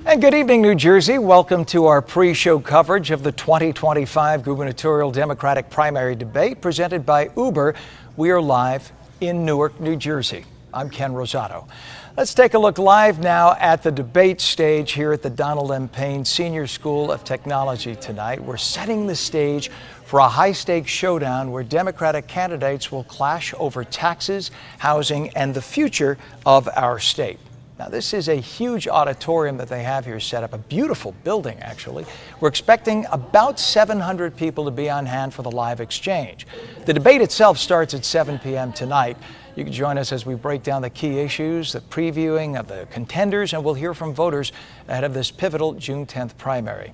And good evening, New Jersey. Welcome to our pre-show coverage of the 2025 gubernatorial Democratic primary debate presented by Uber. We are live in Newark, New Jersey. I'm Ken Rosato. Let's take a look live now at the debate stage here at the Donald M. Payne Senior School of Technology tonight. We're setting the stage for a high-stakes showdown where Democratic candidates will clash over taxes, housing, and the future of our state. Now, this is a huge auditorium that they have here set up, a beautiful building, actually. We're expecting about 700 people to be on hand for the live exchange. The debate itself starts at 7 p.m. tonight. You can join us as we break down the key issues, the previewing of the contenders, and we'll hear from voters ahead of this pivotal June 10th primary.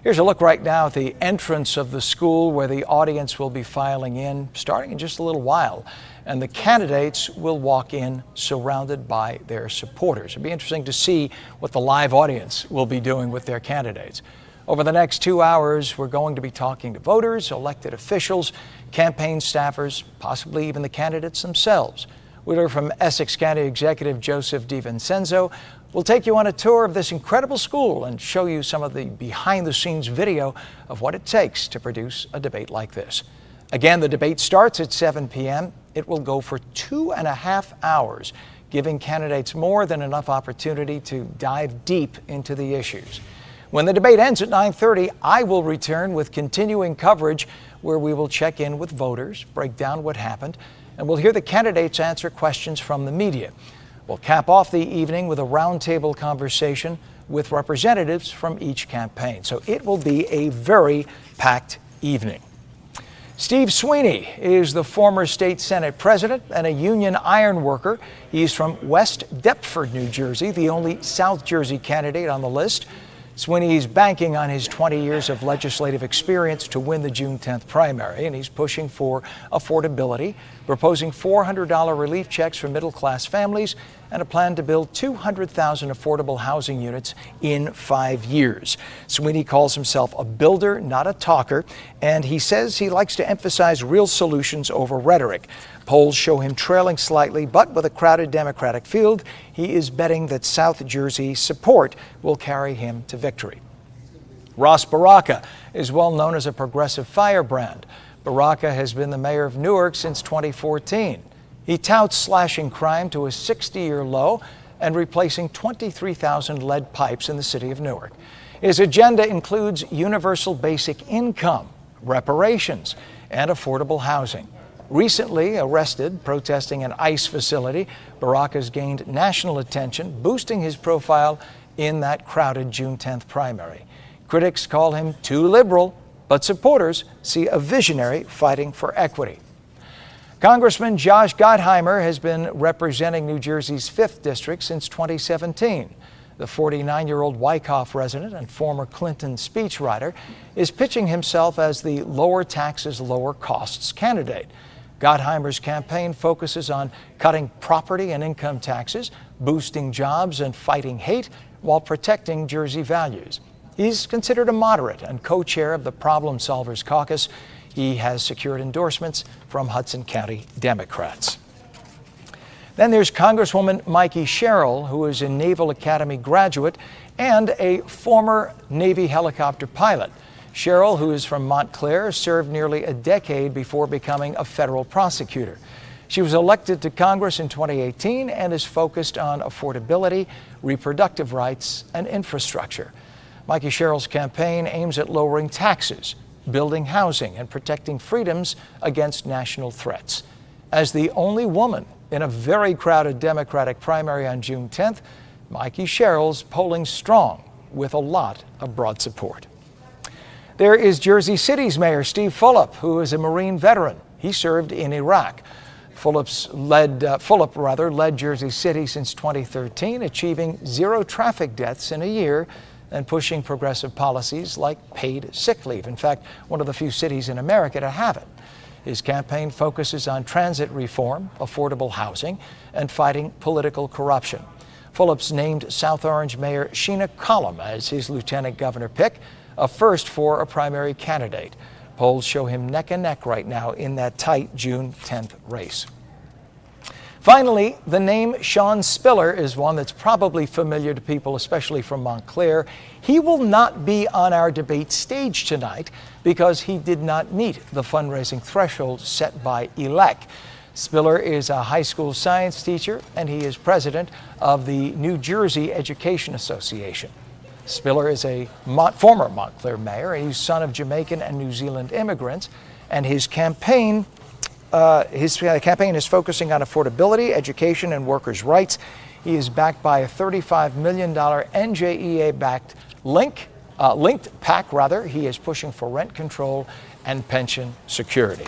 Here's a look right now at the entrance of the school where the audience will be filing in, starting in just a little while. And the candidates will walk in surrounded by their supporters. It'll be interesting to see what the live audience will be doing with their candidates. Over the next 2 hours, we're going to be talking to voters, elected officials, campaign staffers, possibly even the candidates themselves. We'll hear from Essex County Executive Joseph DiVincenzo. We'll take you on a tour of this incredible school and show you some of the behind-the-scenes video of what it takes to produce a debate like this. Again, the debate starts at 7 p.m. It will go for 2.5 hours, giving candidates more than enough opportunity to dive deep into the issues. When the debate ends at 9:30, I will return with continuing coverage where we will check in with voters, break down what happened, and we'll hear the candidates answer questions from the media. We'll cap off the evening with a roundtable conversation with representatives from each campaign. So it will be a very packed evening. Steve Sweeney is the former state Senate president and a union iron worker. He's from West Deptford, New Jersey, the only South Jersey candidate on the list. Sweeney is banking on his 20 years of legislative experience to win the June 10th primary, and he's pushing for affordability, proposing $400 relief checks for middle-class families, and a plan to build 200,000 affordable housing units in 5 years. Sweeney calls himself a builder, not a talker, and he says he likes to emphasize real solutions over rhetoric. Polls show him trailing slightly, but with a crowded Democratic field, he is betting that South Jersey support will carry him to victory. Ras Baraka is well known as a progressive firebrand. Baraka has been the mayor of Newark since 2014. He touts slashing crime to a 60-year low and replacing 23,000 lead pipes in the city of Newark. His agenda includes universal basic income, reparations, and affordable housing. Recently arrested protesting an ICE facility, Baraka's gained national attention, boosting his profile in that crowded June 10th primary. Critics call him too liberal, but supporters see a visionary fighting for equity. Congressman Josh Gottheimer has been representing New Jersey's 5th District since 2017. The 49-year-old Wyckoff resident and former Clinton speechwriter is pitching himself as the lower taxes, lower costs candidate. Gottheimer's campaign focuses on cutting property and income taxes, boosting jobs, and fighting hate while protecting Jersey values. He's considered a moderate and co-chair of the Problem Solvers Caucus. He has secured endorsements from Hudson County Democrats. Then there's Congresswoman Mikie Sherrill, who is a Naval Academy graduate and a former Navy helicopter pilot. Sherrill, who is from Montclair, served nearly a decade before becoming a federal prosecutor. She was elected to Congress in 2018 and is focused on affordability, reproductive rights, and infrastructure. Mikie Sherrill's campaign aims at lowering taxes, building housing, and protecting freedoms against national threats. As the only woman in a very crowded Democratic primary on June 10th, Mikie Sherrill's polling strong with a lot of broad support. There is Jersey City's Mayor Steve Fulop, who is a Marine veteran. He served in Iraq. Fulop led Jersey City since 2013, achieving 0 traffic deaths in a year and pushing progressive policies like paid sick leave. In fact, one of the few cities in America to have it. His campaign focuses on transit reform, affordable housing, and fighting political corruption. Fulop's named South Orange Mayor Sheena Collum as his lieutenant governor pick, a first for a primary candidate. Polls show him neck and neck right now in that tight June 10th race. Finally, the name Sean Spiller is one that's probably familiar to people, especially from Montclair. He will not be on our debate stage tonight because he did not meet the fundraising threshold set by ELEC. Spiller is a high school science teacher, and he is president of the New Jersey Education Association. Spiller is a former Montclair mayor. He's son of Jamaican and New Zealand immigrants, and his campaign is focusing on affordability, education, and workers' rights. He is backed by a $35 million NJEA-backed linked PAC. He is pushing for rent control and pension security.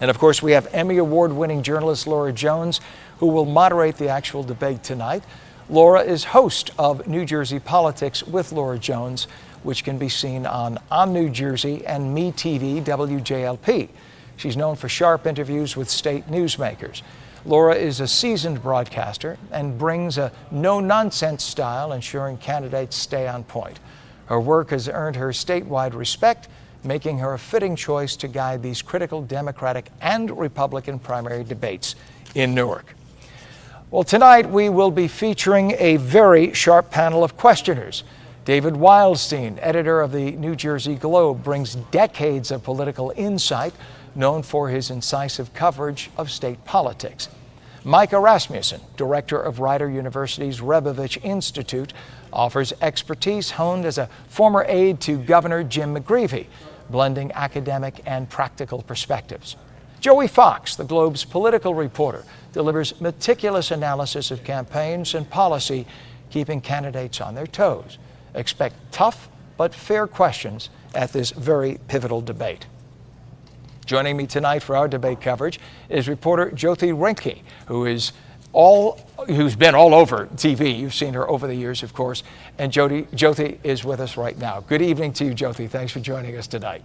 And of course, we have Emmy Award-winning journalist Laura Jones, who will moderate the actual debate tonight. Laura is host of New Jersey Politics with Laura Jones, which can be seen on New Jersey and MeTV WJLP. She's known for sharp interviews with state newsmakers. Laura is a seasoned broadcaster and brings a no-nonsense style, ensuring candidates stay on point. Her work has earned her statewide respect, making her a fitting choice to guide these critical Democratic and Republican primary debates in Newark. Well, tonight we will be featuring a very sharp panel of questioners. David Wildstein, editor of the New Jersey Globe, brings decades of political insight, known for his incisive coverage of state politics. Micah Rasmussen, director of Rider University's Rebovich Institute, offers expertise honed as a former aide to Governor Jim McGreevey, blending academic and practical perspectives. Joey Fox, the Globe's political reporter, delivers meticulous analysis of campaigns and policy, keeping candidates on their toes. Expect tough but fair questions at this very pivotal debate. Joining me tonight for our debate coverage is reporter Jyoti Rinke, who's been all over TV. You've seen her over the years, of course. And Jyoti is with us right now. Good evening to you, Jyoti. Thanks for joining us tonight.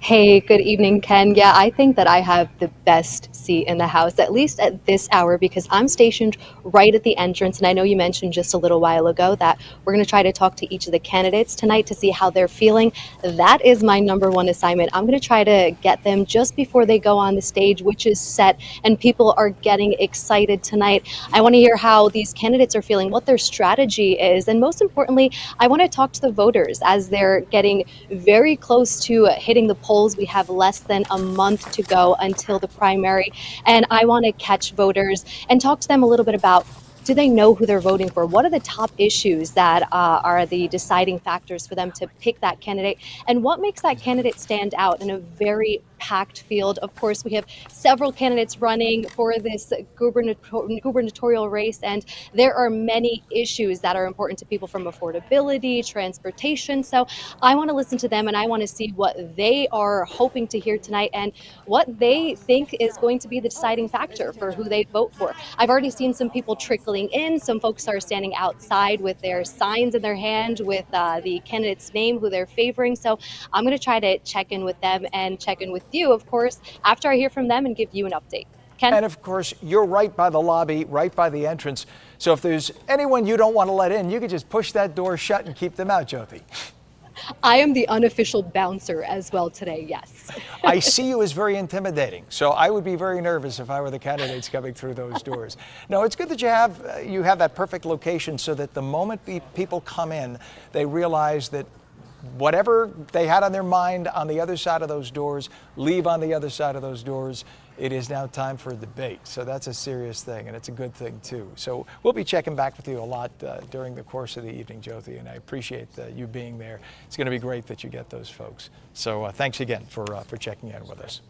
Hey, good evening, Ken. Yeah, I think that I have the best seat in the house, at least at this hour, because I'm stationed right at the entrance. And I know you mentioned just a little while ago that we're going to try to talk to each of the candidates tonight to see how they're feeling. That is my number one assignment. I'm going to try to get them just before they go on the stage, which is set, and people are getting excited tonight. I want to hear how these candidates are feeling, what their strategy is, and most importantly, I want to talk to the voters as they're getting very close to hitting the polls. We have less than a month to go until the primary, and I want to catch voters and talk to them a little bit about, do they know who they're voting for? What are the top issues that are the deciding factors for them to pick that candidate? And what makes that candidate stand out in a very packed field? Of course, we have several candidates running for this gubernatorial race, and there are many issues that are important to people, from affordability, transportation. So I want to listen to them, and I want to see what they are hoping to hear tonight and what they think is going to be the deciding factor for who they vote for. I've already seen some people trickling in. Some folks are standing outside with their signs in their hand with the candidate's name, who they're favoring. So I'm going to try to check in with them and check in with you, of course, after I hear from them and give you an update. Ken? And of course, you're right by the lobby, right by the entrance. So if there's anyone you don't want to let in, you can just push that door shut and keep them out, Jyoti. I am the unofficial bouncer as well today, yes. I see you as very intimidating, so I would be very nervous if I were the candidates coming through those doors. No, it's good that you have that perfect location so that the moment people come in, they realize that whatever they had on their mind on the other side of those doors, leave on the other side of those doors. It is now time for a debate. So that's a serious thing, and it's a good thing, too. So we'll be checking back with you a lot during the course of the evening, Jyoti, and I appreciate you being there. It's going to be great that you get those folks. So thanks again for checking in with us.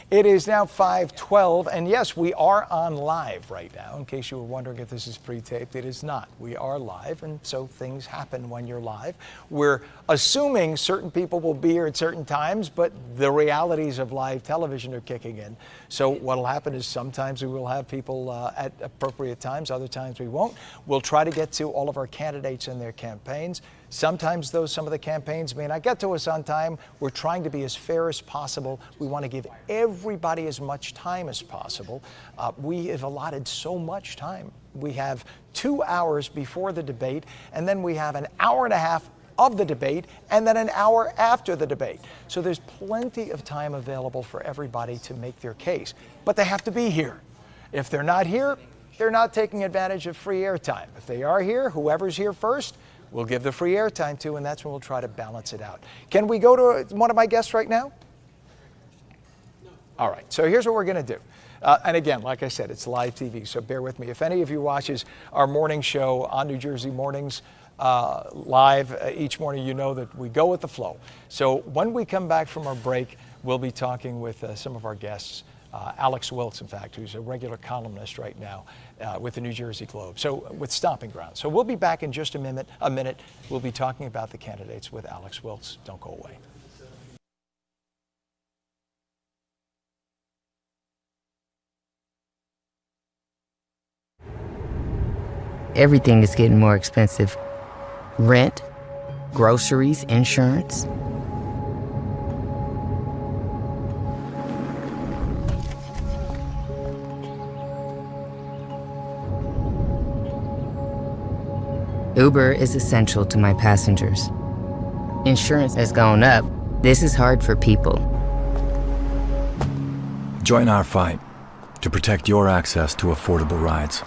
It is now 5:12, and yes, we are on live right now. In case you were wondering if this is pre-taped, it is not. We are live, and so things happen when you're live. We're assuming certain people will be here at certain times, but the realities of live television are kicking in. So what'll happen is sometimes we will have people at appropriate times, other times we won't. We'll try to get to all of our candidates and their campaigns. Sometimes, though, some of the campaigns may not get to us on time. We're trying to be as fair as possible. We want to give everybody as much time as possible. We have allotted so much time. We have 2 hours before the debate, and then we have an hour and a half of the debate and then an hour after the debate. So there's plenty of time available for everybody to make their case. But they have to be here. If they're not here, they're not taking advantage of free airtime. If they are here, whoever's here first, we'll give the free airtime to, and that's when we'll try to balance it out. Can we go to one of my guests right now? No. All right, so here's what we're going to do. And again, like I said, it's live TV, so bear with me. If any of you watches our morning show on New Jersey Mornings live each morning, you know that we go with the flow. So when we come back from our break, we'll be talking with some of our guests. Alex Wiltz, in fact, who's a regular columnist right now with the New Jersey Globe, so with Stomping Ground. So we'll be back in just a minute. We'll be talking about the candidates with Alex Wiltz. Don't go away. Everything is getting more expensive. Rent, groceries, insurance. Uber is essential to my passengers. Insurance has gone up. This is hard for people. Join our fight to protect your access to affordable rides.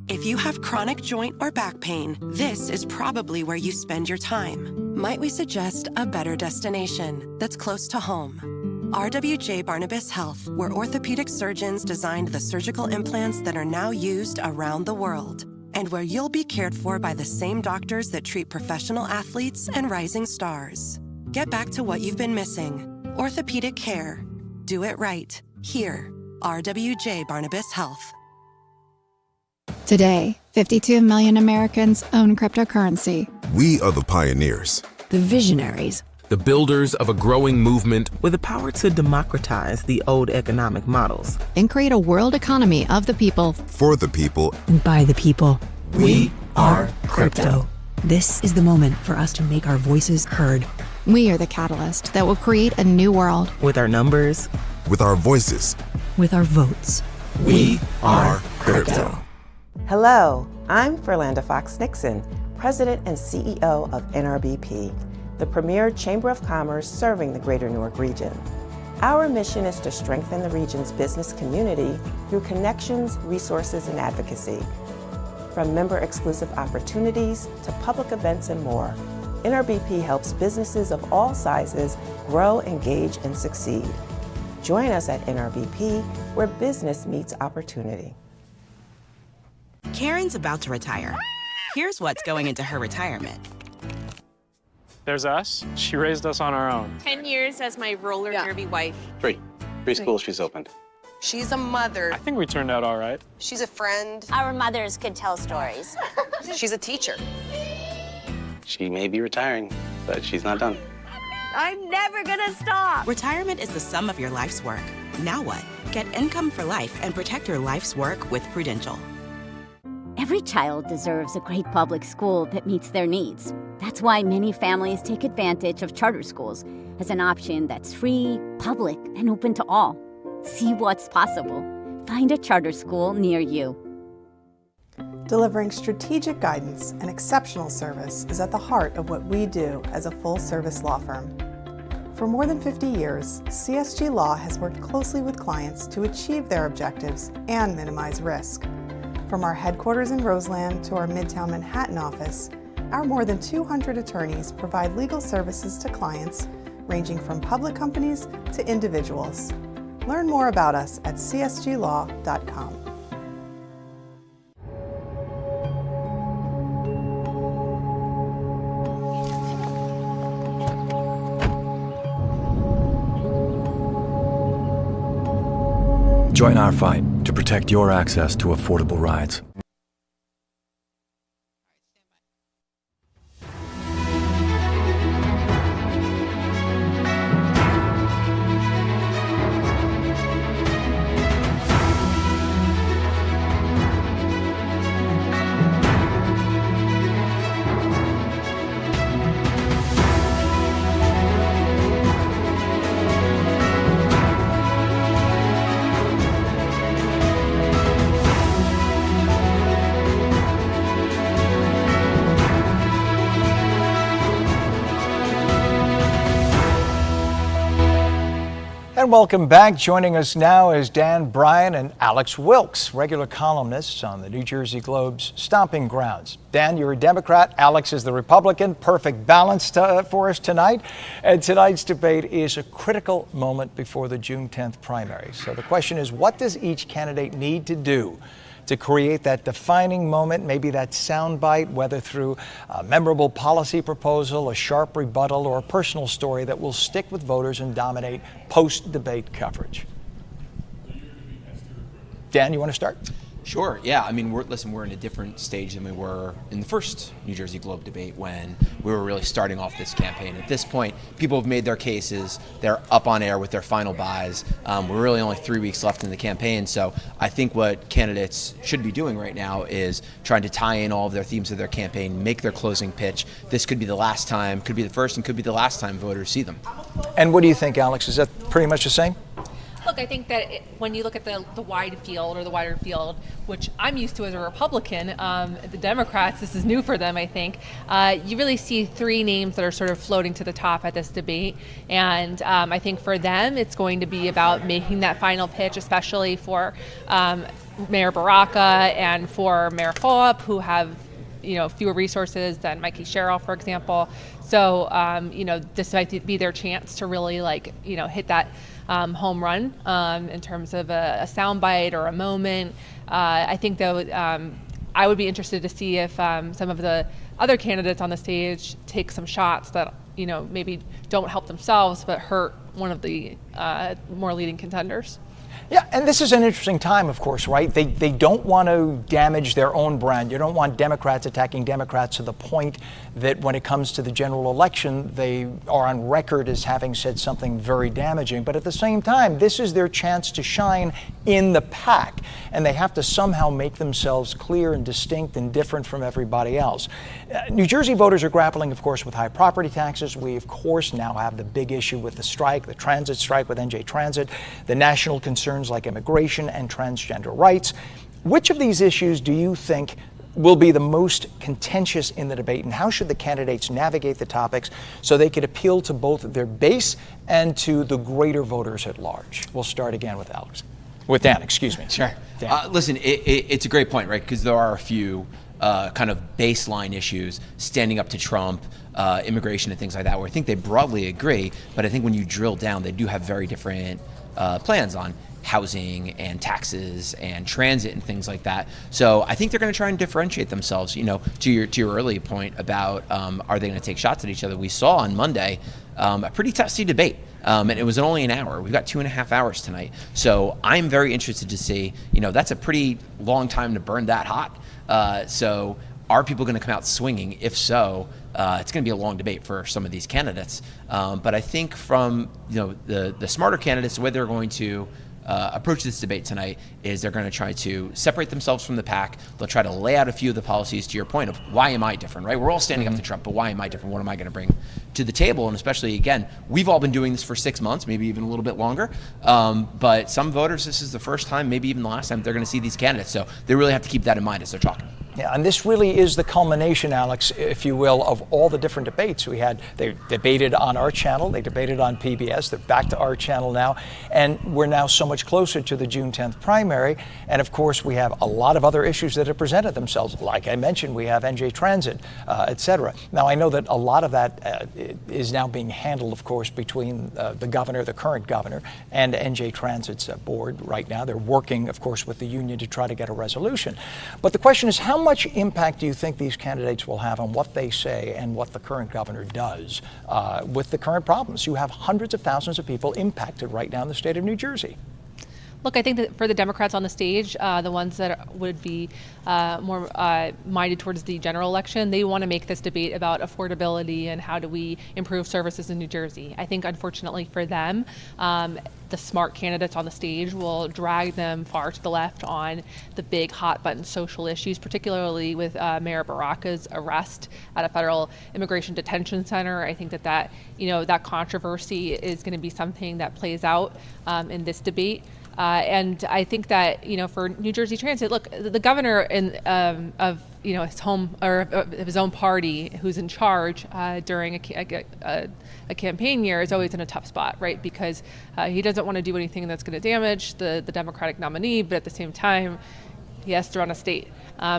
If you have chronic joint or back pain, this is probably where you spend your time. Might we suggest a better destination that's close to home? RWJ Barnabas Health, where orthopedic surgeons designed the surgical implants that are now used around the world, and where you'll be cared for by the same doctors that treat professional athletes and rising stars. Get back to what you've been missing. Orthopedic care. Do it right. Here, RWJ Barnabas Health. Today, 52 million Americans own cryptocurrency. We are the pioneers, the visionaries, the builders of a growing movement with the power to democratize the old economic models and create a world economy of the people, for the people, and by the people. We are crypto. This is the moment for us to make our voices heard. We are the catalyst that will create a new world. With our numbers, with our voices, with our votes. We are crypto. Hello, I'm Ferlanda Fox-Nixon, President and CEO of NRBP, the premier chamber of commerce serving the greater Newark region. Our mission is to strengthen the region's business community through connections, resources, and advocacy. From member-exclusive opportunities to public events and more, NRBP helps businesses of all sizes grow, engage, and succeed. Join us at NRBP, where business meets opportunity. Karen's about to retire. Here's what's going into her retirement. There's us. She raised us on our own. 10 years as my roller derby wife. 3 schools she's opened. She's a mother. I think we turned out all right. She's a friend. Our mothers could tell stories. She's a teacher. She may be retiring, but she's not done. I'm never gonna stop. Retirement is the sum of your life's work. Now what? Get income for life and protect your life's work with Prudential. Every child deserves a great public school that meets their needs. That's why many families take advantage of charter schools as an option that's free, public, and open to all. See what's possible. Find a charter school near you. Delivering strategic guidance and exceptional service is at the heart of what we do as a full-service law firm. For more than 50 years, CSG Law has worked closely with clients to achieve their objectives and minimize risk. From our headquarters in Roseland to our Midtown Manhattan office, our more than 200 attorneys provide legal services to clients ranging from public companies to individuals. Learn more about us at csglaw.com. Join our fight to protect your access to affordable rides. And welcome back. Joining us now is Dan Bryan and Alex Wilkes, regular columnists on the New Jersey Globe's Stomping Grounds. Dan, you're a Democrat. Alex is the Republican. Perfect balance for us tonight. And tonight's debate is a critical moment before the June 10th primary. So the question is, what does each candidate need to do to create that defining moment, maybe that soundbite, whether through a memorable policy proposal, a sharp rebuttal, or a personal story that will stick with voters and dominate post-debate coverage? Dan, you want to start? Sure, yeah. I mean, we're in a different stage than we were in the first New Jersey Globe debate when we were really starting off this campaign. At this point, people have made their cases. They're up on air with their final buys. We're really only 3 weeks left in the campaign, so I think what candidates should be doing right now is trying to tie in all of their themes of their campaign, make their closing pitch. This could be the last time, could be the first, and could be the last time voters see them. And what do you think, Alex? Is that pretty much the same? Look, I think that when you look at the wide field or the wider field, which I'm used to as a Republican, the Democrats, this is new for them, I think, you really see three names that are sort of floating to the top at this debate. And I think for them, it's going to be about making that final pitch, especially for Mayor Baraka and for Mayor Fulop, who have fewer resources than Mikie Sherrill, for example. So, this might be their chance to really hit that home run in terms of a soundbite or a moment. I think, though, I would be interested to see if some of the other candidates on the stage take some shots that, maybe don't help themselves but hurt one of the more leading contenders. Yeah, and this is an interesting time, of course, right? They don't want to damage their own brand. You don't want Democrats attacking Democrats to the point that when it comes to the general election, they are on record as having said something very damaging. But at the same time, this is their chance to shine in the pack, and they have to somehow make themselves clear and distinct and different from everybody else. New Jersey voters are grappling, of course, with high property taxes. We, of course, now have the big issue with the strike, the transit strike with NJ Transit, the national concerns like immigration and transgender rights. Which of these issues do you think will be the most contentious in the debate, and how should the candidates navigate the topics so they could appeal to both their base and to the greater voters at large? We'll start again with Alex. With Dan, excuse me. Sure. Listen, it's a great point, right? Because there are a few kind of baseline issues standing up to Trump, immigration and things like that, where I think they broadly agree, but I think when you drill down, they do have very different plans on housing and taxes and transit and things like that. So I think they're going to try and differentiate themselves. To your earlier point about are they going to take shots at each other? We saw on Monday a pretty testy debate. And it was only an hour. We've got 2.5 hours tonight. So I'm very interested to see, that's a pretty long time to burn that hot. So are people going to come out swinging? If so, it's going to be a long debate for some of these candidates. But I think from the smarter candidates, the way they're going to approach this debate tonight is they're going to try to separate themselves from the pack. They'll try to lay out a few of the policies, to your point of why am I different, right? We're all standing up to Trump, but why am I different? What am I going to bring to the table? And especially, again, we've all been doing this for 6 months, maybe even a little bit longer. But some voters, this is the first time, maybe even the last time they're going to see these candidates. So they really have to keep that in mind as they're talking. Yeah, and this really is the culmination, Alex, if you will, of all the different debates we had. They debated on our channel, they debated on PBS, they're back to our channel now, and we're now so much closer to the June 10th primary. And of course, we have a lot of other issues that have presented themselves. Like I mentioned, we have NJ Transit, et cetera. Now, I know that a lot of that is now being handled, of course, between the governor, the current governor, and NJ Transit's board right now. They're working, of course, with the union to try to get a resolution. But the question is, how much impact do you think these candidates will have on what they say and what the current governor does with the current problems? You have hundreds of thousands of people impacted right now in the state of New Jersey. Look, I think that for the Democrats on the stage, the ones that would be more minded towards the general election, they want to make this debate about affordability and how do we improve services in New Jersey. I think, unfortunately for them, the smart candidates on the stage will drag them far to the left on the big hot-button social issues, particularly with Mayor Baraka's arrest at a federal immigration detention center. I think that controversy is going to be something that plays out in this debate. And I think that, for New Jersey Transit, look, the governor of his home or of his own party who's in charge during a campaign year is always in a tough spot, right? Because he doesn't want to do anything that's going to damage the Democratic nominee, but at the same time, he has to run a state.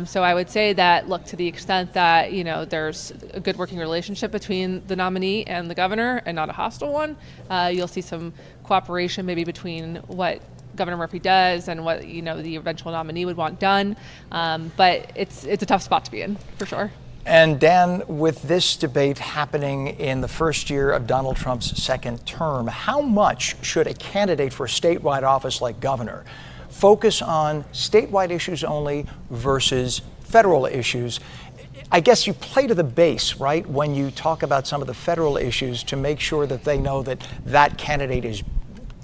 So I would say that, look, to the extent that, there's a good working relationship between the nominee and the governor and not a hostile one, you'll see some cooperation maybe between what Governor Murphy does and what, the eventual nominee would want done. But it's a tough spot to be in, for sure. And Dan, with this debate happening in the first year of Donald Trump's second term, how much should a candidate for a statewide office like governor focus on statewide issues only versus federal issues? I guess you play to the base, right, when you talk about some of the federal issues to make sure that they know that that candidate is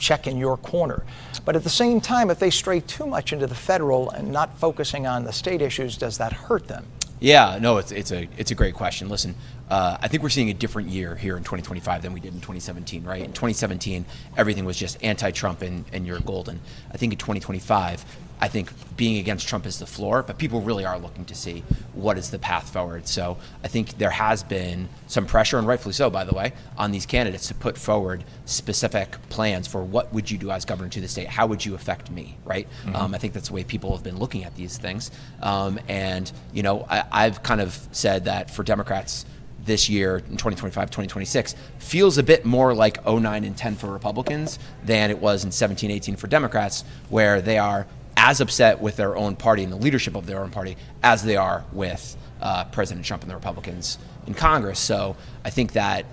checking your corner. But at the same time, if they stray too much into the federal and not focusing on the state issues, does that hurt them? Yeah, no, it's a great question. Listen, I think we're seeing a different year here in 2025 than we did in 2017, right? In 2017, everything was just anti-Trump and you're golden. I think in 2025, I think being against Trump is the floor, but people really are looking to see what is the path forward. So I think there has been some pressure, and rightfully so, by the way, on these candidates to put forward specific plans for what would you do as governor to the state? How would you affect me, right? I think that's the way people have been looking at these things. I've kind of said that for Democrats, this year in 2025, 2026 feels a bit more like 09 and 10 for Republicans than it was in 17, 18 for Democrats, where they are as upset with their own party and the leadership of their own party as they are with President Trump and the Republicans in Congress. So I think that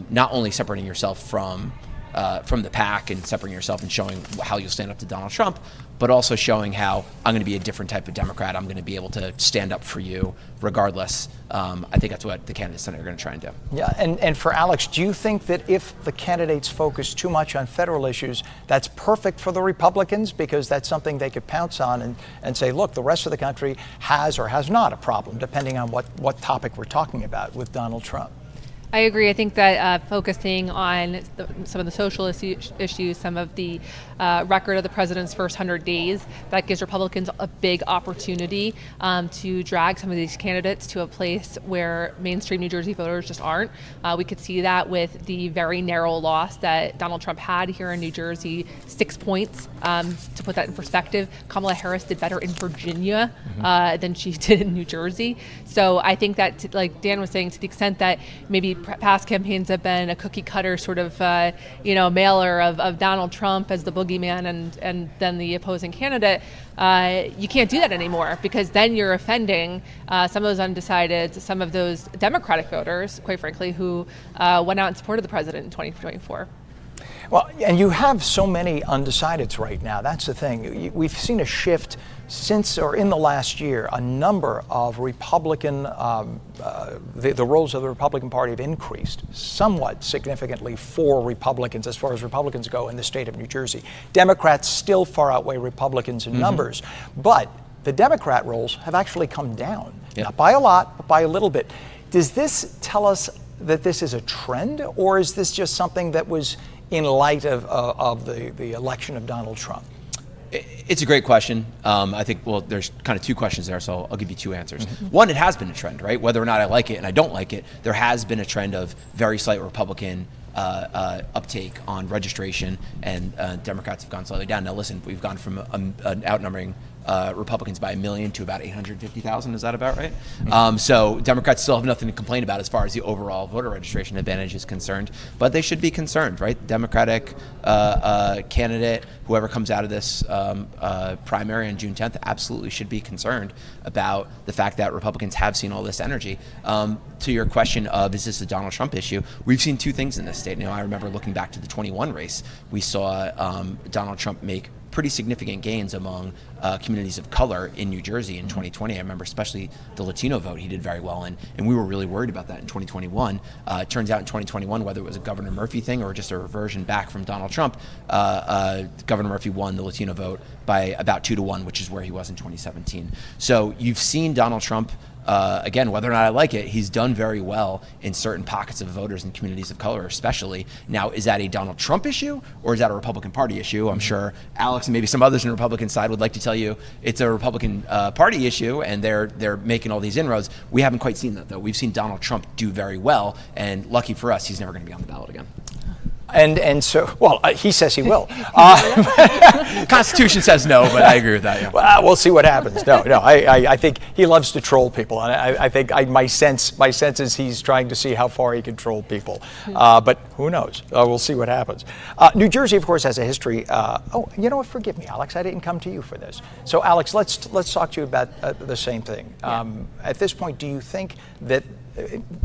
not only separating yourself from the pack and separating yourself and showing how you'll stand up to Donald Trump, but also showing how I'm going to be a different type of Democrat. I'm going to be able to stand up for you regardless. I think that's what the candidates are going to try and do. Yeah, and for Alex, do you think that if the candidates focus too much on federal issues, that's perfect for the Republicans because that's something they could pounce on and say, look, the rest of the country has or has not a problem, depending on what topic we're talking about with Donald Trump? I agree. I think that focusing on some of the social issues, some of the record of the president's first 100 days, that gives Republicans a big opportunity to drag some of these candidates to a place where mainstream New Jersey voters just aren't. We could see that with the very narrow loss that Donald Trump had here in New Jersey, 6 points. To put that in perspective, Kamala Harris did better in Virginia than she did in New Jersey. So I think that, like Dan was saying, to the extent that maybe past campaigns have been a cookie cutter sort of, mailer of Donald Trump as the boogeyman and then the opposing candidate, you can't do that anymore because then you're offending some of those undecideds, some of those Democratic voters, quite frankly, who went out and supported the president in 2024. Well, and you have so many undecideds right now. That's the thing. We've seen a shift since or in the last year. A number of Republican, the roles of the Republican Party have increased somewhat significantly for Republicans as far as Republicans go in the state of New Jersey. Democrats still far outweigh Republicans in numbers, but the Democrat roles have actually come down. Not by a lot, but by a little bit. Does this tell us that this is a trend, or is this just something that was in light of the election of Donald Trump? It's a great question. I think, well, there's kind of two questions there, so I'll give you two answers. One, it has been a trend, right? Whether or not I like it and I don't like it, there has been a trend of very slight Republican uptake on registration, and Democrats have gone slightly down. Now, listen, we've gone from an outnumbering Republicans by 1 million to about 850,000. Is that about right? So Democrats still have nothing to complain about as far as the overall voter registration advantage is concerned, but they should be concerned, right? Democratic candidate, whoever comes out of this primary on June 10th, absolutely should be concerned about the fact that Republicans have seen all this energy. To your question of, is this a Donald Trump issue? We've seen two things in this state. Now, I remember looking back to the 21 race, we saw Donald Trump make pretty significant gains among communities of color in New Jersey in 2020. I remember especially the Latino vote he did very well in, and we were really worried about that in 2021. It turns out in 2021, whether it was a Governor Murphy thing or just a reversion back from Donald Trump, Governor Murphy won the Latino vote by about 2-1, which is where he was in 2017. So you've seen Donald Trump again, whether or not I like it, he's done very well in certain pockets of voters and communities of color, especially. Now, is that a Donald Trump issue or is that a Republican Party issue? I'm sure Alex and maybe some others on the Republican side would like to tell you it's a Republican Party issue and they're making all these inroads. We haven't quite seen that, though. We've seen Donald Trump do very well, and lucky for us, he's never going to be on the ballot again. And so, well, he says he will. Constitution says no, but I agree with that. Yeah. Well, we'll see what happens. No, I think he loves to troll people, and I think my sense is he's trying to see how far he can troll people. But who knows? We'll see what happens. New Jersey, of course, has a history. Oh, you know what? Forgive me, Alex. I didn't come to you for this. So, Alex, let's talk to you about the same thing. At this point, do you think that?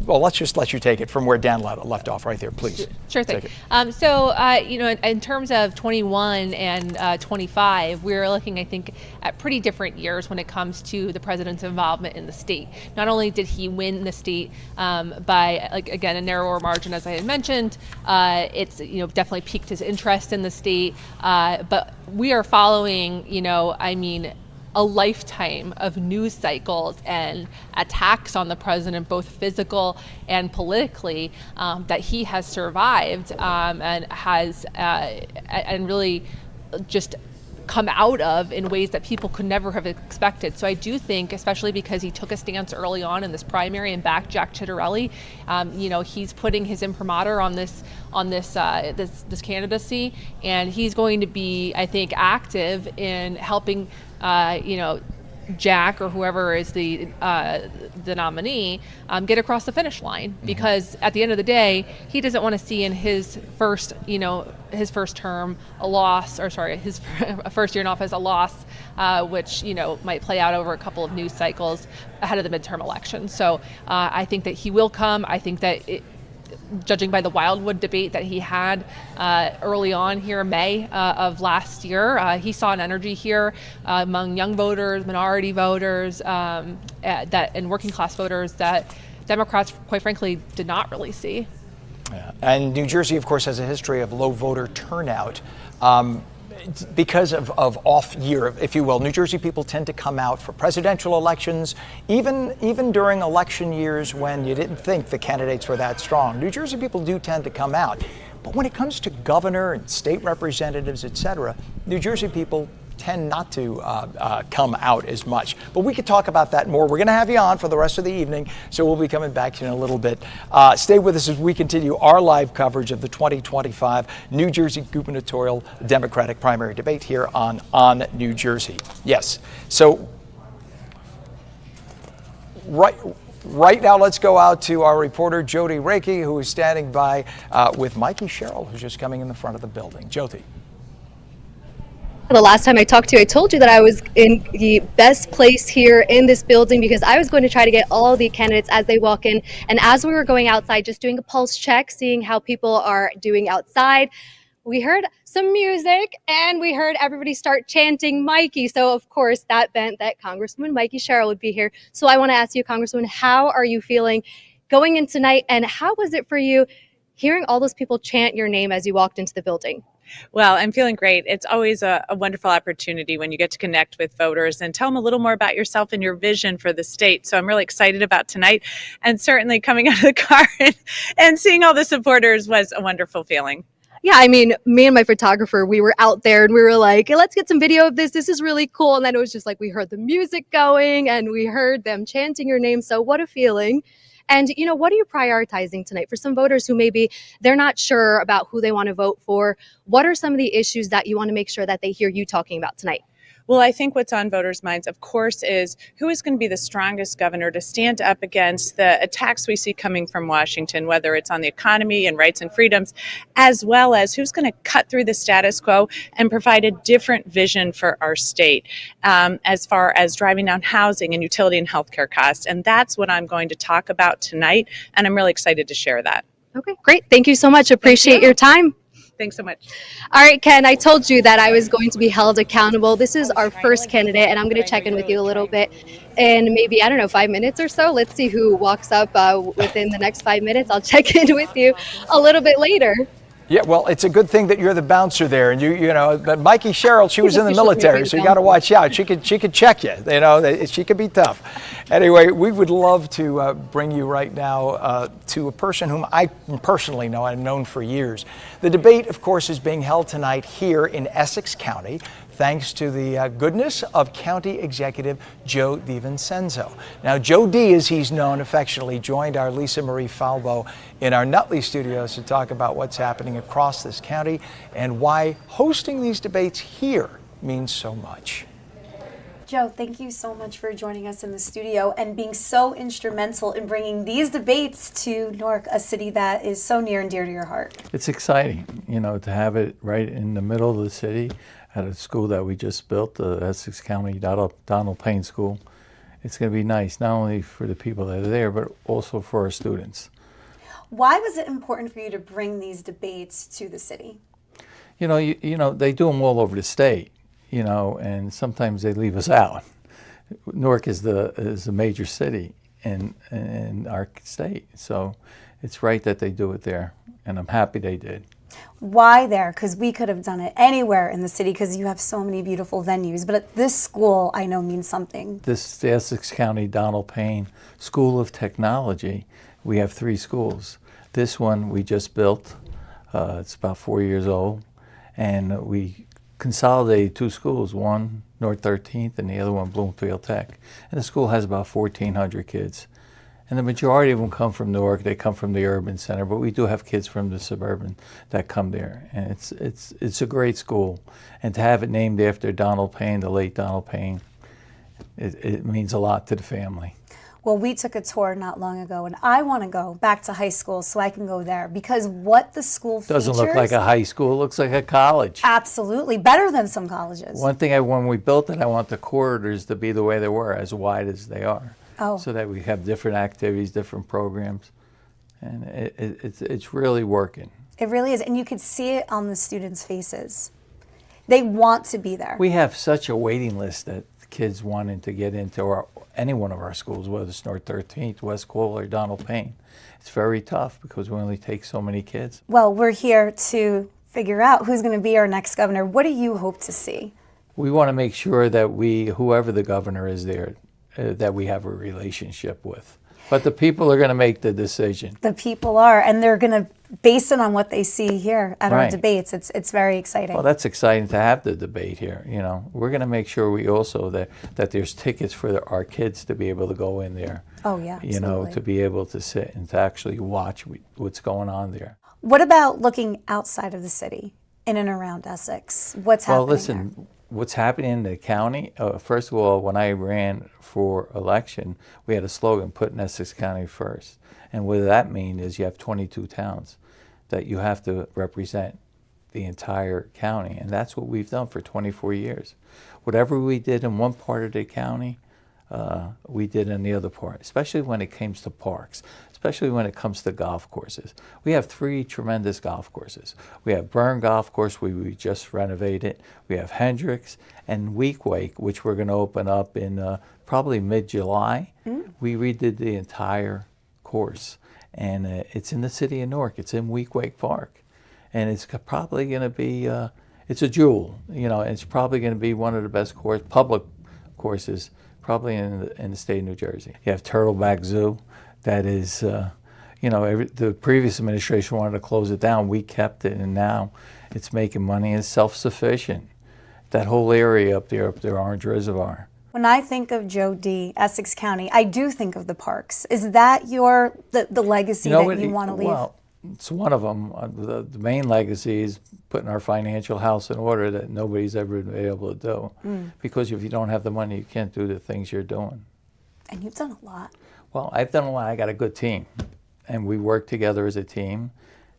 Well, let's just let you take it from where Dan left off right there, please. Sure thing. In terms of 21 and 25, we're looking, I think, at pretty different years when it comes to the president's involvement in the state. Not only did he win the state by, again, a narrower margin, as I had mentioned, it's definitely piqued his interest in the state, but we are following, a lifetime of news cycles and attacks on the president, both physical and politically, that he has survived and has and really just come out of in ways that people could never have expected. So I do think, especially because he took a stance early on in this primary and backed Jack Ciattarelli, he's putting his imprimatur on this candidacy, and he's going to be, I think, active in helping Jack or whoever is the nominee get across the finish line, because at the end of the day, he doesn't want to see in his first term a loss, or sorry, his first year in office a loss, which might play out over a couple of news cycles ahead of the midterm election. So I think that he will come. I think that judging by the Wildwood debate that he had early on here in May of last year, he saw an energy here among young voters, minority voters, and working class voters that Democrats, quite frankly, did not really see. Yeah. And New Jersey, of course, has a history of low voter turnout. Because of off year, if you will. New Jersey people tend to come out for presidential elections, even during election years when you didn't think the candidates were that strong. New Jersey people do tend to come out. But when it comes to governor and state representatives, et cetera, New Jersey people tend not to come out as much. But we could talk about that more. We're going to have you on for the rest of the evening, so we'll be coming back to you in a little bit. Stay with us as we continue our live coverage of the 2025 New Jersey gubernatorial Democratic primary debate here on New Jersey. Yes. So right now, let's go out to our reporter, Jody Reiki, who is standing by with Mikie Sherrill, who's just coming in the front of the building. Jody. The last time I talked to you, I told you that I was in the best place here in this building because I was going to try to get all the candidates as they walk in. And as we were going outside, just doing a pulse check, seeing how people are doing outside, we heard some music and we heard everybody start chanting Mikie. So, of course, that meant that Congresswoman Mikie Sherrill would be here. So I want to ask you, Congresswoman, how are you feeling going in tonight? And how was it for you hearing all those people chant your name as you walked into the building? Well, I'm feeling great. It's always a wonderful opportunity when you get to connect with voters and tell them a little more about yourself and your vision for the state. So I'm really excited about tonight, and certainly coming out of the car and seeing all the supporters was a wonderful feeling. Yeah, I mean, me and my photographer, we were out there and we were like, hey, let's get some video of this. This is really cool. And then it was just like we heard the music going and we heard them chanting your name. So what a feeling. And, what are you prioritizing tonight for some voters who maybe they're not sure about who they want to vote for? What are some of the issues that you want to make sure that they hear you talking about tonight? Well, I think what's on voters' minds, of course, is who is going to be the strongest governor to stand up against the attacks we see coming from Washington, whether it's on the economy and rights and freedoms, as well as who's going to cut through the status quo and provide a different vision for our state as far as driving down housing and utility and healthcare costs. And that's what I'm going to talk about tonight. And I'm really excited to share that. Okay, great. Thank you so much. Appreciate your time. Thanks so much. All right, Ken, I told you that I was going to be held accountable. This is our first candidate, and I'm going to check in with you a little bit in maybe, 5 minutes or so. Let's see who walks up within the next 5 minutes. I'll check in with you a little bit later. Yeah, well, it's a good thing that you're the bouncer there, and you know. But Mikie Sherrill, she was in the military, so you got to watch out. She could check you. You know, she could be tough. Anyway, we would love to bring you right now to a person whom I personally know. I've known for years. The debate, of course, is being held tonight here in Essex County, thanks to the goodness of County Executive Joe DiVincenzo. Now, Joe D, as he's known affectionately, joined our Lisa Marie Falbo in our Nutley studios to talk about what's happening across this county and why hosting these debates here means so much. Joe, thank you so much for joining us in the studio and being so instrumental in bringing these debates to Newark, a city that is so near and dear to your heart. It's exciting, you know, to have it right in the middle of the city at a school that we just built, the Essex County Donald Payne School. It's going to be nice, not only for the people that are there, but also for our students. Why was it important for you to bring these debates to the city? You know, they do them all over the state, you know, and sometimes they leave us out. Newark is a major city in our state, so it's right that they do it there, and I'm happy they did. Why there? Because we could have done it anywhere in the city because you have so many beautiful venues. But at this school, I know means something. This is the Essex County Donald Payne School of Technology. We have 3 schools. This one we just built. It's about 4 years old. And we consolidated 2 schools, one North 13th and the other one Bloomfield Tech. And the school has about 1,400 kids. And the majority of them come from Newark. They come from the urban center, but we do have kids from the suburban that come there. And it's a great school. And to have it named after Donald Payne, the late Donald Payne, it means a lot to the family. Well, we took a tour not long ago, and I want to go back to high school so I can go there because what the school doesn't look like a high school, it looks like a college. Absolutely, better than some colleges. One thing, when we built it, I want the corridors to be the way they were, as wide as they are. Oh. So that we have different activities, different programs, and it's really working. It really is, and you could see it on the students' faces. They want to be there. We have such a waiting list that kids wanting to get into any one of our schools, whether it's North 13th, West Cole, or Donald Payne. It's very tough because we only take so many kids. Well, we're here to figure out who's going to be our next governor. What do you hope to see? We want to make sure that whoever the governor is there, that we have a relationship with. But the people are going to make the decision. The people are, and they're going to base it on what they see here at our debates. It's very exciting. Well, that's exciting to have the debate here. You know, we're going to make sure we also that there's tickets for our kids to be able to go in there. Oh yeah, absolutely. You know, to be able to sit and to actually watch what's going on there. What about looking outside of the city, in and around Essex? What's happening? Well, listen. There? What's happening in the county, first of all, when I ran for election, we had a slogan, put Essex County first. And what that means is you have 22 towns that you have to represent the entire county. And that's what we've done for 24 years. Whatever we did in one part of the county, we did in the other part, especially when it comes to parks, especially when it comes to golf courses. We have 3 tremendous golf courses. We have Burn Golf Course, we just renovated. We have Hendricks and Weequahic, which we're going to open up in probably mid-July. We redid the entire course, and it's in the city of Newark. It's in Weequahic Park, and it's probably going to be, it's a jewel, you know, and it's probably going to be one of the best public courses probably in the state of New Jersey. You have Turtleback Zoo. That is, you know, the previous administration wanted to close it down. We kept it, and now it's making money and it's self-sufficient. That whole area up there, Orange Reservoir. When I think of Joe D, Essex County, I do think of the parks. Is that the legacy that you want to leave? Well, it's one of them. The main legacy is putting our financial house in order that nobody's ever been able to do. Because if you don't have the money, you can't do the things you're doing. And you've done a lot. Well, I've done a lot. I got a good team, and we work together as a team,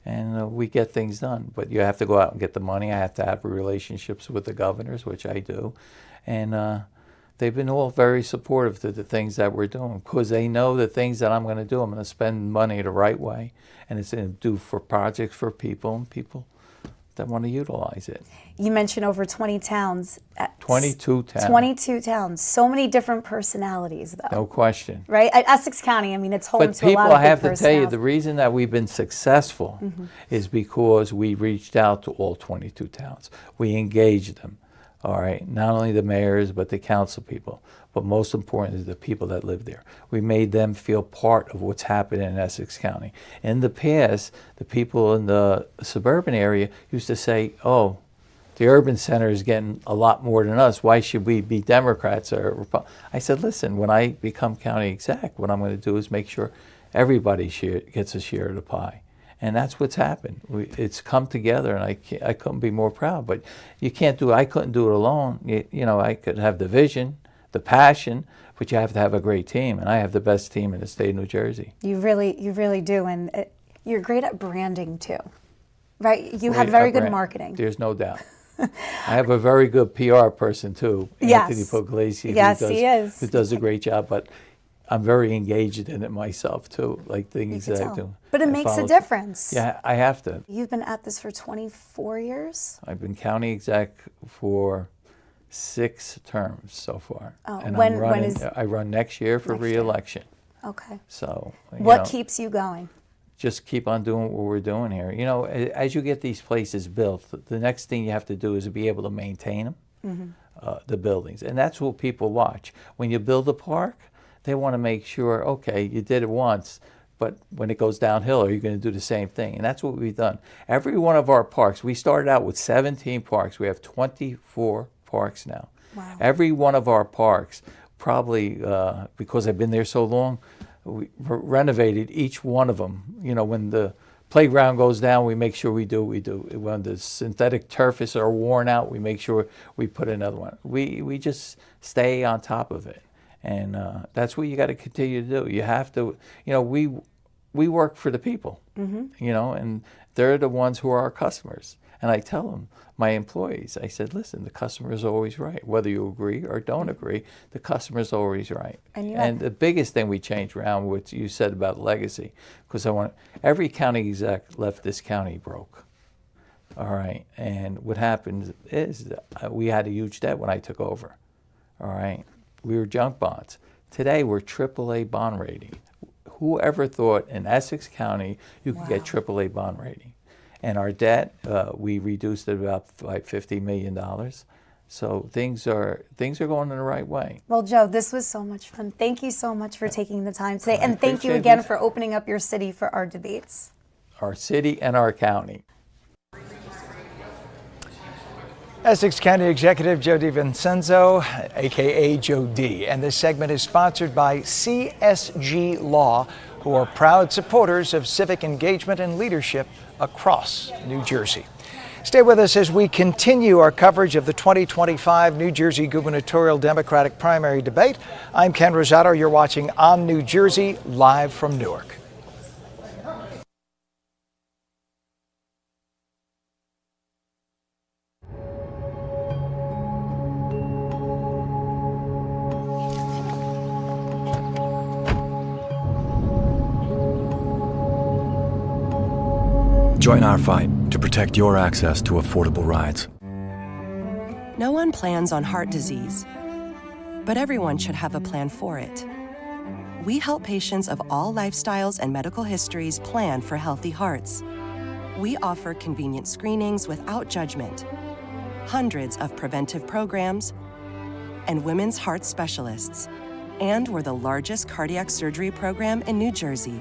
and we get things done. But you have to go out and get the money. I have to have relationships with the governors, which I do, and they've been all very supportive to the things that we're doing because they know the things that I'm going to do. I'm going to spend money the right way, and it's going to do for projects for people, and people that want to utilize it. You mentioned over 20 towns. 22 towns. 22 towns. So many different personalities, though. No question. Right? Essex County, I mean, it's home to a lot of good But people, I have to tell you, personalities. the reason that we've been successful is because we reached out to all 22 towns. We engaged them, all right? Not only the mayors, but the council people. But most importantly, the people that live there. We made them feel part of what's happening in Essex County. In the past, the people in the suburban area used to say, oh, the urban center is getting a lot more than us. Why should we be Democrats or Republicans? I said, listen, when I become county exec, what I'm going to do is make sure everybody gets a share of the pie. And that's what's happened. It's come together, and I couldn't be more proud. But you can't do it. I couldn't do it alone. You know, I could have the vision, the passion, but you have to have a great team. And I have the best team in the state of New Jersey. You really do. And you're great at branding, too. Right? You have very good marketing. There's no doubt. I have a very good PR person, too. Yes. Anthony Puglisi, yes, he is. Who does a great job. But I'm very engaged in it myself, too, like things that I do. But it makes a difference. Yeah, I have to. You've been at this for 24 years? I've been county exec for 6 terms so far. Oh, and I run next year for re-election. Okay. So what keeps you going? Just keep on doing what we're doing here. You know, as you get these places built, the next thing you have to do is be able to maintain them, the buildings. And that's what people watch. When you build a park, they want to make sure, okay, you did it once, but when it goes downhill, are you going to do the same thing? And that's what we've done. Every one of our parks, we started out with 17 parks. We have 24 parks now. Wow. Every one of our parks, probably because I've been there so long, we renovated each one of them. You know, when the playground goes down, we make sure we do what we do. When the synthetic turfs are worn out, we make sure we put another one. We just stay on top of it. And that's what you got to continue to do. You have to, you know, we work for the people, you know, and they're the ones who are our customers. And I tell them, my employees, I said, listen, the customer is always right. Whether you agree or don't agree, the customer is always right. And the biggest thing we changed around, what you said about legacy, because every county exec left this county broke. All right. And what happened is we had a huge debt when I took over. All right. We were junk bonds. Today, we're AAA bond rating. Whoever thought in Essex County you could get AAA bond rating? And our debt, we reduced it about $50 million. So things are going in the right way. Well, Joe, this was so much fun. Thank you so much for taking the time today. And thank you again for opening up your city for our debates. Our city and our county. Essex County Executive Joe DiVincenzo, a.k.a. Joe D. And this segment is sponsored by CSG Law, who are proud supporters of civic engagement and leadership across New Jersey. Stay with us as we continue our coverage of the 2025 New Jersey gubernatorial Democratic primary debate. I'm Ken Rosato. You're watching On New Jersey, live from Newark. Join our fight to protect your access to affordable rides. No one plans on heart disease, but everyone should have a plan for it. We help patients of all lifestyles and medical histories plan for healthy hearts. We offer convenient screenings without judgment, hundreds of preventive programs, and women's heart specialists. And we're the largest cardiac surgery program in New Jersey.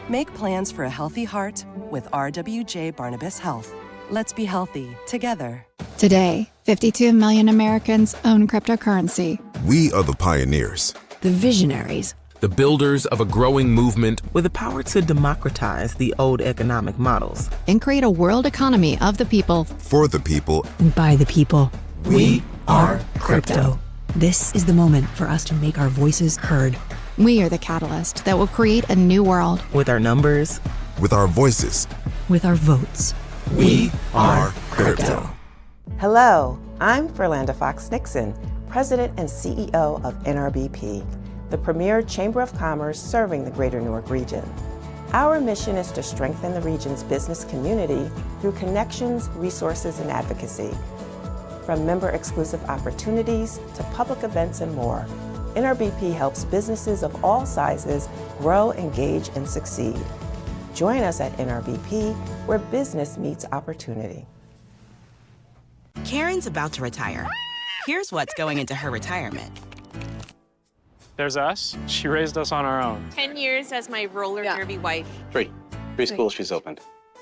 Make plans for a healthy heart with RWJ Barnabas Health. Let's be healthy together. Today, 52 million Americans own cryptocurrency. We are the pioneers, the visionaries, the builders of a growing movement with the power to democratize the old economic models and create a world economy of the people, for the people, and by the people. We are crypto. This is the moment for us to make our voices heard. We are the catalyst that will create a new world. With our numbers, with our voices, with our votes. We are crypto. Hello, I'm Verlanda Fox-Nixon, President and CEO of NRBP, the premier chamber of commerce serving the greater Newark region. Our mission is to strengthen the region's business community through connections, resources, and advocacy. From member-exclusive opportunities to public events and more, NRBP helps businesses of all sizes grow, engage, and succeed. Join us at NRBP, where business meets opportunity. Karen's about to retire. Here's what's going into her retirement. There's us. She raised us on our own. 10 years as my roller derby wife. Three schools she's opened.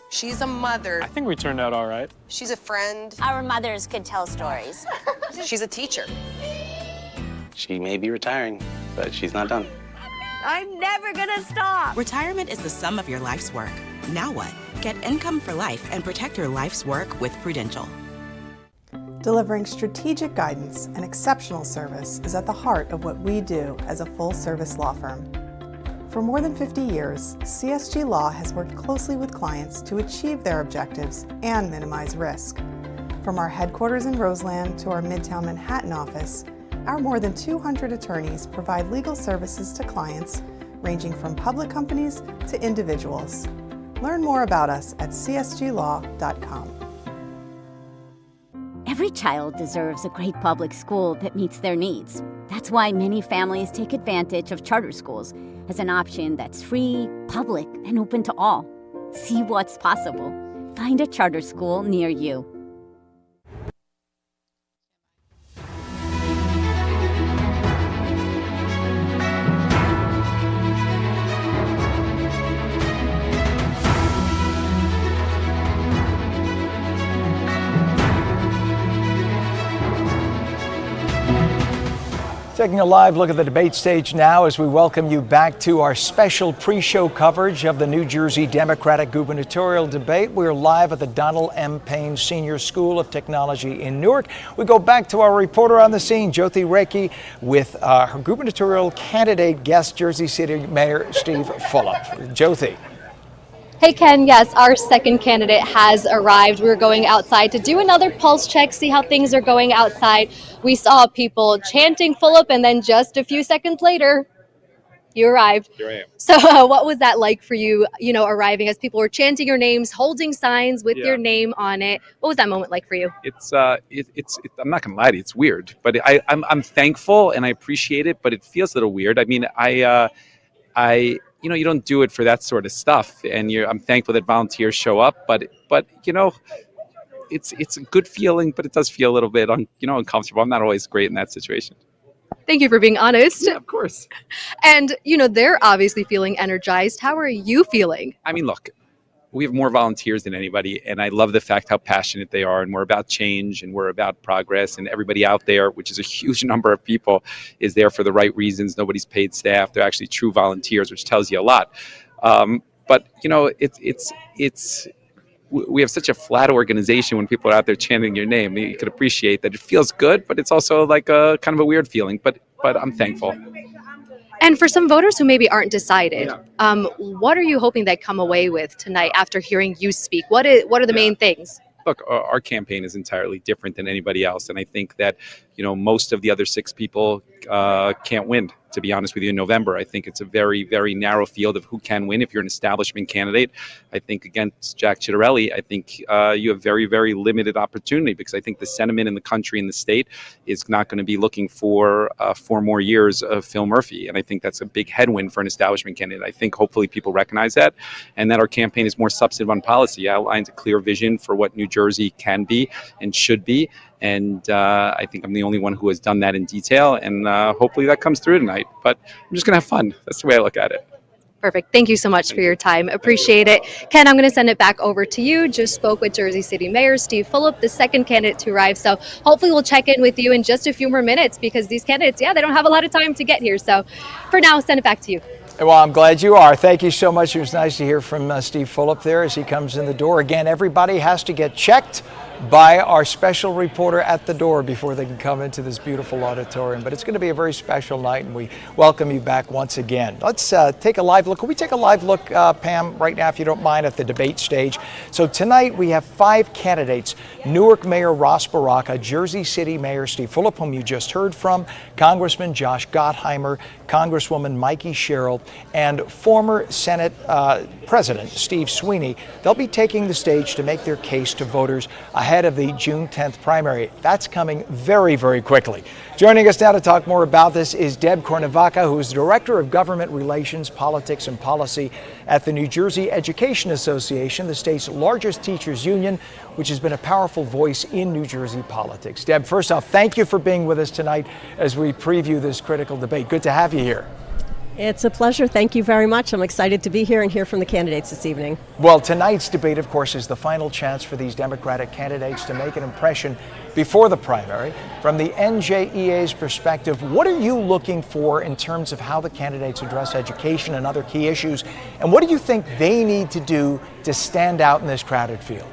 She's a mother. I think we turned out all right. She's a friend. Our mothers could tell stories. She's a teacher. She may be retiring, but she's not done. I'm never gonna stop. Retirement is the sum of your life's work. Now what? Get income for life and protect your life's work with Prudential. Delivering strategic guidance and exceptional service is at the heart of what we do as a full-service law firm. For more than 50 years, CSG Law has worked closely with clients to achieve their objectives and minimize risk. From our headquarters in Roseland to our Midtown Manhattan office, our more than 200 attorneys provide legal services to clients ranging from public companies to individuals. Learn more about us at csglaw.com. Every child deserves a great public school that meets their needs. That's why many families take advantage of charter schools as an option that's free, public, and open to all. See what's possible. Find a charter school near you. Taking a live look at the debate stage now as we welcome you back to our special pre-show coverage of the New Jersey Democratic gubernatorial debate. We're live at the Donald M. Payne Senior School of Technology in Newark. We go back to our reporter on the scene, Jyoti Reiki, with her gubernatorial candidate guest, Jersey City Mayor Steve Fulop. Jyoti. Hey Ken, yes, our second candidate has arrived. We're going outside to do another pulse check, see how things are going outside. We saw people chanting Fulop, and then just a few seconds later, you arrived. Here I am. So what was that like for you, arriving as people were chanting your names, holding signs with your name on it? What was that moment like for you? It's I'm not gonna lie to you, it's weird, but I'm thankful and I appreciate it, but it feels a little weird. I mean, you don't do it for that sort of stuff, and I'm thankful that volunteers show up, but it's a good feeling, but it does feel a little bit uncomfortable. I'm not always great in that situation. Thank you for being honest. Yeah, of course. And they're obviously feeling energized. How are you feeling? I mean, look, we have more volunteers than anybody, and I love the fact how passionate they are, and we're about change, and we're about progress, and everybody out there, which is a huge number of people, is there for the right reasons. Nobody's paid staff. They're actually true volunteers, which tells you a lot. But we have such a flat organization when people are out there chanting your name. You can appreciate that it feels good, but it's also like a kind of a weird feeling, but I'm thankful. And for some voters who maybe aren't decided, what are you hoping they come away with tonight after hearing you speak? What are the main things? Look, our campaign is entirely different than anybody else, and I think that most of the other 6 people can't win. To be honest with you, in November, I think it's a very, very narrow field of who can win. If you're an establishment candidate, I think against Jack Ciattarelli, I think you have very, very limited opportunity, because I think the sentiment in the country and the state is not going to be looking for 4 more years of Phil Murphy, and I think that's a big headwind for an establishment candidate. I think hopefully people recognize that, and that our campaign is more substantive on policy, outlines a clear vision for what New Jersey can be and should be. And I think I'm the only one who has done that in detail, and hopefully that comes through tonight. But I'm just going to have fun. That's the way I look at it. Perfect. Thank you so much for your time. Appreciate it. Ken, I'm going to send it back over to you. Just spoke with Jersey City Mayor Steve Fulop, the second candidate to arrive. So hopefully we'll check in with you in just a few more minutes, because these candidates, they don't have a lot of time to get here. So for now, send it back to you. Well, I'm glad you are. Thank you so much. It was nice to hear from Steve Fulop there as he comes in the door. Again, everybody has to get checked by our special reporter at the door before they can come into this beautiful auditorium. But it's going to be a very special night, and we welcome you back once again. Let's take a live look. Can we take a live look, Pam, right now, if you don't mind, at the debate stage? So tonight we have 5 candidates: Newark Mayor Ras Baraka, Jersey City Mayor Steve Fulop, whom you just heard from, Congressman Josh Gottheimer, Congresswoman Mikie Sherrill, and former Senate President Steve Sweeney. They'll be taking the stage to make their case to voters ahead of the June 10th primary. That's coming very, very quickly. Joining us now to talk more about this is Deb Kornevaka, who is the Director of Government Relations, Politics, and Policy at the New Jersey Education Association, the state's largest teachers union, which has been a powerful voice in New Jersey politics. Deb, first off, thank you for being with us tonight as we preview this critical debate. Good to have you here. It's a pleasure. Thank you very much. I'm excited to be here and hear from the candidates this evening. Well, tonight's debate, of course, is the final chance for these Democratic candidates to make an impression before the primary. From the NJEA's perspective, what are you looking for in terms of how the candidates address education and other key issues? And what do you think they need to do to stand out in this crowded field?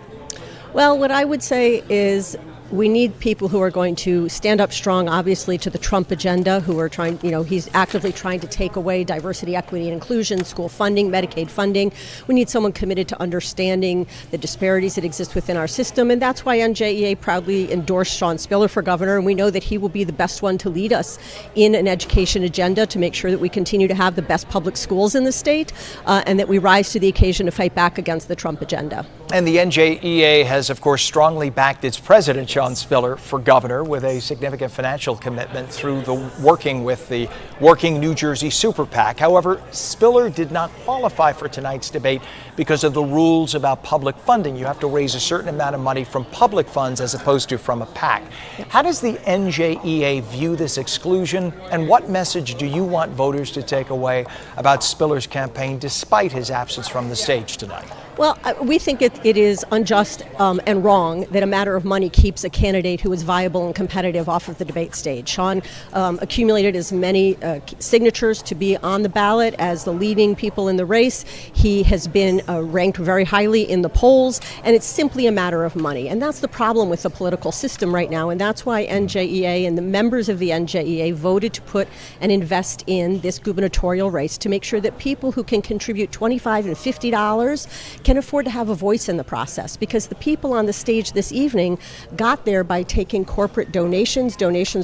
Well, what I would say is we need people who are going to stand up strong, obviously, to the Trump agenda, who are trying, he's actively trying to take away diversity, equity, and inclusion, school funding, Medicaid funding. We need someone committed to understanding the disparities that exist within our system, and that's why NJEA proudly endorsed Shawn Spiller for governor, and we know that he will be the best one to lead us in an education agenda to make sure that we continue to have the best public schools in the state, and that we rise to the occasion to fight back against the Trump agenda. And the NJEA has, of course, strongly backed its president, Shawn Spiller, for governor, with a significant financial commitment through the working with the Working New Jersey Super PAC. However, Spiller did not qualify for tonight's debate because of the rules about public funding. You have to raise a certain amount of money from public funds as opposed to from a PAC. How does the NJEA view this exclusion, and what message do you want voters to take away about Spiller's campaign despite his absence from the stage tonight? Well, we think it is unjust and wrong that a matter of money keeps a candidate who is viable and competitive off of the debate stage. Shawn accumulated as many signatures to be on the ballot as the leading people in the race. He has been ranked very highly in the polls, and it's simply a matter of money. And that's the problem with the political system right now, and that's why NJEA and the members of the NJEA voted to put and invest in this gubernatorial race to make sure that people who can contribute $25 and $50 can afford to have a voice in the process, because the people on the stage this evening got there by taking corporate donations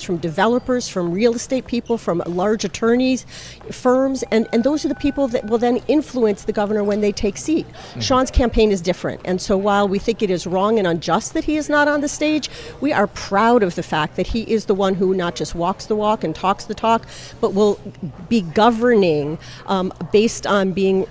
from developers, from real estate people, from large attorneys, firms, and those are the people that will then influence the governor when they take seat. Mm-hmm. Shawn's campaign is different, and so while we think it is wrong and unjust that he is not on the stage, we are proud of the fact that he is the one who not just walks the walk and talks the talk, but will be governing based on being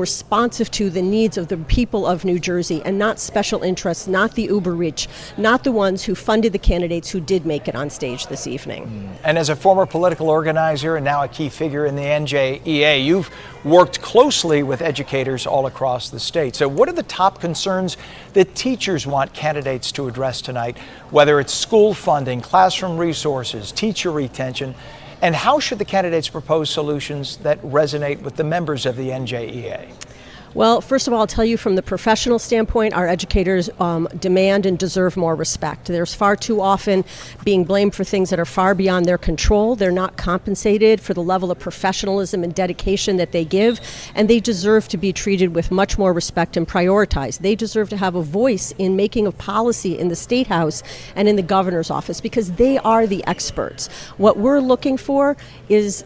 responsive to the needs of the people of New Jersey, and not special interests, not the uber rich, not the ones who funded the candidates who did make it on stage this evening. And as a former political organizer and now a key figure in the NJEA, you've worked closely with educators all across the state. So what are the top concerns that teachers want candidates to address tonight, whether it's school funding, classroom resources, teacher retention? And how should the candidates propose solutions that resonate with the members of the NJEA? Well, first of all, I'll tell you from the professional standpoint, our educators demand and deserve more respect. There's far too often being blamed for things that are far beyond their control. They're not compensated for the level of professionalism and dedication that they give, and they deserve to be treated with much more respect and prioritized. They deserve to have a voice in making of policy in the State House and in the governor's office, because they are the experts. What we're looking for is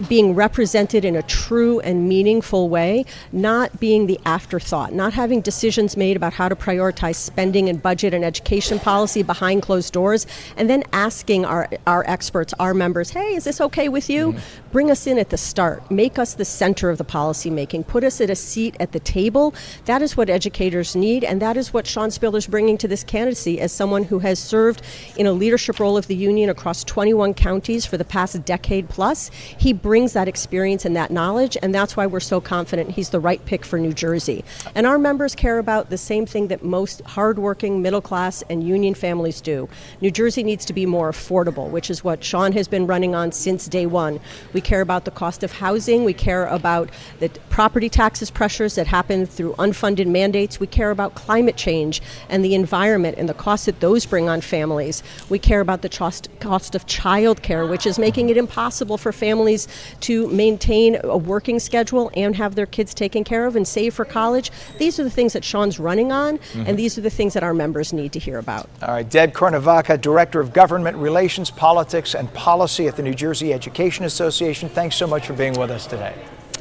being represented in a true and meaningful way, not being the afterthought, not having decisions made about how to prioritize spending and budget and education policy behind closed doors, and then asking our experts, our members, hey, is this okay with you? Mm-hmm. Bring us in at the start. Make us the center of the policy making. Put us at a seat at the table. That is what educators need, and that is what Shawn Spiller's bringing to this candidacy as someone who has served in a leadership role of the union across 21 counties for the past decade plus. He brings that experience and that knowledge, and that's why we're so confident he's the right pick for New Jersey. And our members care about the same thing that most hardworking, middle-class, and union families do. New Jersey needs to be more affordable, which is what Sean has been running on since day one. We care about the cost of housing. We care about the property taxes pressures that happen through unfunded mandates. We care about climate change and the environment and the costs that those bring on families. We care about the cost of child care, which is making it impossible for families to maintain a working schedule and have their kids taken care of and save for college. These are the things that Sean's running on, and these are the things that our members need to hear about. All right, Deb Kornavaca, Director of Government Relations, Politics, and Policy at the New Jersey Education Association. Thanks so much for being with us today.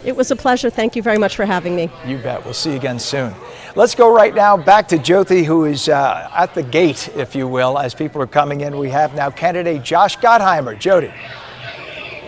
It was a pleasure. Thank you very much for having me. You bet. We'll see you again soon. Let's go right now back to Jyothi, who is at the gate, if you will, as people are coming in. We have now candidate Josh Gottheimer. Jyoti.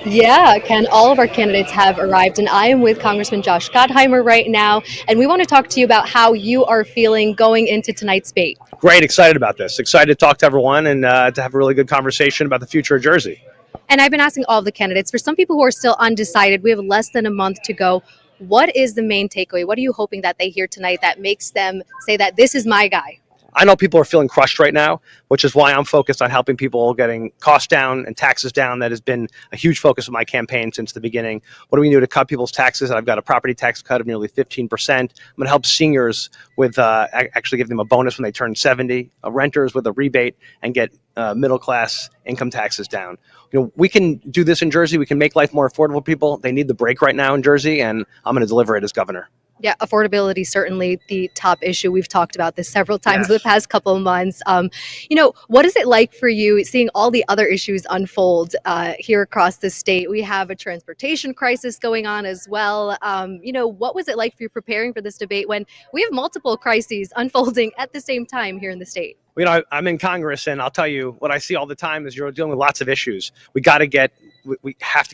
Yeah, Ken, all of our candidates have arrived, and I am with Congressman Josh Gottheimer right now, and we want to talk to you about how you are feeling going into tonight's debate. Great, excited about this. Excited to talk to everyone and to have a really good conversation about the future of Jersey. And I've been asking all of the candidates, for some people who are still undecided, we have less than a month to go. What is the main takeaway? What are you hoping that they hear tonight that makes them say that this is my guy? I know people are feeling crushed right now, which is why I'm focused on helping people getting costs down and taxes down. That has been a huge focus of my campaign since the beginning. What do we do to cut people's taxes? I've got a property tax cut of nearly 15%. I'm going to help seniors with actually give them a bonus when they turn 70, renters with a rebate, and get middle-class income taxes down. You know, we can do this in Jersey. We can make life more affordable for people. They need the break right now in Jersey, and I'm going to deliver it as governor. Yeah, affordability certainly the top issue. We've talked about this several times in the past couple of months. You know, what is it like for you seeing all the other issues unfold here across the state? We have a transportation crisis going on as well. You know, what was it like for you preparing for this debate when we have multiple crises unfolding at the same time here in the state? You know, I'm in Congress, and I'll tell you what I see all the time is you're dealing with lots of issues. We have to get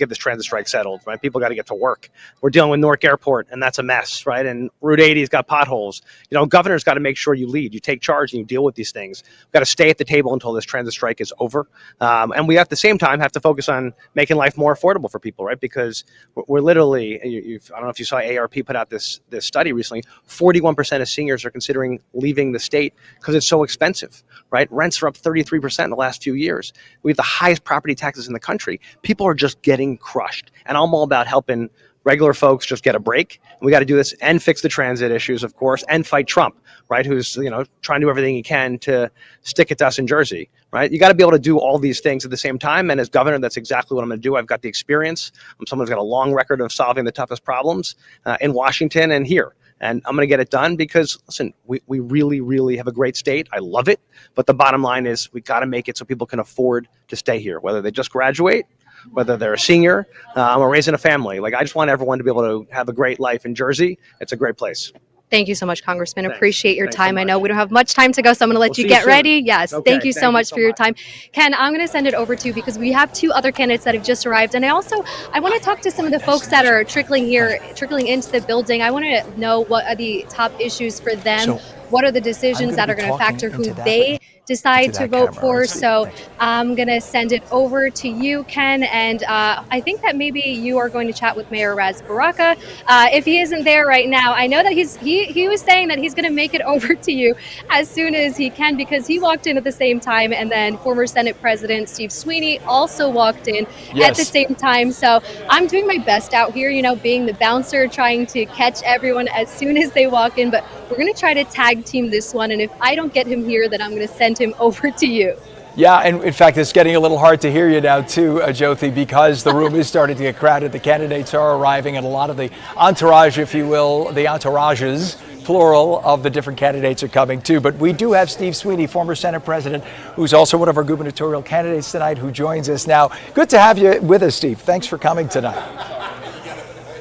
this transit strike settled, right? People got to get to work. We're dealing with Newark Airport, and that's a mess, right? And Route 80's got potholes. You know, governor's got to make sure you lead, you take charge, and you deal with these things. We've got to stay at the table until this transit strike is over. And we at the same time have to focus on making life more affordable for people, right? Because we're literally, I don't know if you saw ARP put out this study recently, 41% of seniors are considering leaving the state because it's so expensive, right? Rents are up 33% in the last few years. We have the highest property taxes in the country. People are just getting crushed. And I'm all about helping regular folks just get a break. We got to do this and fix the transit issues, of course, and fight Trump, right? Who's, you know, trying to do everything he can to stick it to us in Jersey, right? You got to be able to do all these things at the same time. And as governor, that's exactly what I'm going to do. I've got the experience. I'm someone who's got a long record of solving the toughest problems in Washington and here. And I'm going to get it done because, listen, we really, really have a great state. I love it. But the bottom line is we got to make it so people can afford to stay here, whether they just graduate, whether they're a senior or raising a family. Like, I just want everyone to be able to have a great life in Jersey. It's a great place. Thank you so much, Congressman. Thanks. Appreciate your Thanks time. so I know we don't have much time to go, so I'm going to let you get ready. Yes, Okay, thank you so much for your time. Ken, I'm going to send it over to you because we have two other candidates that have just arrived. And I want to talk to some of the folks that are trickling into the building. I want to know what are the top issues for them. What are the decisions that are going to factor who they decide to vote for? So I'm going to send it over to you, Ken. And I think that maybe you are going to chat with Mayor Ras Baraka. If he isn't there right now, I know that he was saying that he's going to make it over to you as soon as he can because he walked in at the same time. And then former Senate President Steve Sweeney also walked in at the same time. So I'm doing my best out here, you know, being the bouncer, trying to catch everyone as soon as they walk in. But we're going to try to tag team this one. And if I don't get him here, then I'm going to send him over to you. Yeah, and in fact, it's getting a little hard to hear you now too, Jyothi, because the room is starting to get crowded. The candidates are arriving, and a lot of the entourage, if you will, the entourages, plural, of the different candidates are coming too. But we do have Steve Sweeney, former Senate President, who's also one of our gubernatorial candidates tonight, who joins us now. Good to have you with us, Steve. Thanks for coming tonight.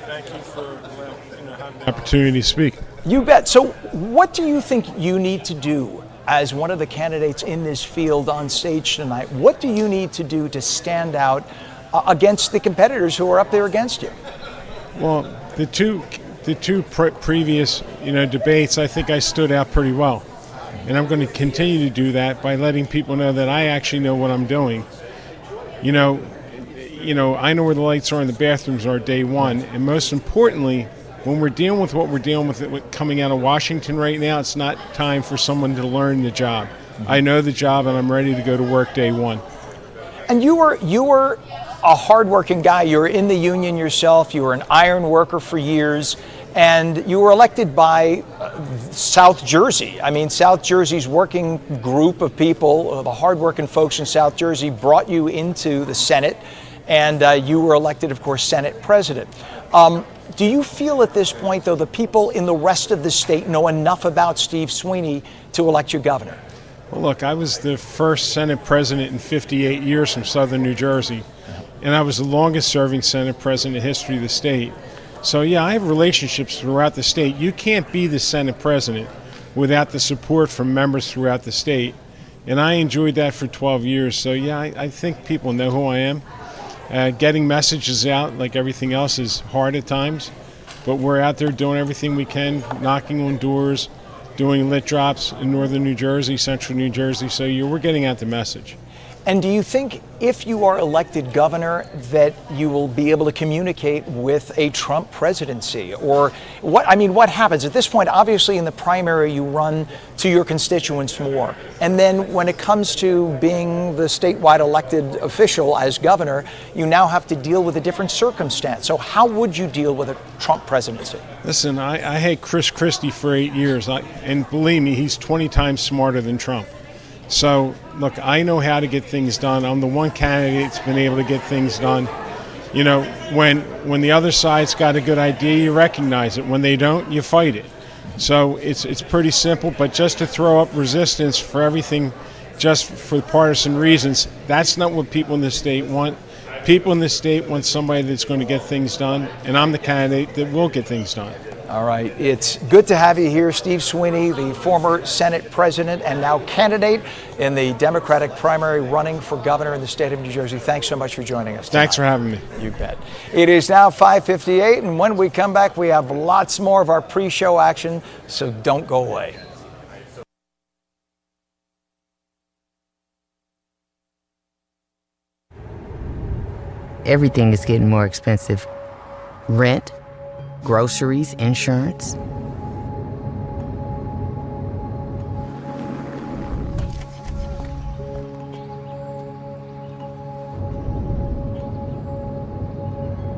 Thank you for having the opportunity to speak. You bet. So what do you think you need to do as one of the candidates in this field on stage tonight? What do you need to do to stand out against the competitors who are up there against you? Well, the two previous debates, I think I stood out pretty well. And I'm going to continue to do that by letting people know that I actually know what I'm doing. You know, I know where the lights are and the bathrooms are day one. And most importantly, when we're dealing with what we're dealing with coming out of Washington right now, it's not time for someone to learn the job. I know the job and I'm ready to go to work day one. And you were a hardworking guy. You were in the union yourself. You were an iron worker for years. And you were elected by South Jersey. I mean, South Jersey's working group of people, the hardworking folks in South Jersey, brought you into the Senate. And you were elected, of course, Senate President. Do you feel at this point, though, the people in the rest of the state know enough about Steve Sweeney to elect you governor? Well, look, I was the first Senate President in 58 years from Southern New Jersey. And I was the longest serving Senate President in the history of the state. So, yeah, I have relationships throughout the state. You can't be the Senate President without the support from members throughout the state. And I enjoyed that for 12 years. So, yeah, I think people know who I am. Getting messages out, like everything else, is hard at times. But we're out there doing everything we can, knocking on doors, doing lit drops in northern New Jersey, central New Jersey. So we're getting out the message. And do you think if you are elected governor that you will be able to communicate with a Trump presidency? Or what happens at this point? Obviously in the primary you run to your constituents more. And then when it comes to being the statewide elected official as governor, you now have to deal with a different circumstance. So how would you deal with a Trump presidency? Listen, I had Chris Christie for 8 years. And believe me, he's 20 times smarter than Trump. So, look, I know how to get things done. I'm the one candidate that's been able to get things done. When the other side's got a good idea, you recognize it. When they don't, you fight it. So it's pretty simple, but just to throw up resistance for everything just for partisan reasons, that's not what people in the state want. People in the state want somebody that's going to get things done, and I'm the candidate that will get things done. All right. It's good to have you here, Steve Sweeney, the former Senate president and now candidate in the Democratic primary running for governor in the state of New Jersey. Thanks so much for joining us tonight. Thanks for having me. You bet. It is now 5:58, and when we come back, we have lots more of our pre-show action, so don't go away. Everything is getting more expensive. Rent, groceries, insurance.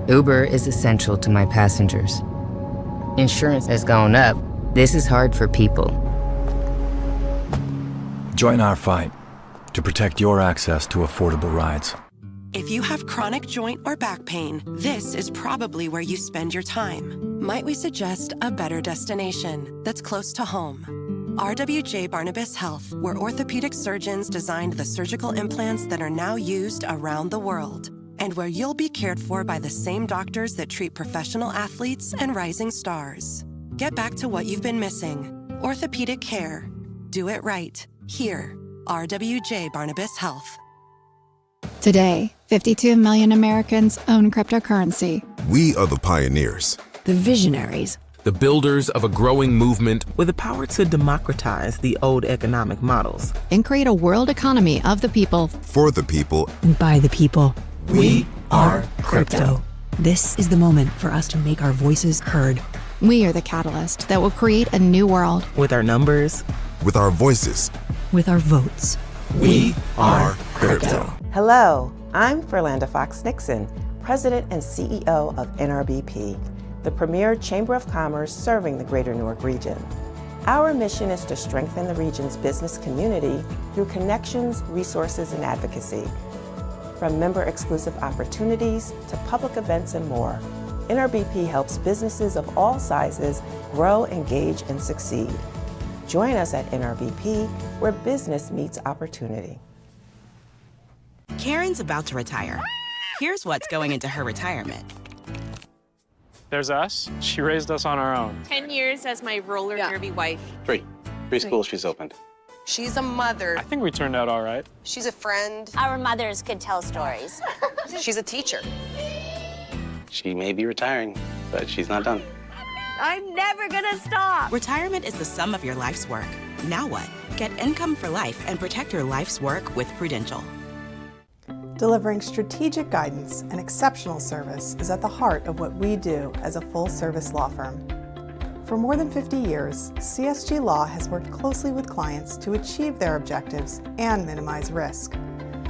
Uber is essential to my passengers. Insurance has gone up. This is hard for people. Join our fight to protect your access to affordable rides. If you have chronic joint or back pain, this is probably where you spend your time. Might we suggest a better destination that's close to home? RWJ Barnabas Health, where orthopedic surgeons designed the surgical implants that are now used around the world, and where you'll be cared for by the same doctors that treat professional athletes and rising stars. Get back to what you've been missing. Orthopedic care. Do it right. Here, RWJ Barnabas Health. Today, 52 million Americans own cryptocurrency. We are the pioneers, The visionaries, the builders of a growing movement with the power to democratize the old economic models and create a world economy of the people. for the people, and by the people. We are crypto. This is the moment for us to make our voices heard. We are the catalyst that will create a new world. with our numbers. with our voices. With our votes. We are crypto. Hello, I'm Philanda Fox Nixon, President and CEO of NRBP, the premier chamber of commerce serving the greater Newark region. Our mission is to strengthen the region's business community through connections, resources, and advocacy. From member-exclusive opportunities to public events and more, NRBP helps businesses of all sizes grow, engage, and succeed. Join us at NRBP, where business meets opportunity. Karen's about to retire. Here's what's going into her retirement. There's us. She raised us on our own. 10 years as my roller derby wife. Three schools she's opened. She's a mother. I think we turned out all right. She's a friend. Our mothers could tell stories. She's a teacher. She may be retiring, but she's not done. I'm never gonna stop. Retirement is the sum of your life's work. Now what? Get income for life and protect your life's work with Prudential. Delivering strategic guidance and exceptional service is at the heart of what we do as a full-service law firm. For more than 50 years, CSG Law has worked closely with clients to achieve their objectives and minimize risk.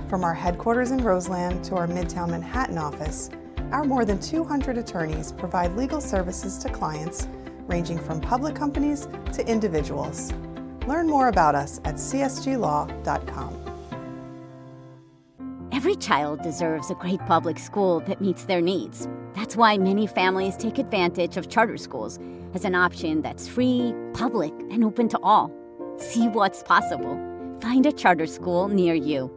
From our headquarters in Roseland to our Midtown Manhattan office, our more than 200 attorneys provide legal services to clients ranging from public companies to individuals. Learn more about us at csglaw.com. Every child deserves a great public school that meets their needs. That's why many families take advantage of charter schools as an option that's free, public, and open to all. See what's possible. Find a charter school near you.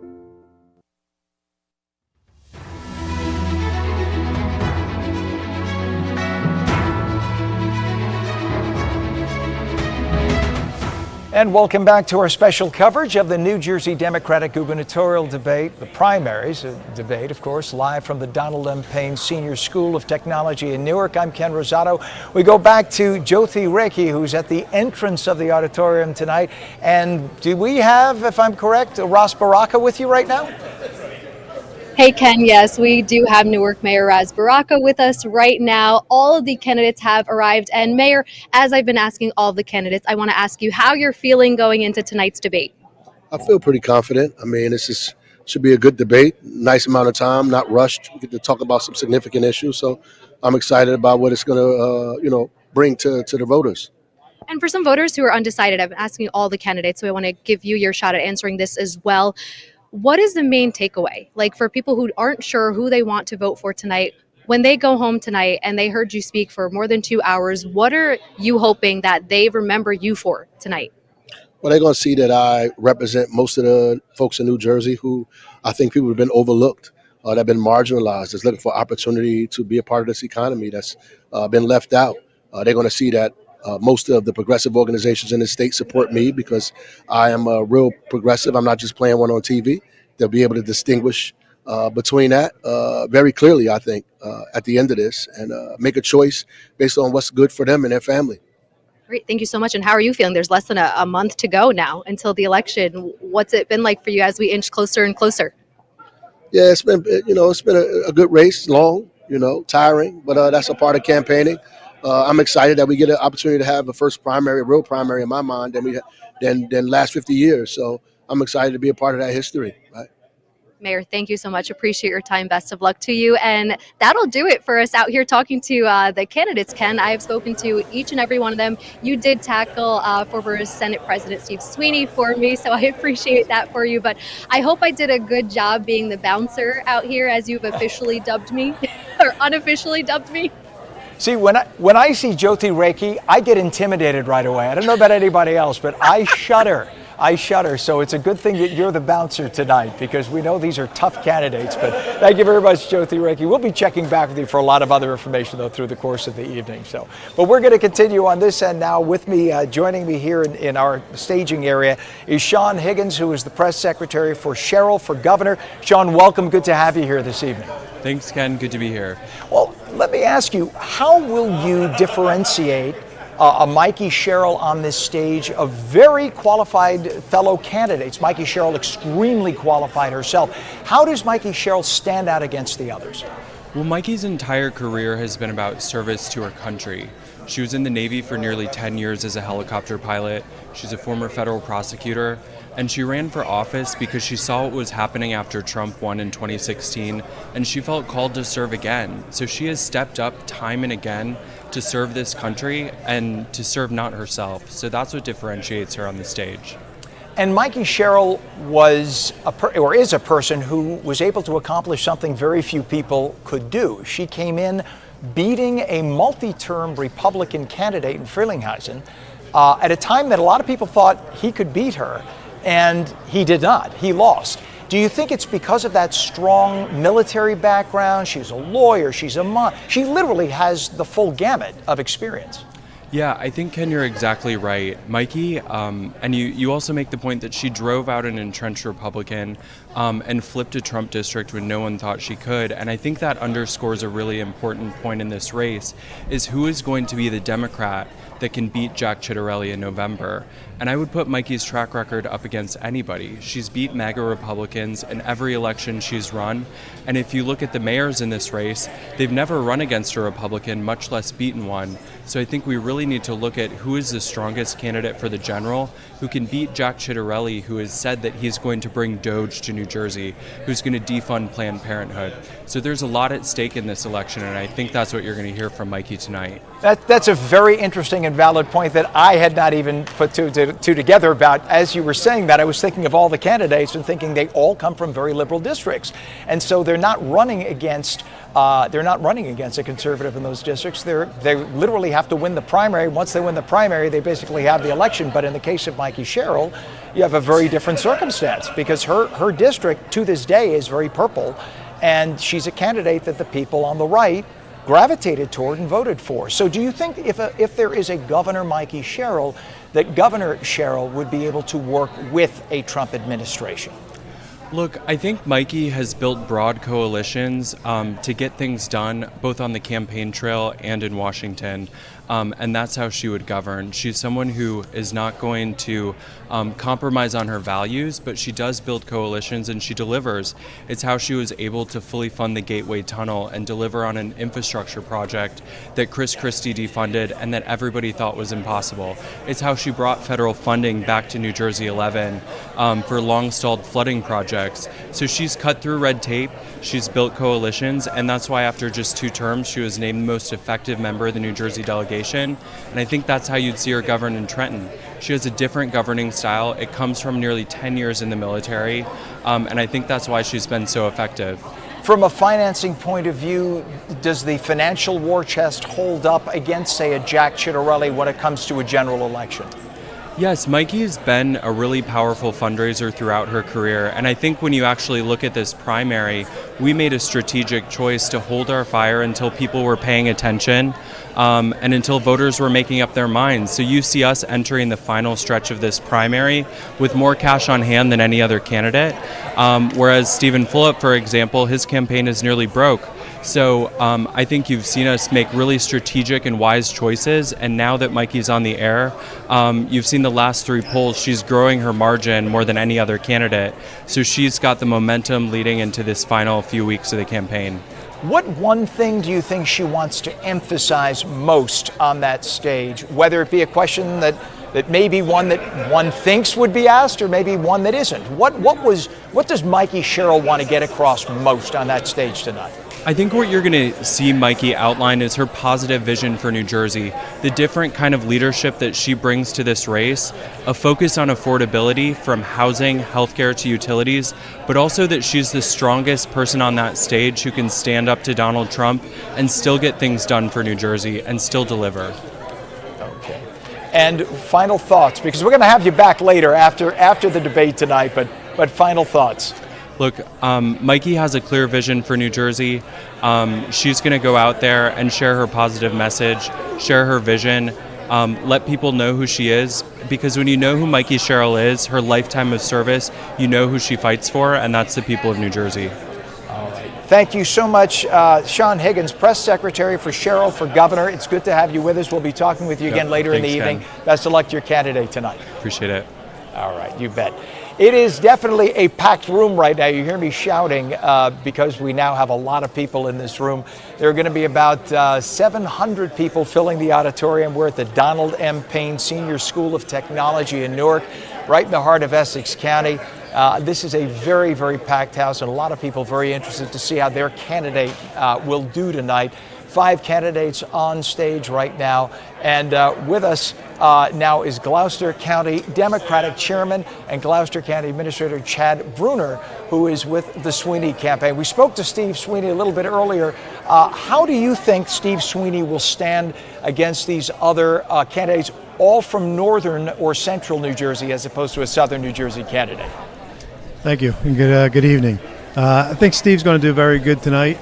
And welcome back to our special coverage of the New Jersey Democratic gubernatorial debate, the primaries debate, of course, live from the Donald M. Payne Senior School of Technology in Newark. I'm Ken Rosato. We go back to Jyoti Rekhi, who's at the entrance of the auditorium tonight. And do we have, if I'm correct, Ras Baraka with you right now? Hey, Ken, yes, we do have Newark Mayor Ras Baraka with us right now. All of the candidates have arrived. And Mayor, as I've been asking all of the candidates, I want to ask you how you're feeling going into tonight's debate. I feel pretty confident. I mean, should be a good debate, nice amount of time, not rushed. We get to talk about some significant issues. So I'm excited about what it's going to, bring to the voters. And for some voters who are undecided, I've been asking all the candidates, so I want to give you your shot at answering this as well. What is the main takeaway? Like for people who aren't sure who they want to vote for tonight, when they go home tonight and they heard you speak for more than 2 hours, what are you hoping that they remember you for tonight? Well, they're going to see that I represent most of the folks in New Jersey who I think people have been overlooked, that have been marginalized, that's looking for opportunity to be a part of this economy that's been left out. They're going to see that most of the progressive organizations in the state support me because I am a real progressive. I'm not just playing one on TV. They'll be able to distinguish between that very clearly, I think, at the end of this and make a choice based on what's good for them and their family. Great. Thank you so much. And how are you feeling? There's less than a month to go now until the election. What's it been like for you as we inch closer and closer? Yeah, it's been a good race, long, tiring, but that's a part of campaigning. I'm excited that we get an opportunity to have a first primary, a real primary in my mind, than last 50 years. So I'm excited to be a part of that history. Right? Mayor, thank you so much. Appreciate your time. Best of luck to you. And that'll do it for us out here talking to the candidates, Ken. I have spoken to each and every one of them. You did tackle former Senate President Steve Sweeney for me, so I appreciate that for you. But I hope I did a good job being the bouncer out here, as you've officially dubbed me, or unofficially dubbed me. See, when I see Jyoti Rekhi, I get intimidated right away. I don't know about anybody else, but I shudder. So it's a good thing that you're the bouncer tonight because we know these are tough candidates. But thank you very much, Jyoti Rekhi. We'll be checking back with you for a lot of other information, though, through the course of the evening. But we're going to continue on this end now. With me, joining me here in our staging area is Sean Higgins, who is the press secretary for Sherrill for governor. Sean, welcome. Good to have you here this evening. Thanks, Ken. Good to be here. Well, let me ask you, how will you differentiate a Mikie Sherrill on this stage of very qualified fellow candidates? Mikie Sherrill, extremely qualified herself. How does Mikie Sherrill stand out against the others? Well, Mikie's entire career has been about service to her country. She was in the Navy for nearly 10 years as a helicopter pilot. She's a former federal prosecutor. And she ran for office because she saw what was happening after Trump won in 2016, and she felt called to serve again. So she has stepped up time and again to serve this country and to serve not herself. So that's what differentiates her on the stage. And Mikie Sherrill is a person who was able to accomplish something very few people could do. She came in beating a multi-term Republican candidate in Frelinghuysen at a time that a lot of people thought he could beat her. And he did not. He lost. Do you think it's because of that strong military background? She's a lawyer. She's a mom. She literally has the full gamut of experience. Yeah, I think, Ken, you're exactly right. Mikie, and you also make the point that she drove out an entrenched Republican and flipped a Trump district when no one thought she could. And I think that underscores a really important point in this race, is who is going to be the Democrat that can beat Jack Ciattarelli in November. And I would put Mikie's track record up against anybody. She's beat MAGA Republicans in every election she's run. And if you look at the mayors in this race, they've never run against a Republican, much less beaten one. So I think we really need to look at who is the strongest candidate for the general, who can beat Jack Ciattarelli, who has said that he's going to bring Doge to New Jersey, who's going to defund Planned Parenthood. So there's a lot at stake in this election, and I think that's what you're going to hear from Mikie tonight. That's a very interesting and valid point that I had not even put two together about. As you were saying that, I was thinking of all the candidates and thinking they all come from very liberal districts. And so they're not running against a conservative in those districts. They literally have to win the primary. Once they win the primary, they basically have the election. But in the case of Mikie Sherrill, you have a very different circumstance, because her district to this day is very purple, and she's a candidate that the people on the right gravitated toward and voted for. So do you think if there is a Governor Mikie Sherrill, that Governor Sherrill would be able to work with a Trump administration? Look, I think Mikie has built broad coalitions to get things done, both on the campaign trail and in Washington. And that's how she would govern. She's someone who is not going to compromise on her values, but she does build coalitions and she delivers. It's how she was able to fully fund the Gateway Tunnel and deliver on an infrastructure project that Chris Christie defunded and that everybody thought was impossible. It's how she brought federal funding back to New Jersey 11 for long-stalled flooding projects. So she's cut through red tape, she's built coalitions, and that's why after just 2 terms, she was named the most effective member of the New Jersey delegation. And I think that's how you'd see her govern in Trenton. She has a different governing style. It comes from nearly 10 years in the military, and I think that's why she's been so effective. From a financing point of view, does the financial war chest hold up against, say, a Jack Ciattarelli when it comes to a general election? Yes, Mikie's been a really powerful fundraiser throughout her career, and I think when you actually look at this primary, we made a strategic choice to hold our fire until people were paying attention and until voters were making up their minds. So you see us entering the final stretch of this primary with more cash on hand than any other candidate, whereas Steve Fulop, for example, his campaign is nearly broke. So I think you've seen us make really strategic and wise choices, and now that Mikie's on the air, you've seen the last 3 polls, she's growing her margin more than any other candidate. So she's got the momentum leading into this final few weeks of the campaign. What one thing do you think she wants to emphasize most on that stage, whether it be a question that may be one that one thinks would be asked or maybe one that isn't? What does Mikie Sherrill want to get across most on that stage tonight? I think what you're going to see Mikie outline is her positive vision for New Jersey, the different kind of leadership that she brings to this race, a focus on affordability from housing, healthcare to utilities, but also that she's the strongest person on that stage who can stand up to Donald Trump and still get things done for New Jersey and still deliver. Okay. And final thoughts, because we're going to have you back later after the debate tonight, but final thoughts. Look, Mikie has a clear vision for New Jersey. She's going to go out there and share her positive message, share her vision, let people know who she is, because when you know who Mikie Sherrill is, her lifetime of service, you know who she fights for, and that's the people of New Jersey. All right. Thank you so much, Sean Higgins, press secretary for Sherrill for governor. It's good to have you with us. We'll be talking with you again later in the evening. Ken. Best of luck to your candidate tonight. Appreciate it. All right, you bet. It is definitely a packed room right now. You hear me shouting because we now have a lot of people in this room. There are going to be about 700 people filling the auditorium. We're at the Donald M. Payne Senior School of Technology in Newark, right in the heart of Essex County. This is a very, very packed house, and a lot of people very interested to see how their candidate will do tonight. 5 candidates on stage right now, and with us now is Gloucester County Democratic Chairman and Gloucester County Administrator Chad Bruner, who is with the Sweeney campaign. We spoke to Steve Sweeney a little bit earlier. How do you think Steve Sweeney will stand against these other candidates, all from northern or central New Jersey, as opposed to a southern New Jersey candidate? Thank you, and good evening. I think Steve's going to do very good tonight.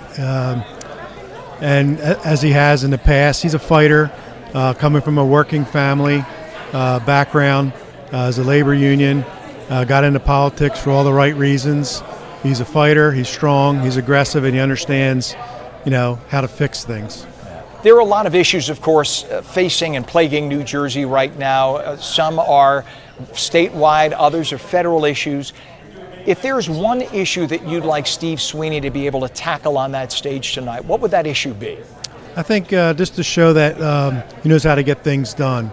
And as he has in the past, he's a fighter, coming from a working family background, as a labor union, got into politics for all the right reasons, He's a fighter, he's strong, he's aggressive, and he understands, how to fix things. There are a lot of issues, of course, facing and plaguing New Jersey right now. Some are statewide, others are federal issues. If there's one issue that you'd like Steve Sweeney to be able to tackle on that stage tonight, what would that issue be? I think just to show that he knows how to get things done.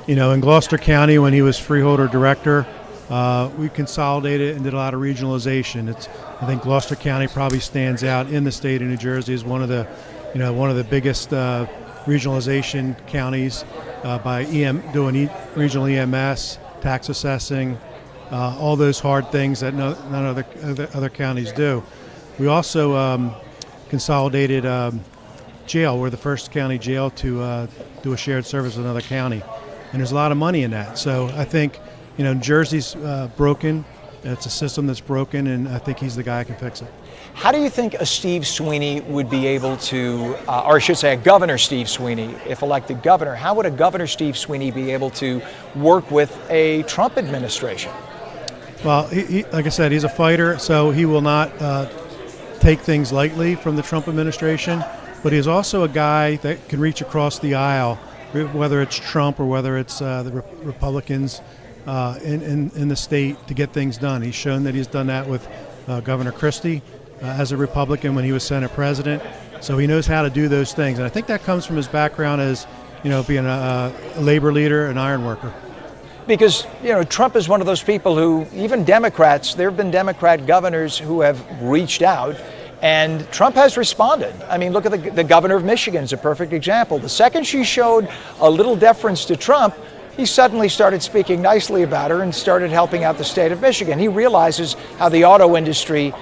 In Gloucester County, when he was freeholder director, we consolidated and did a lot of regionalization. I think Gloucester County probably stands out in the state of New Jersey as one of the biggest regionalization counties by doing regional EMS, tax assessing, all those hard things that none other counties do. We also consolidated jail. We're the first county jail to do a shared service with another county, and there's a lot of money in that. So I think Jersey's broken. It's a system that's broken, and I think he's the guy who can fix it. How do you think a Steve Sweeney would be able to, or I should say a Governor Steve Sweeney, if elected governor, how would a Governor Steve Sweeney be able to work with a Trump administration? Well, he, like I said, he's a fighter, so he will not take things lightly from the Trump administration, but he's also a guy that can reach across the aisle, whether it's Trump or whether it's the Republicans in the state to get things done. He's shown that he's done that with Governor Christie as a Republican when he was Senate President. So he knows how to do those things. And I think that comes from his background as, being a labor leader, an iron worker. Because, Trump is one of those people who, even Democrats, there have been Democrat governors who have reached out, and Trump has responded. I mean, look at the governor of Michigan is a perfect example. The second she showed a little deference to Trump, he suddenly started speaking nicely about her and started helping out the state of Michigan. He realizes how the auto industry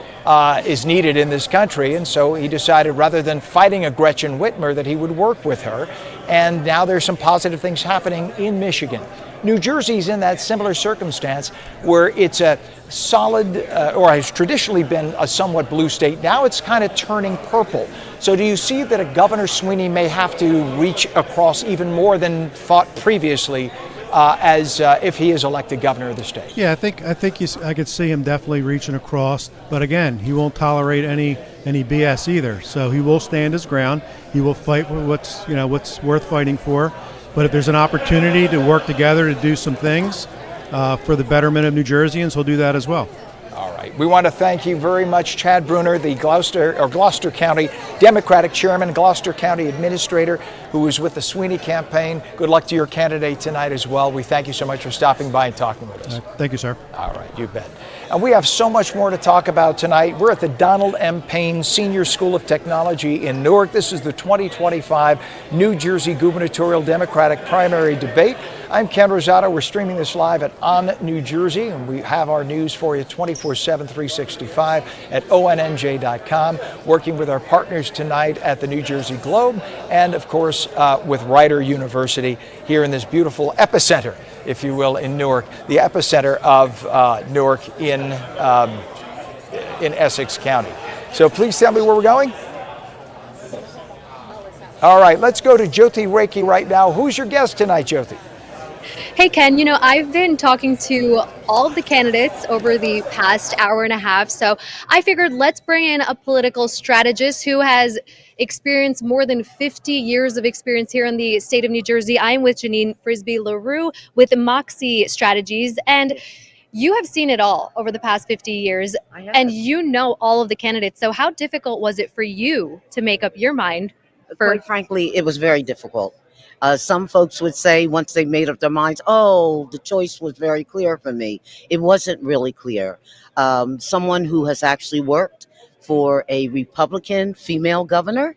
is needed in this country, and so he decided rather than fighting a Gretchen Whitmer that he would work with her, and now there's some positive things happening in Michigan. New Jersey's in that similar circumstance where it's a solid, or has traditionally been a somewhat blue state. Now it's kind of turning purple. So do you see that a Governor Sweeney may have to reach across even more than thought previously as if he is elected governor of the state? Yeah, I could see him definitely reaching across, but again, he won't tolerate any BS either. So he will stand his ground. He will fight for what's worth fighting for. But if there's an opportunity to work together to do some things for the betterment of New Jerseyans, he'll do that as well. All right. We want to thank you very much, Chad Bruner, the Gloucester County Democratic Chairman, Gloucester County Administrator, who is with the Sweeney campaign. Good luck to your candidate tonight as well. We thank you so much for stopping by and talking with us. Thank you, sir. All right, you bet. And we have so much more to talk about tonight. We're at the Donald M. Payne Senior School of Technology in Newark. This is the 2025 New Jersey gubernatorial Democratic primary debate. I'm Ken Rosato. We're streaming this live at On New Jersey, and we have our news for you 24/7, 365 at ONNJ.com, working with our partners tonight at the New Jersey Globe and, of course, with Rider University here in this beautiful epicenter, if you will, in Newark, the epicenter of Newark in Essex County. So please tell me where we're going. All right, let's go to Jyoti Reiki right now. Who's your guest tonight, Jyoti? Hey, Ken, I've been talking to all of the candidates over the past hour and a half, so I figured let's bring in a political strategist who has experienced more than 50 years of experience here in the state of New Jersey. I'm with Janine Frisbee-LaRue with Moxie Strategies, and you have seen it all over the past 50 years, and you know all of the candidates. So how difficult was it for you to make up your mind? Quite frankly, it was very difficult. Some folks would say once they made up their minds, oh, the choice was very clear for me. It wasn't really clear. Someone who has actually worked for a Republican female governor,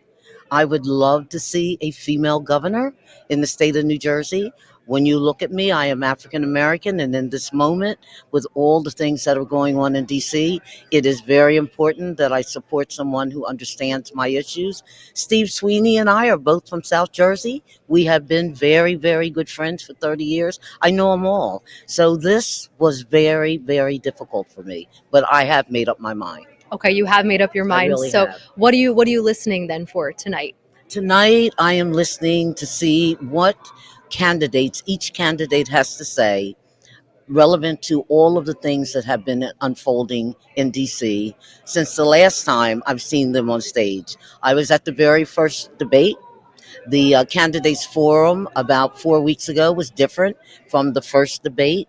I would love to see a female governor in the state of New Jersey. When you look at me, I am African American, and in this moment, with all the things that are going on in D.C., it is very important that I support someone who understands my issues. Steve Sweeney and I are both from South Jersey. We have been very, very good friends for 30 years. I know them all. So this was very, very difficult for me, but I have made up my mind. Okay, you have made up your mind. Really so have. what are you listening then for tonight? Tonight, I am listening to see what each candidate has to say relevant to all of the things that have been unfolding in DC since the last time I've seen them on stage. I was at the very first debate. The candidates forum about 4 weeks ago was different from the first debate.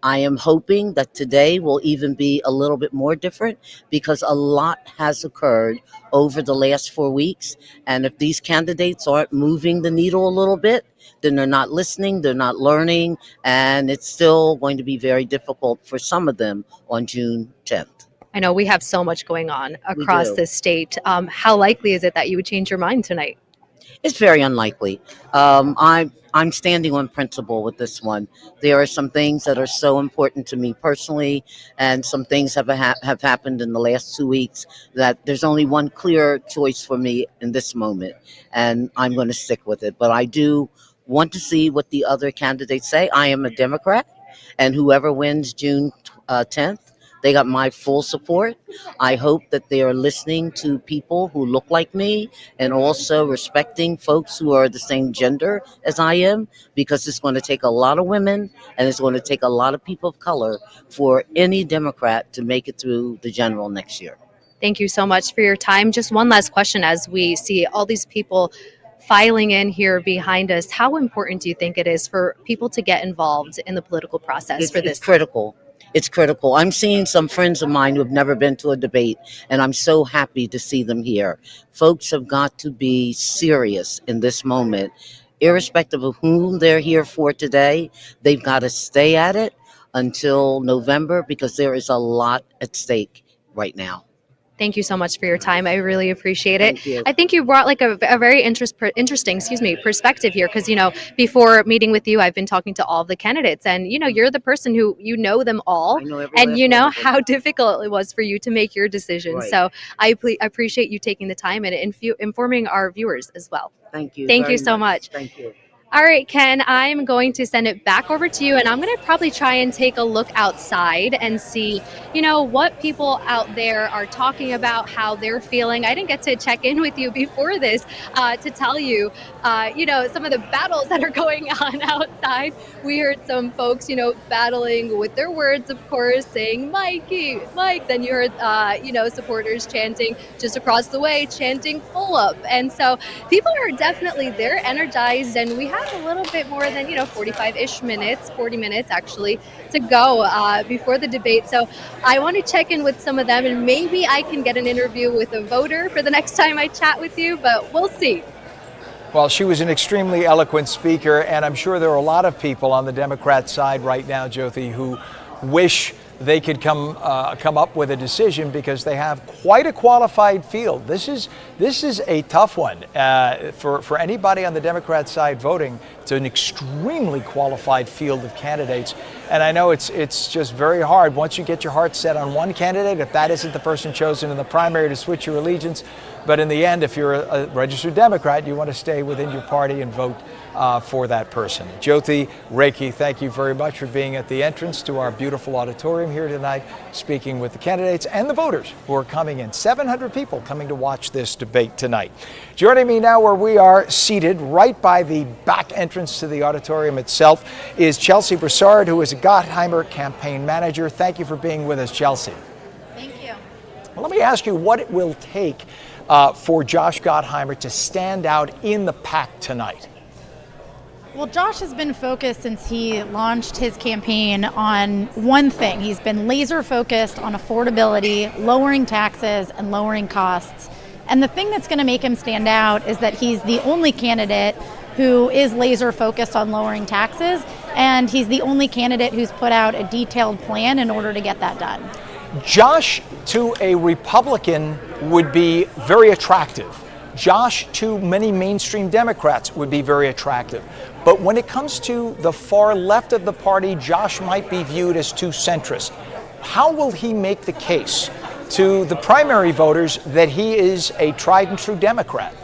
I am hoping that today will even be a little bit more different because a lot has occurred over the last 4 weeks. And if these candidates aren't moving the needle a little bit, then they're not listening, they're not learning, and it's still going to be very difficult for some of them on June 10th. I know we have so much going on across this state. How likely is it that you would change your mind tonight? It's very unlikely. I'm standing on principle with this one. There are some things that are so important to me personally, and some things have happened in the last 2 weeks that there's only one clear choice for me in this moment, and I'm going to stick with it. But I do want to see what the other candidates say. I am a Democrat, and whoever wins June 10th, they got my full support. I hope that they are listening to people who look like me and also respecting folks who are the same gender as I am, because it's going to take a lot of women and it's going to take a lot of people of color for any Democrat to make it through the general next year. Thank you so much for your time. Just one last question as we see all these people filing in here behind us. How important do you think it is for people to get involved in the political process for this? It's critical. It's critical. I'm seeing some friends of mine who have never been to a debate, and I'm so happy to see them here. Folks have got to be serious in this moment. Irrespective of whom they're here for today, they've got to stay at it until November because there is a lot at stake right now. Thank you so much for your time. I really appreciate it. Thank you. I think you brought like a very interesting, perspective here because, before meeting with you, I've been talking to all the candidates and, you're the person who, them all and you know how difficult it was for you to make your decision. Right. So I appreciate you taking the time and informing our viewers as well. Thank you. Thank you so much. Thank you. All right, Ken, I'm going to send it back over to you, and I'm going to probably try and take a look outside and see, what people out there are talking about, how they're feeling. I didn't get to check in with you before this to tell you, some of the battles that are going on outside. We heard some folks, battling with their words, of course, saying, Mikey, Mike. Then you heard, supporters chanting just across the way, chanting Fulop. And so people are definitely, they're energized, and we have a little bit more than 45-ish minutes, 40 minutes actually, to go before the debate. So I want to check in with some of them, and maybe I can get an interview with a voter for the next time I chat with you, but we'll see. Well, she was an extremely eloquent speaker, and I'm sure there are a lot of people on the Democrat side right now, Jyoti, who wish they could come up with a decision because they have quite a qualified field. This is a tough one for anybody on the Democrat side voting. It's an extremely qualified field of candidates, and I know it's just very hard once you get your heart set on one candidate, if that isn't the person chosen in the primary, to switch your allegiance. But in the end, if you're a registered Democrat, you want to stay within your party and vote for that person. Jyoti, Reiki, thank you very much for being at the entrance to our beautiful auditorium here tonight, speaking with the candidates and the voters who are coming in. 700 people coming to watch this debate tonight. Joining me now where we are seated right by the back entrance to the auditorium itself is Chelsea Broussard, who is a Gottheimer campaign manager. Thank you for being with us, Chelsea. Thank you. Well, let me ask you what it will take for Josh Gottheimer to stand out in the pack tonight. Well, Josh has been focused since he launched his campaign on one thing. He's been laser focused on affordability, lowering taxes, and lowering costs. And the thing that's going to make him stand out is that he's the only candidate who is laser focused on lowering taxes, and he's the only candidate who's put out a detailed plan in order to get that done. Josh to a Republican would be very attractive. Josh to many mainstream Democrats would be very attractive. But when it comes to the far left of the party, Josh might be viewed as too centrist. How will he make the case to the primary voters that he is a tried and true Democrat?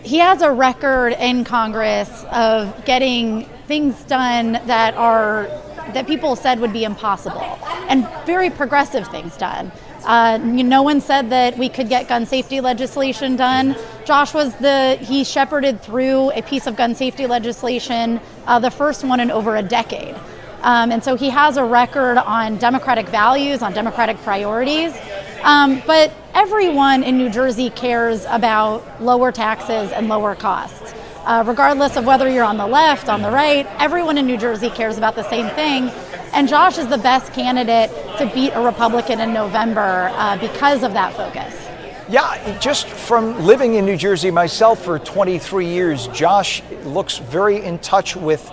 He has a record in Congress of getting things done that people said would be impossible, and very progressive things done. No one said that we could get gun safety legislation done. Josh he shepherded through a piece of gun safety legislation, the first one in over a decade. And so he has a record on democratic values, on democratic priorities. But everyone in New Jersey cares about lower taxes and lower costs. Regardless of whether you're on the left, on the right, everyone in New Jersey cares about the same thing. And Josh is the best candidate to beat a Republican in November because of that focus. Yeah, just from living in New Jersey myself for 23 years, Josh looks very in touch with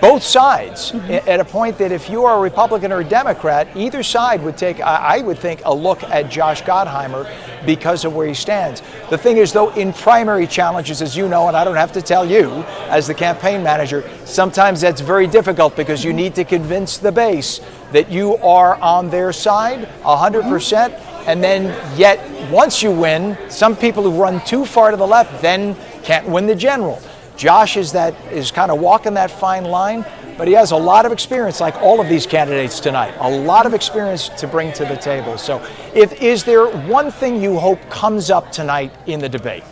both sides at a point that if you are a Republican or a Democrat, either side would take, I would think, a look at Josh Gottheimer because of where he stands. The thing is, though, in primary challenges, as you know, and I don't have to tell you, as the campaign manager, sometimes that's very difficult because you need to convince the base that you are on their side 100%. And then yet, once you win, some people who run too far to the left then can't win the general. Josh is kind of walking that fine line, but he has a lot of experience, like all of these candidates tonight, a lot of experience to bring to the table. So is there one thing you hope comes up tonight in the debate?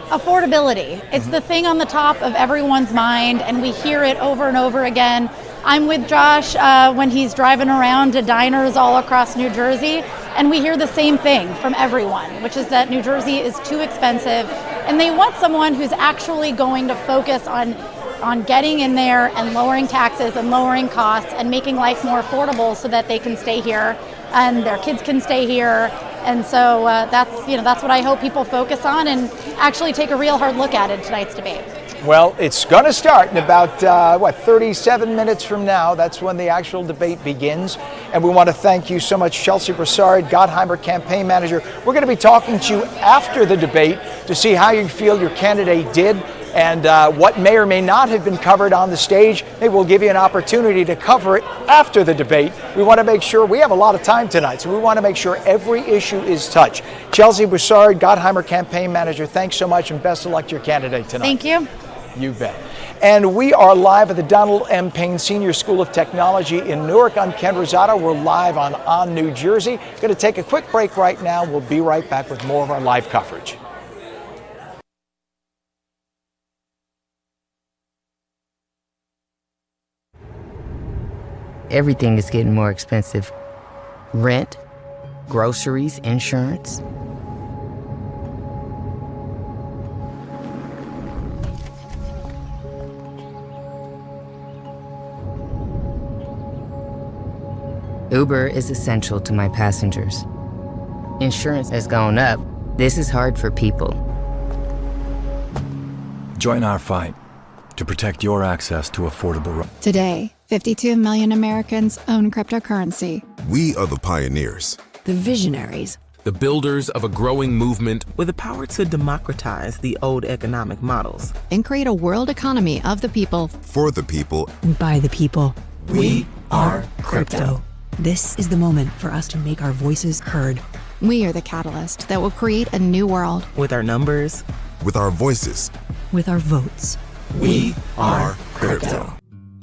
Affordability. It's the thing on the top of everyone's mind, and we hear it over and over again. I'm with Josh when he's driving around to diners all across New Jersey, and we hear the same thing from everyone, which is that New Jersey is too expensive, and they want someone who's actually going to focus on getting in there and lowering taxes and lowering costs and making life more affordable so that they can stay here and their kids can stay here. And so that's what I hope people focus on and actually take a real hard look at in tonight's debate. Well, it's going to start in about, 37 minutes from now. That's when the actual debate begins. And we want to thank you so much, Chelsea Broussard, Gottheimer campaign manager. We're going to be talking to you after the debate to see how you feel your candidate did and what may or may not have been covered on the stage. Maybe we'll give you an opportunity to cover it after the debate. We want to make sure we have a lot of time tonight, so we want to make sure every issue is touched. Chelsea Broussard, Gottheimer campaign manager, thanks so much and best of luck to your candidate tonight. Thank you. You bet. And we are live at the Donald M. Payne Senior School of Technology in Newark. I'm Ken Rosado. We're live on New Jersey. Going to take a quick break right now. We'll be right back with more of our live coverage. Everything is getting more expensive. Rent, groceries, insurance. Uber is essential to my passengers. Insurance has gone up. This is hard for people. Join our fight to protect your access to affordable. Today, 52 million Americans own cryptocurrency. We are the pioneers, the visionaries, the builders of a growing movement with the power to democratize the old economic models and create a world economy of the people, for the people, and by the people. We are crypto. This is the moment for us to make our voices heard. We are the catalyst that will create a new world. With our numbers, with our voices, with our votes. We are crypto.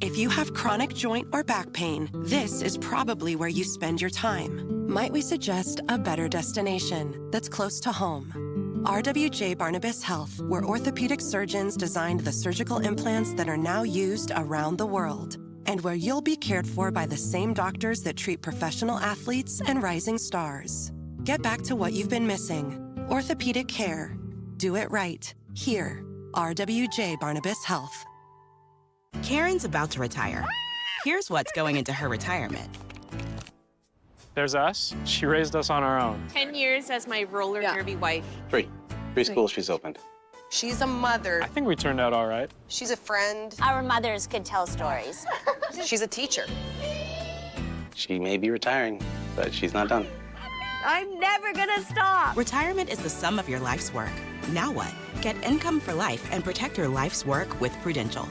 If you have chronic joint or back pain, this is probably where you spend your time. Might we suggest a better destination that's close to home? RWJ Barnabas Health, where orthopedic surgeons designed the surgical implants that are now used around the world, and where you'll be cared for by the same doctors that treat professional athletes and rising stars. Get back to what you've been missing. Orthopedic care. Do it right. Here. RWJ Barnabas Health. Karen's about to retire. Here's what's going into her retirement. There's us. She raised us on our own. 10 years as my roller derby wife. Three schools she's opened. She's a mother. I think we turned out all right. She's a friend. Our mothers could tell stories. She's a teacher. She may be retiring, but she's not done. I'm never gonna stop. Retirement is the sum of your life's work. Now what? Get income for life and protect your life's work with Prudential.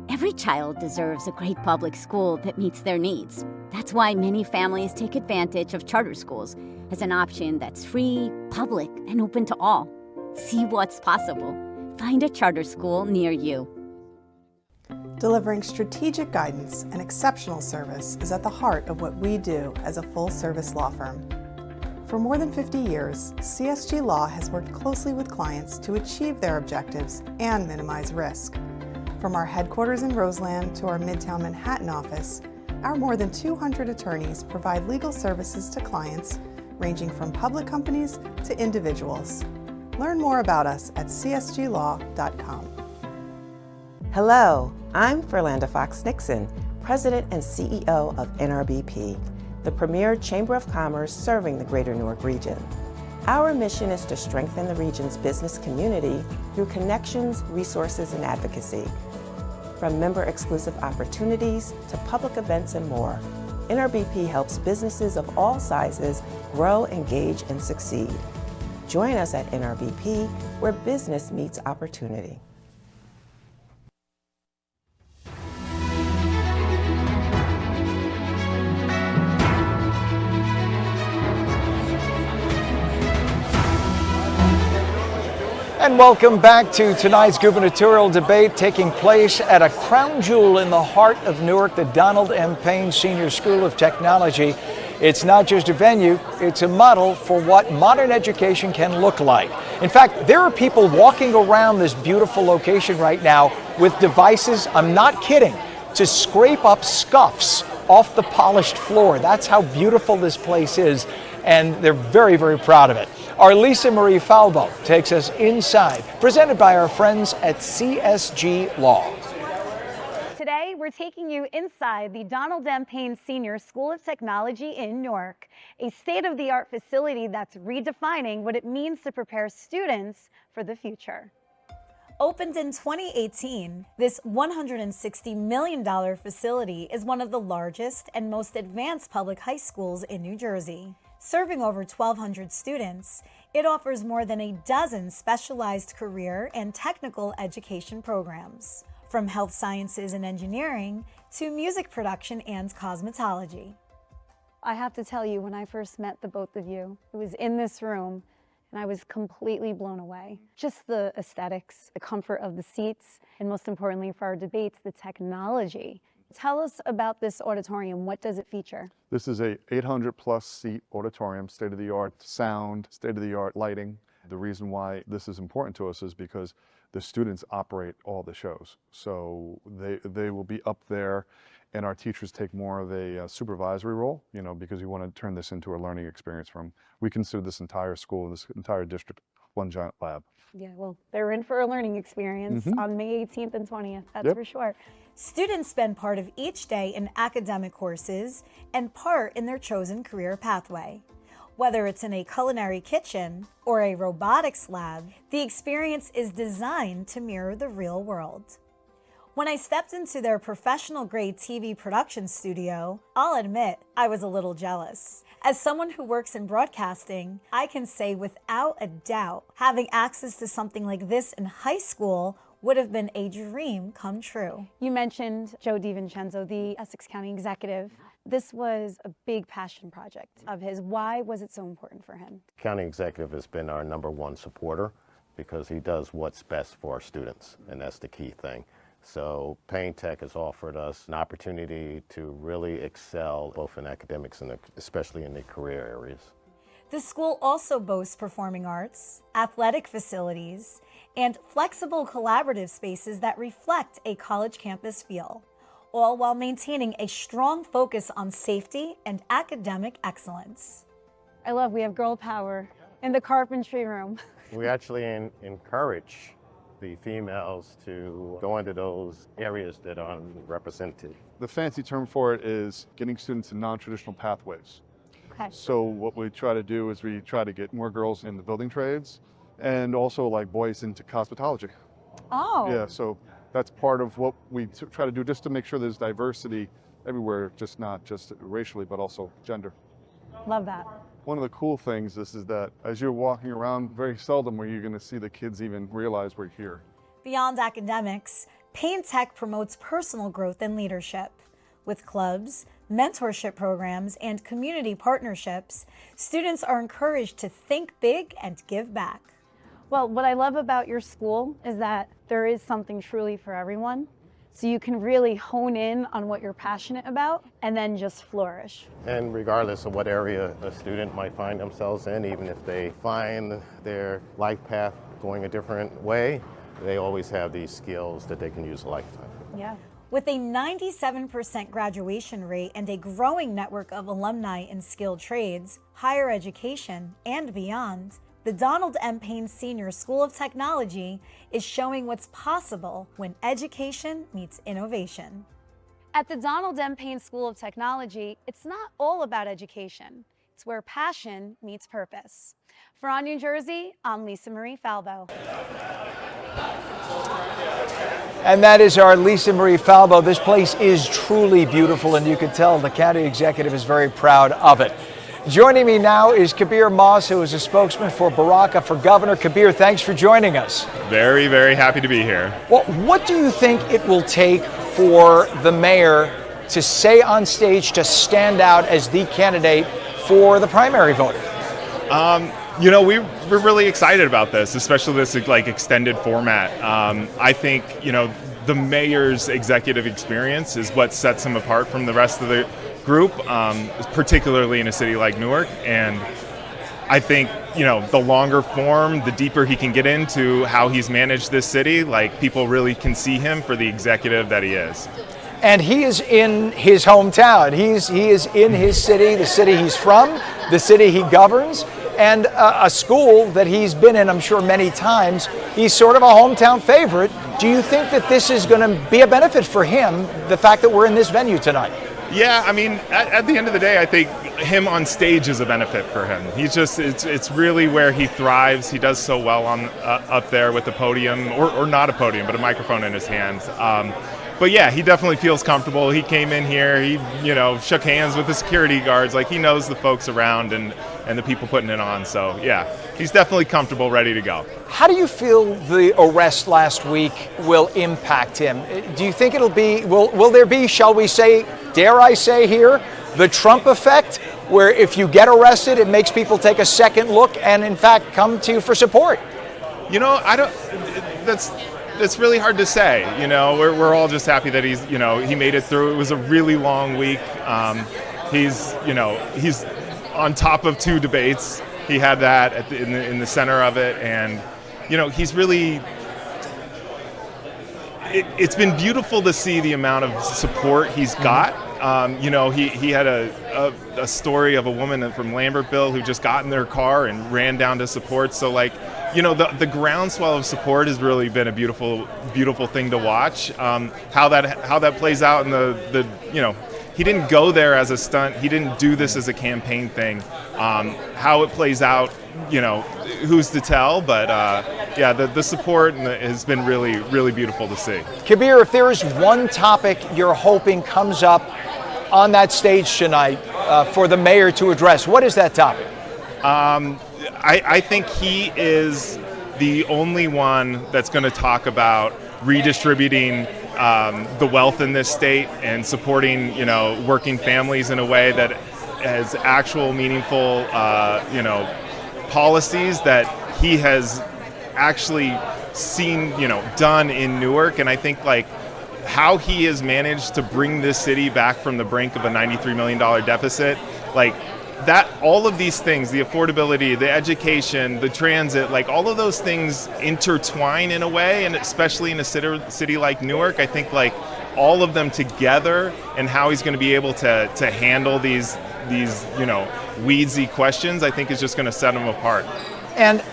Every child deserves a great public school that meets their needs. That's why many families take advantage of charter schools as an option that's free, public, and open to all. See what's possible. Find a charter school near you. Delivering strategic guidance and exceptional service is at the heart of what we do as a full-service law firm. For more than 50 years, CSG Law has worked closely with clients to achieve their objectives and minimize risk. From our headquarters in Roseland to our Midtown Manhattan office, our more than 200 attorneys provide legal services to clients ranging from public companies to individuals. Learn more about us at csglaw.com. Hello, I'm Ferlanda Fox-Nixon, President and CEO of NRBP, the premier chamber of commerce serving the greater Newark region. Our mission is to strengthen the region's business community through connections, resources, and advocacy. From member-exclusive opportunities to public events and more, NRBP helps businesses of all sizes grow, engage, and succeed. Join us at NRBP, where business meets opportunity. And welcome back to tonight's gubernatorial debate taking place at a crown jewel in the heart of Newark, the Donald M. Payne Senior School of Technology. It's not just a venue, it's a model for what modern education can look like. In fact, there are people walking around this beautiful location right now with devices, I'm not kidding, to scrape up scuffs off the polished floor. That's how beautiful this place is, and they're very, very proud of it. Our Lisa Marie Falbo takes us inside, presented by our friends at CSG Law. Today, we're taking you inside the Donald M. Payne Senior School of Technology in Newark, a state-of-the-art facility that's redefining what it means to prepare students for the future. Opened in 2018, this $160 million facility is one of the largest and most advanced public high schools in New Jersey. Serving over 1,200 students, it offers more than a dozen specialized career and technical education programs, from health sciences and engineering to music production and cosmetology. I have to tell you, when I first met the both of you, it was in this room, and I was completely blown away. Just the aesthetics, the comfort of the seats, and most importantly for our debates, the technology. Tell us about this auditorium. What does it feature? This is a 800+ seat auditorium, state-of-the-art sound, state-of-the-art lighting. The reason why this is important to us is because the students operate all the shows. So they will be up there, and our teachers take more of a supervisory role, because we want to turn this into a learning experience we consider this entire school, this entire district, one giant lab. Yeah, well, they're in for a learning experience on May 18th and 20th, that's for sure. Students spend part of each day in academic courses and part in their chosen career pathway. Whether it's in a culinary kitchen or a robotics lab, the experience is designed to mirror the real world. When I stepped into their professional-grade TV production studio, I'll admit I was a little jealous. As someone who works in broadcasting, I can say without a doubt, having access to something like this in high school would have been a dream come true. You mentioned Joe DiVincenzo, the Essex County executive. This was a big passion project of his. Why was it so important for him? County executive has been our #1 supporter because he does what's best for our students, and that's the key thing. So Payne Tech has offered us an opportunity to really excel both in academics and especially in the career areas. The school also boasts performing arts, athletic facilities, and flexible collaborative spaces that reflect a college campus feel, all while maintaining a strong focus on safety and academic excellence. I love we have girl power in the carpentry room. We actually encourage the females to go into those areas that are represented. The fancy term for it is getting students in non-traditional pathways. Okay. So what we try to do is we try to get more girls in the building trades and also like boys into cosmetology. Oh. Yeah, so that's part of what we try to do just to make sure there's diversity everywhere, just not just racially, but also gender. Love that. One of the cool things is that as you're walking around, very seldom are you going to see the kids even realize we're here. Beyond academics, Payne Tech promotes personal growth and leadership. With clubs, mentorship programs, and community partnerships, students are encouraged to think big and give back. Well, what I love about your school is that there is something truly for everyone. So you can really hone in on what you're passionate about and then just flourish. And regardless of what area a student might find themselves in, even if they find their life path going a different way, they always have these skills that they can use a lifetime. Yeah. With a 97% graduation rate and a growing network of alumni in skilled trades, higher education, and beyond, the Donald M. Payne Senior School of Technology is showing what's possible when education meets innovation. At the Donald M. Payne School of Technology, it's not all about education. It's where passion meets purpose. For On New Jersey, I'm Lisa Marie Falbo. And that is our Lisa Marie Falbo. This place is truly beautiful, and you can tell the county executive is very proud of it. Joining me now is Kabir Moss, who is a spokesman for Baraka for governor. Kabir, thanks for joining us. Very, very happy to be here. Well, what do you think it will take for the mayor to say on stage to stand out as the candidate for the primary voter? You know, we're really excited about this, especially this like extended format. I think, you know, the mayor's executive experience is what sets him apart from the rest of the group, particularly in a city like Newark. And I think, you know, the longer form, the deeper he can get into how he's managed this city, like people really can see him for the executive that he is. And he is in his hometown. He is in his city, the city he's from, the city he governs, and a school that he's been in, I'm sure, many times. He's sort of a hometown favorite. Do you think that this is going to be a benefit for him, the fact that we're in this venue tonight? Yeah, I mean, at the end of the day, I think him on stage is a benefit for him. He's just, it's really where he thrives. He does so well on up there with the podium, or not a podium, but a microphone in his hands. But yeah, he definitely feels comfortable. He came in here, he, you know, shook hands with the security guards. Like, he knows the folks around and the people putting it on. So yeah, he's definitely comfortable, ready to go. How do you feel the arrest last week will impact him? Do you think it'll be, will there be, shall we say, dare I say here, the Trump effect, where if you get arrested, it makes people take a second look and in fact come to you for support? You know, that's really hard to say. You know, we're all just happy that he's, you know, he made it through. It was a really long week. He's on top of 2 debates. He had that in the center of it, and you know, he's really. It's been beautiful to see the amount of support he's got. You know, he had a story of a woman from Lambertville who just got in their car and ran down to support. So like, you know, the groundswell of support has really been a beautiful thing to watch. How that plays out in the you know, he didn't go there as a stunt. He didn't do this as a campaign thing. How it plays out, you know, who's to tell? But yeah, the support has been really, really beautiful to see. Kabir, if there is one topic you're hoping comes up on that stage tonight for the mayor to address, what is that topic? I think he is the only one that's going to talk about redistributing the wealth in this state and supporting, you know, working families in a way that has actual meaningful, you know, policies that he has actually seen, you know, done in Newark. And I think like how he has managed to bring this city back from the brink of a $93 million deficit, like that, all of these things, the affordability, the education, the transit, like all of those things intertwine in a way, and especially in a city like Newark, I think like all of them together and how he's going to be able to handle these, you know, weedsy questions, I think is just going to set him apart. And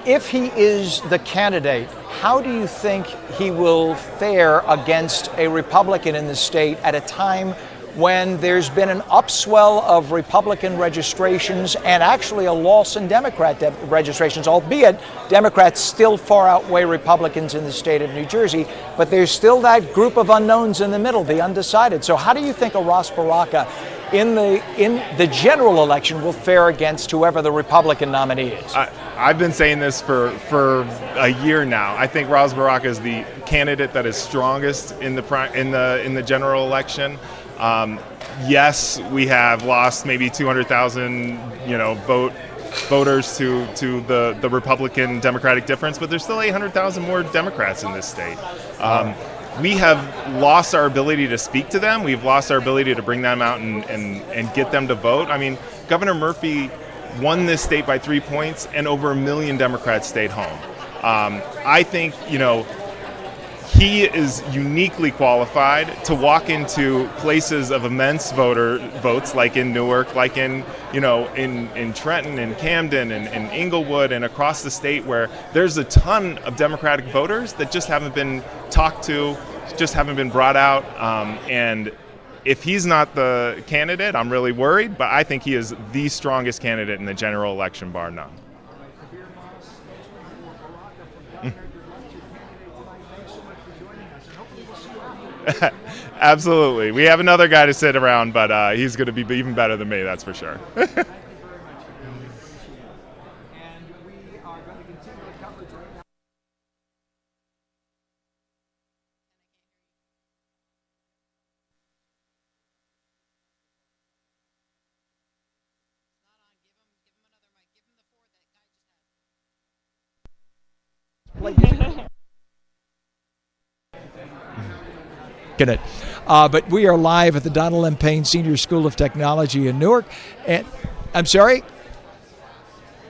if he is the candidate, how do you think he will fare against a Republican in the state at a time when there's been an upswell of Republican registrations and actually a loss in Democrat registrations, albeit Democrats still far outweigh Republicans in the state of New Jersey, but there's still that group of unknowns in the middle, the undecided. So how do you think a Ras Baraka in the general election will fare against whoever the Republican nominee is? I've been saying this for a year now. I think Ras Baraka is the candidate that is strongest in the general election. Yes, we have lost maybe 200,000, you know, voters to the Republican Democratic difference, but there's still 800,000 more Democrats in this state. We have lost our ability to speak to them. We've lost our ability to bring them out and get them to vote. I mean, Governor Murphy won this state by 3 points, and over 1 million Democrats stayed home. I think, he is uniquely qualified to walk into places of immense votes, like in Newark, like in Trenton and Camden and Inglewood and across the state, where there's a ton of Democratic voters that just haven't been talked to, just haven't been brought out. And if he's not the candidate, I'm really worried, but I think he is the strongest candidate in the general election, bar none. Absolutely. We have another guy to sit around, but he's going to be even better than me, that's for sure. It. But we are live at the Donald M. Payne Senior School of Technology in Newark. And I'm sorry?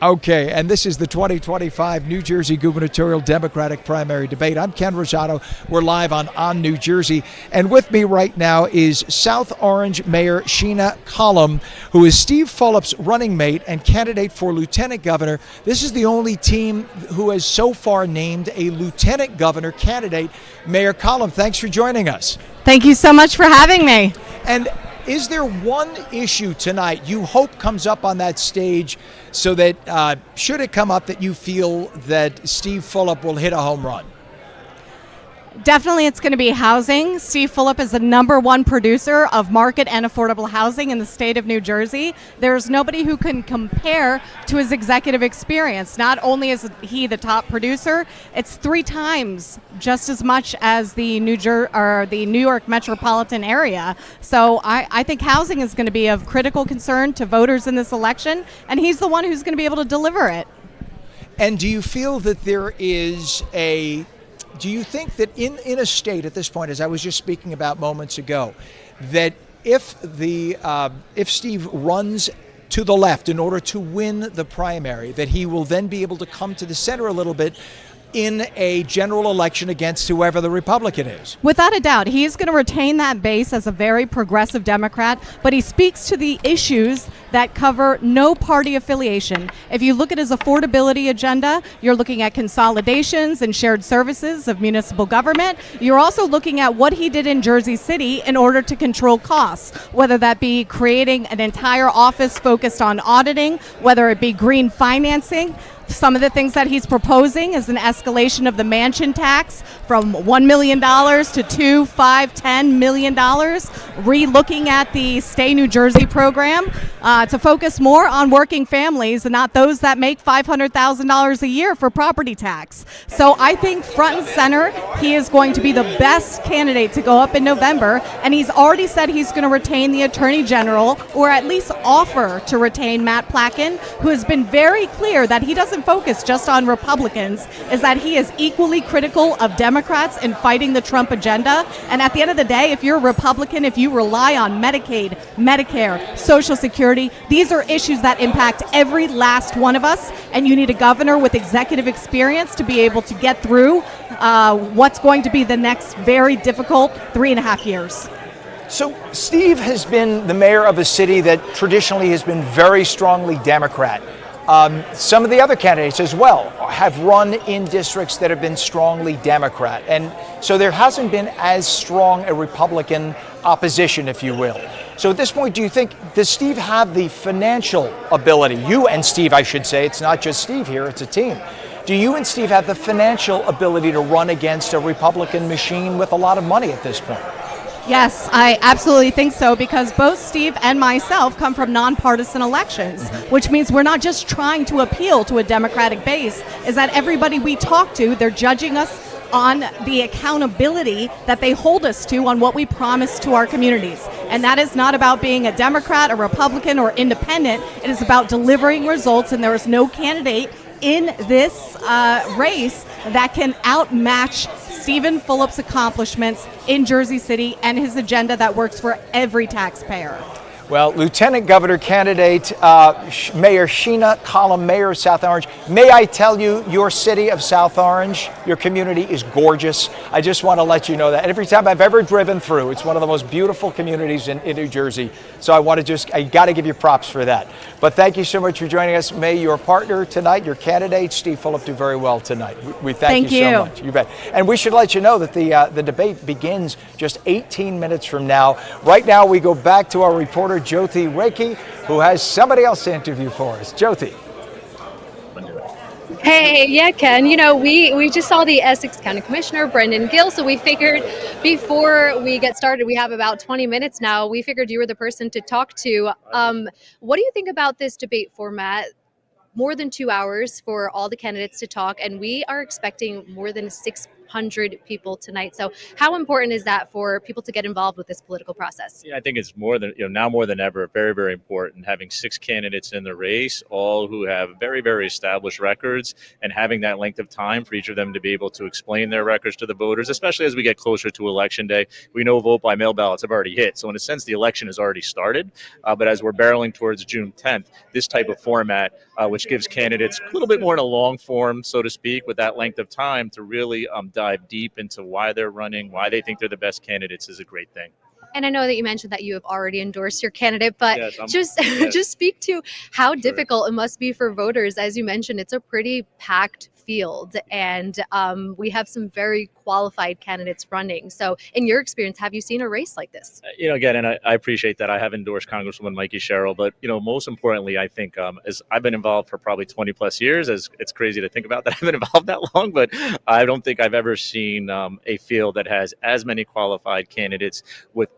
Okay, and this is the 2025 New Jersey gubernatorial Democratic primary debate. I'm Ken Rosado. We're live on New Jersey. And with me right now is South Orange Mayor Sheena Collum, who is Steve Fulop's running mate and candidate for lieutenant governor. This is the only team who has so far named a lieutenant governor candidate. Mayor Collum, thanks for joining us. Thank you so much for having me. And is there one issue tonight you hope comes up on that stage so that should it come up that you feel that Steve Fulop will hit a home run? Definitely it's going to be housing. Steve Fulop is the #1 producer of market and affordable housing in the state of New Jersey. There's nobody who can compare to his executive experience. Not only is he the top producer, it's 3 times just as much as the New York metropolitan area. So I think housing is going to be of critical concern to voters in this election, and he's the one who's going to be able to deliver it. And do you feel that do you think that in a state at this point, as I was just speaking about moments ago, that if Steve runs to the left in order to win the primary, that he will then be able to come to the center a little bit in a general election against whoever the Republican is? Without a doubt, he's going to retain that base as a very progressive Democrat, but he speaks to the issues that cover no party affiliation. If you look at his affordability agenda, you're looking at consolidations and shared services of municipal government. You're also looking at what he did in Jersey City in order to control costs, whether that be creating an entire office focused on auditing, whether it be green financing. Some of the things that he's proposing is an escalation of the mansion tax from $1 million to $2, $5, $10 million, re-looking at the Stay New Jersey program to focus more on working families and not those that make $500,000 a year for property tax. So I think front and center, he is going to be the best candidate to go up in November, and he's already said he's going to retain the Attorney General, or at least offer to retain Matt Placken, who has been very clear that he doesn't focus just on Republicans, is that he is equally critical of Democrats in fighting the Trump agenda. And at the end of the day, if you're a Republican, if you rely on Medicaid, Medicare, Social Security, these are issues that impact every last one of us, and you need a governor with executive experience to be able to get through what's going to be the next very difficult 3.5 years. So Steve has been the mayor of a city that traditionally has been very strongly Democrat. Some of the other candidates as well have run in districts that have been strongly Democrat. And so there hasn't been as strong a Republican opposition, if you will. So at this point, does Steve have the financial ability? You and Steve, I should say, it's not just Steve here, it's a team. Do you and Steve have the financial ability to run against a Republican machine with a lot of money at this point? Yes, I absolutely think so, because both Steve and myself come from nonpartisan elections, which means we're not just trying to appeal to a Democratic base, is that everybody we talk to, they're judging us on the accountability that they hold us to on what we promise to our communities. And that is not about being a Democrat, a Republican, or independent. It is about delivering results, and there is no candidate in this race that can outmatch Stephen Fulop's accomplishments in Jersey City and his agenda that works for every taxpayer. Well, Lieutenant Governor candidate Mayor Sheena Collum, Mayor of South Orange. May I tell you, your city of South Orange, your community is gorgeous. I just want to let you know that. Every time I've ever driven through, it's one of the most beautiful communities in New Jersey. So I got to give you props for that. But thank you so much for joining us. May your partner tonight, your candidate, Steve Fulop, do very well tonight. We thank you so much. You bet. And we should let you know that the debate begins just 18 minutes from now. Right now, we go back to our reporter, Jyoti Reiki, who has somebody else to interview for us. Jyoti. Hey, yeah, Ken. You know, we just saw the Essex County Commissioner, Brendan Gill, so we figured before we get started, we have about 20 minutes now, we figured you were the person to talk to. What do you think about this debate format? More than 2 hours for all the candidates to talk, and we are expecting more than 600 people tonight. So how important is that for people to get involved with this political process? Yeah, I think it's more than, now more than ever, very, very important having 6 candidates in the race, all who have very, very established records, and having that length of time for each of them to be able to explain their records to the voters, especially as we get closer to Election Day. We know vote by mail ballots have already hit. So in a sense, the election has already started. But as we're barreling towards June 10th, this type of format, which gives candidates a little bit more in a long form, so to speak, with that length of time to really dive deep into why they're running, why they think they're the best candidates, is a great thing. And I know that you mentioned that you have already endorsed your candidate, but yes, just speak to how difficult it must be for voters. As you mentioned, it's a pretty packed field, and we have some very qualified candidates running. So in your experience, have you seen a race like this? Again, and I appreciate that. I have endorsed Congresswoman Mikie Sherrill, but, most importantly, I think as I've been involved for probably 20 plus years, as it's crazy to think about that I've been involved that long, but I don't think I've ever seen a field that has as many qualified candidates with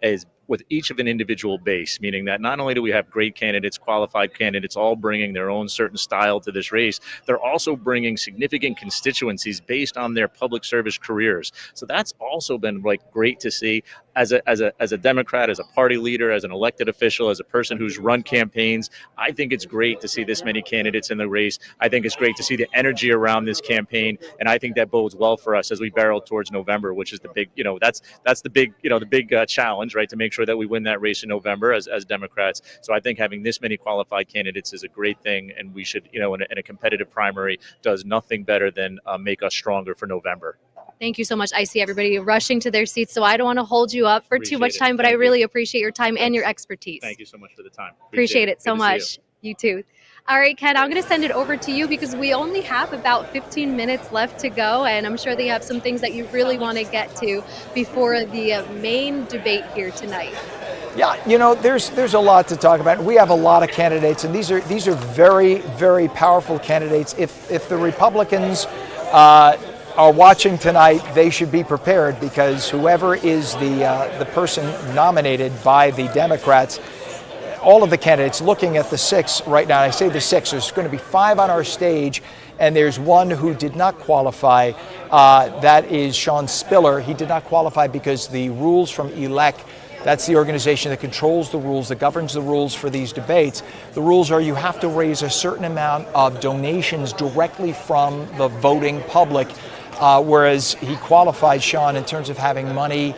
each of an individual base, meaning that not only do we have great candidates, qualified candidates, all bringing their own certain style to this race, they're also bringing significant constituencies based on their public service careers. So that's also been great to see. As a Democrat, as a party leader, as an elected official, as a person who's run campaigns, I think it's great to see this many candidates in the race. I think it's great to see the energy around this campaign, and I think that bodes well for us as we barrel towards November, which is the big, that's the big, the big challenge, right? To make sure that we win that race in November as Democrats. So I think having this many qualified candidates is a great thing, and we should, in a competitive primary, does nothing better than make us stronger for November. Thank you so much. I see everybody rushing to their seats, so I don't want to hold you up for too much time, but I really appreciate your time and your expertise. Thank you so much for the time. Appreciate it so much. You too. All right, Ken, I'm going to send it over to you because we only have about 15 minutes left to go, and I'm sure they have some things that you really want to get to before the main debate here tonight. Yeah, there's a lot to talk about. We have a lot of candidates, and these are very, very powerful candidates. If the Republicans are watching tonight, they should be prepared, because whoever is the person nominated by the Democrats, all of the candidates, looking at the 6 right now, I say the 6, there's going to be 5 on our stage, and there's one who did not qualify. That is Sean Spiller. He did not qualify because the rules from ELEC, that's the organization that controls the rules, that governs the rules for these debates. The rules are you have to raise a certain amount of donations directly from the voting public, whereas he qualified, Sean, in terms of having money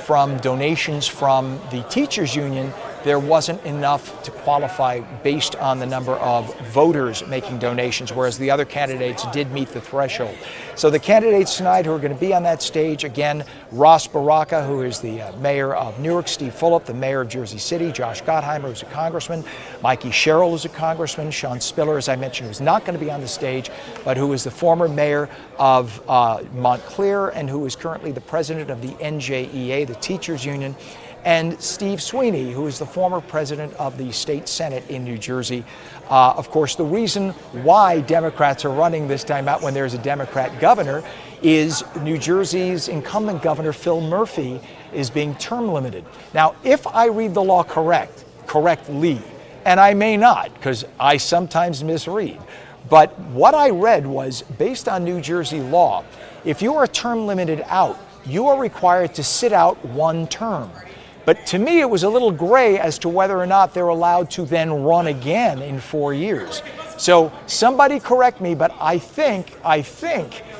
from donations from the teachers union. There wasn't enough to qualify based on the number of voters making donations, whereas the other candidates did meet the threshold. So the candidates tonight who are going to be on that stage, again, Ras Baraka, who is the mayor of Newark, Steve Fulop, the mayor of Jersey City, Josh Gottheimer, who's a congressman, Mikie Sherrill is a congressman, Sean Spiller, as I mentioned, who's not going to be on the stage, but who is the former mayor of Montclair and who is currently the president of the NJEA, the teachers union, and Steve Sweeney, who is the former president of the state Senate in New Jersey. Of course, the reason why Democrats are running this time out when there's a Democrat governor is New Jersey's incumbent governor, Phil Murphy, is being term limited. Now, if I read the law correctly, and I may not, because I sometimes misread, but what I read was, based on New Jersey law, if you are term limited out, you are required to sit out 1 term. But to me, it was a little gray as to whether or not they're allowed to then run again in 4 years. So somebody correct me, but I think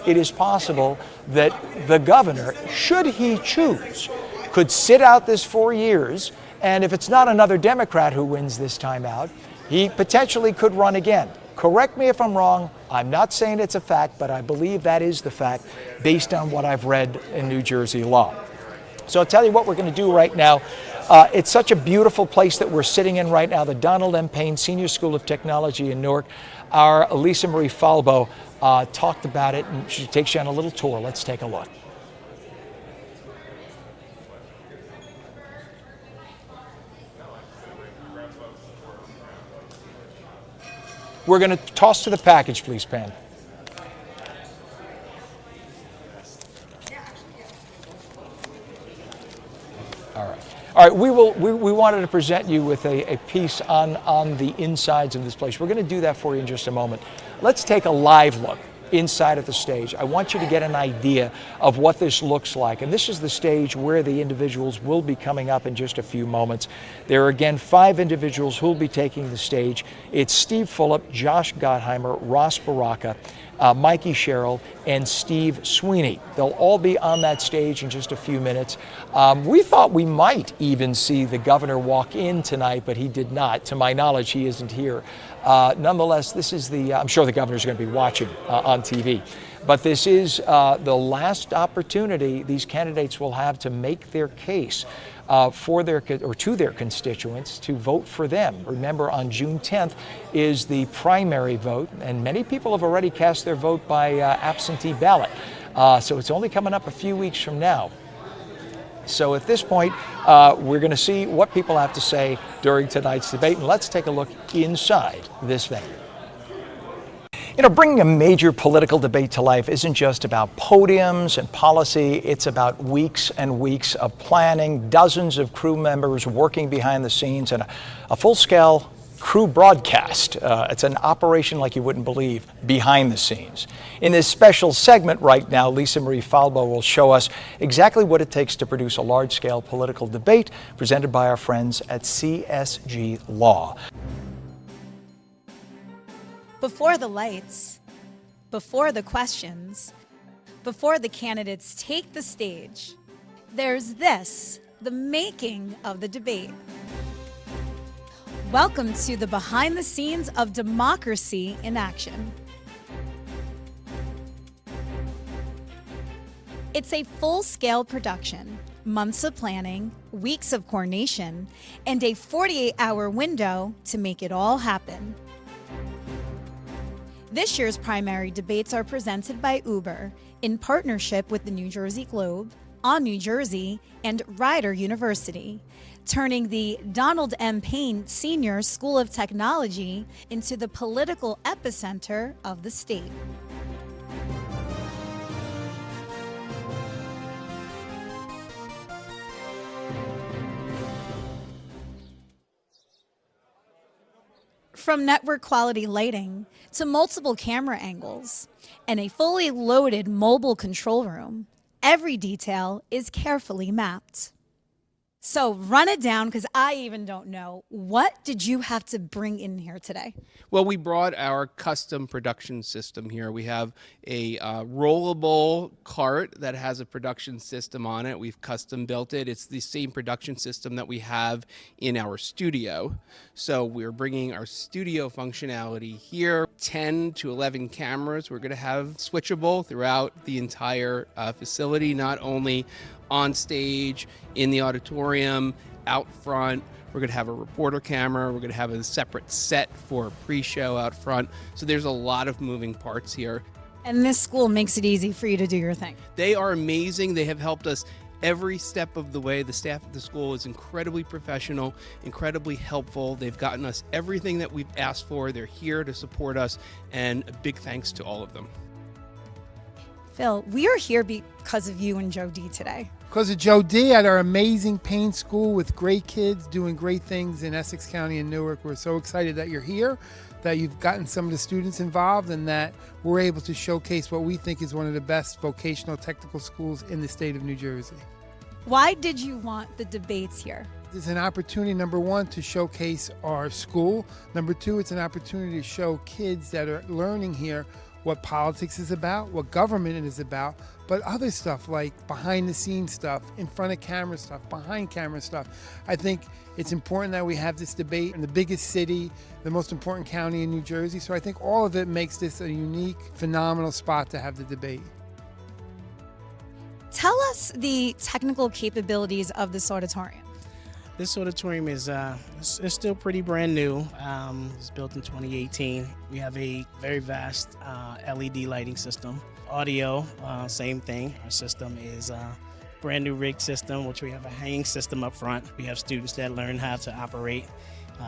it is possible that the governor, should he choose, could sit out this 4 years And if it's not another Democrat who wins this time out, he potentially could run again. Correct me if I'm wrong. I'm not saying it's a fact, but I believe that is the fact based on what I've read in New Jersey law. So I'll tell you what we're going to do right now. It's such a beautiful place that we're sitting in right now, the Donald M. Payne Senior School of Technology in Newark. Our Lisa Marie Falbo talked about it, and she takes you on a little tour. Let's take a look. We're going to toss to the package, please, Pam. All right, we wanted to present you with a piece on the insides of this place. We're going to do that for you in just a moment. Let's take a live look inside of the stage. I want you to get an idea of what this looks like. And this is the stage where the individuals will be coming up in just a few moments. There are, again, 5 individuals who will be taking the stage. It's Steve Fulop, Josh Gottheimer, Ras Baraka, Mikie Sherrill, and Steve Sweeney. They'll all be on that stage in just a few minutes. We thought we might even see the governor walk in tonight, but he did not. To my knowledge, he isn't here. Nonetheless, this is I'm sure the governor's going to be watching on TV. But this is the last opportunity these candidates will have to make their case to their constituents to vote for them. Remember, on June 10th is the primary vote, and many people have already cast their vote by absentee ballot. So it's only coming up a few weeks from now. So at this point, we're going to see what people have to say during tonight's debate, and let's take a look inside this venue. You know, bringing a major political debate to life isn't just about podiums and policy. It's about weeks and weeks of planning, dozens of crew members working behind the scenes, and a full-scale crew broadcast. It's an operation like you wouldn't believe behind the scenes. In this special segment right now, Lisa Marie Falbo will show us exactly what it takes to produce a large-scale political debate presented by our friends at CSG Law. Before the lights, before the questions, before the candidates take the stage, there's this, the making of the debate. Welcome to the behind the scenes of democracy in action. It's a full-scale production, months of planning, weeks of coordination, and a 48-hour window to make it all happen. This year's primary debates are presented by Uber in partnership with the New Jersey Globe, On New Jersey, and Rider University, turning the Donald M. Payne Senior School of Technology into the political epicenter of the state. From network quality lighting to multiple camera angles and a fully loaded mobile control room, every detail is carefully mapped. So run it down, because I even don't know. What did you have to bring in here today? Well, we brought our custom production system here. We have a rollable cart that has a production system on it. We've custom built it. It's the same production system that we have in our studio. So we're bringing our studio functionality here. 10 to 11 cameras we're going to have switchable throughout the entire facility, not only on stage, in the auditorium, out front. We're going to have a reporter camera. We're going to have a separate set for pre-show out front. So there's a lot of moving parts here. And this school makes it easy for you to do your thing. They are amazing. They have helped us every step of the way. The staff at the school is incredibly professional, incredibly helpful. They've gotten us everything that we've asked for. They're here to support us, and a big thanks to all of them. Phil, we are here because of you and Joe D today. Because of Joe D at our amazing Payne School with great kids doing great things in Essex County and Newark. We're so excited that you're here, that you've gotten some of the students involved, and that we're able to showcase what we think is one of the best vocational technical schools in the state of New Jersey. Why did you want the debates here? It's an opportunity, number one, to showcase our school. Number two, it's an opportunity to show kids that are learning here what politics is about, what government is about, but other stuff like behind the scenes stuff, in front of camera stuff, behind camera stuff. I think it's important that we have this debate in the biggest city, the most important county in New Jersey. So I think all of it makes this a unique, phenomenal spot to have the debate. Tell us the technical capabilities of this auditorium. This auditorium is it's still pretty brand new. It was built in 2018. We have a very vast LED lighting system. Audio, same thing. Our system is a brand new rig system, which we have a hanging system up front. We have students that learn how to operate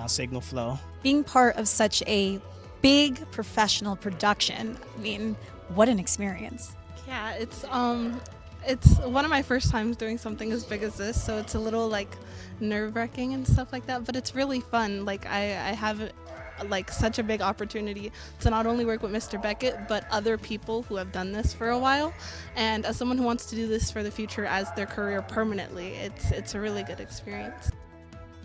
signal flow. Being part of such a big professional production, I mean, what an experience. Yeah, it's one of my first times doing something as big as this, so it's a little like nerve-wracking and stuff like that, but it's really fun. Like I have like such a big opportunity to not only work with Mr. Beckett, but other people who have done this for a while. And as someone who wants to do this for the future as their career permanently, it's a really good experience.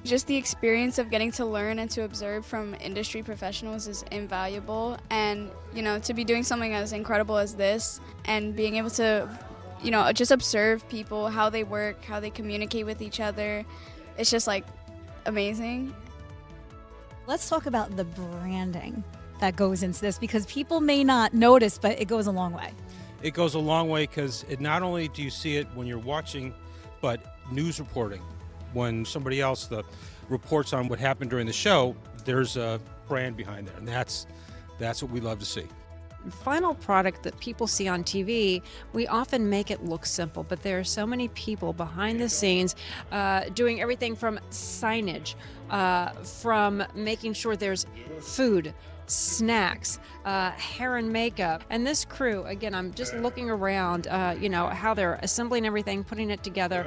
Just the experience of getting to learn and to observe from industry professionals is invaluable. And, you know, to be doing something as incredible as this and being able to, you know, just observe people, how they work, how they communicate with each other, it's just like amazing. Let's talk about the branding that goes into this, because people may not notice, but it goes a long way. It goes a long way because not only do you see it when you're watching, but news reporting. When somebody else reports on what happened during the show, there's a brand behind there, and that's what we love to see. Final product that people see on TV, we often make it look simple, but there are so many people behind the scenes doing everything from signage, from making sure there's food, snacks, hair and makeup. And this crew, again, I'm just looking around, how they're assembling everything, putting it together.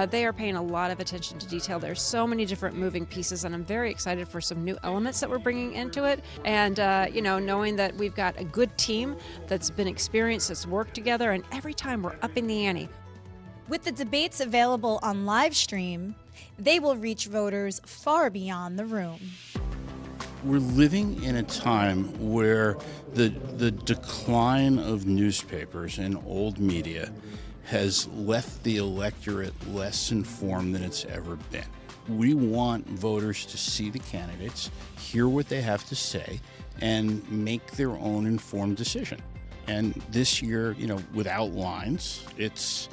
They are paying a lot of attention to detail. There's so many different moving pieces, and I'm very excited for some new elements that we're bringing into it. And, knowing that we've got a good team that's been experienced, that's worked together, and every time we're upping the ante. With the debates available on live stream, they will reach voters far beyond the room. We're living in a time where the decline of newspapers and old media has left the electorate less informed than it's ever been. We want voters to see the candidates, hear what they have to say, and make their own informed decision. And this year, without lines, it's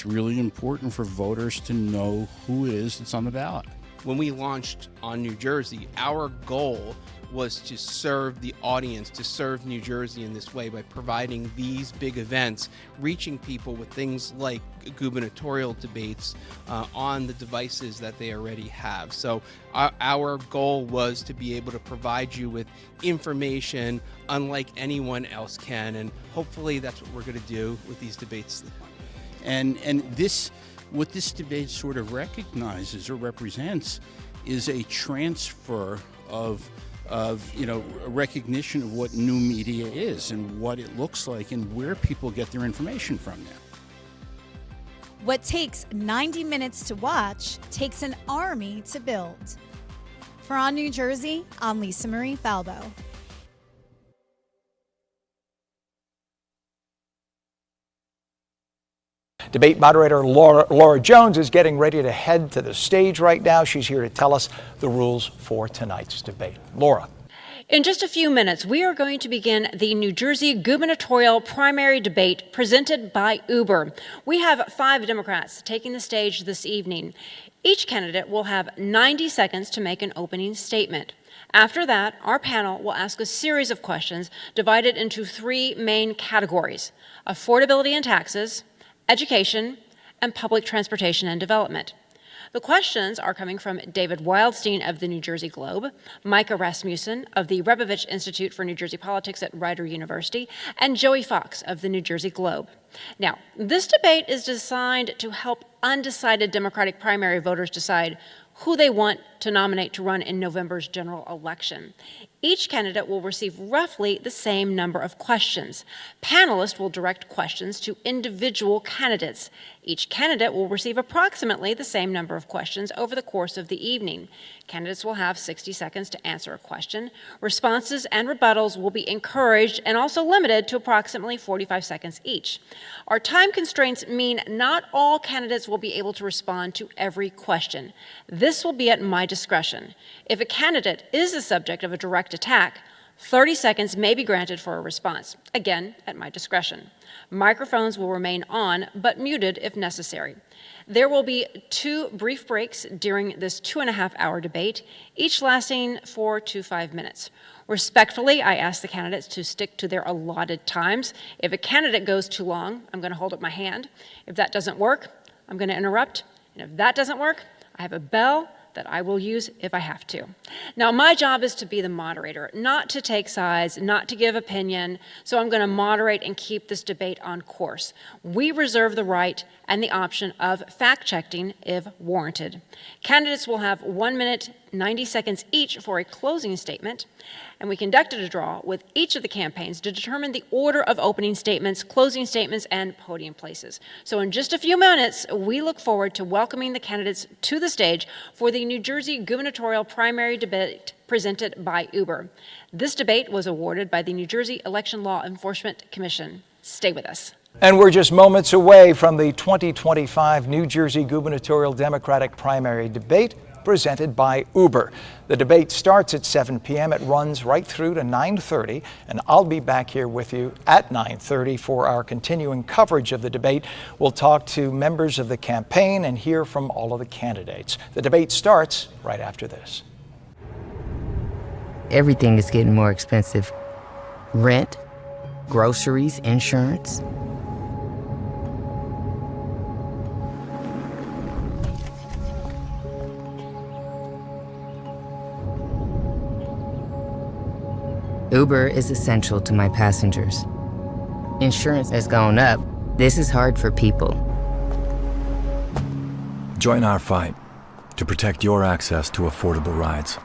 really important for voters to know who it is that's on the ballot. When we launched on New Jersey, our goal was to serve the audience, to serve New Jersey in this way by providing these big events, reaching people with things like gubernatorial debates on the devices that they already have. So our goal was to be able to provide you with information unlike anyone else can, and hopefully that's what we're going to do with these debates. And what this debate sort of recognizes or represents is a transfer of a recognition of what new media is and what it looks like and where people get their information from now. What takes 90 minutes to watch takes an army to build. For On New Jersey, I'm Lisa Marie Falbo. Debate moderator Laura Jones is getting ready to head to the stage right now. She's here to tell us the rules for tonight's debate. Laura. In just a few minutes, we are going to begin the New Jersey gubernatorial primary debate presented by Uber. We have 5 Democrats taking the stage this evening. Each candidate will have 90 seconds to make an opening statement. After that, our panel will ask a series of questions divided into 3 main categories: affordability and taxes, education, and public transportation and development. The questions are coming from David Wildstein of the New Jersey Globe, Micah Rasmussen of the Rebovich Institute for New Jersey Politics at Rider University, and Joey Fox of the New Jersey Globe. Now, this debate is designed to help undecided Democratic primary voters decide who they want to nominate to run in November's general election. Each candidate will receive roughly the same number of questions. Panelists will direct questions to individual candidates. Each candidate will receive approximately the same number of questions over the course of the evening. Candidates will have 60 seconds to answer a question. Responses and rebuttals will be encouraged and also limited to approximately 45 seconds each. Our time constraints mean not all candidates will be able to respond to every question. This will be at my discretion. If a candidate is the subject of a direct attack, 30 seconds may be granted for a response, again, at my discretion. Microphones will remain on, but muted if necessary. There will be 2 brief breaks during this 2.5-hour debate, each lasting 4 to 5 minutes. Respectfully, I ask the candidates to stick to their allotted times. If a candidate goes too long, I'm going to hold up my hand. If that doesn't work, I'm going to interrupt. And if that doesn't work, I have a bell that I will use if I have to. Now, my job is to be the moderator, not to take sides, not to give opinion, so I'm going to moderate and keep this debate on course. We reserve the right and the option of fact-checking if warranted. Candidates will have 1 minute, 90 seconds each for a closing statement, and we conducted a draw with each of the campaigns to determine the order of opening statements, closing statements, and podium places. So in just a few minutes, we look forward to welcoming the candidates to the stage for the New Jersey gubernatorial primary debate presented by Uber. This debate was awarded by the New Jersey Election Law Enforcement Commission. Stay with us. And we're just moments away from the 2025 New Jersey gubernatorial Democratic primary debate presented by Uber. The debate starts at 7 p.m. It runs right through to 9:30, and I'll be back here with you at 9:30 for our continuing coverage of the debate. We'll talk to members of the campaign and hear from all of the candidates. The debate starts right after this. Everything is getting more expensive. Rent, groceries, insurance. Uber is essential to my passengers. Insurance has gone up. This is hard for people. Join our fight to protect your access to affordable rides.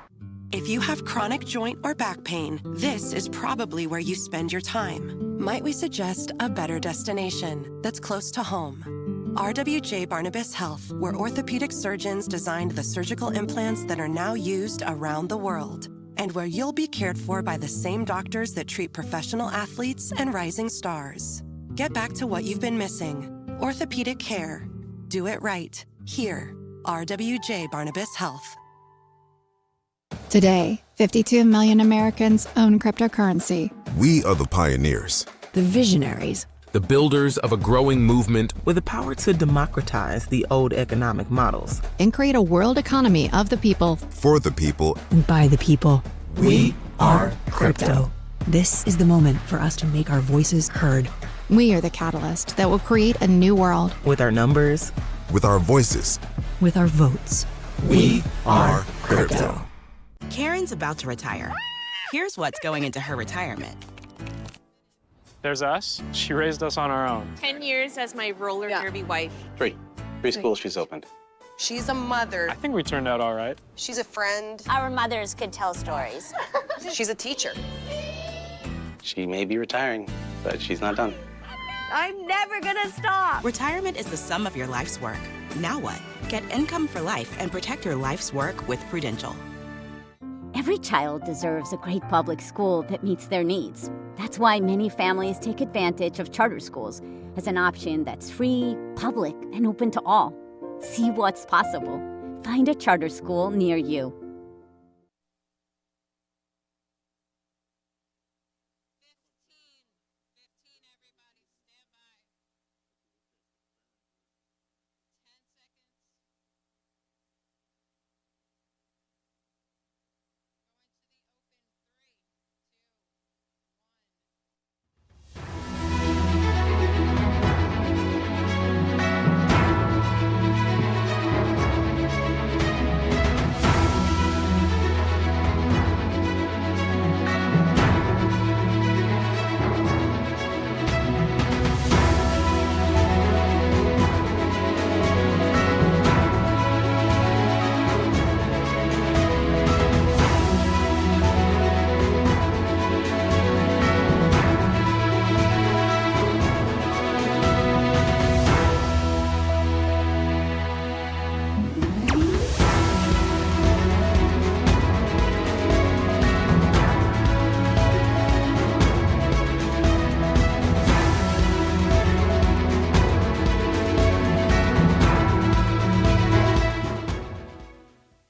If you have chronic joint or back pain, this is probably where you spend your time. Might we suggest a better destination that's close to home? RWJ Barnabas Health, where orthopedic surgeons designed the surgical implants that are now used around the world, and where you'll be cared for by the same doctors that treat professional athletes and rising stars. Get back to what you've been missing. Orthopedic care. Do it right. Here, RWJ Barnabas Health. Today, 52 million Americans own cryptocurrency. We are the pioneers, the visionaries, the builders of a growing movement with the power to democratize the old economic models and create a world economy of the people, for the people, and by the people. We are crypto. This is the moment for us to make our voices heard. We are the catalyst that will create a new world. With our numbers, with our voices, with our votes. We are crypto. Karen's about to retire. Here's what's going into her retirement. There's us. She raised us on our own. 10 years as my roller derby wife. 3 schools she's opened. She's a mother. I think we turned out all right. She's a friend. Our mothers could tell stories. She's a teacher. She may be retiring, but she's not done. I'm never gonna stop. Retirement is the sum of your life's work. Now what? Get income for life and protect your life's work with Prudential. Every child deserves a great public school that meets their needs. That's why many families take advantage of charter schools as an option that's free, public, and open to all. See what's possible. Find a charter school near you.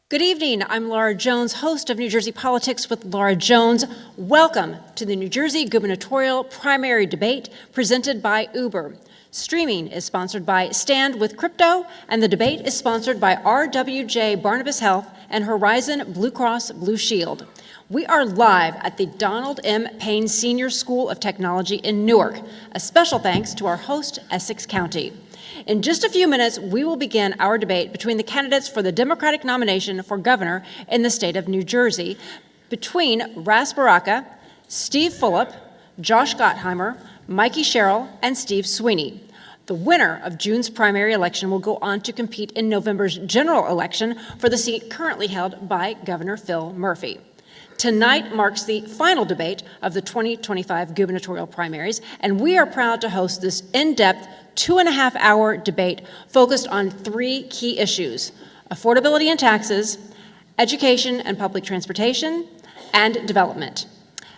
Good evening. I'm Laura Jones, host of New Jersey Politics with Laura Jones. Welcome to the New Jersey gubernatorial primary debate presented by Uber. Streaming is sponsored by Stand with Crypto, and the debate is sponsored by RWJ Barnabas Health and Horizon Blue Cross Blue Shield. We are live at the Donald M. Payne Senior School of Technology in Newark. A special thanks to our host, Essex County. In just a few minutes, we will begin our debate between the candidates for the Democratic nomination for governor in the state of New Jersey, between Ras Baraka, Steve Fulop, Josh Gottheimer, Mikie Sherrill, and Steve Sweeney. The winner of June's primary election will go on to compete in November's general election for the seat currently held by Governor Phil Murphy. Tonight marks the final debate of the 2025 gubernatorial primaries, and we are proud to host this in-depth 2.5-hour debate focused on 3 key issues: affordability and taxes, education and public transportation, and development.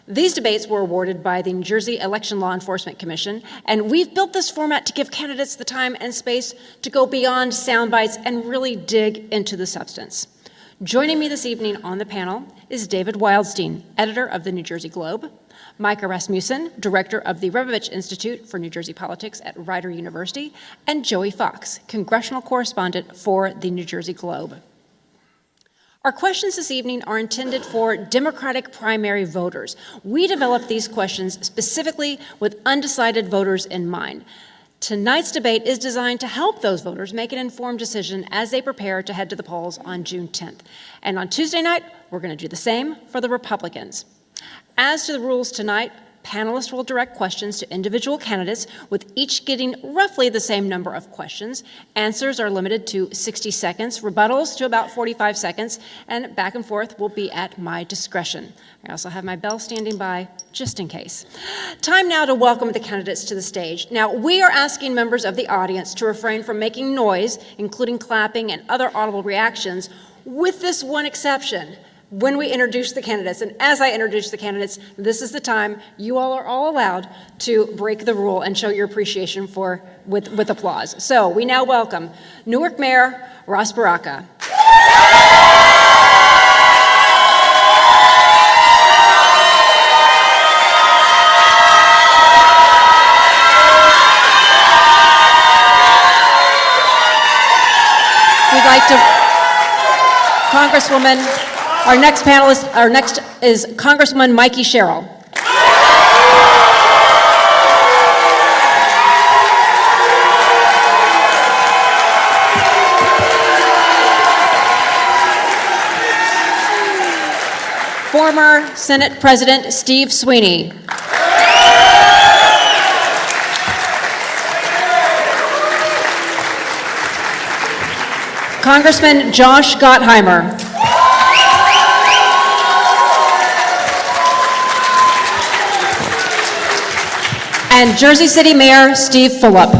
These debates were awarded by the New Jersey Election Law Enforcement Commission, and we've built this format to give candidates the time and space to go beyond sound bites and really dig into the substance. Joining me this evening on the panel is David Wildstein, editor of the New Jersey Globe, Micah Rasmussen, director of the Rebovich Institute for New Jersey Politics at Rider University, and Joey Fox, congressional correspondent for the New Jersey Globe. Our questions this evening are intended for Democratic primary voters. We developed these questions specifically with undecided voters in mind. Tonight's debate is designed to help those voters make an informed decision as they prepare to head to the polls on June 10th. And on Tuesday night, we're going to do the same for the Republicans. As to the rules tonight, panelists will direct questions to individual candidates, with each getting roughly the same number of questions. Answers are limited to 60 seconds, rebuttals to about 45 seconds, and back and forth will be at my discretion. I also have my bell standing by just in case. Time now to welcome the candidates to the stage. Now, we are asking members of the audience to refrain from making noise, including clapping and other audible reactions, with this one exception: when we introduce the candidates. And as I introduce the candidates, this is the time you all are all allowed to break the rule and show your appreciation with applause. So we now welcome Newark Mayor Ras Baraka. We'd like to, Congresswoman, our next is Congresswoman Mikie Sherrill. Former Senate President Steve Sweeney. Congressman Josh Gottheimer. And Jersey City Mayor Steve Fulop.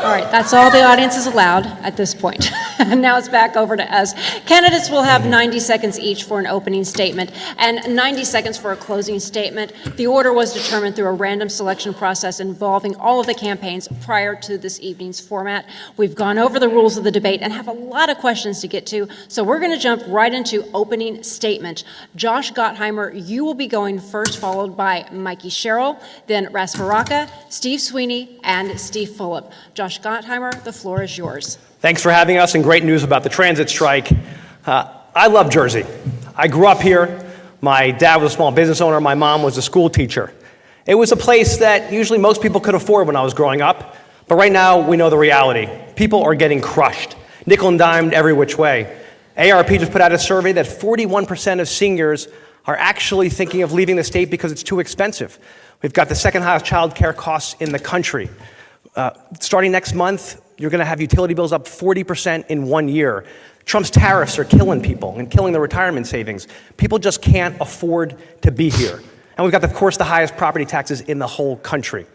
All right, that's all the audience is allowed at this point. And now it's back over to us. Candidates will have 90 seconds each for an opening statement and 90 seconds for a closing statement. The order was determined through a random selection process involving all of the campaigns prior to this evening's format. We've gone over the rules of the debate and have a lot of questions to get to, so we're going to jump right into opening statement. Josh Gottheimer, you will be going first, followed by Mikie Sherrill, then Ras Baraka, Steve Sweeney, and Steve Fulop. Josh Gottheimer, the floor is yours. Thanks for having us, and great news about the transit strike. I love Jersey. I grew up here. My dad was a small business owner. My mom was a school teacher. It was a place that usually most people could afford when I was growing up, but right now we know the reality. People are getting crushed, nickel and dimed every which way. ARP just put out a survey that 41% of seniors are actually thinking of leaving the state because it's too expensive. We've got the second highest child care costs in the country. Starting next month, you're going to have utility bills up 40% in 1 year. Trump's tariffs are killing people and killing the retirement savings. People just can't afford to be here. And we've got, of course, the highest property taxes in the whole country.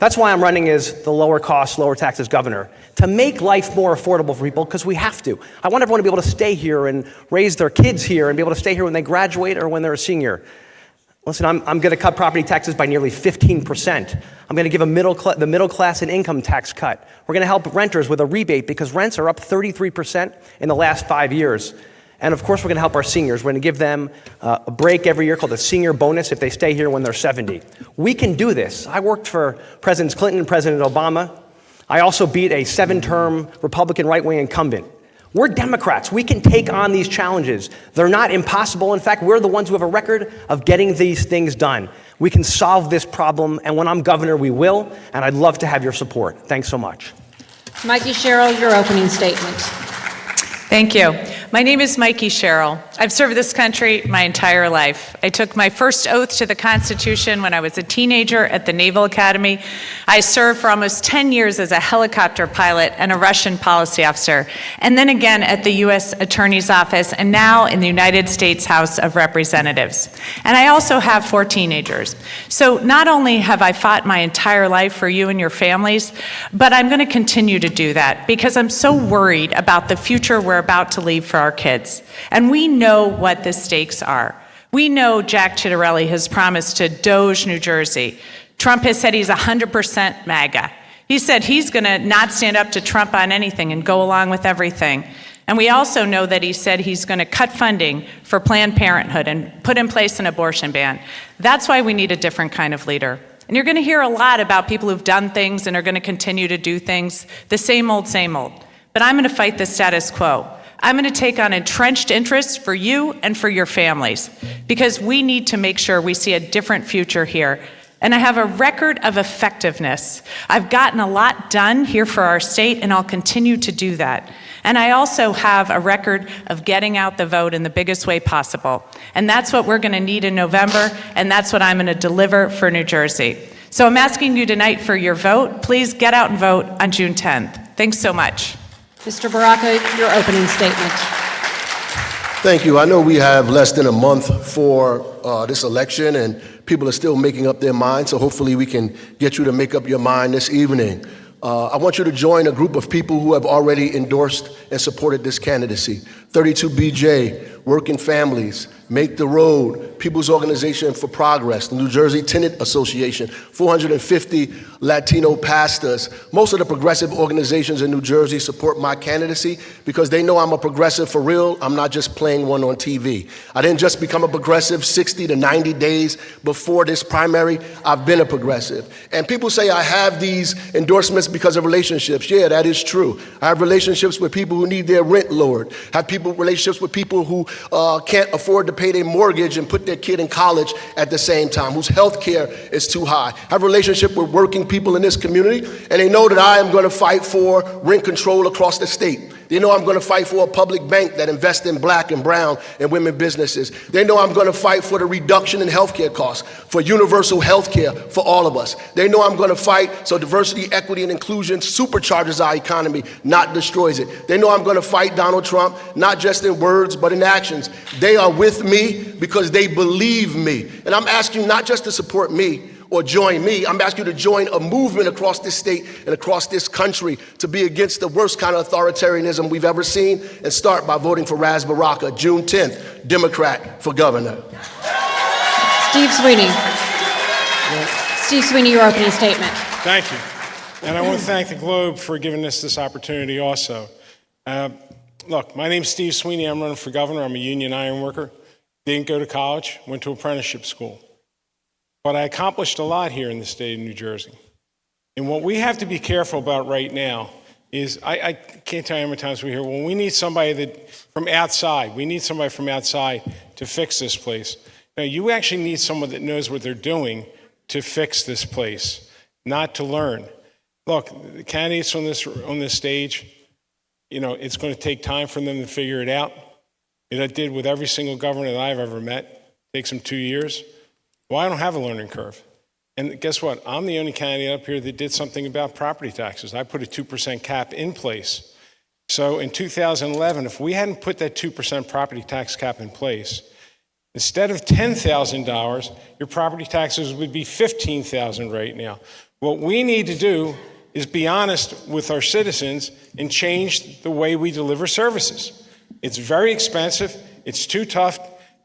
That's why I'm running as the lower cost, lower taxes governor, to make life more affordable for people, because we have to. I want everyone to be able to stay here and raise their kids here and be able to stay here when they graduate or when they're a senior. Listen, I'm going to cut property taxes by nearly 15%. I'm going to give the middle class an income tax cut. We're going to help renters with a rebate because rents are up 33% in the last 5 years. And of course, we're going to help our seniors. We're going to give them a break every year called a senior bonus if they stay here when they're 70. We can do this. I worked for Presidents Clinton and President Obama. I also beat a 7-term Republican right-wing incumbent. We're Democrats. We can take on these challenges. They're not impossible. In fact, we're the ones who have a record of getting these things done. We can solve this problem, and when I'm governor, we will, and I'd love to have your support. Thanks so much. Mikie Sherrill, your opening statement. Thank you. My name is Mikie Sherrill. I've served this country my entire life. I took my first oath to the Constitution when I was a teenager at the Naval Academy. I served for almost 10 years as a helicopter pilot and a Russian policy officer, and then again at the U.S. Attorney's Office, and now in the United States House of Representatives. And I also have 4 teenagers. So not only have I fought my entire life for you and your families, but I'm going to continue to do that because I'm so worried about the future we're about to leave for our kids. And we know what the stakes are. We know Jack Ciattarelli has promised to doge New Jersey. Trump has said he's 100% MAGA. He said he's going to not stand up to Trump on anything and go along with everything. And we also know that he said he's going to cut funding for Planned Parenthood and put in place an abortion ban. That's why we need a different kind of leader. And you're going to hear a lot about people who've done things and are going to continue to do things, the same old, same old. But I'm going to fight the status quo. I'm going to take on entrenched interests for you and for your families, because we need to make sure we see a different future here. And I have a record of effectiveness. I've gotten a lot done here for our state, and I'll continue to do that. And I also have a record of getting out the vote in the biggest way possible. And that's what we're going to need in November, and that's what I'm going to deliver for New Jersey. So I'm asking you tonight for your vote. Please get out and vote on June 10th. Thanks so much. Mr. Baraka, your opening statement. Thank you. I know we have less than a month for this election, and people are still making up their minds, so hopefully we can get you to make up your mind this evening. I want you to join a group of people who have already endorsed and supported this candidacy. 32BJ, Working Families, Make the Road, People's Organization for Progress, the New Jersey Tenant Association, 450 Latino pastors. Most of the progressive organizations in New Jersey support my candidacy because they know I'm a progressive for real. I'm not just playing one on TV. I didn't just become a progressive 60 to 90 days before this primary. I've been a progressive. And people say I have these endorsements because of relationships. Yeah, that is true. I have relationships with people who need their rent lowered. I have relationships with people who can't afford to pay their mortgage and put their kid in college at the same time, whose health care is too high. I have a relationship with working people in this community, and they know that I am going to fight for rent control across the state. They know I'm going to fight for a public bank that invests in black and brown and women businesses. They know I'm going to fight for the reduction in healthcare costs, for universal healthcare for all of us. They know I'm going to fight so diversity, equity, and inclusion supercharges our economy, not destroys it. They know I'm going to fight Donald Trump, not just in words, but in actions. They are with me because they believe me. And I'm asking you not just to support me, or join me. I'm asking you to join a movement across this state and across this country to be against the worst kind of authoritarianism we've ever seen, and start by voting for Ras Baraka, June 10th, Democrat for governor. Steve Sweeney. Steve Sweeney, your opening statement. Thank you. And I want to thank the Globe for giving us this opportunity also. Look, my name's Steve Sweeney. I'm running for governor. I'm a union iron worker. Didn't go to college, went to apprenticeship school. But I accomplished a lot here in the state of New Jersey. And what we have to be careful about right now is, I can't tell you how many times we hear, well, we need somebody from outside to fix this place. Now, you actually need someone that knows what they're doing to fix this place, not to learn. Look, the candidates on this stage, it's going to take time for them to figure it out. It did with every single governor that I've ever met. It takes them 2 years. Well, I don't have a learning curve. And guess what? I'm the only candidate up here that did something about property taxes. I put a 2% cap in place. So in 2011, if we hadn't put that 2% property tax cap in place, instead of $10,000, your property taxes would be $15,000 right now. What we need to do is be honest with our citizens and change the way we deliver services. It's very expensive. It's too tough.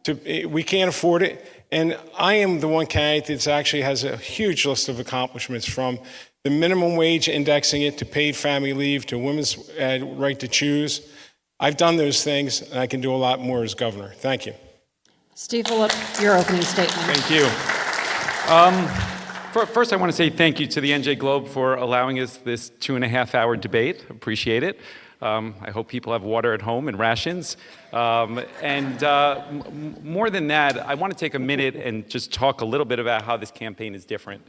We can't afford it. And I am the one candidate that actually has a huge list of accomplishments, from the minimum wage, indexing it, to paid family leave, to women's right to choose. I've done those things, and I can do a lot more as governor. Thank you. Steve Fulop, your opening statement. Thank you. First, I want to say thank you to the NJ Globe for allowing us this 2.5-hour debate. Appreciate it. I hope people have water at home and rations. More than that, I want to take a minute and just talk a little bit about how this campaign is different.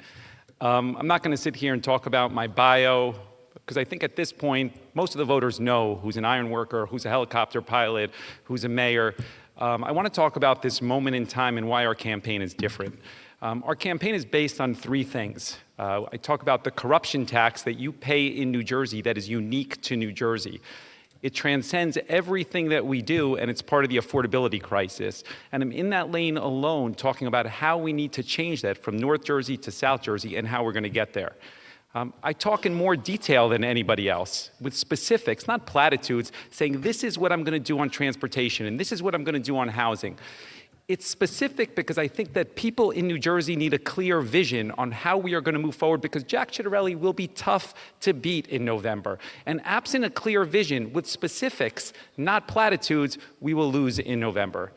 I'm not going to sit here and talk about my bio, because I think at this point, most of the voters know who's an iron worker, who's a helicopter pilot, who's a mayor. I want to talk about this moment in time and why our campaign is different. Our campaign is based on 3 things. I talk about the corruption tax that you pay in New Jersey that is unique to New Jersey. It transcends everything that we do, and it's part of the affordability crisis. And I'm in that lane alone talking about how we need to change that from North Jersey to South Jersey and how we're going to get there. I talk in more detail than anybody else, with specifics, not platitudes, saying this is what I'm going to do on transportation and this is what I'm going to do on housing. It's specific because I think that people in New Jersey need a clear vision on how we are going to move forward, because Jack Ciattarelli will be tough to beat in November. And absent a clear vision with specifics, not platitudes, we will lose in November.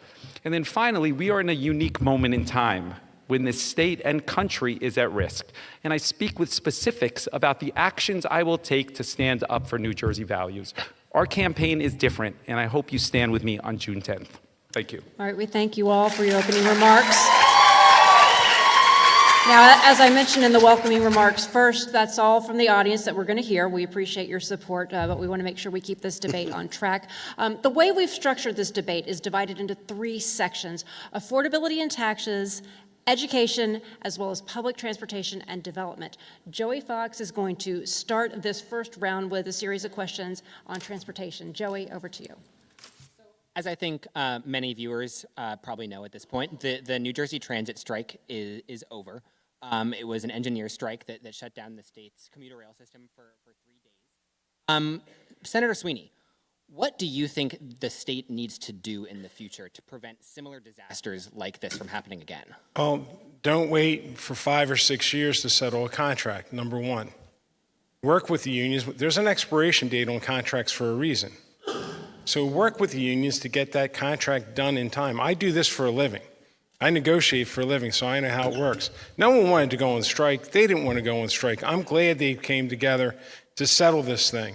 And then finally, we are in a unique moment in time when the state and country is at risk. And I speak with specifics about the actions I will take to stand up for New Jersey values. Our campaign is different, and I hope you stand with me on June 10th. Thank you. All right, we thank you all for your opening remarks. Now, as I mentioned in the welcoming remarks, first, that's all from the audience that we're going to hear. We appreciate your support, but we want to make sure we keep this debate on track. The way we've structured this debate is divided into 3 sections: affordability and taxes, education, as well as public transportation and development. Joey Fox is going to start this first round with a series of questions on transportation. Joey, over to you. As I think many viewers probably know at this point, the New Jersey transit strike is over. It was an engineer strike that shut down the state's commuter rail system for 3 days. Senator Sweeney, what do you think the state needs to do in the future to prevent similar disasters like this from happening again? Don't wait for 5 or 6 years to settle a contract, number one. Work with the unions. There's an expiration date on contracts for a reason. So work with the unions to get that contract done in time. I do this for a living. I negotiate for a living, so I know how it works. No one wanted to go on strike. They didn't want to go on strike. I'm glad they came together to settle this thing.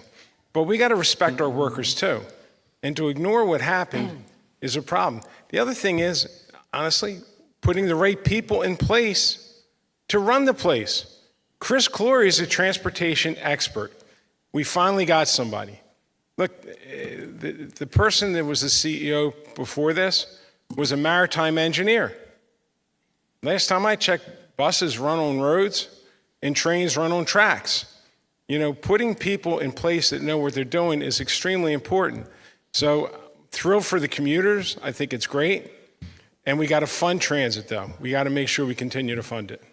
But we got to respect our workers too. And to ignore what happened is a problem. The other thing is, honestly, putting the right people in place to run the place. Chris Clory is a transportation expert. We finally got somebody. Look, the person that was the CEO before this was a maritime engineer. Last time I checked, buses run on roads and trains run on tracks. You know, putting people in place that know what they're doing is extremely important. So, thrilled for the commuters. I think it's great. And we got to fund transit, though. We got to make sure we continue to fund it.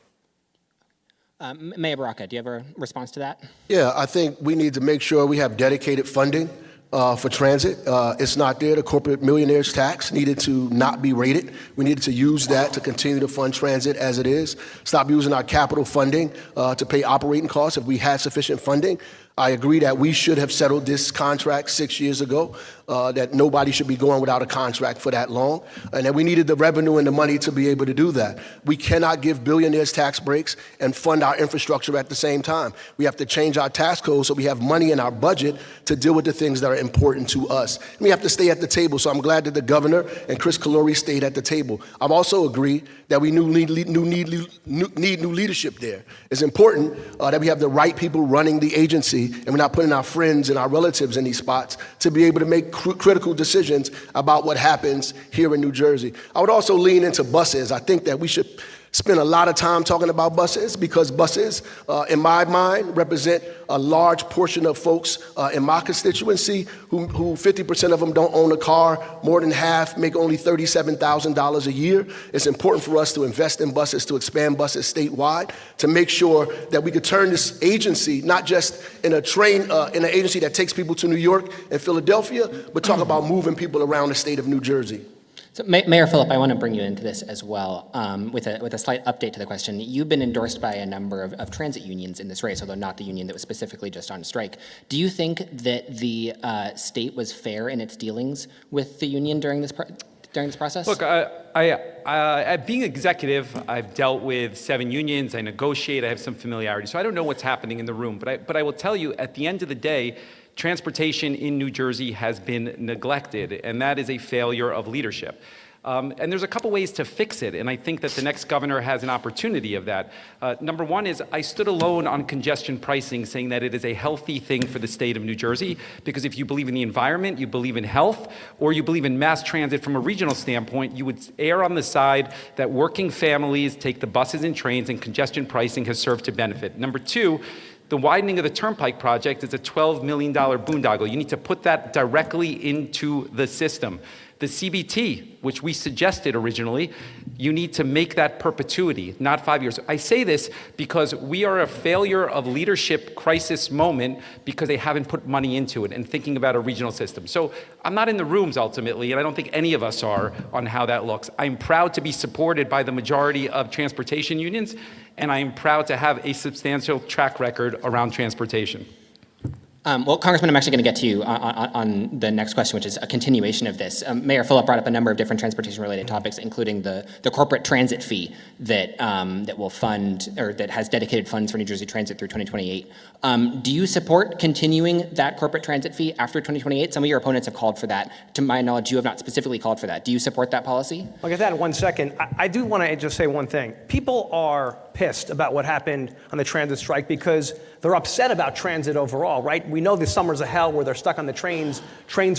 Mayor Baraka, do you have a response to that? Yeah, I think we need to make sure we have dedicated funding for transit. It's not there. The corporate millionaires tax needed to not be rated. We needed to use that to continue to fund transit as it is. Stop using our capital funding to pay operating costs if we had sufficient funding. I agree that we should have settled this contract 6 years ago, that nobody should be going without a contract for that long, and that we needed the revenue and the money to be able to do that. We cannot give billionaires tax breaks and fund our infrastructure at the same time. We have to change our tax code so we have money in our budget to deal with the things that are important to us. And we have to stay at the table, so I'm glad that the governor and Chris Clory stayed at the table. I also agree that we need new leadership there. It's important that we have the right people running the agency, and we're not putting our friends and our relatives in these spots to be able to make critical decisions about what happens here in New Jersey. I would also lean into buses. I think that we should spend a lot of time talking about buses because buses, in my mind, represent a large portion of folks in my constituency who 50% of them don't own a car. More than half make only $37,000 a year. It's important for us to invest in buses, to expand buses statewide, to make sure that we could turn this agency, not just in a train, in an agency that takes people to New York and Philadelphia, but talk about moving people around the state of New Jersey. So, Mayor Fulop, I want to bring you into this as well with a slight update to the question. You've been endorsed by a number of transit unions in this race, although not the union that was specifically just on strike. Do you think that the state was fair in its dealings with the union during this process? Look, being executive, I've dealt with 7 unions. I negotiate. I have some familiarity. So I don't know what's happening in the room. But I will tell you, at the end of the day, transportation in New Jersey has been neglected, and that is a failure of leadership. And there's a couple ways to fix it, and I think that the next governor has an opportunity of that. Number one is I stood alone on congestion pricing, saying that it is a healthy thing for the state of New Jersey, because if you believe in the environment, you believe in health, or you believe in mass transit from a regional standpoint, you would err on the side that working families take the buses and trains, and congestion pricing has served to benefit. Number two, the widening of the Turnpike project is a $12 million boondoggle. You need to put that directly into the system. The CBT, which we suggested originally, you need to make that perpetuity, not 5 years. I say this because we are a failure of leadership crisis moment because they haven't put money into it and thinking about a regional system. So I'm not in the rooms ultimately, and I don't think any of us are on how that looks. I'm proud to be supported by the majority of transportation unions, and I am proud to have a substantial track record around transportation. Well, Congressman, I'm actually going to get to you on the next question, which is a continuation of this. Mayor Fulop brought up a number of different transportation-related topics, including the corporate transit fee that will fund, or that has dedicated funds for New Jersey Transit through 2028. Do you support continuing that corporate transit fee after 2028? Some of your opponents have called for that. To my knowledge, you have not specifically called for that. Do you support that policy? I'll get that in 1 second. I do want to just say one thing. People are pissed about what happened on the transit strike because they're upset about transit overall, right? We know the summers of hell where they're stuck on the trains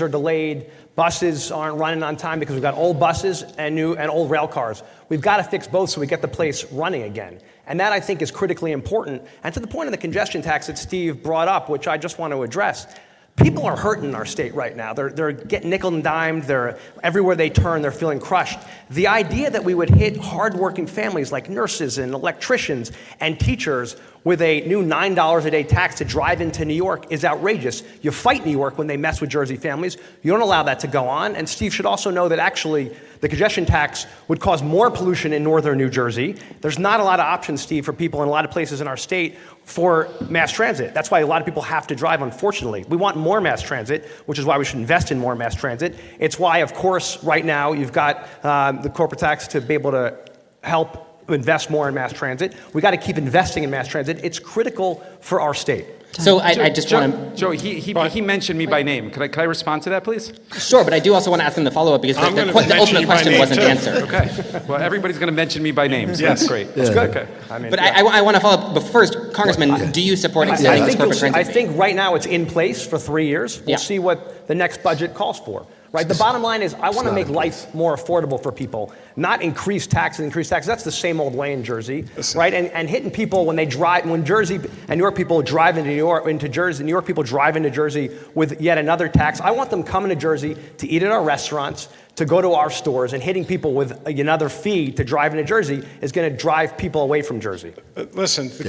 are delayed, buses aren't running on time because we've got old buses and new and old rail cars. We've got to fix both so we get the place running again. And that, I think, is critically important. And to the point of the congestion tax that Steve brought up, which I just want to address, people are hurting in our state right now. They're getting nickel and dimed. They're everywhere they turn, they're feeling crushed. The idea that we would hit hardworking families like nurses and electricians and teachers with a new $9 a day tax to drive into New York is outrageous. You fight New York when they mess with Jersey families. You don't allow that to go on. And Steve should also know that actually the congestion tax would cause more pollution in northern New Jersey. There's not a lot of options, Steve, for people in a lot of places in our state for mass transit. That's why a lot of people have to drive, unfortunately. We want more mass transit, which is why we should invest in more mass transit. It's why, of course, right now you've got the corporate tax to be able to help invest more in mass transit. We got to keep investing in mass transit. It's critical for our state. So I just want to... Joe, he mentioned me by name. Could I respond to that, please? Sure, but I do also want to ask him the follow-up because the ultimate question wasn't answered. Okay. Well, everybody's going to mention me by name, so that's great. That's good. Okay. But I want to follow up. But first, Congressman, do you support extending this corporate transit fee? I think right now it's in place for 3 years. We'll see what the next budget calls for. Right? The bottom line is I want to make life more affordable for people, not increase taxes. That's the same old way in Jersey, right? And hitting people when they drive, when Jersey and New York people drive into Jersey, New York people drive into Jersey with yet another tax. I want them coming to Jersey to eat at our restaurants, to go to our stores, and hitting people with another fee to drive into Jersey is going to drive people away from Jersey. Listen, the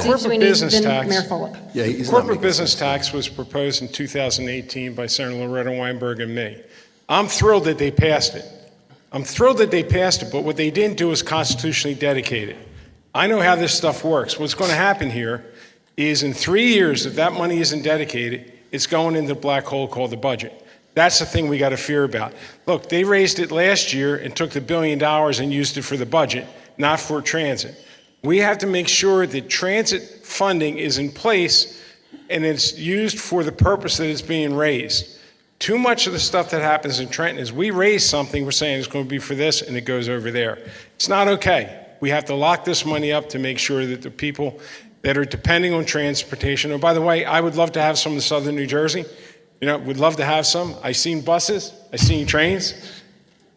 corporate business tax was proposed in 2018 by Senator Loretta Weinberg and me. I'm thrilled that they passed it. But what they didn't do is constitutionally dedicate it. I know how this stuff works. What's going to happen here is in 3 years, if that money isn't dedicated, it's going into the black hole called the budget. That's the thing we got to fear about. Look, they raised it last year and took the $1 billion and used it for the budget, not for transit. We have to make sure that transit funding is in place and it's used for the purpose that it's being raised. Too much of the stuff that happens in Trenton is we raise something, we're saying it's going to be for this, and it goes over there. It's not okay. We have to lock this money up to make sure that the people that are depending on transportation, and by the way, I would love to have some in southern New Jersey. We'd love to have some. I've seen buses, I've seen trains.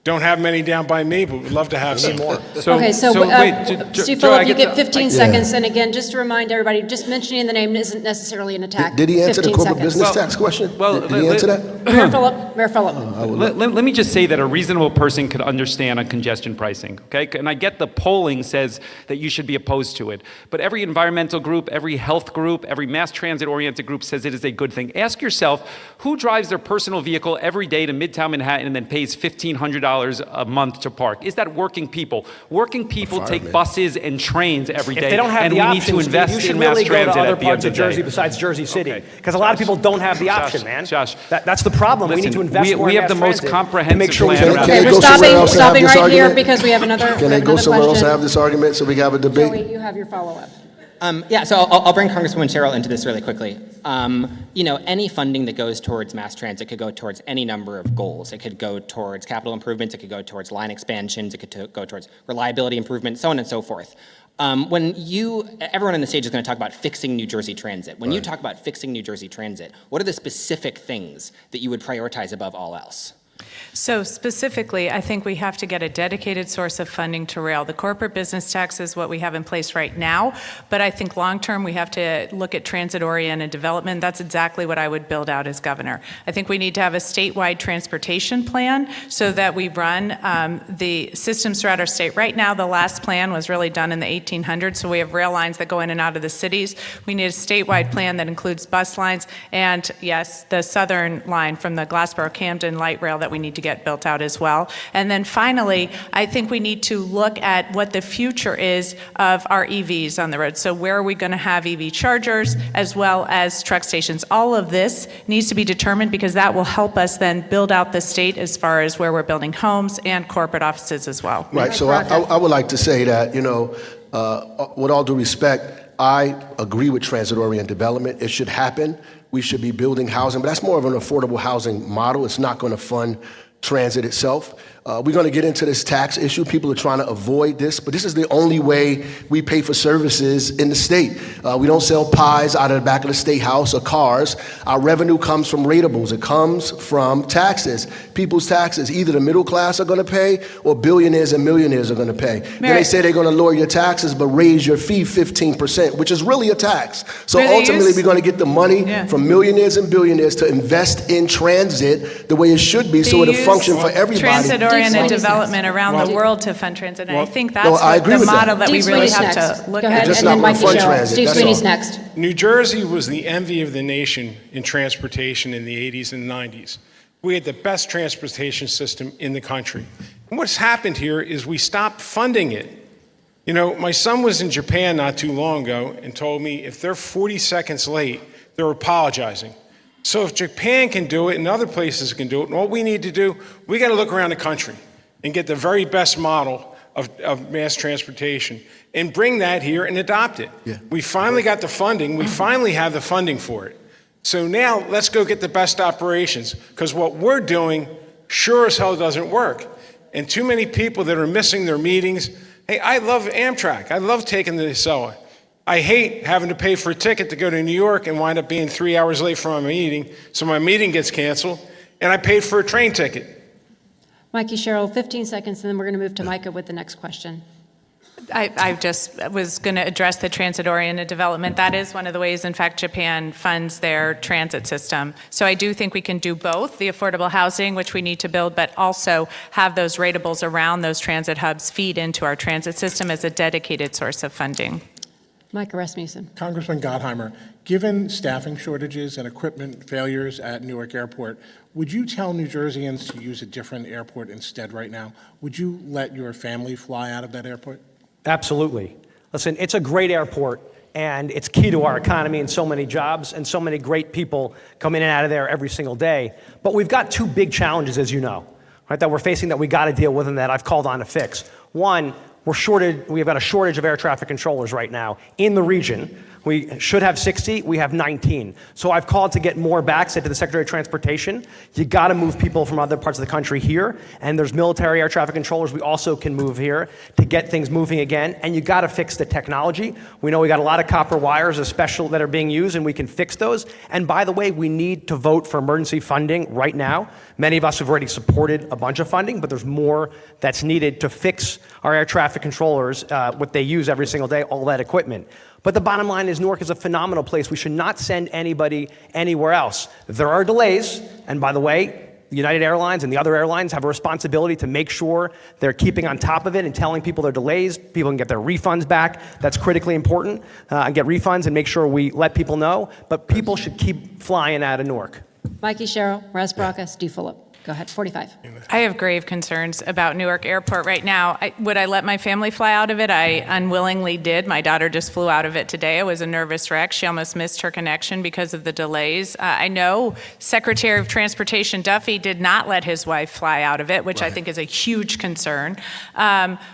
Don't have many down by me, but would love to have some more. Okay, so Steve Fulop, you get 15 seconds. And again, just to remind everybody, just mentioning the name isn't necessarily an attack. Did he answer the 15 corporate seconds. business tax question? Did he answer that? Mayor Fulop. Let me just say that a reasonable person could understand on congestion pricing, okay? And I get the polling says that you should be opposed to it, but every environmental group, every health group, every mass transit-oriented group says it is a good thing. Ask yourself, who drives their personal vehicle every day to Midtown Manhattan and then pays $1,500 a month to park? Is that working people? Working people take buses and trains every day. If they don't have and the we options, need to invest you should in mass really go transit to other at the parts end of the day. Jersey besides Jersey City, because a lot of people don't have the option, man. Josh, that's the problem. Listen, we need to invest more we in have the mass most transit comprehensive to make sure plan around Okay, here. we're stopping right here because we have another Can they go somewhere else and have this argument so we can have a debate? Joey, you have your follow-up. Yeah, so I'll bring Congresswoman Sherrill into this really quickly. Any funding that goes towards mass transit could go towards any number of goals. It could go towards capital improvements, it could go towards line expansions, it could go towards reliability improvements, so on and so forth. Everyone on the stage is going to talk about fixing New Jersey transit. When you talk about fixing New Jersey transit, what are the specific things that you would prioritize above all else? So specifically, I think we have to get a dedicated source of funding to rail. The corporate business tax is what we have in place right now, but I think long-term we have to look at transit-oriented development. That's exactly what I would build out as governor. I think we need to have a statewide transportation plan so that we run the systems throughout our state. Right now, the last plan was really done in the 1800s, so we have rail lines that go in and out of the cities. We need a statewide plan that includes bus lines and, yes, the southern line from the Glassboro-Camden light rail that we need to get built out as well. And then finally, I think we need to look at what the future is of our EVs on the road. So where are we going to have EV chargers as well as truck stations? All of this needs to be determined because that will help us then build out the state as far as where we're building homes and corporate offices as well. Right, so I would like to say that, with all due respect, I agree with transit-oriented development. It should happen. We should be building housing, but that's more of an affordable housing model. It's not going to fund transit itself. We're going to get into this tax issue. People are trying to avoid this, but this is the only way we pay for services in the state. We don't sell pies out of the back of the state house or cars. Our revenue comes from ratables. It comes from taxes, people's taxes. Either the middle class are going to pay or billionaires and millionaires are going to pay. Then they say they're going to lower your taxes but raise your fee 15%, which is really a tax. So ultimately, we're going to get the money from millionaires and billionaires to invest in transit the way it should be so it'll function for everybody. Transit-oriented development around the world to fund transit, and I think that's the model that we really have to look at. Just not fund transit. Steve Sweeney's next. New Jersey was the envy of the nation in transportation in the 80s and 90s. We had the best transportation system in the country. And what's happened here is we stopped funding it. My son was in Japan not too long ago and told me if they're 40 seconds late, they're apologizing. So if Japan can do it and other places can do it, and what we need to do, we got to look around the country and get the very best model of mass transportation and bring that here and adopt it. Yeah. We finally got the funding. We finally have the funding for it. So now let's go get the best operations, because what we're doing sure as hell doesn't work. And too many people that are missing their meetings. Hey, I love Amtrak. I love taking the Acela. I hate having to pay for a ticket to go to New York and wind up being 3 hours late for my meeting, so my meeting gets canceled, and I paid for a train ticket. Mikie Sherrill, 15 seconds, and then we're going to move to Micah with the next question. I just was going to address the transit-oriented development. That is one of the ways, in fact, Japan funds their transit system. So I do think we can do both, the affordable housing, which we need to build, but also have those ratables around those transit hubs feed into our transit system as a dedicated source of funding. Micah Rasmussen. Congressman Gottheimer, given staffing shortages and equipment failures at Newark Airport, would you tell New Jerseyans to use a different airport instead right now? Would you let your family fly out of that airport? Absolutely. Listen, it's a great airport, and it's key to our economy and so many jobs, and so many great people come in and out of there every single day. But we've got two big challenges, as you know, right, that we're facing that we got to deal with and that I've called on to fix. One, we've got a shortage of air traffic controllers right now in the region. We should have 60, we have 19. So I've called to get more back, said to the Secretary of Transportation, you gotta move people from other parts of the country here, and there's military air traffic controllers we also can move here to get things moving again, and you gotta fix the technology. We know we got a lot of copper wires, especially that are being used, and we can fix those. And by the way, we need to vote for emergency funding right now. Many of us have already supported a bunch of funding, but there's more that's needed to fix our air traffic controllers, what they use every single day, all that equipment. But the bottom line is Newark is a phenomenal place. We should not send anybody anywhere else. There are delays, and by the way, United Airlines and the other airlines have a responsibility to make sure they're keeping on top of it and telling people their delays. People can get their refunds back. That's critically important, and get refunds and make sure we let people know. But people should keep flying out of Newark. Mikie Sherrill, Ras Baraka, Steve Fulop. Go ahead, 45. I have grave concerns about Newark Airport right now. Would I let my family fly out of it? I unwillingly did. My daughter just flew out of it today. It was a nervous wreck. She almost missed her connection because of the delays. I know Secretary of Transportation Duffy did not let his wife fly out of it, which I think is a huge concern.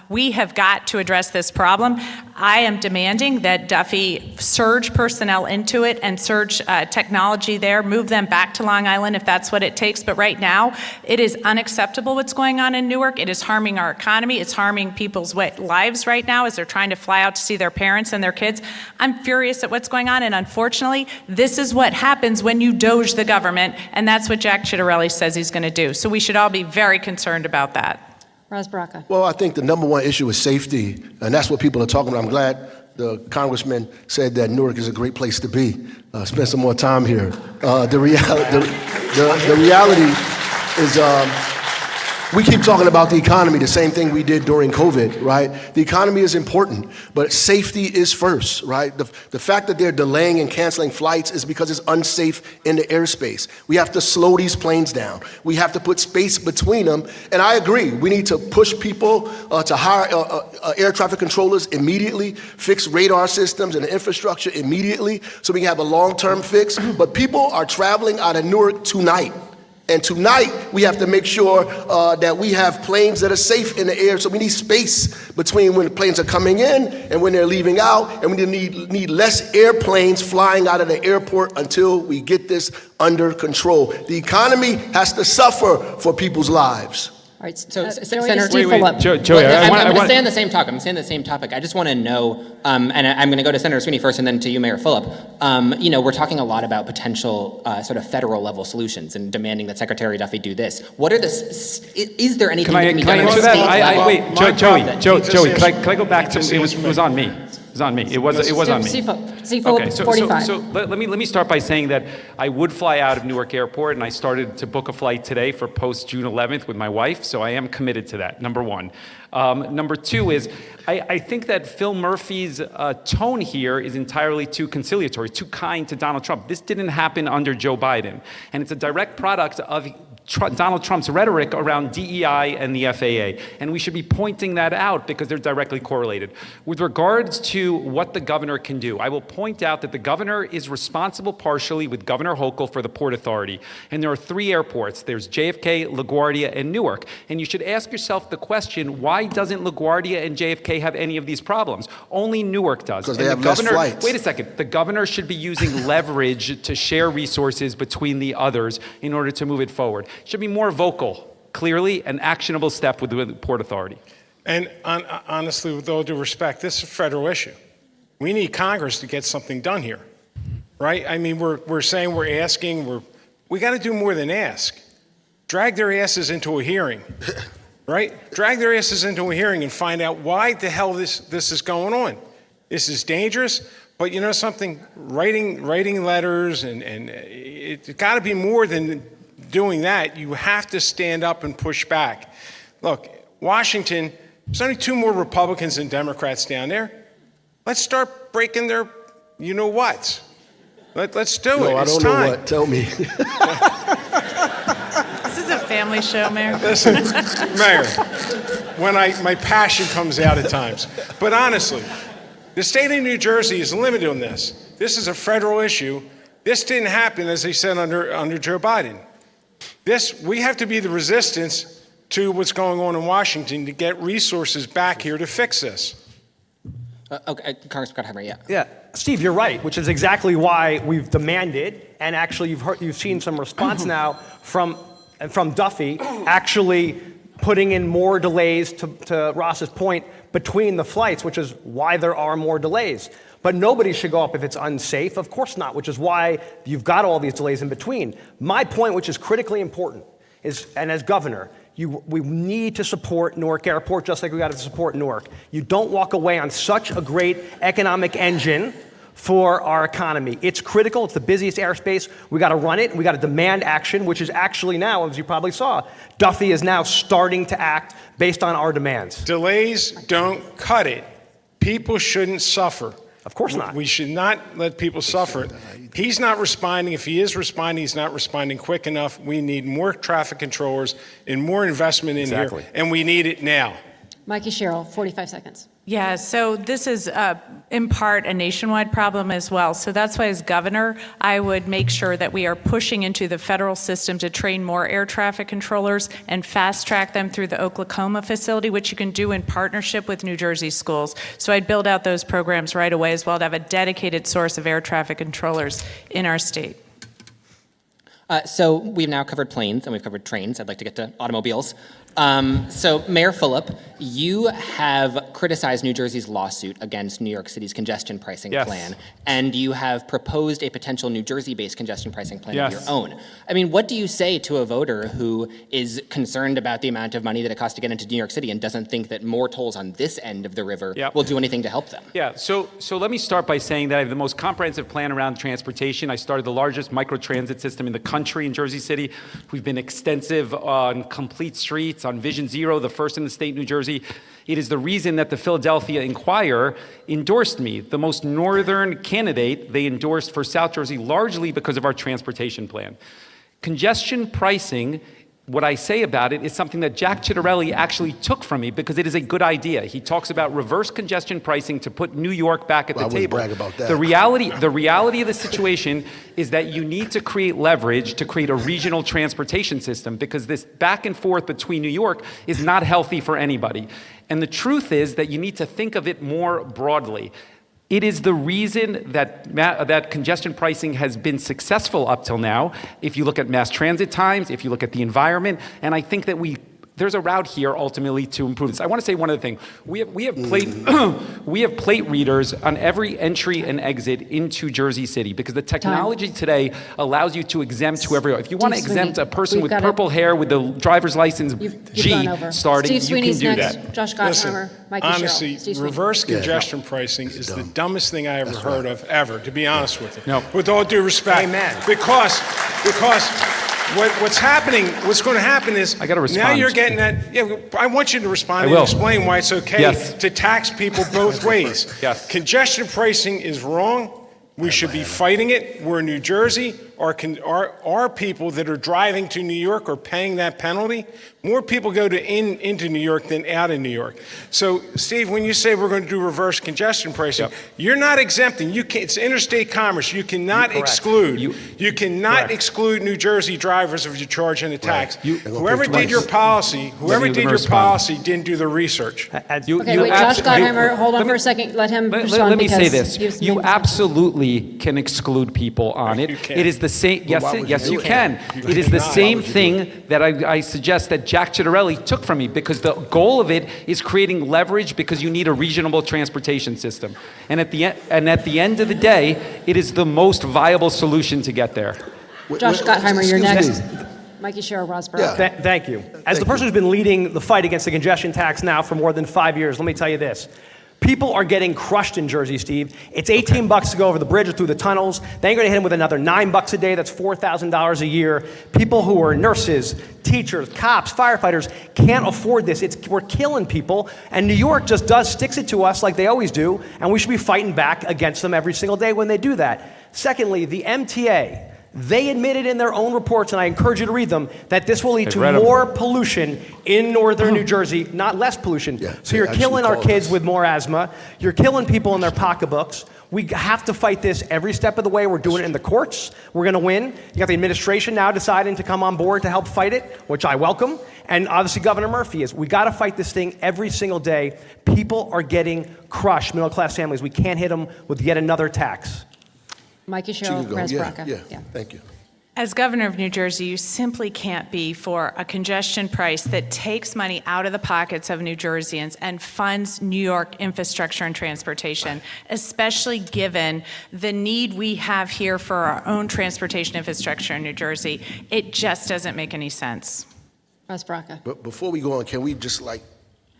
We have got to address this problem. I am demanding that Duffy surge personnel into it and surge technology there, move them back to Long Island if that's what it takes. But right now, it is unacceptable what's going on in Newark. It is harming our economy. It's harming people's lives right now as they're trying to fly out to see their parents and their kids. I'm furious at what's going on, and unfortunately, this is what happens when you doge the government, and that's what Jack Ciattarelli says he's going to do. So we should all be very concerned about that. Ras Baraka. Well, I think the number one issue is safety, and that's what people are talking about. I'm glad the congressman said that Newark is a great place to be. Spend some more time here. The reality is we keep talking about the economy, the same thing we did during COVID, right? The economy is important, but safety is first, right? The fact that they're delaying and canceling flights is because it's unsafe in the airspace. We have to slow these planes down. We have to put space between them. And I agree, we need to push people to hire air traffic controllers immediately, fix radar systems and the infrastructure immediately so we can have a long-term fix. But people are traveling out of Newark tonight. And tonight, we have to make sure that we have planes that are safe in the air. So we need space between when the planes are coming in and when they're leaving out. And we need less airplanes flying out of the airport until we get this under control. The economy has to suffer for people's lives. All right, so Senator Steve Fulop. Joey, I'm going to stay on the same topic. I'm staying on the same topic. I just want to know, and I'm going to go to Senator Sweeney first and then to you, Mayor Fulop. We're talking a lot about potential sort of federal level solutions and demanding that Secretary Duffy do this. What are is there anything that can be done on a state level? Wait, Joey, can I go back to, it was on me. It was on me. It was on me. Okay, 45. So let me start by saying that I would fly out of Newark Airport, and I started to book a flight today for post June 11th with my wife, so I am committed to that, number one. Number two is, I think that Phil Murphy's tone here is entirely too conciliatory, too kind to Donald Trump. This didn't happen under Joe Biden, and it's a direct product of Donald Trump's rhetoric around DEI and the FAA, and we should be pointing that out because they're directly correlated. With regards to what the governor can do, I will point out that the governor is responsible partially with Governor Hochul for the Port Authority, and there are 3 airports. There's JFK, LaGuardia, and Newark, and you should ask yourself the question, why doesn't LaGuardia and JFK have any of these problems? Only Newark does. Because they have less flights. Wait a second. The governor should be using leverage to share resources between the others in order to move it forward. Should be more vocal, clearly, an actionable step with the Port Authority. And honestly, with all due respect, this is a federal issue. We need Congress to get something done here, right? I mean, we're saying, we're asking, we got to do more than ask. Drag their asses into a hearing, right? Drag their asses into a hearing and find out why the hell this is going on. This is dangerous, but you know something? Writing letters and it's got to be more than doing that. You have to stand up and push back. Look, Washington, there's only 2 more Republicans and Democrats down there. Let's start breaking their you-know-whats. Let's do it. I don't know what. Tell me. This is a family show, Mayor. Listen, Mayor, when my passion comes out at times. But honestly, the state of New Jersey is limited on this. This is a federal issue. This didn't happen, as they said, under Joe Biden. We have to be the resistance to what's going on in Washington to get resources back here to fix this. Congressman Gottheimer, yeah. Yeah, Steve, you're right, which is exactly why we've demanded, and actually you've seen some response now from Duffy, actually putting in more delays, to Ross's point, between the flights, which is why there are more delays. But nobody should go up if it's unsafe. Of course not, which is why you've got all these delays in between. My point, which is critically important, is, and as governor, we need to support Newark Airport just like we got to support Newark. You don't walk away on such a great economic engine for our economy. It's critical. It's the busiest airspace. We got to run it. We got to demand action, which is actually now, as you probably saw, Duffy is now starting to act based on our demands. Delays don't cut it. People shouldn't suffer. Of course not. We should not let people suffer. He's not responding. If he is responding, he's not responding quick enough. We need more traffic controllers and more investment in here, and we need it now. Mikie Sherrill, 45 seconds. Yeah, so this is in part a nationwide problem as well. So that's why as governor, I would make sure that we are pushing into the federal system to train more air traffic controllers and fast track them through the Oklahoma facility, which you can do in partnership with New Jersey schools. So I'd build out those programs right away as well to have a dedicated source of air traffic controllers in our state. So we've now covered planes and we've covered trains. I'd like to get to automobiles. So Mayor Fulop, you have criticized New Jersey's lawsuit against New York City's congestion pricing plan, and you have proposed a potential New Jersey-based congestion pricing plan of your own. I mean, what do you say to a voter who is concerned about the amount of money that it costs to get into New York City and doesn't think that more tolls on this end of the river will do anything to help them? Yeah, so let me start by saying that I have the most comprehensive plan around transportation. I started the largest microtransit system in the country in Jersey City. We've been extensive on complete streets, on Vision Zero, the first in the state, New Jersey. It is the reason that the Philadelphia Inquirer endorsed me, the most northern candidate they endorsed for South Jersey, largely because of our transportation plan. Congestion pricing, what I say about it is something that Jack Ciattarelli actually took from me because it is a good idea. He talks about reverse congestion pricing to put New York back at the table. Brag about that. The reality of the situation is that you need to create leverage to create a regional transportation system because this back and forth between New York is not healthy for anybody. And the truth is that you need to think of it more broadly. It is the reason that congestion pricing has been successful up till now. If you look at mass transit times, if you look at the environment, and I think that there's a route here ultimately to improve this. I want to say one other thing. We have plate readers on every entry and exit into Jersey City because the technology today allows you to exempt whoever. If you want to exempt a person with purple hair with the driver's license G starting, Steve you can do next. that. Josh Gottheimer, Mikie Honestly, Sherrill. reverse congestion pricing is the dumbest thing I ever heard of ever, to be honest with you. No. With all due respect. Amen. Because what's going to happen is I gotta respond. now you're getting that. Yeah, I want you to respond and explain why it's okay to tax people both ways. Yes. Congestion pricing is wrong. We should be fighting it. We're in New Jersey. Our people that are driving to New York are paying that penalty. More people go into New York than out of New York. So, Steve, when you say we're going to do reverse congestion pricing, you're not exempting. It's interstate commerce. You cannot exclude. You cannot exclude New Jersey drivers if you charge in a tax. Whoever did your policy, didn't do the research. Josh Gottheimer, hold on for a second. Let him respond. Let me say this. You absolutely can exclude people on it. It is the same. Yes, you can. It is the same thing that I suggest that Jack Ciattarelli took from me because the goal of it is creating leverage because you need a regional transportation system. And at the end of the day, it is the most viable solution to get there. Josh Gottheimer, you're next. Mikie Sherrill, Ras Baraka. Thank you. As the person who's been leading the fight against the congestion tax now for more than 5 years, let me tell you this. People are getting crushed in Jersey, Steve. It's $18 to go over the bridge or through the tunnels. Then you're going to hit them with another $9 a day. That's $4,000 a year. People who are nurses, teachers, cops, firefighters can't afford this. We're killing people. And New York just sticks it to us like they always do. And we should be fighting back against them every single day when they do that. Secondly, the MTA. They admitted in their own reports, and I encourage you to read them, that this will lead to more pollution in northern New Jersey, not less pollution. So you're killing our kids with more asthma. You're killing people in their pocketbooks. We have to fight this every step of the way. We're doing it in the courts. We're going to win. You got the administration now deciding to come on board to help fight it, which I welcome. And obviously Governor Murphy is. We got to fight this thing every single day. People are getting crushed, middle-class families. We can't hit them with yet another tax. Mikie Sherrill, Ras Baraka. Yeah, thank you. As governor of New Jersey, you simply can't be for a congestion price that takes money out of the pockets of New Jerseyans and funds New York infrastructure and transportation, especially given the need we have here for our own transportation infrastructure in New Jersey. It just doesn't make any sense. Ras Baraka. But before we go on, can we just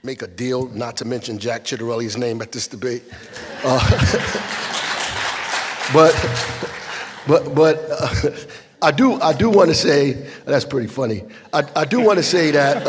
make a deal not to mention Jack Ciattarelli's name at this debate? But I do want to say, that's pretty funny. I do want to say that.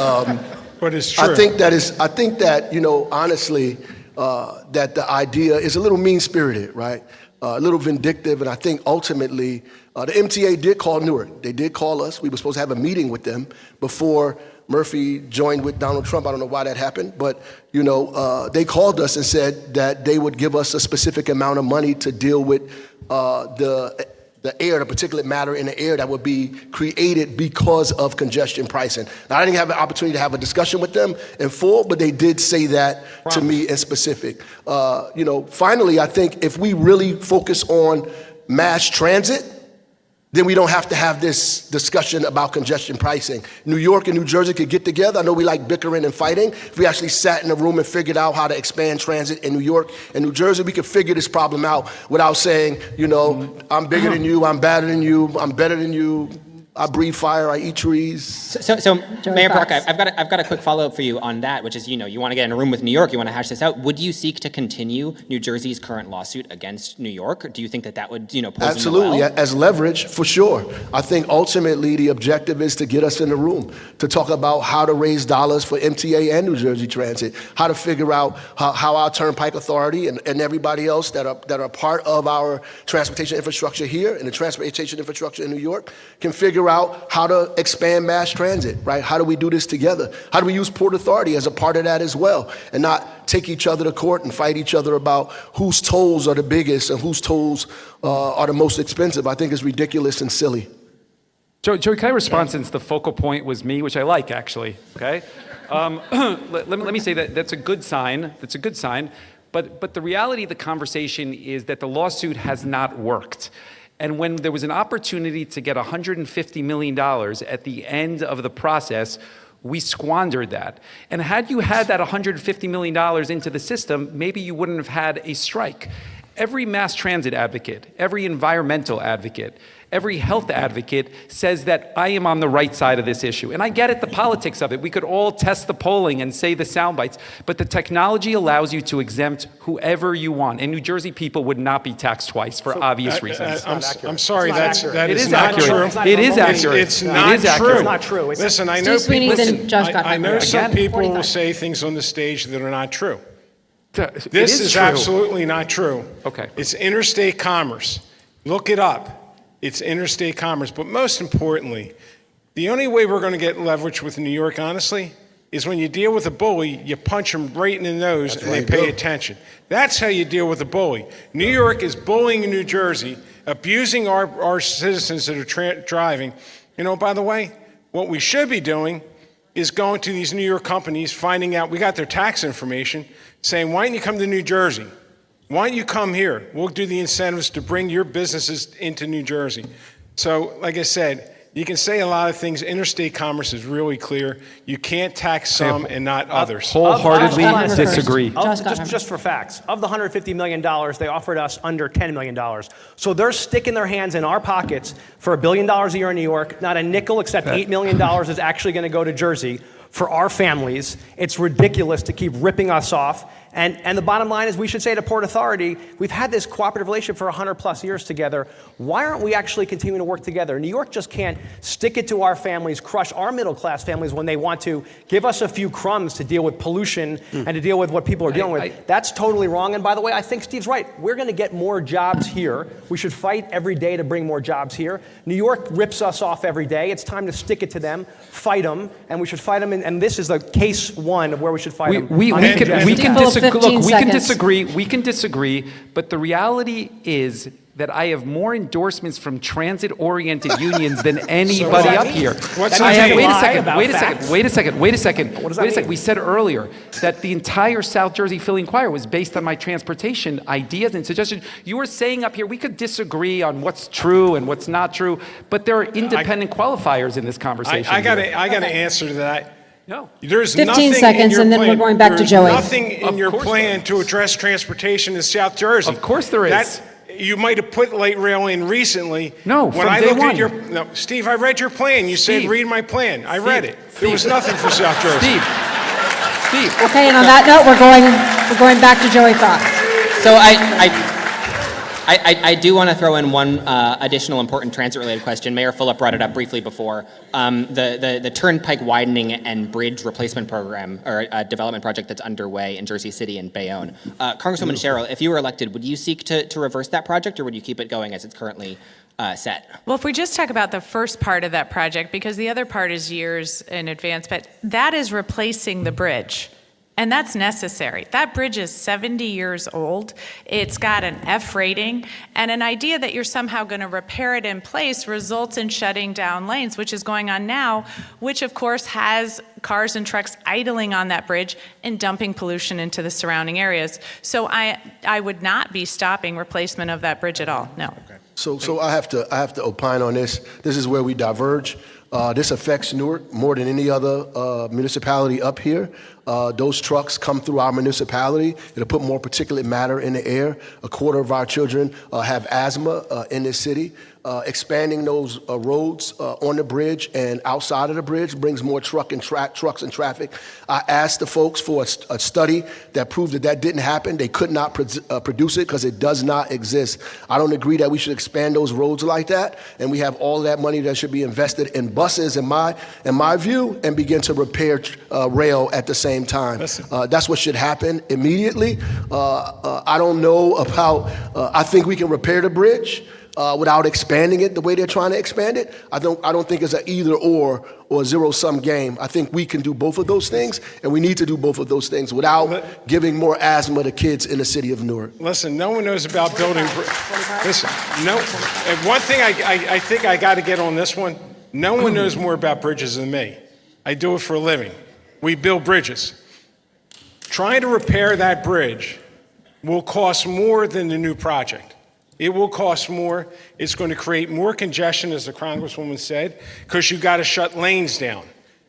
But it's true. I think that honestly, that the idea is a little mean-spirited, right? A little vindictive, and I think ultimately, the MTA did call Newark. They did call us. We were supposed to have a meeting with them before Murphy joined with Donald Trump. I don't know why that happened, but they called us and said that they would give us a specific amount of money to deal with the air, the particulate matter in the air that would be created because of congestion pricing. Now, I didn't have an opportunity to have a discussion with them in full, but they did say that to me in specific. Finally, I think if we really focus on mass transit, then we don't have to have this discussion about congestion pricing. New York and New Jersey could get together. I know we like bickering and fighting. If we actually sat in a room and figured out how to expand transit in New York and New Jersey, we could figure this problem out without saying, I'm bigger than you, I'm badder than you, I'm better than you, I breathe fire, I eat trees. So Mayor Baraka, I've got a quick follow-up for you on that, which is, you want to get in a room with New York, you want to hash this out. Would you seek to continue New Jersey's current lawsuit against New York? Or do you think that would, pose Absolutely, in the well? as leverage, for sure. I think ultimately the objective is to get us in the room, to talk about how to raise dollars for MTA and New Jersey Transit, how to figure out how our Turnpike Authority and everybody else that are part of our transportation infrastructure here and the transportation infrastructure in New York can figure out how to expand mass transit, right? How do we do this together? How do we use Port Authority as a part of that as well and not take each other to court and fight each other about whose tolls are the biggest and whose tolls are the most expensive? I think it's ridiculous and silly. Joey, can I respond since the focal point was me, which I like actually, okay? Let me say that's a good sign. That's a good sign. But the reality of the conversation is that the lawsuit has not worked. And when there was an opportunity to get $150 million at the end of the process, we squandered that. And had you had that $150 million into the system, maybe you wouldn't have had a strike. Every mass transit advocate, every environmental advocate, every health advocate says that I am on the right side of this issue. And I get it, the politics of it. We could all test the polling and say the sound bites, but the technology allows you to exempt whoever you want. And New Jersey people would not be taxed twice for obvious reasons. I'm sorry, that is not accurate. true. It is accurate. It's not true. It's not true. Listen, I know Steve Sweeney, then Josh Gottheimer. I know some Again, people 45. will say things on the stage that are not true. This is absolutely not true. Okay. It's interstate commerce. Look it up. It's interstate commerce. But most importantly, the only way we're going to get leverage with New York, honestly, is when you deal with a bully, you punch them right in the nose and they pay attention. That's how you deal with a bully. New York is bullying New Jersey, abusing our citizens that are driving. By the way, what we should be doing is going to these New York companies, finding out, we got their tax information, saying, why don't you come to New Jersey? Why don't you come here? We'll do the incentives to bring your businesses into New Jersey. So, like I said, you can say a lot of things. Interstate commerce is really clear. You can't tax some and not others. Wholeheartedly disagree. Just for facts, of the $150 million, they offered us under $10 million. So they're sticking their hands in our pockets for $1 billion a year in New York. Not a nickel except $8 million is actually going to go to Jersey for our families. It's ridiculous to keep ripping us off. And the bottom line is we should say to Port Authority, we've had this cooperative relationship for 100+ years together. Why aren't we actually continuing to work together? New York just can't stick it to our families, crush our middle-class families when they want to give us a few crumbs to deal with pollution and to deal with what people are dealing with. That's totally wrong. And by the way, I think Steve's right. We're going to get more jobs here. We should fight every day to bring more jobs here. New York rips us off every day. It's time to stick it to them, fight them, and we should fight them. And this is the case one of where we should fight them. We can disagree. Look, we can disagree. seconds. We can disagree. But the reality is that I have more endorsements from transit-oriented unions than anybody up here. Wait a second. We said earlier that the entire South Jersey Philly Inquirer was based on my transportation ideas and suggestions. You were saying up here we could disagree on what's true and what's not true, but there are independent qualifiers in this conversation. I got to answer to that. No. There's 15 seconds, and then we're going back to Joey. Nothing in your plan to address transportation in South Jersey. Of course there is. You might have put light rail in recently. No, when I look at no, Steve, I read your plan. You said read my plan. I read it. There was nothing for South Jersey. Steve. Okay, and on that note, we're going back to Joey Fox. So I do want to throw in one additional important transit-related question. Mayor Fulop brought it up briefly before. The Turnpike widening and bridge replacement program, or development project that's underway in Jersey City and Bayonne. Congresswoman Sherrill, if you were elected, would you seek to reverse that project, or would you keep it going as it's currently set? Well, if we just talk about the first part of that project, because the other part is years in advance, but that is replacing the bridge. And that's necessary. That bridge is 70 years old. It's got an F rating, and an idea that you're somehow going to repair it in place results in shutting down lanes, which is going on now, which of course has cars and trucks idling on that bridge and dumping pollution into the surrounding areas. So I would not be stopping replacement of that bridge at all, no. So I have to opine on this. This is where we diverge. This affects Newark more than any other municipality up here. Those trucks come through our municipality. It'll put more particulate matter in the air. A quarter of our children have asthma in this city. Expanding those roads on the bridge and outside of the bridge brings more trucks and traffic. I asked the folks for a study that proved that didn't happen. They could not produce it because it does not exist. I don't agree that we should expand those roads like that, and we have all that money that should be invested in buses, in my view, and begin to repair rail at the same time. That's what should happen immediately. I don't know about, I think we can repair the bridge without expanding it the way they're trying to expand it. I don't think it's an either or zero-sum game. I think we can do both of those things, and we need to do both of those things without giving more asthma to kids in the city of Newark. Listen, no one knows about building. Listen, no. And one thing I think I got to get on this one. No one knows more about bridges than me. I do it for a living. We build bridges. Trying to repair that bridge will cost more than the new project. It will cost more. It's going to create more congestion, as the Congresswoman said, because you got to shut lanes down.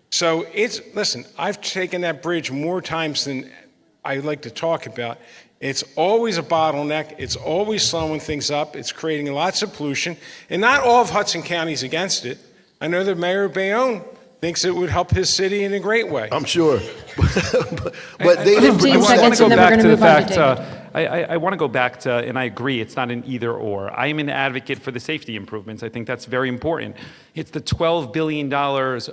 So listen, I've taken that bridge more times than I like to talk about. It's always a bottleneck. It's always slowing things up. It's creating lots of pollution. And not all of Hudson County is against it. I know the mayor of Bayonne thinks it would help his city in a great way. I'm sure. but they didn't produce that. I want to go back to the fact, I want to go back to, and I agree, it's not an either or. I am an advocate for the safety improvements. I think that's very important. It's the $12 billion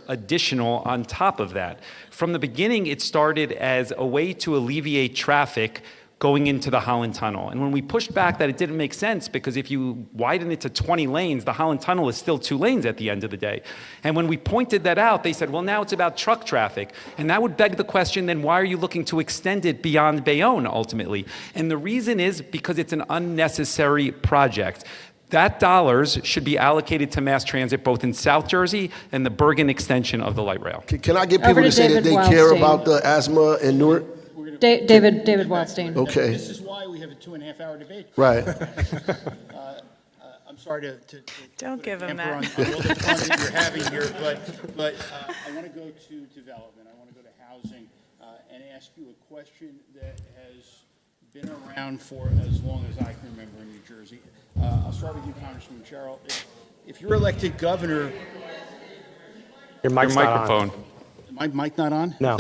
additional on top of that. From the beginning, it started as a way to alleviate traffic going into the Holland Tunnel. And when we pushed back that it didn't make sense, because if you widen it to 20 lanes, the Holland Tunnel is still 2 lanes at the end of the day. And when we pointed that out, they said, well, now it's about truck traffic. And that would beg the question, then why are you looking to extend it beyond Bayonne ultimately? And the reason is because it's an unnecessary project. That dollars should be allocated to mass transit, both in South Jersey and the Bergen extension of the light rail. Can I get people to say that they care about the asthma in Newark? David Wildstein. Okay. This is why we have a 2.5-hour debate. Right. I'm sorry to don't give him that. On all the fun that you're having here, but I want to go to development. I want to go to housing and ask you a question that has been around for as long as I can remember in New Jersey. I'll start with you, Congressman Sherrill. If you're elected governor, Your microphone. My mic not on? No.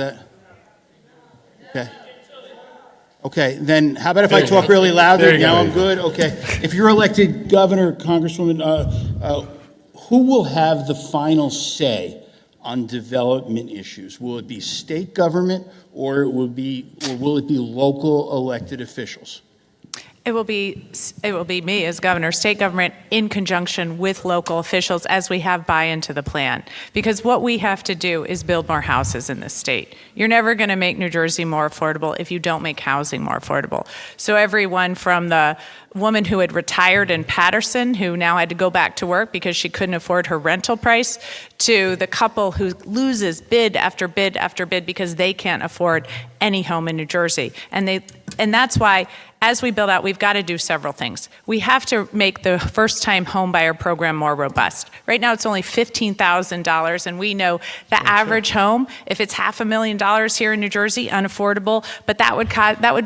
Okay. Okay, then how about if I talk really There loudly? you Now go. I'm good? Okay. If you're elected governor, Congresswoman, who will have the final say on development issues? Will it be state government or will it be local elected officials? It will be me as governor, state government in conjunction with local officials as we have buy-in to the plan. Because what we have to do is build more houses in this state. You're never going to make New Jersey more affordable if you don't make housing more affordable. So everyone from the woman who had retired in Patterson, who now had to go back to work because she couldn't afford her rental price, to the couple who loses bid after bid after bid because they can't afford any home in New Jersey. And that's why, as we build out, we've got to do several things. We have to make the first-time home buyer program more robust. Right now, it's only $15,000, and we know the average home, if it's $500,000 here in New Jersey, unaffordable, but that would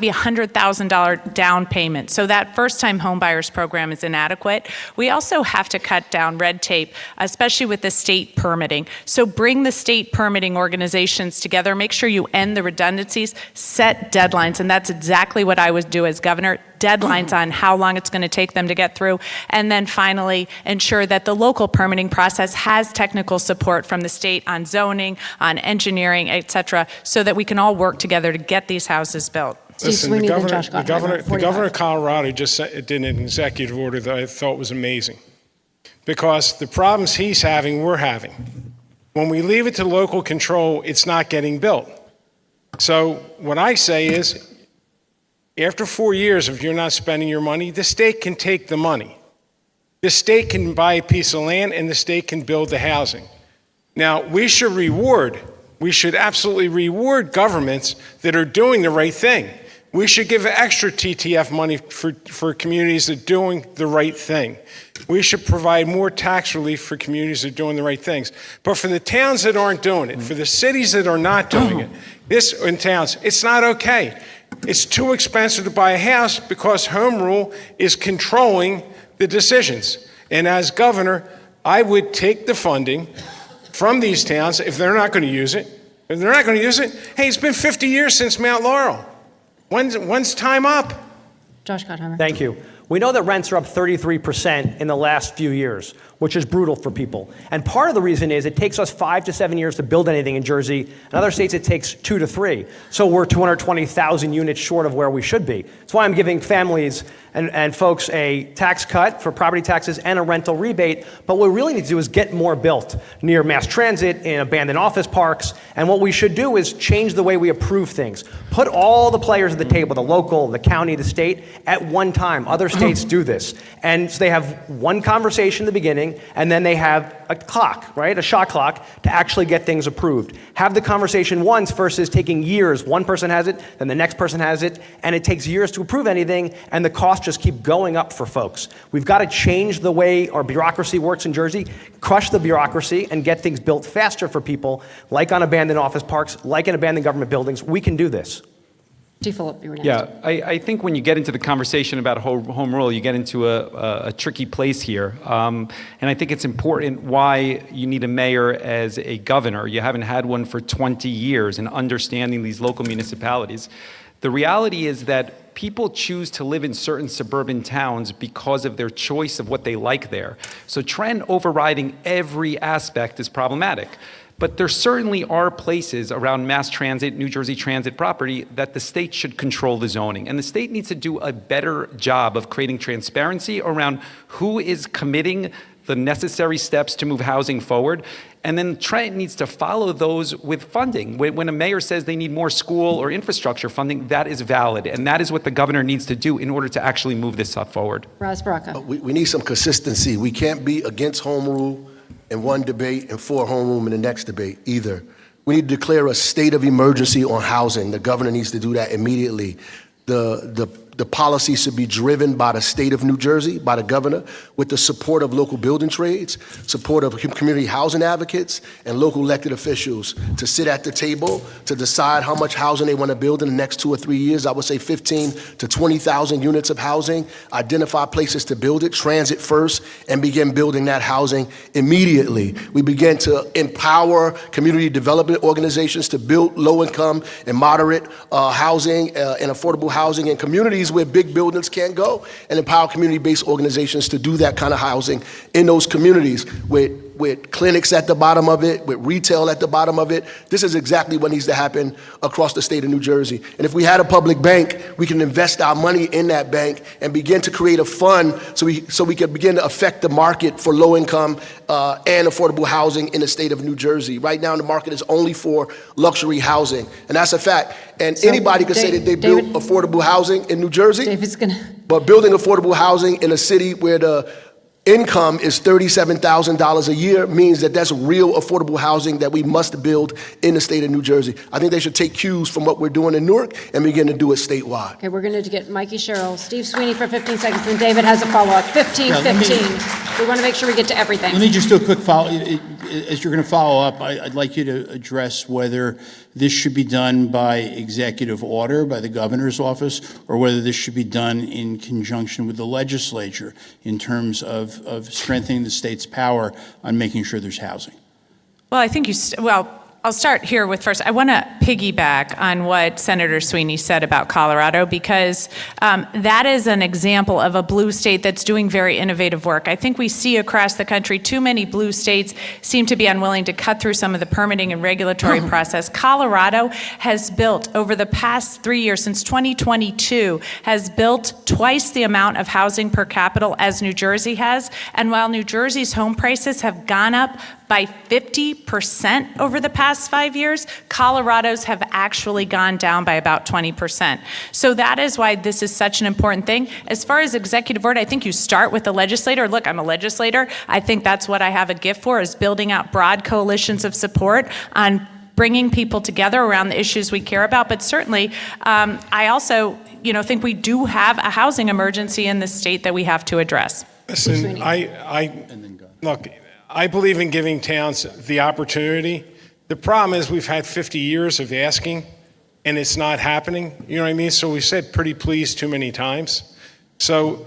be a $100,000 down payment. So that first-time home buyers program is inadequate. We also have to cut down red tape, especially with the state permitting. So bring the state permitting organizations together, make sure you end the redundancies, set deadlines, and that's exactly what I would do as governor, deadlines on how long it's going to take them to get through, and then finally ensure that the local permitting process has technical support from the state on zoning, on engineering, et cetera, so that we can all work together to get these houses built. Listen, the governor of Colorado just did an executive order that I thought was amazing. Because the problems he's having, we're having. When we leave it to local control, it's not getting built. So what I say is, after 4 years, if you're not spending your money, the state can take the money. The state can buy a piece of land and the state can build the housing. Now, we should absolutely reward governments that are doing the right thing. We should give extra TTF money for communities that are doing the right thing. We should provide more tax relief for communities that are doing the right things. But for the towns that aren't doing it, for the cities that are not doing it, in towns, it's not okay. It's too expensive to buy a house because home rule is controlling the decisions. And as governor, I would take the funding from these towns if they're not going to use it. If they're not going to use it, hey, it's been 50 years since Mount Laurel. When's time up? Josh Gottheimer. Thank you. We know that rents are up 33% in the last few years, which is brutal for people. And part of the reason is it takes us 5 to 7 years to build anything in Jersey. In other states, it takes 2 to 3. So we're 220,000 units short of where we should be. That's why I'm giving families and folks a tax cut for property taxes and a rental rebate. But what we really need to do is get more built near mass transit, in abandoned office parks. And what we should do is change the way we approve things. Put all the players at the table, the local, the county, the state, at one time. Other states do this. And so they have one conversation in the beginning, and then they have a clock, right? A shot clock to actually get things approved. Have the conversation once versus taking years. One person has it, then the next person has it, and it takes years to approve anything, and the costs just keep going up for folks. We've got to change the way our bureaucracy works in Jersey, crush the bureaucracy, and get things built faster for people, like on abandoned office parks, like in abandoned government buildings. We can do this. Steve Fulop, you were next. Yeah, I think when you get into the conversation about home rule, you get into a tricky place here. And I think it's important why you need a mayor as a governor. You haven't had one for 20 years, and understanding these local municipalities. The reality is that people choose to live in certain suburban towns because of their choice of what they like there. So trend overriding every aspect is problematic. But there certainly are places around mass transit, New Jersey transit property, that the state should control the zoning. And the state needs to do a better job of creating transparency around who is committing the necessary steps to move housing forward. And then Trent needs to follow those with funding. When a mayor says they need more school or infrastructure funding, that is valid. And that is what the governor needs to do in order to actually move this stuff forward. Ras Baraka. We need some consistency. We can't be against home rule in one debate and for home rule in the next debate either. We need to declare a state of emergency on housing. The governor needs to do that immediately. The the policy should be driven by the state of New Jersey, by the governor, with the support of local building trades, support of community housing advocates, and local elected officials to sit at the table to decide how much housing they want to build in the next 2 or 3 years. I would say 15 to 20,000 units of housing, identify places to build it, transit first, and begin building that housing immediately. We begin to empower community development organizations to build low-income and moderate housing and affordable housing in communities where big buildings can't go, and empower community-based organizations to do that kind of housing in those communities with clinics at the bottom of it, with retail at the bottom of it. This is exactly what needs to happen across the state of New Jersey. And if we had a public bank, we can invest our money in that bank and begin to create a fund so we can begin to affect the market for low-income and affordable housing in the state of New Jersey. Right now, the market is only for luxury housing, and that's a fact. And So, anybody can say that they built affordable housing in New Jersey, but building affordable housing in a city where the income is $37,000 a year means that that's real affordable housing that we must build in the state of New Jersey. I think they should take cues from what we're doing in Newark and begin to do it statewide. Okay, we're going to get Mikie Sherrill, Steve Sweeney for 15 seconds, and David has a follow-up. 15. We want to make sure we get to everything. Let me just do a quick follow. As you're going to follow up, I'd like you to address whether this should be done by executive order by the governor's office, or whether this should be done in conjunction with the legislature in terms of strengthening the state's power on making sure there's housing. Well, I think I'll start here with first. I want to piggyback on what Senator Sweeney said about Colorado, because that is an example of a blue state that's doing very innovative work. I think we see across the country too many blue states seem to be unwilling to cut through some of the permitting and regulatory process. Colorado has built, over the past 3 years, since 2022, has built twice the amount of housing per capita as New Jersey has. And while New Jersey's home prices have gone up by 50% over the past 5 years, Colorado's have actually gone down by about 20%. So that is why this is such an important thing. As far as executive order, I think you start with the legislator. Look, I'm a legislator. I think that's what I have a gift for, is building out broad coalitions of support on bringing people together around the issues we care about. But certainly, I also think we do have a housing emergency in this state that we have to address. Listen, look, I believe in giving towns the opportunity. The problem is we've had 50 years of asking, and it's not happening. You know what I mean? So we said pretty please too many times. So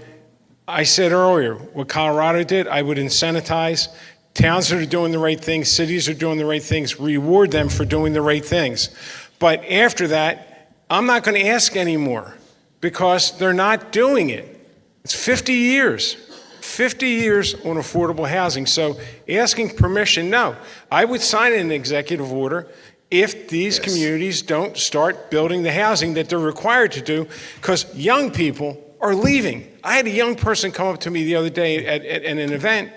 I said earlier, what Colorado did, I would incentivize towns that are doing the right things, cities are doing the right things, reward them for doing the right things. But after that, I'm not going to ask anymore because they're not doing it. It's 50 years. 50 years on affordable housing. So asking permission, no. I would sign an executive order if these communities don't start building the housing that they're required to do, because young people are leaving. I had a young person come up to me the other day at an event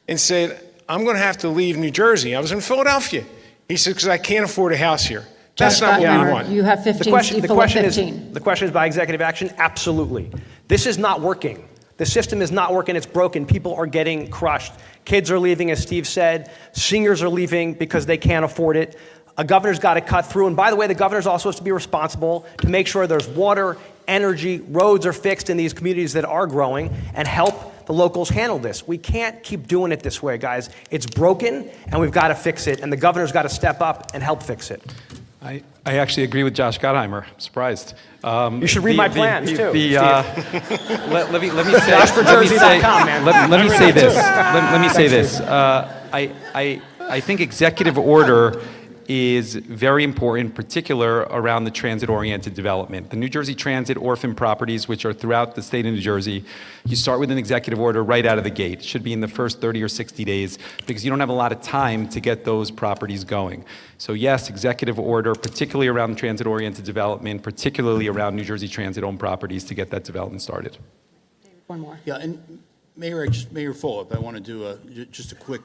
and said, I'm going to have to leave New Jersey. I was in Philadelphia. He said, because I can't afford a house here. That's not what we want. You have 15. The question is by executive action? Absolutely. This is not working. The system is not working, it's broken. People are getting crushed. Kids are leaving, as Steve said. Seniors are leaving because they can't afford it. A governor's got to cut through. And by the way, the governor's also has to be responsible to make sure there's water, energy, roads are fixed in these communities that are growing, and help the locals handle this. We can't keep doing it this way, guys. It's broken, and we've got to fix it. And the governor's got to step up and help fix it. I actually agree with Josh Gottheimer. I'm surprised. You should read my plans, too. Let me say this. I think executive order is very important, in particular around the transit-oriented development. The New Jersey Transit orphan properties, which are throughout the state of New Jersey, you start with an executive order right out of the gate. It should be in the first 30 or 60 days, because you don't have a lot of time to get those properties going. So yes, executive order, particularly around transit-oriented development, particularly around New Jersey Transit-owned properties, to get that development started. One more. Yeah, and Mayor Fulop, I want to do just a quick,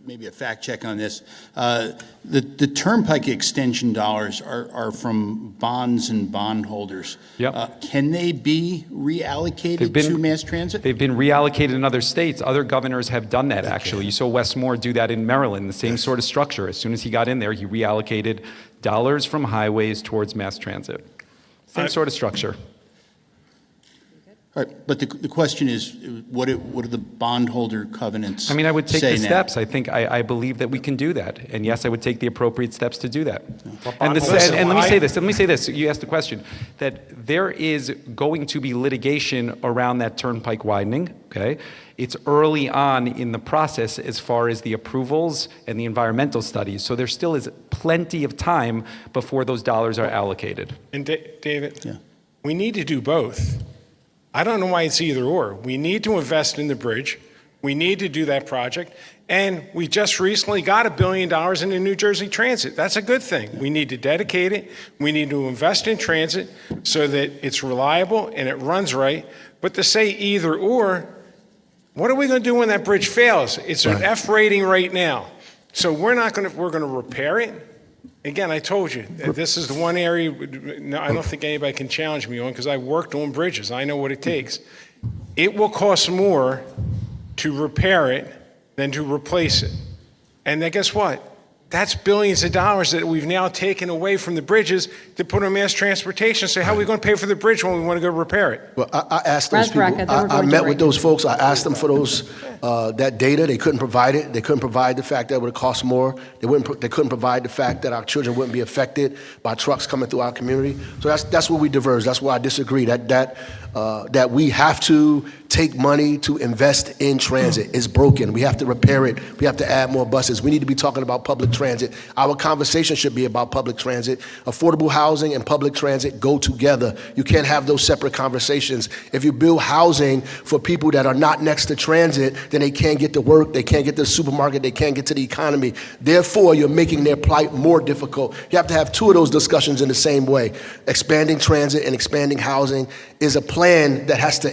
maybe a fact check on this. The Turnpike extension dollars are from bonds and bondholders. Yep. Can they be reallocated to mass transit? They've been reallocated in other states. Other governors have done that, actually. You saw Wes Moore do that in Maryland, the same sort of structure. As soon as he got in there, he reallocated dollars from highways towards mass transit. Same sort of structure. All right, but the question is, what do the bondholder covenants I mean, I would take the say now? steps. I believe that we can do that. And yes, I would take the appropriate steps to do that. And Listen, let me say this. You asked the question, that there is going to be litigation around that turnpike widening, okay? It's early on in the process as far as the approvals and the environmental studies. So there still is plenty of time before those dollars are allocated. And David, we need to do both. I don't know why it's either or. We need to invest in the bridge. We need to do that project. And we just recently got $1 billion into New Jersey Transit. That's a good thing. We need to dedicate it. We need to invest in transit so that it's reliable and it runs right. But to say either or, what are we going to do when that bridge fails? It's an F rating right now. So we're going to repair it. Again, I told you, this is the one area I don't think anybody can challenge me on because I worked on bridges. I know what it takes. It will cost more to repair it than to replace it. And then guess what? That's billions of dollars that we've now taken away from the bridges to put on mass transportation. So how are we going to pay for the bridge when we want to go repair it? Well, I asked those Ras people, Baraka, then we're I going met to with those folks, I asked them for those, that data, they couldn't provide it. They couldn't provide the fact that it would cost more. They couldn't provide the fact that our children wouldn't be affected by trucks coming through our community. So that's where we diverge, that's where I disagree, that we have to take money to invest in transit. It's broken, we have to repair it, we have to add more buses. We need to be talking about public transit. Our conversation should be about public transit. Affordable housing and public transit go together. You can't have those separate conversations. If you build housing for people that are not next to transit, then they can't get to work, they can't get to the supermarket, they can't get to the economy. Therefore, you're making their plight more difficult. You have to have two of those discussions in the same way. Expanding transit and expanding housing is a plan that has to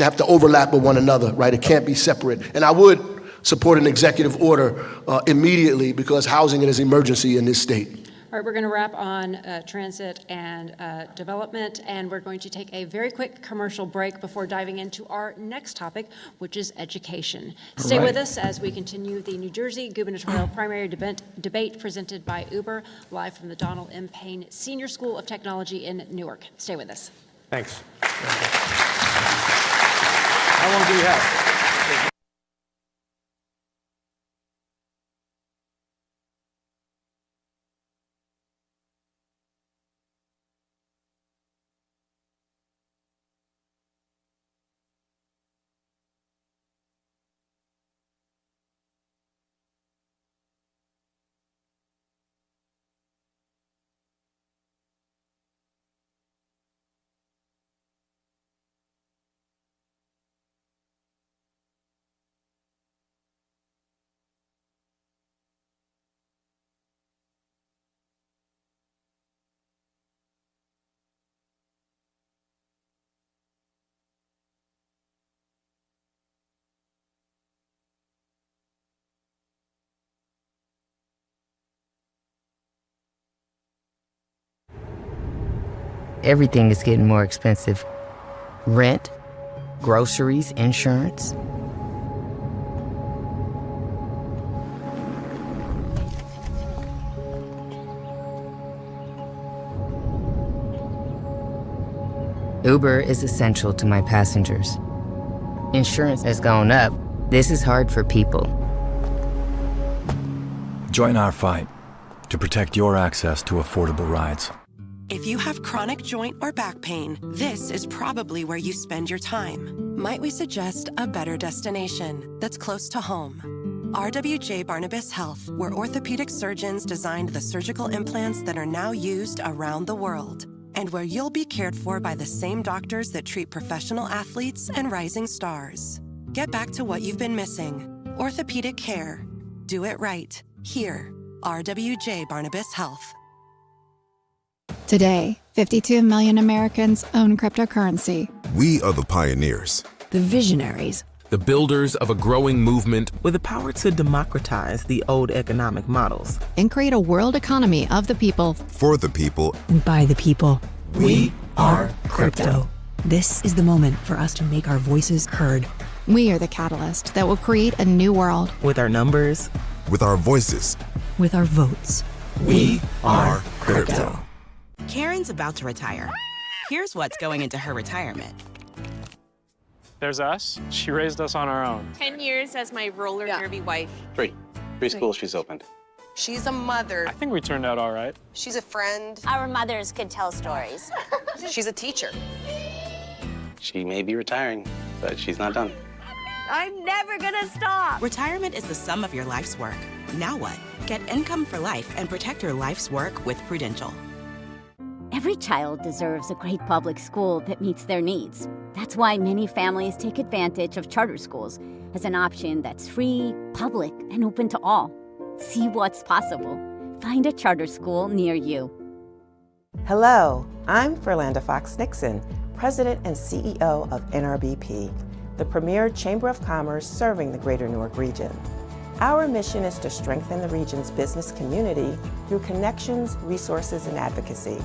have to overlap with one another, right? It can't be separate. And I would support an executive order immediately because housing is an emergency in this state. All right, we're going to wrap on transit and development, and we're going to take a very quick commercial break before diving into our next topic, which is education. Stay with us as we continue the New Jersey gubernatorial primary debate presented by Uber, live from the Donald M. Payne Senior School of Technology in Newark. Stay with us. Thanks. How long do we have? Everything is getting more expensive. Rent, groceries, insurance. Uber is essential to my passengers. Insurance has gone up. This is hard for people. Join our fight to protect your access to affordable rides. If you have chronic joint or back pain, this is probably where you spend your time. Might we suggest a better destination that's close to home? RWJ Barnabas Health, where orthopedic surgeons designed the surgical implants that are now used around the world, and where you'll be cared for by the same doctors that treat professional athletes and rising stars. Get back to what you've been missing. Orthopedic care. Do it right. Here, RWJ Barnabas Health. Today, 52 million Americans own cryptocurrency. We are the pioneers, The visionaries, the builders of a growing movement with the power to democratize the old economic models and create a world economy of the people. for the people. By the people. We are crypto. This is the moment for us to make our voices heard. We are the catalyst that will create a new world. with our numbers. With our voices, With our votes. we are crypto. Karen's about to retire. Here's what's going into her retirement. There's us. She raised us on our own. 10 years as my roller derby wife. Three schools she's opened. She's a mother. I think we turned out all right. She's a friend. Our mothers could tell stories. She's a teacher. She may be retiring, but she's not done. I'm never gonna stop. Retirement is the sum of your life's work. Now what? Get income for life and protect your life's work with Prudential. Every child deserves a great public school that meets their needs. That's why many families take advantage of charter schools as an option that's free, public, and open to all. See what's possible. Find a charter school near you. Hello, I'm Ferlanda Fox-Nixon, President and CEO of NRBP, the premier chamber of commerce serving the greater Newark region. Our mission is to strengthen the region's business community through connections, resources, and advocacy.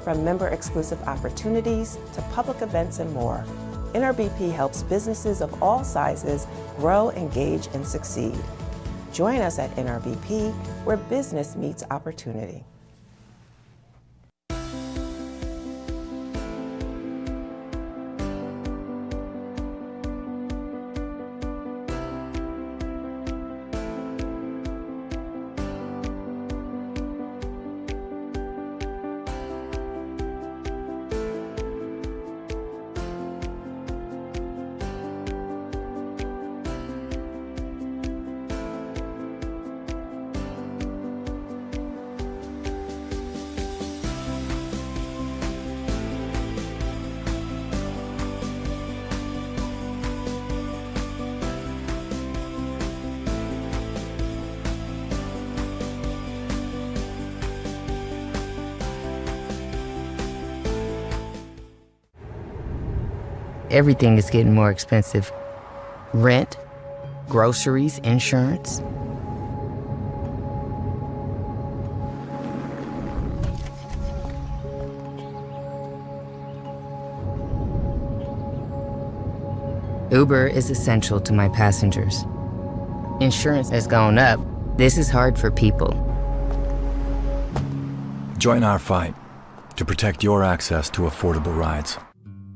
From member-exclusive opportunities to public events and more, NRBP helps businesses of all sizes grow, engage, and succeed. Join us at NRBP, where business meets opportunity. Everything is getting more expensive. Rent, groceries, insurance. Uber is essential to my passengers. Insurance has gone up. This is hard for people. Join our fight to protect your access to affordable rides.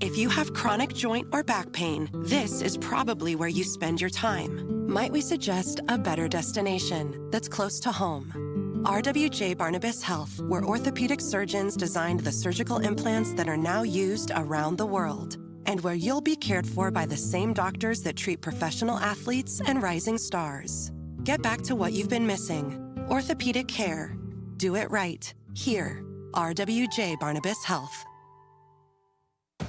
If you have chronic joint or back pain, this is probably where you spend your time. Might we suggest a better destination that's close to home? RWJ Barnabas Health, where orthopedic surgeons designed the surgical implants that are now used around the world, and where you'll be cared for by the same doctors that treat professional athletes and rising stars. Get back to what you've been missing. Orthopedic care. Do it right. Here, RWJ Barnabas Health.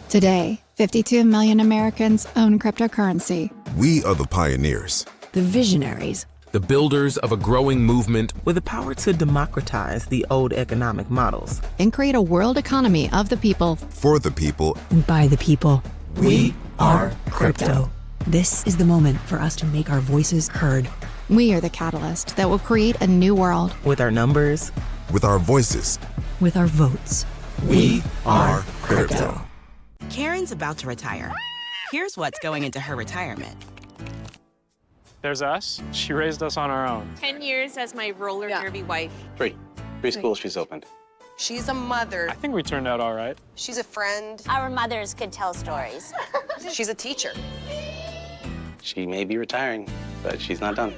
Today, 52 million Americans own cryptocurrency. We are the pioneers, The visionaries, the builders of a growing movement with the power to democratize the old economic models. And create a world economy of the people. for the people, and by the people. We are crypto. This is the moment for us to make our voices heard. We are the catalyst that will create a new world. With our numbers, with our voices. With our votes. We are crypto. Karen's about to retire. Here's what's going into her retirement. There's us. She raised us on our own. 10 years as my roller derby wife. Three schools she's opened. She's a mother. I think we turned out all right. She's a friend. Our mothers could tell stories. She's a teacher. She may be retiring, but she's not done.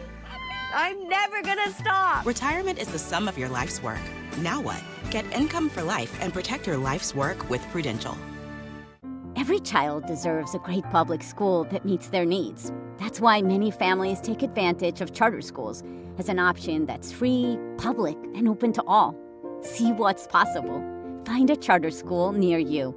I'm never gonna stop. Retirement is the sum of your life's work. Now what? Get income for life and protect your life's work with Prudential. Every child deserves a great public school that meets their needs. That's why many families take advantage of charter schools as an option that's free, public, and open to all. See what's possible. Find a charter school near you.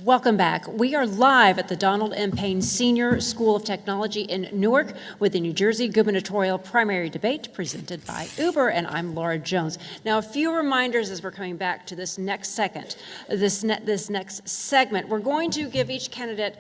Welcome back. We are live at the Donald M. Payne Senior School of Technology in Newark with the New Jersey gubernatorial primary debate presented by Uber, and I'm Laura Jones. Now, a few reminders as we're coming back to this next segment. We're going to give each candidate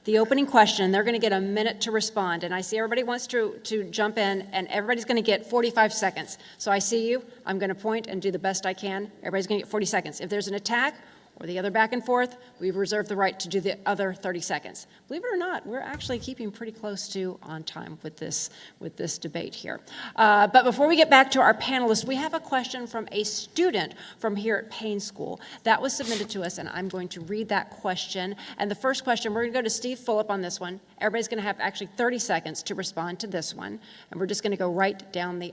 the opening question. They're going to get a minute to respond, and I see everybody wants to jump in, and everybody's going to get 45 seconds. So I see you. I'm going to point and do the best I can. Everybody's going to get 40 seconds. If there's an attack or the other back and forth, we've reserved the right to do the other 30 seconds. Believe it or not, we're actually keeping pretty close to on time with this debate here. But before we get back to our panelists, we have a question from a student from here at Payne School. That was submitted to us, and I'm going to read that question. And the first question, we're going to go to Steve Fulop on this one. Everybody's going to have actually 30 seconds to respond to this one, and we're just going to go right down the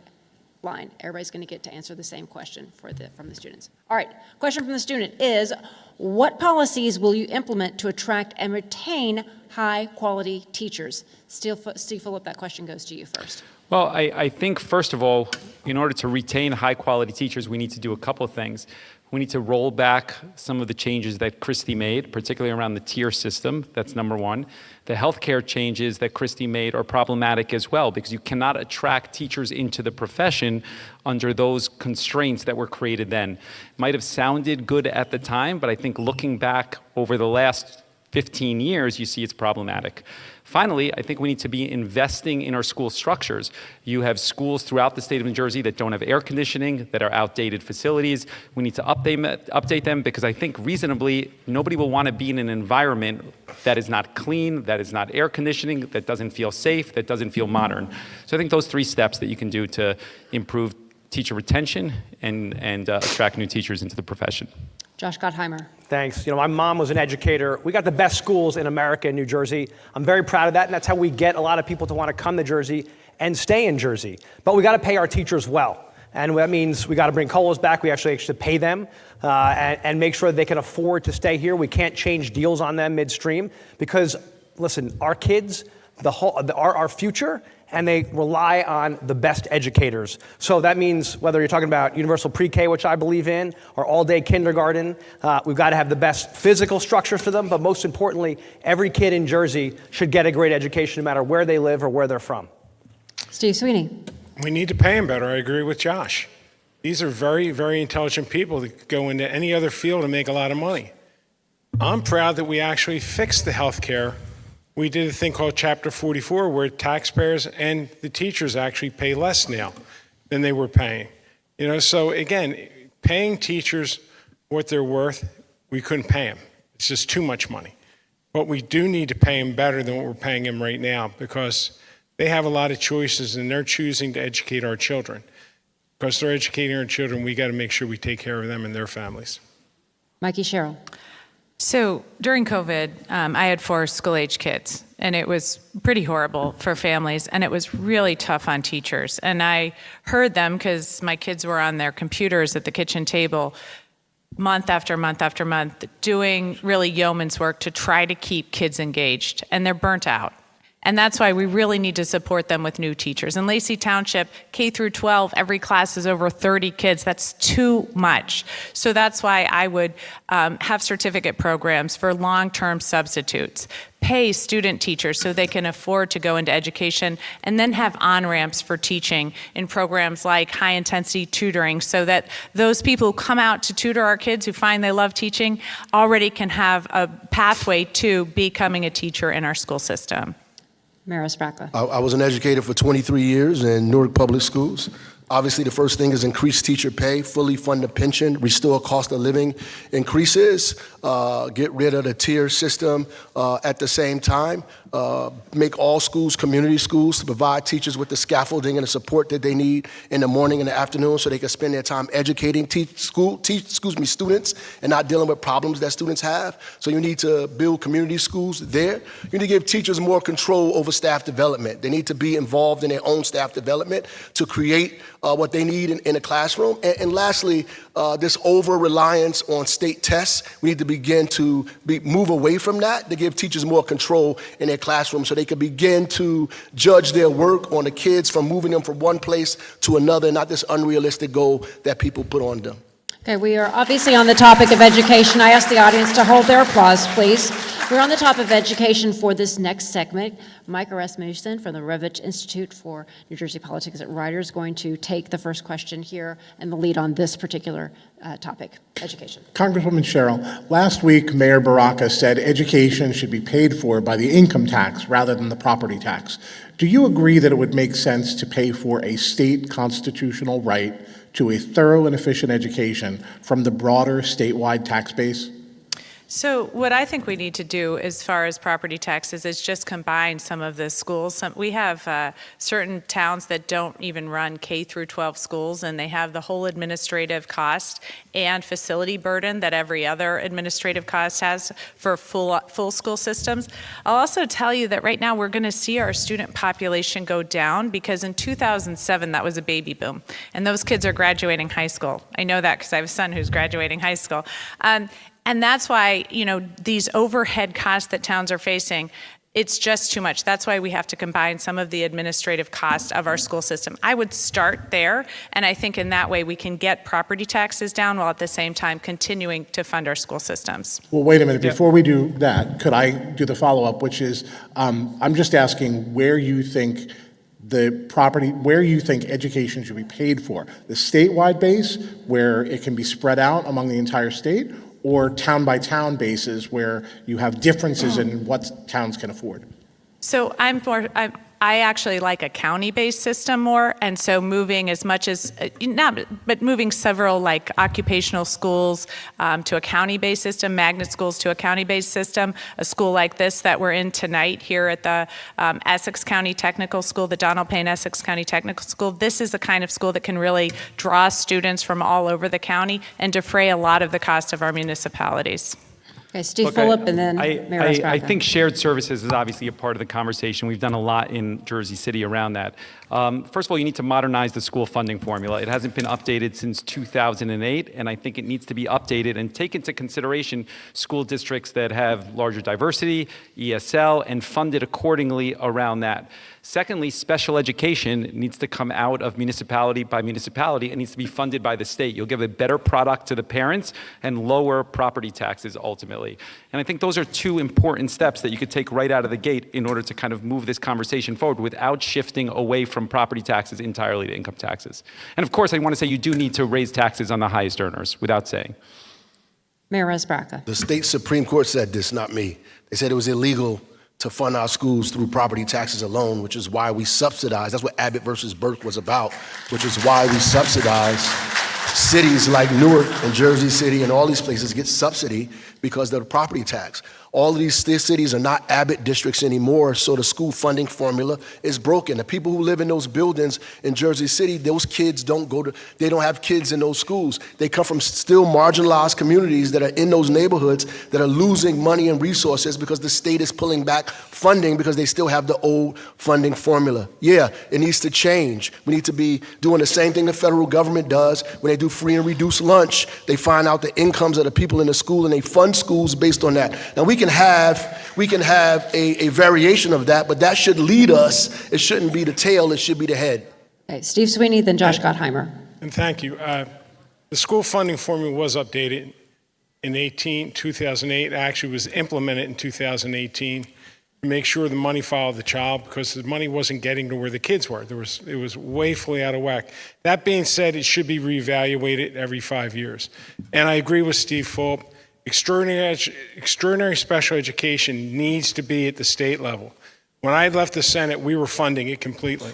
line. Everybody's going to get to answer the same question from the students. All right, question from the student is, what policies will you implement to attract and retain high-quality teachers? Steve Fulop, that question goes to you first. Well, I think, first of all, in order to retain high-quality teachers, we need to do a couple of things. We need to roll back some of the changes that Christie made, particularly around the tier system. That's number one. The healthcare changes that Christie made are problematic as well, because you cannot attract teachers into the profession under those constraints that were created then. It might have sounded good at the time, but I think looking back over the last 15 years, you see it's problematic. Finally, I think we need to be investing in our school structures. You have schools throughout the state of New Jersey that don't have air conditioning, that are outdated facilities. We need to update them, because I think reasonably, nobody will want to be in an environment that is not clean, that is not air conditioning, that doesn't feel safe, that doesn't feel modern. So I think those 3 steps that you can do to improve teacher retention and attract new teachers into the profession. Josh Gottheimer. Thanks. My mom was an educator. We got the best schools in America in New Jersey. I'm very proud of that, and that's how we get a lot of people to want to come to Jersey and stay in Jersey. But we got to pay our teachers well. And that means we got to bring COLAs back. We actually pay them and make sure they can afford to stay here. We can't change deals on them midstream because, listen, our kids, our future, and they rely on the best educators. So that means whether you're talking about universal pre-K, which I believe in, or all-day kindergarten, we've got to have the best physical structure for them, but most importantly, every kid in Jersey should get a great education no matter where they live or where they're from. Steve Sweeney. We need to pay them better. I agree with Josh. These are very, very intelligent people that go into any other field and make a lot of money. I'm proud that we actually fixed the health care. We did a thing called Chapter 44 where taxpayers and the teachers actually pay less now than they were paying. So again, paying teachers what they're worth, we couldn't pay them. It's just too much money. But we do need to pay them better than what we're paying them right now, because they have a lot of choices and they're choosing to educate our children. Because they're educating our children, we got to make sure we take care of them and their families. Mikie Sherrill. So during COVID, I had 4 school-age kids, and it was pretty horrible for families, and it was really tough on teachers. And I heard them, because my kids were on their computers at the kitchen table, month after month after month, doing really yeoman's work to try to keep kids engaged, and they're burnt out. And that's why we really need to support them with new teachers. In Lacey Township, K through 12, every class is over 30 kids. That's too much. So that's why I would have certificate programs for long-term substitutes, pay student teachers so they can afford to go into education, and then have on-ramps for teaching in programs like high-intensity tutoring, so that those people who come out to tutor our kids who find they love teaching already can have a pathway to becoming a teacher in our school system. Ras Baraka. I was an educator for 23 years in Newark Public Schools. Obviously, the first thing is increase teacher pay, fully fund the pension, restore cost of living increases, get rid of the tier system at the same time, make all schools community schools to provide teachers with the scaffolding and the support that they need in the morning and the afternoon so they can spend their time educating students and not dealing with problems that students have. So you need to build community schools there. You need to give teachers more control over staff development. They need to be involved in their own staff development to create what they need in a classroom. And lastly, this over-reliance on state tests, we need to begin to move away from that to give teachers more control in their classroom so they can begin to judge their work on the kids from moving them from one place to another, not this unrealistic goal that people put on them. Okay, we are obviously on the topic of education. I ask the audience to hold their applause, please. We're on the topic of education for this next segment. Mike Rasmussen from the Revich Institute for New Jersey Politics at Rider is going to take the first question here and the lead on this particular topic, education. Congresswoman Sherrill, last week Mayor Baraka said education should be paid for by the income tax rather than the property tax. Do you agree that it would make sense to pay for a state constitutional right to a thorough and efficient education from the broader statewide tax base? So what I think we need to do as far as property taxes is just combine some of the schools. We have certain towns that don't even run K through 12 schools, and they have the whole administrative cost and facility burden that every other administrative cost has for full school systems. I'll also tell you that right now we're going to see our student population go down because in 2007 that was a baby boom, and those kids are graduating high school. I know that because I have a son who's graduating high school. And that's why, these overhead costs that towns are facing, it's just too much. That's why we have to combine some of the administrative cost of our school system. I would start there, and I think in that way we can get property taxes down while at the same time continuing to fund our school systems. Well, wait a minute. Before we do that, could I do the follow-up, which is, I'm just asking where you think education should be paid for. The statewide base, where it can be spread out among the entire state, or town-by-town basis where you have differences in what towns can afford? So I actually like a county-based system more, and so moving as much as, moving several like occupational schools to a county-based system, magnet schools to a county-based system, a school like this that we're in tonight here at the Essex County Technical School, the Donald Payne Essex County Technical School. This is the kind of school that can really draw students from all over the county and defray a lot of the cost of our municipalities. Okay, Steve Fulop, and then Mayor Ras Baraka. I think shared services is obviously a part of the conversation. We've done a lot in Jersey City around that. First of all, you need to modernize the school funding formula. It hasn't been updated since 2008, and I think it needs to be updated and take into consideration school districts that have larger diversity, ESL, and funded accordingly around that. Secondly, special education needs to come out of municipality by municipality and needs to be funded by the state. You'll give a better product to the parents and lower property taxes ultimately. And I think those are two important steps that you could take right out of the gate in order to kind of move this conversation forward without shifting away from property taxes entirely to income taxes. And of course, I want to say you do need to raise taxes on the highest earners, without saying. Mayor Ras Baraka. The state Supreme Court said this, not me. They said it was illegal to fund our schools through property taxes alone, which is why we subsidize. That's what Abbott versus Burke was about, which is why we subsidize cities like Newark and Jersey City and all these places get subsidy because of the property tax. All of these cities are not Abbott districts anymore, so the school funding formula is broken. The people who live in those buildings in Jersey City, those kids they don't have kids in those schools. They come from still marginalized communities that are in those neighborhoods that are losing money and resources because the state is pulling back funding because they still have the old funding formula. Yeah, it needs to change. We need to be doing the same thing the federal government does when they do free and reduced lunch. They find out the incomes of the people in the school and they fund schools based on that. Now we can have a variation of that, but that should lead us. It shouldn't be the tail, it should be the head. Okay, Steve Sweeney, then Josh Gottheimer. And thank you. The school funding formula was updated in 2008. Actually was implemented in 2018 to make sure the money followed the child because the money wasn't getting to where the kids were. It was woefully out of whack. That being said, it should be reevaluated every 5 years. And I agree with Steve Fulop. Extraordinary special education needs to be at the state level. When I left the Senate, we were funding it completely.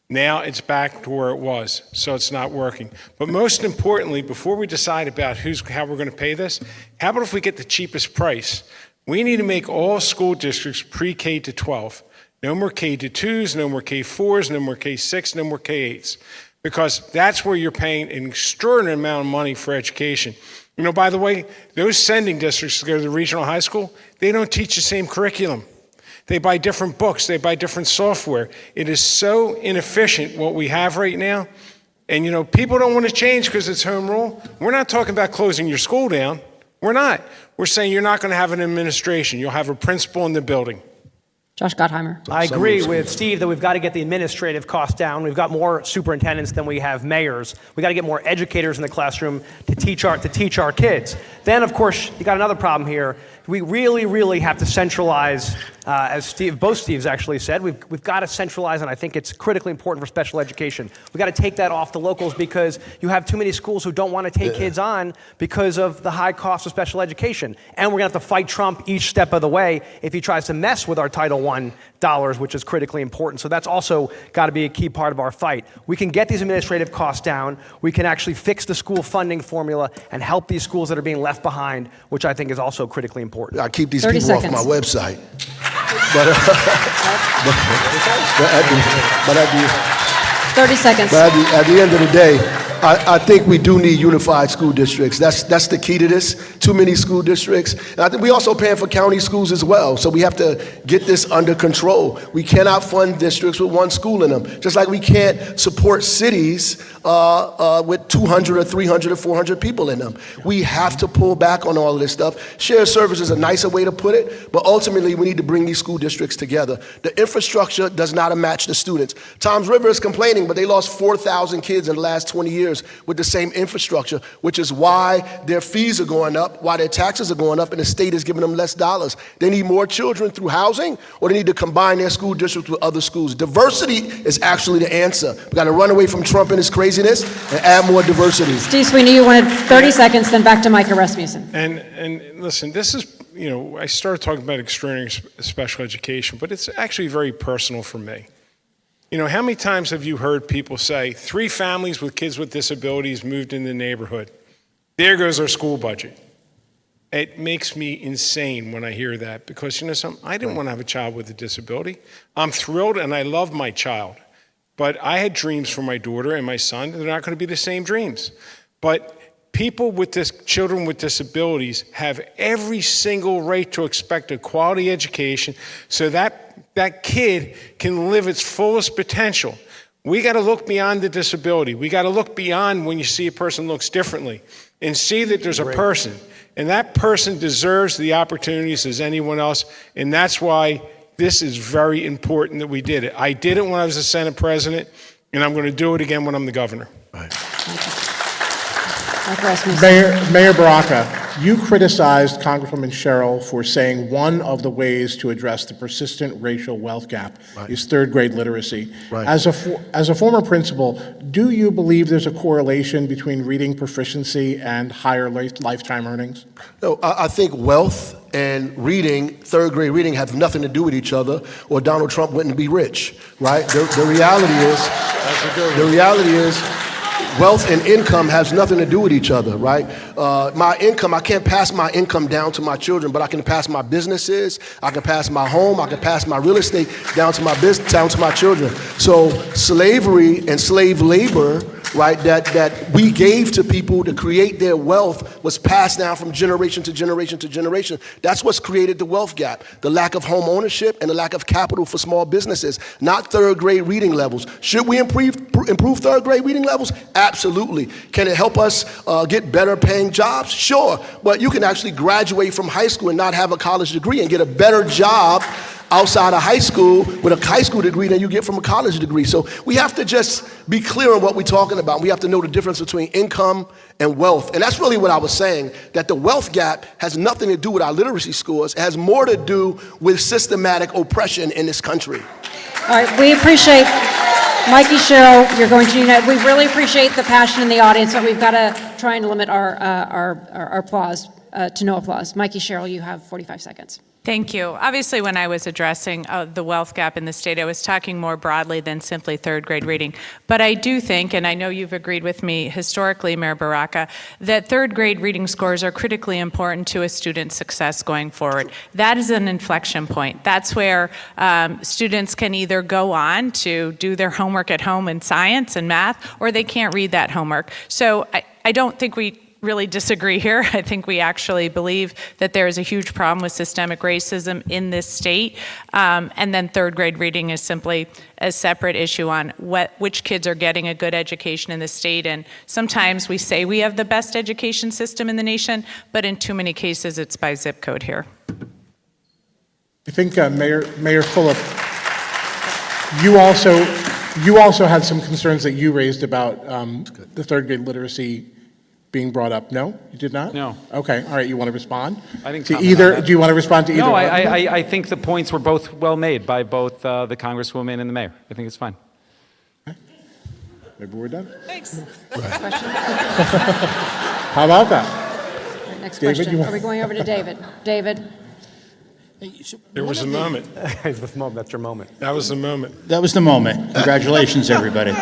Now it's back to where it was, so it's not working. But most importantly, before we decide about how we're going to pay this, how about if we get the cheapest price? We need to make all school districts pre-K to 12. No more K to 2s, no more K4s, no more K6, no more K8s. Because that's where you're paying an extraordinary amount of money for education. By the way, those sending districts to go to the regional high school, they don't teach the same curriculum. They buy different books, they buy different software. It is so inefficient what we have right now. And people don't want to change because it's home rule. We're not talking about closing your school down. We're not. We're saying you're not going to have an administration. You'll have a principal in the building. Josh Gottheimer. I agree with Steve that we've got to get the administrative costs down. We've got more superintendents than we have mayors. We've got to get more educators in the classroom to teach our kids. Then, of course, you got another problem here. We really, really have to centralize, as both Steves actually said, we've got to centralize, and I think it's critically important for special education. We've got to take that off the locals because you have too many schools who don't want to take kids on because of the high cost of special education. And we're going to have to fight Trump each step of the way if he tries to mess with our Title I dollars, which is critically important. So that's also got to be a key part of our fight. We can get these administrative costs down. We can actually fix the school funding formula and help these schools that are being left behind, which I think is also critically important. I keep these 30 people seconds. off my website. But 30 seconds. But at the end of the day, I think we do need unified school districts. That's the key to this. Too many school districts. And I think we also paying for county schools as well. So we have to get this under control. We cannot fund districts with one school in them. Just like we can't support cities with 200 or 300 or 400 people in them. We have to pull back on all of this stuff. Shared service is a nicer way to put it, but ultimately we need to bring these school districts together. The infrastructure does not match the students. Toms River is complaining, but they lost 4,000 kids in the last 20 years with the same infrastructure, which is why their fees are going up, why their taxes are going up, and the state is giving them less dollars. They need more children through housing, or they need to combine their school districts with other schools. Diversity is actually the answer. We got to run away from Trump and his craziness and add more diversity. Steve Sweeney, you wanted 30 seconds, then back to Micah Rasmussen. And listen, this is, I started talking about extraordinary special education, but it's actually very personal for me. How many times have you heard people say, 3 families with kids with disabilities moved in the neighborhood? There goes our school budget. It makes me insane when I hear that because, I didn't want to have a child with a disability. I'm thrilled and I love my child. But I had dreams for my daughter and my son. They're not going to be the same dreams. But children with disabilities have every single right to expect a quality education so that kid can live its fullest potential. We got to look beyond the disability. We got to look beyond when you see a person looks differently and see that there's a person. And that person deserves the opportunities as anyone else. And that's why this is very important that we did it. I did it when I was the Senate president, and I'm going to do it again when I'm the governor. Mayor Baraka, you criticized Congresswoman Sherrill for saying one of the ways to address the persistent racial wealth gap is third grade literacy. Right. As a former principal, do you believe there's a correlation between reading proficiency and higher lifetime earnings? No, I think wealth and reading, third grade reading, have nothing to do with each other, or Donald Trump wouldn't be rich, right? The reality is, wealth and income has nothing to do with each other, right? My income, I can't pass my income down to my children, but I can pass my businesses, I can pass my home, I can pass my real estate down to my business, down to my children. So slavery and slave labor, right, that we gave to people to create their wealth was passed down from generation to generation to generation. That's what's created the wealth gap, the lack of home ownership and the lack of capital for small businesses, not third grade reading levels. Should we improve third grade reading levels? Absolutely. Can it help us get better paying jobs? Sure. But you can actually graduate from high school and not have a college degree and get a better job outside of high school with a high school degree than you get from a college degree. So we have to just be clear on what we're talking about. We have to know the difference between income and wealth. And that's really what I was saying, that the wealth gap has nothing to do with our literacy scores. It has more to do with systematic oppression in this country. All right, we appreciate Mikie Sherrill. You're going to unite. We really appreciate the passion in the audience, but we've got to try and limit our applause to no applause. Mikie Sherrill, you have 45 seconds. Thank you. Obviously, when I was addressing the wealth gap in the state, I was talking more broadly than simply third grade reading. But I do think, and I know you've agreed with me historically, Mayor Baraka, that third grade reading scores are critically important to a student's success going forward. That is an inflection point. That's where students can either go on to do their homework at home in science and math, or they can't read that homework. So I don't think we really disagree here. I think we actually believe that there is a huge problem with systemic racism in this state. And then third grade reading is simply a separate issue on which kids are getting a good education in the state. And sometimes we say we have the best education system in the nation, but in too many cases it's by zip code here. I think Mayor Fulop, you also had some concerns that you raised about the third grade literacy being brought up. No, you did not? No. Okay, all right, you want to respond? I think Do you want to respond to either No, one? I think the points were both well made by both the Congresswoman and the mayor. I think it's fine. Maybe we're done. Thanks. How about that? Next David, question. Are we going over to David? David? There was a moment. That's your moment. That was the moment. That was the moment. Congratulations, everybody.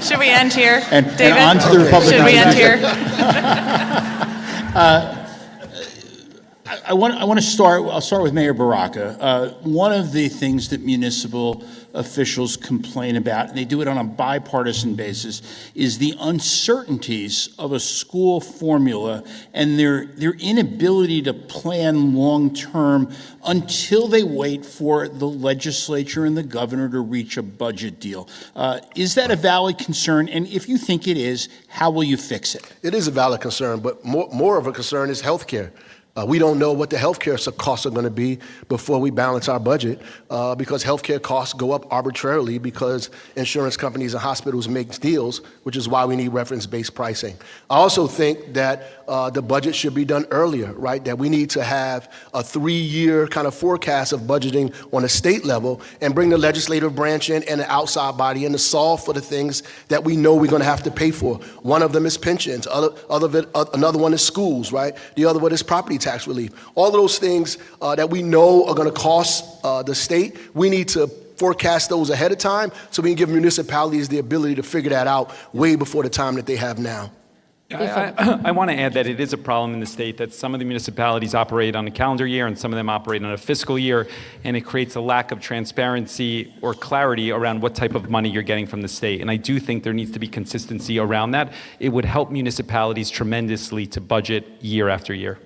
Should we end here, And David? on to the Republican. Should we end here? I'll start with Mayor Baraka. One of the things that municipal officials complain about, and they do it on a bipartisan basis, is the uncertainties of a school formula and their inability to plan long-term until they wait for the legislature and the governor to reach a budget deal. Is that a valid concern? And if you think it is, how will you fix it? It is a valid concern, but more of a concern is health care. We don't know what the healthcare costs are going to be before we balance our budget because healthcare costs go up arbitrarily because insurance companies and hospitals make deals, which is why we need reference-based pricing. I also think that the budget should be done earlier, right? That we need to have a 3-year kind of forecast of budgeting on a state level and bring the legislative branch in and the outside body in to solve for the things that we know we're going to have to pay for. One of them is pensions. Another one is schools, right? The other one is property tax relief. All of those things that we know are going to cost the state, we need to forecast those ahead of time so we can give municipalities the ability to figure that out way before the time that they have now. I want to add that it is a problem in the state that some of the municipalities operate on a calendar year and some of them operate on a fiscal year, and it creates a lack of transparency or clarity around what type of money you're getting from the state. And I do think there needs to be consistency around that. It would help municipalities tremendously to budget year after year.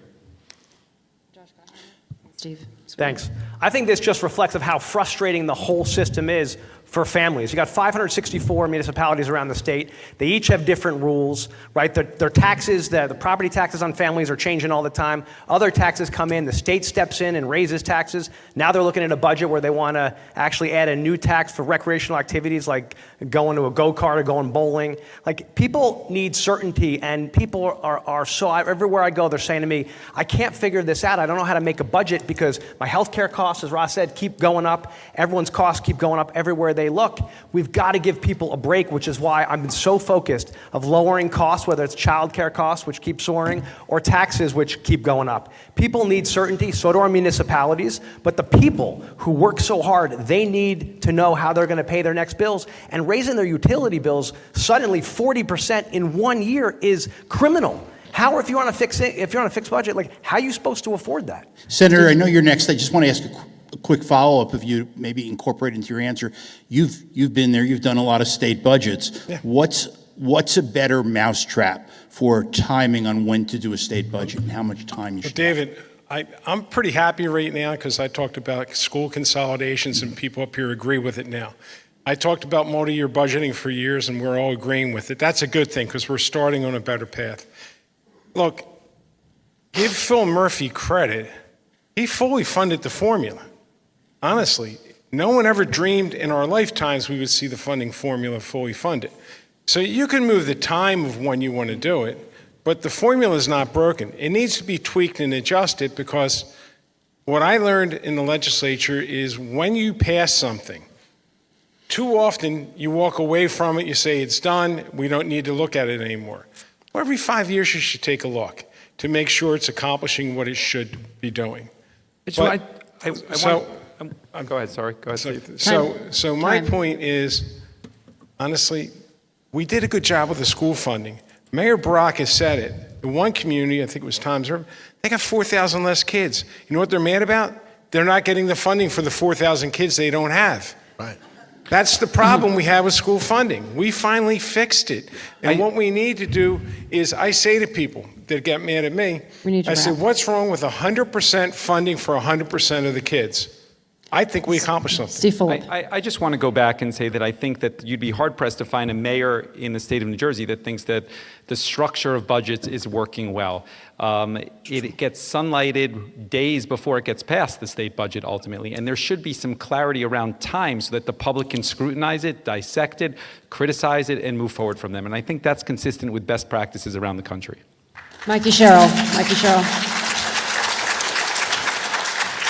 Steve. Thanks. I think this just reflects of how frustrating the whole system is for families. You got 564 municipalities around the state. They each have different rules, right? Their taxes, the property taxes on families are changing all the time. Other taxes come in, the state steps in and raises taxes. Now they're looking at a budget where they want to actually add a new tax for recreational activities like going to a go-kart or going bowling. Like, people need certainty, and people are so, everywhere I go, they're saying to me, I can't figure this out. I don't know how to make a budget because my healthcare costs, as Ras said, keep going up. Everyone's costs keep going up everywhere they look. We've got to give people a break, which is why I've been so focused of lowering costs, whether it's childcare costs, which keep soaring, or taxes, which keep going up. People need certainty, so do our municipalities, but the people who work so hard, they need to know how they're going to pay their next bills, and raising their utility bills suddenly 40% in 1 year is criminal. How, if you're on a fixed budget, like, how are you supposed to afford that? Senator, I know you're next. I just want to ask a quick follow-up if you maybe incorporate into your answer. You've been there. You've done a lot of state budgets. Yeah. What's a better mousetrap for timing on when to do a state budget and how much time you should have? David, I'm pretty happy right now because I talked about school consolidations and people up here agree with it now. I talked about multi-year budgeting for years and we're all agreeing with it. That's a good thing because we're starting on a better path. Look, give Phil Murphy credit. He fully funded the formula. Honestly, no one ever dreamed in our lifetimes we would see the funding formula fully funded. So you can move the time of when you want to do it, but the formula is not broken. It needs to be tweaked and adjusted because what I learned in the legislature is when you pass something, too often you walk away from it, you say it's done, we don't need to look at it anymore. Well, every 5 years you should take a look to make sure it's accomplishing what it should be doing. Go ahead, sorry. Go ahead, Steve. So my point is, honestly, we did a good job with the school funding. Mayor Baraka said it. The one community, I think it was Tom's River, they got 4,000 less kids. You know what they're mad about? They're not getting the funding for the 4,000 kids they don't have. Right. That's the problem we have with school funding. We finally fixed it. And what we need to do is, I say to people that get mad at me, I say, what's wrong with 100% funding for 100% of the kids? I think we accomplished something. Steve Fulop. I just want to go back and say that I think that you'd be hard-pressed to find a mayor in the state of New Jersey that thinks that the structure of budgets is working well. It gets sunlighted days before it gets passed, the state budget, ultimately. And there should be some clarity around time so that the public can scrutinize it, dissect it, criticize it, and move forward from them. And I think that's consistent with best practices around the country. Mikie Sherrill. Mikie Sherrill.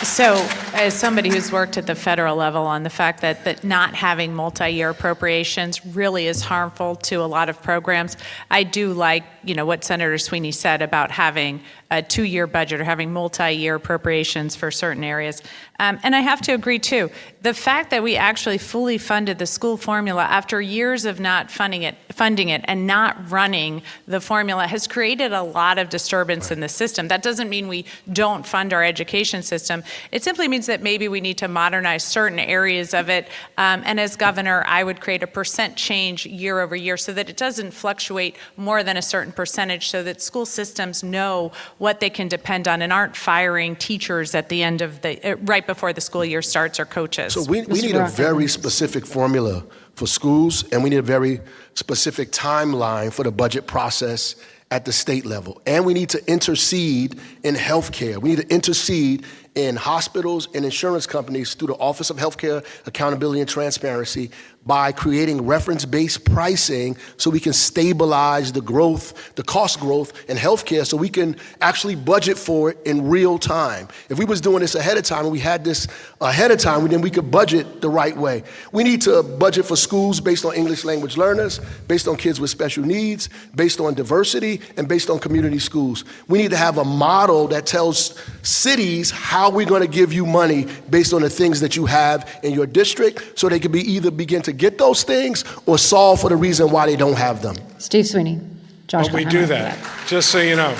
So, as somebody who's worked at the federal level on the fact that not having multi-year appropriations really is harmful to a lot of programs, I do like, what Senator Sweeney said about having a 2-year budget or having multi-year appropriations for certain areas. And I have to agree, too. The fact that we actually fully funded the school formula after years of not funding it and not running the formula has created a lot of disturbance in the system. That doesn't mean we don't fund our education system. It simply means that maybe we need to modernize certain areas of it. And as governor, I would create a percent change year over year so that it doesn't fluctuate more than a certain percentage, so that school systems know what they can depend on and aren't firing teachers at the end of right before the school year starts, or coaches. So we need a very specific formula for schools, and we need a very specific timeline for the budget process at the state level. And we need to intercede in healthcare. We need to intercede in hospitals and insurance companies through the Office of Healthcare Accountability and Transparency by creating reference-based pricing so we can stabilize the growth, the cost growth in healthcare, so we can actually budget for it in real time. If we was doing this ahead of time and we had this ahead of time, then we could budget the right way. We need to budget for schools based on English language learners, based on kids with special needs, based on diversity, and based on community schools. We need to have a model that tells cities how we're going to give you money based on the things that you have in your district, so they can either begin to get those things or solve for the reason why they don't have them. Steve Sweeney. Josh Well, we Gottheimer. do that. Just so you know,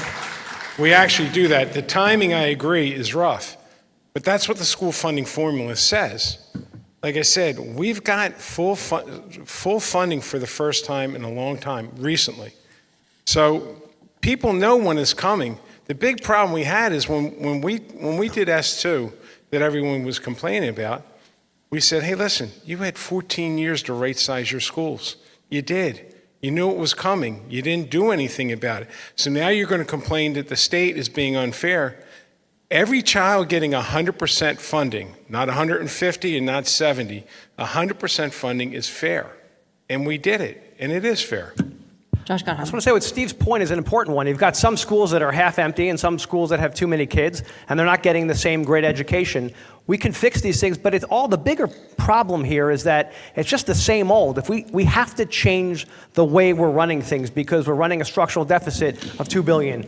we actually do that. The timing, I agree, is rough, but that's what the school funding formula says. Like I said, we've got full funding for the first time in a long time recently. So people know when it's coming. The big problem we had is when we did S2 that everyone was complaining about, we said, hey, listen, you had 14 years to right size your schools. You did. You knew it was coming. You didn't do anything about it. So now you're going to complain that the state is being unfair. Every child getting 100% funding, not 150 and not 70, 100% funding is fair. And we did it, and it is fair. Josh Gottheimer. I just want to say what Steve's point is an important one. You've got some schools that are half empty and some schools that have too many kids, and they're not getting the same great education. We can fix these things, but the bigger problem here is that it's just the same old. If we have to change the way we're running things because we're running a structural deficit of $2 billion.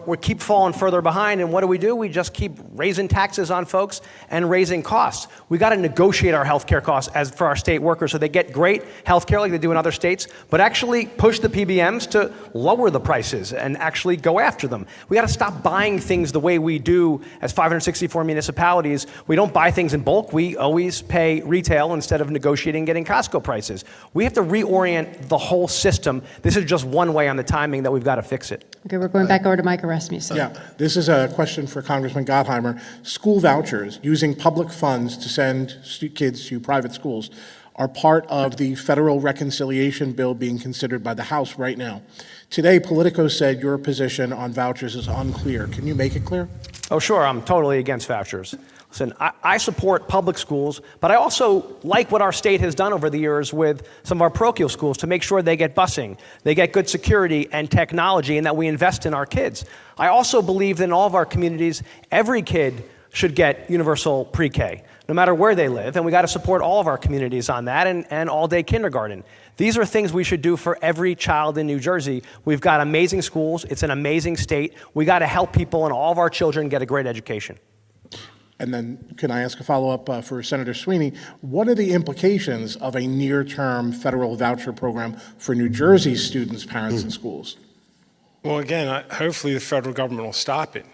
We keep falling further behind, and what do? We just keep raising taxes on folks and raising costs. We got to negotiate our healthcare costs for our state workers so they get great healthcare like they do in other states, but actually push the PBMs to lower the prices and actually go after them. We got to stop buying things the way we do as 564 municipalities. We don't buy things in bulk. We always pay retail instead of negotiating getting Costco prices. We have to reorient the whole system. This is just one way on the timing that we've got to fix it. Okay, we're going back over to Mike Rasmussen. Yeah, this is a question for Congressman Gottheimer. School vouchers, using public funds to send kids to private schools, are part of the federal reconciliation bill being considered by the House right now. Today, Politico said your position on vouchers is unclear. Can you make it clear? Oh, sure. I'm totally against vouchers. Listen, I support public schools, but I also like what our state has done over the years with some of our parochial schools to make sure they get busing, they get good security and technology, and that we invest in our kids. I also believe that in all of our communities, every kid should get universal pre-K, no matter where they live, and we got to support all of our communities on that, and all-day kindergarten. These are things we should do for every child in New Jersey. We've got amazing schools. It's an amazing state. We got to help people and all of our children get a great education. And then can I ask a follow-up for Senator Sweeney? What are the implications of a near-term federal voucher program for New Jersey students, parents, and schools? Well, again, hopefully the federal government will stop it.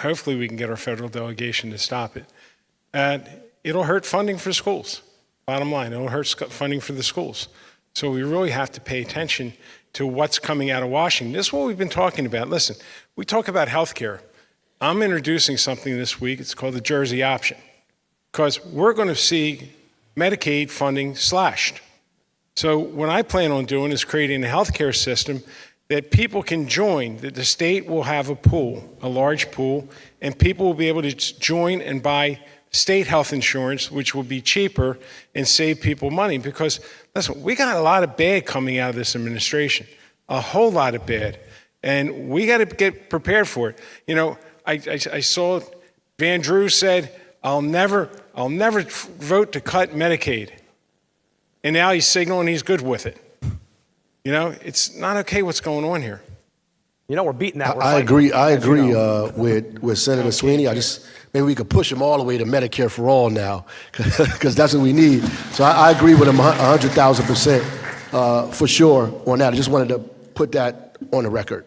Hopefully we can get our federal delegation to stop it. And it'll hurt funding for schools. Bottom line, it'll hurt funding for the schools. So we really have to pay attention to what's coming out of Washington. This is what we've been talking about. Listen, we talk about health care. I'm introducing something this week. It's called the Jersey Option. because we're going to see Medicaid funding slashed. So what I plan on doing is creating a healthcare system that people can join, that the state will have a pool, a large pool, and people will be able to join and buy state health insurance, which will be cheaper and save people money. Because, listen, we got a lot of bad coming out of this administration, a whole lot of bad, and we got to get prepared for it. You know, I saw Van Drew said, I'll never vote to cut Medicaid. And now he's signaling he's good with it. You know, it's not okay what's going on here. You know, we're beating that. I agree with Senator Sweeney. Maybe we could him all the way to Medicare for all now, because that's what we need. So I agree with him 100,000% for sure on that. I just wanted to put that on the record.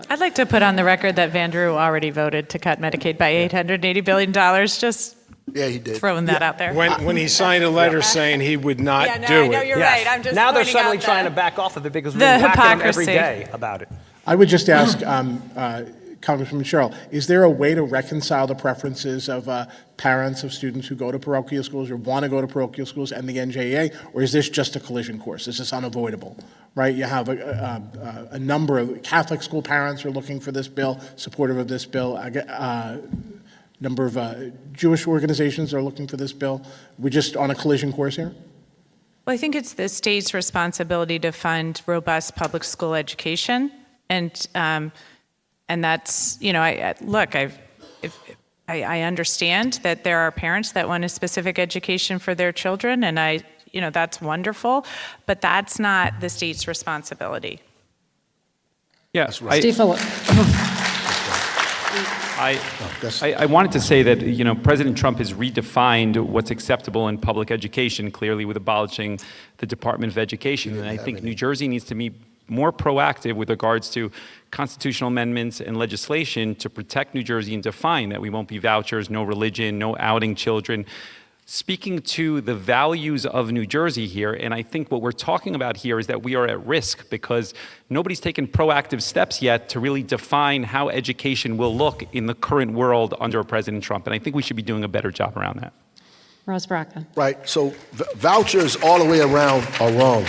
I'd like to put on the record that Van Drew already voted to cut Medicaid by $880 billion. Just yeah, he did. Throwing that out there. When he signed a letter saying he would not do it. I know you're right. I'm just now they're pointing suddenly out trying to back off of it because we're The whacking them every hypocrisy. day about it. I would just ask Congresswoman Sherrill, is there a way to reconcile the preferences of parents of students who go to parochial schools or want to go to parochial schools and the NJEA, or is this just a collision course? Is this unavoidable? Right? You have a number of Catholic school parents are looking for this bill, supportive of this bill. Number of Jewish organizations are looking for this bill. We're just on a collision course here? Well, I think it's the state's responsibility to fund robust public school education, and that's, you know, I understand that there are parents that want a specific education for their children, and that's wonderful, but that's not the state's responsibility. Yes, right. Steve Fulop. I wanted to say that, you know, President Trump has redefined what's acceptable in public education, clearly with abolishing the Department of Education. And I think New Jersey needs to be more proactive with regards to constitutional amendments and legislation to protect New Jersey and define that we won't be vouchers, no religion, no outing children. Speaking to the values of New Jersey here, and I think what we're talking about here is that we are at risk because nobody's taken proactive steps yet to really define how education will look in the current world under President Trump. And I think we should be doing a better job around that. Ras Baraka. Right, so vouchers all the way around are wrong.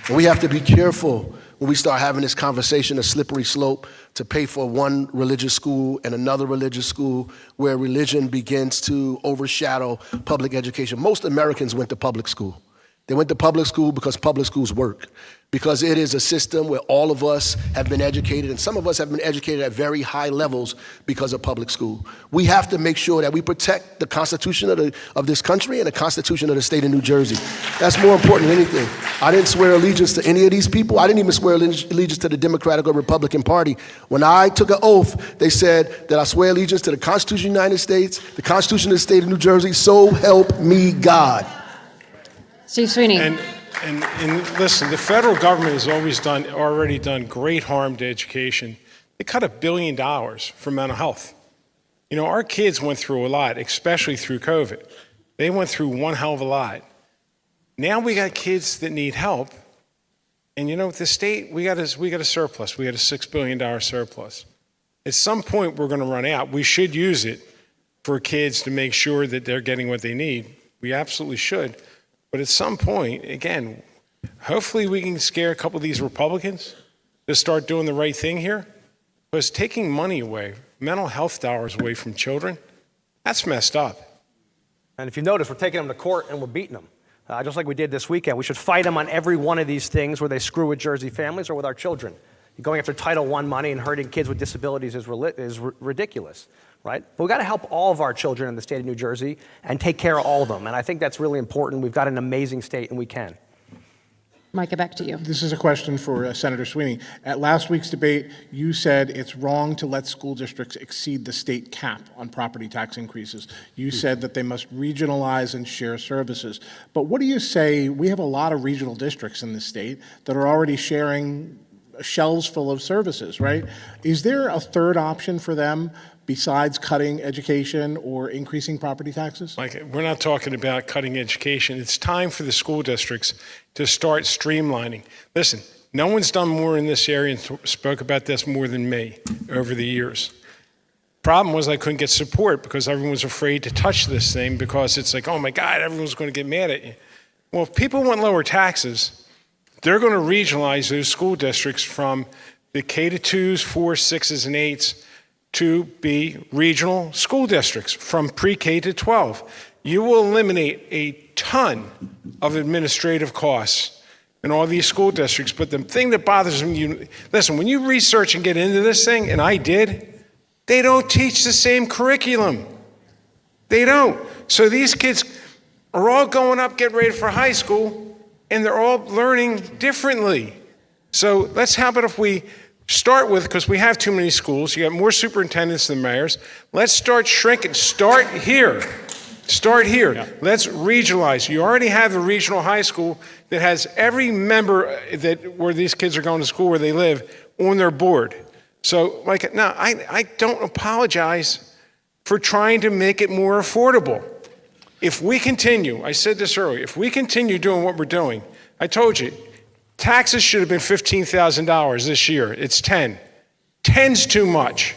And we have to be careful when we start having this conversation, a slippery slope to pay for one religious school and another religious school where religion begins to overshadow public education. Most Americans went to public school. They went to public school because public schools work, because it is a system where all of us have been educated, and some of us have been educated at very high levels because of public school. We have to make sure that we protect the Constitution of this country and the Constitution of the state of New Jersey. That's more important than anything. I didn't swear allegiance to any of these people. I didn't even swear allegiance to the Democratic or Republican Party. When I took an oath, they said that I swear allegiance to the Constitution of the United States, the Constitution of the state of New Jersey, so help me God. Steve Sweeney. And listen, the federal government has already done great harm to education. They cut $1 billion for mental health. You know, our kids went through a lot, especially through COVID. They went through one hell of a lot. Now we got kids that need help, and you know, the state, we got a surplus. We got a $6 billion surplus. At some point, we're going to run out. We should use it for kids to make sure that they're getting what they need. We absolutely should. But at some point, again, hopefully we can scare a couple of these Republicans to start doing the right thing here. Because taking money away, mental health dollars away from children, that's messed up. And if you notice, we're taking them to court and we're beating them. Just like we did this weekend. We should fight them on every one of these things where they screw with Jersey families or with our children. Going after Title I money and hurting kids with disabilities is ridiculous, right? But we've got to help all of our children in the state of New Jersey and take care of all of them. And I think that's really important. We've got an amazing state, and we can. Micah, back to you. This is a question for Senator Sweeney. At last week's debate, you said it's wrong to let school districts exceed the state cap on property tax increases. You said that they must regionalize and share services. But what do you say? We have a lot of regional districts in this state that are already sharing shelves full of services, right? Is there a third option for them besides cutting education or increasing property taxes? Like, we're not talking about cutting education. It's time for the school districts to start streamlining. Listen, no one's done more in this area and spoke about this more than me over the years. Problem was I couldn't get support because everyone was afraid to touch this thing because it's like, oh my God, everyone's going to get mad at you. Well, if people want lower taxes, they're going to regionalize those school districts from the K-2s, 4s, 6s, and 8s to be regional school districts from pre-K to 12. You will eliminate a ton of administrative costs in all these school districts. But the thing that bothers me, listen, when you research and get into this thing, and I did, they don't teach the same curriculum. They don't. So these kids are all going up, getting ready for high school, and they're all learning differently. So how about if we start with, because we have too many schools, you got more superintendents than mayors, let's start shrinking. Start here. Start here. Yeah. Let's regionalize. You already have a regional high school that has every member where these kids are going to school where they live on their board. So, I don't apologize for trying to make it more affordable. If we continue, I said this earlier, if we continue doing what we're doing, I told you, taxes should have been $15,000 this year. It's 10. 10's too much.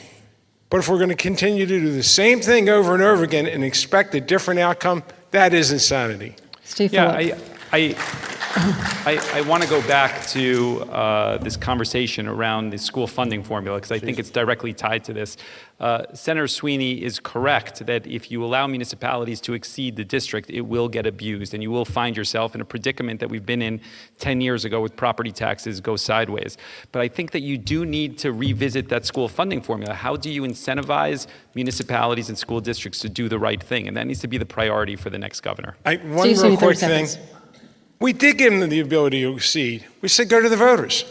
But if we're going to continue to do the same thing over and over again and expect a different outcome, that is insanity. Steve Fulop. Yeah, I want to go back to this conversation around the school funding formula because I think it's directly tied to this. Senator Sweeney is correct that if you allow municipalities to exceed the district, it will get abused and you will find yourself in a predicament that we've been in 10 years ago with property taxes go sideways. But I think that you do need to revisit that school funding formula. How do you incentivize municipalities and school districts to do the right thing? And that needs to be the priority for the next governor. One real quick thing. We did give them the ability to exceed. We said go to the voters.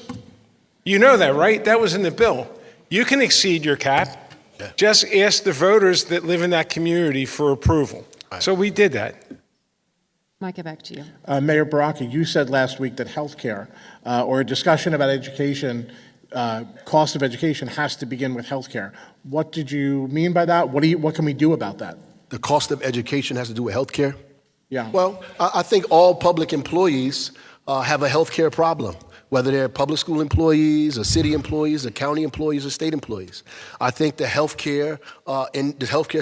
You know that, right? That was in the bill. You can exceed your cap. Yeah. Just ask the voters that live in that community for approval. Right. So we did that. Mikie, back to you. Mayor Baraka, you said last week that health care or a discussion about education, cost of education has to begin with health care. What did you mean by that? What can we do about that? The cost of education has to do with health care? Yeah. Well, I think all public employees have a health care problem, whether they're public school employees, or city employees, or county employees, or state employees. I think the healthcare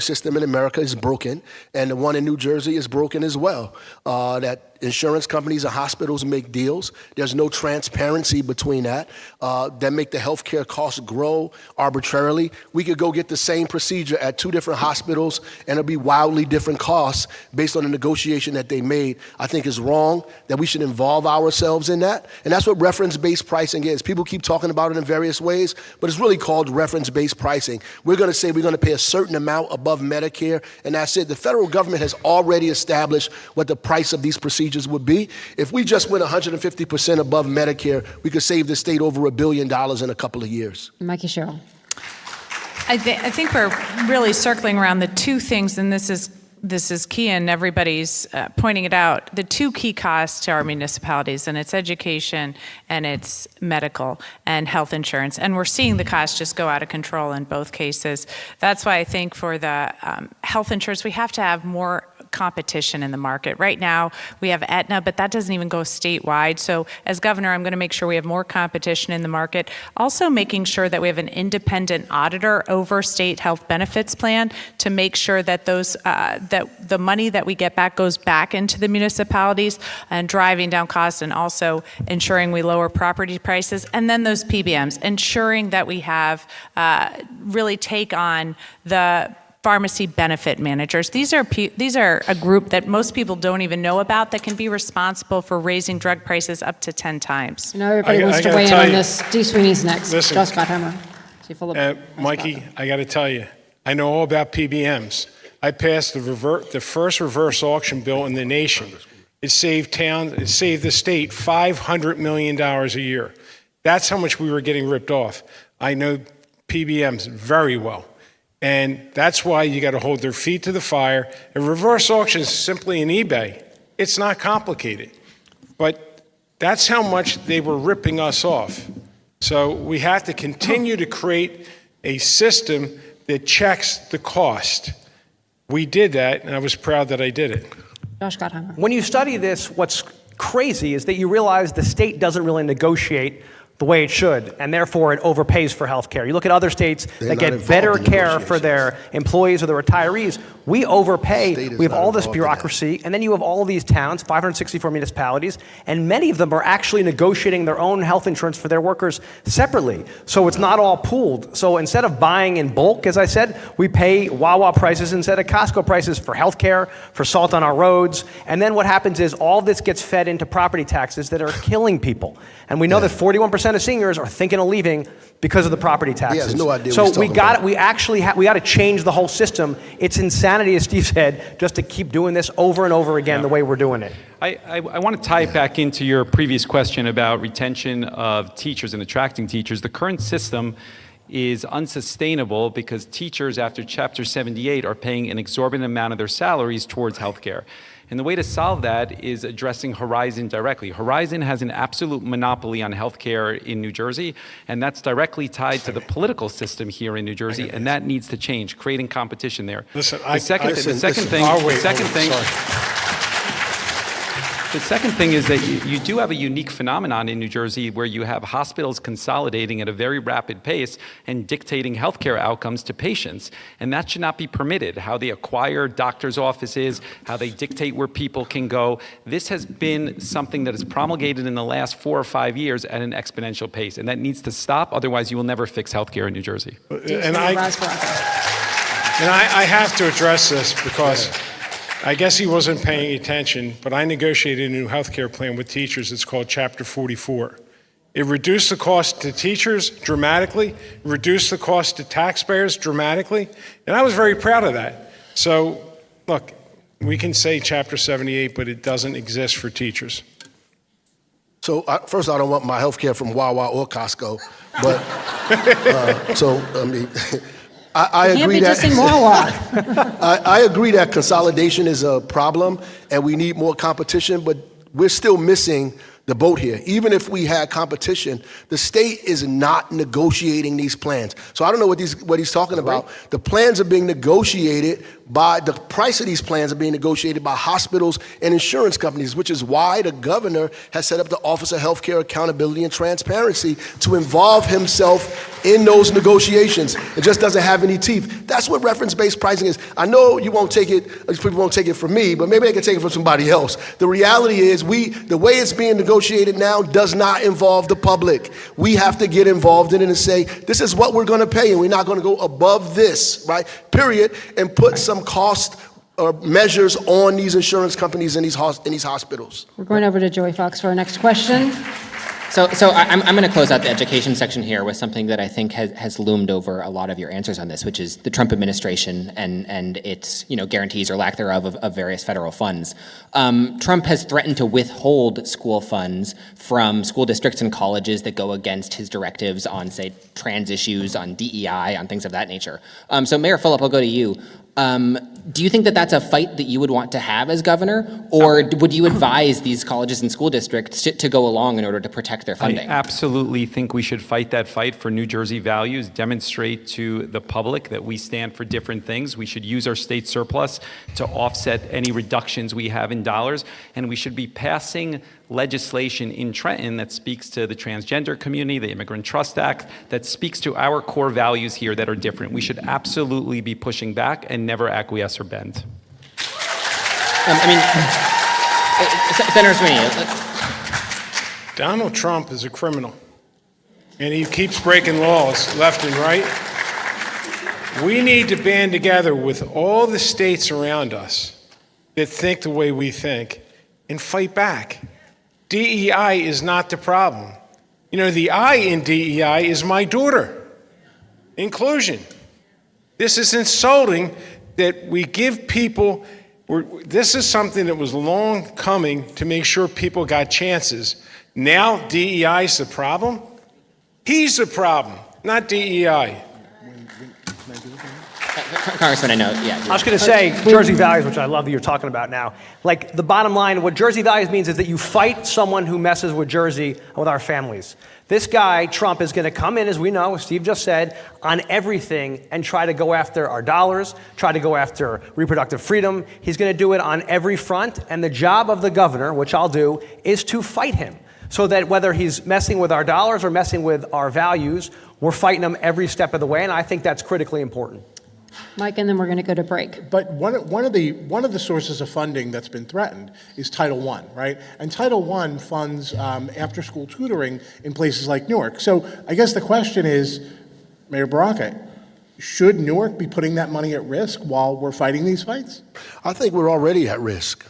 system in America is broken, and the one in New Jersey is broken as well. That insurance companies and hospitals make deals. There's no transparency between that. That make the healthcare costs grow arbitrarily. We could go get the same procedure at two different hospitals, and it'll be wildly different costs based on the negotiation that they made. I think it's wrong that we should involve ourselves in that, and that's what reference-based pricing is. People keep talking about it in various ways, but it's really called reference-based pricing. We're going to say we're going to pay a certain amount above Medicare, and that's it. The federal government has already established what the price of these procedures would be. If we just went 150% above Medicare, we could save the state over $1 billion in a couple of years. Mikie Sherrill. I think we're really circling around the two things, and this is key, and everybody's pointing it out. The two key costs to our municipalities, and it's education and it's medical and health insurance. And we're seeing the costs just go out of control in both cases. That's why I think for the health insurance, we have to have more competition in the market. Right now, we have Aetna, but that doesn't even go statewide. So as governor, I'm going to make sure we have more competition in the market. Also making sure that we have an independent auditor over state health benefits plan to make sure that those that the money that we get back goes back into the municipalities and driving down costs, and also ensuring we lower property prices. And then those PBMs, ensuring that we have really take on the pharmacy benefit managers. These are a group that most people don't even know about that can be responsible for raising drug prices up to 10 times. Now everybody wants to weigh in on this. Steve Sweeney's next. Listen, Josh Gottheimer. Mikie, I got to tell you, I know all about PBMs. I passed the first reverse auction bill in the nation. It saved the state $500 million a year. That's how much we were getting ripped off. I know PBMs very well. And that's why you got to hold their feet to the fire. A reverse auction is simply an eBay. It's not complicated. But that's how much they were ripping us off. So we have to continue to create a system that checks the cost. We did that, and I was proud that I did it. Josh Gottheimer. When you study this, what's crazy is that you realize the state doesn't really negotiate the way it should, and therefore it overpays for health care. You look at other states that get better care for their employees or their retirees. We overpay. We have all this bureaucracy, and then you have all these towns, 564 municipalities, and many of them are actually negotiating their own health insurance for their workers separately. So it's not all pooled. So instead of buying in bulk, as I said, we pay Wawa prices instead of Costco prices for health care, for salt on our roads, and then what happens is all this gets fed into property taxes that are killing people. And we know that 41% of seniors are thinking of leaving because of the property taxes. He has no idea so what he's talking about. we got to change the whole system. It's insanity, as Steve said, just to keep doing this over and over again the way we're doing it. I want to tie it back into your previous question about retention of teachers and attracting teachers. The current system is unsustainable because teachers after Chapter 78 are paying an exorbitant amount of their salaries towards healthcare. And the way to solve that is addressing Horizon directly. Horizon has an absolute monopoly on healthcare in New Jersey, and that's directly tied to the political system here in New Jersey, and that needs to change, creating competition there. Listen, The second thing is that you do have a unique phenomenon in New Jersey where you have hospitals consolidating at a very rapid pace and dictating healthcare outcomes to patients. And that should not be permitted. How they acquire doctors' offices, how they dictate where people can go. This has been something that is promulgated in the last 4 or 5 years at an exponential pace. And that needs to stop. Otherwise, you will never fix healthcare in New Jersey. And I have to address this because I guess he wasn't paying attention, but I negotiated a new health care plan with teachers. It's called Chapter 44. It reduced the cost to teachers dramatically, reduced the cost to taxpayers dramatically, and I was very proud of that. So, look, we can say Chapter 78, but it doesn't exist for teachers. So, first, I don't want my health care from Wawa or Costco, but, I agree that I agree that consolidation is a problem and we need more competition, but we're still missing the boat here. Even if we had competition, the state is not negotiating these plans. So I don't know what he's talking about. The plans are being negotiated the price of these plans are being negotiated by hospitals and insurance companies, which is why the governor has set up the Office of Healthcare Accountability and Transparency to involve himself in those negotiations. It just doesn't have any teeth. That's what reference-based pricing is. I know you won't take it, people won't take it from me, but maybe they can take it from somebody else. The reality is the way it's being negotiated now does not involve the public. We have to get involved in it and say, this is what we're gonna pay and we're not gonna go above this, right? Period, and put some cost or measures on these insurance companies and these hospitals. We're going over to Joey Fox for our next question. So I'm going to close out the education section here with something that I think has loomed over a lot of your answers on this, which is the Trump administration and its guarantees or lack thereof of various federal funds. Trump has threatened to withhold school funds from school districts and colleges that go against his directives on, say, trans issues, on DEI, on things of that nature. So Mayor Fulop, I'll go to you. Do you think that that's a fight that you would want to have as governor, or would you advise these colleges and school districts to go along in order to protect their funding? I absolutely think we should fight that fight for New Jersey values, demonstrate to the public that we stand for different things. We should use our state surplus to offset any reductions we have in dollars, and we should be passing legislation in Trenton that speaks to the transgender community, the Immigrant Trust Act, that speaks to our core values here that are different. We should absolutely be pushing back and never acquiesce or bend. Senator Sweeney. Donald Trump is a criminal, and he keeps breaking laws left and right. We need to band together with all the states around us that think the way we think and fight back. DEI is not the problem. The I in DEI is my daughter. Inclusion. This is insulting that we give people, this is something that was long coming to make sure people got chances. Now DEI is the problem? He's the problem, not DEI. Congressman, I know, yeah. I was going to say Jersey values, which I love that you're talking about now. Like, the bottom line, what Jersey values means is that you fight someone who messes with Jersey, with our families. This guy, Trump, is going to come in, as we know, as Steve just said, on everything and try to go after our dollars, try to go after reproductive freedom. He's going to do it on every front, and the job of the governor, which I'll do, is to fight him. so that whether he's messing with our dollars or messing with our values, we're fighting him every step of the way, and I think that's critically important. Mike, and then we're going to go to break. But one of the sources of funding that's been threatened is Title I, right? And Title I funds after-school tutoring in places like Newark. So I guess the question is, Mayor Baraka, should Newark be putting that money at risk while we're fighting these fights? I think we're already at risk.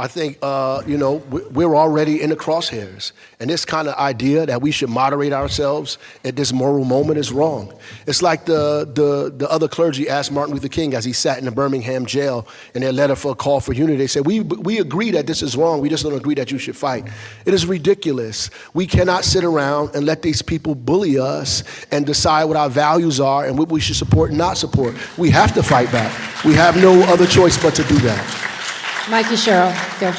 I think, we're already in the crosshairs. And this kind of idea that we should moderate ourselves at this moral moment is wrong. It's like the other clergy asked Martin Luther King as he sat in the Birmingham jail in their letter for a call for unity. They said, we agree that this is wrong. We just don't agree that you should fight. It is ridiculous. We cannot sit around and let these people bully us and decide what our values are and what we should support and not support. We have to fight back. We have no other choice but to do that. Mikie Sherrill, go.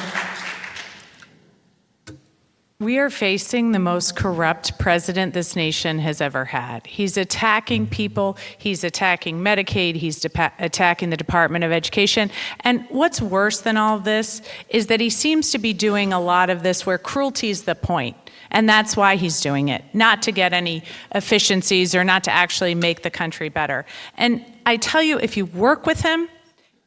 We are facing the most corrupt president this nation has ever had. He's attacking people, he's attacking Medicaid, he's attacking the Department of Education. And what's worse than all of this is that he seems to be doing a lot of this where cruelty is the point. And that's why he's doing it, not to get any efficiencies or not to actually make the country better. And I tell you, if you work with him,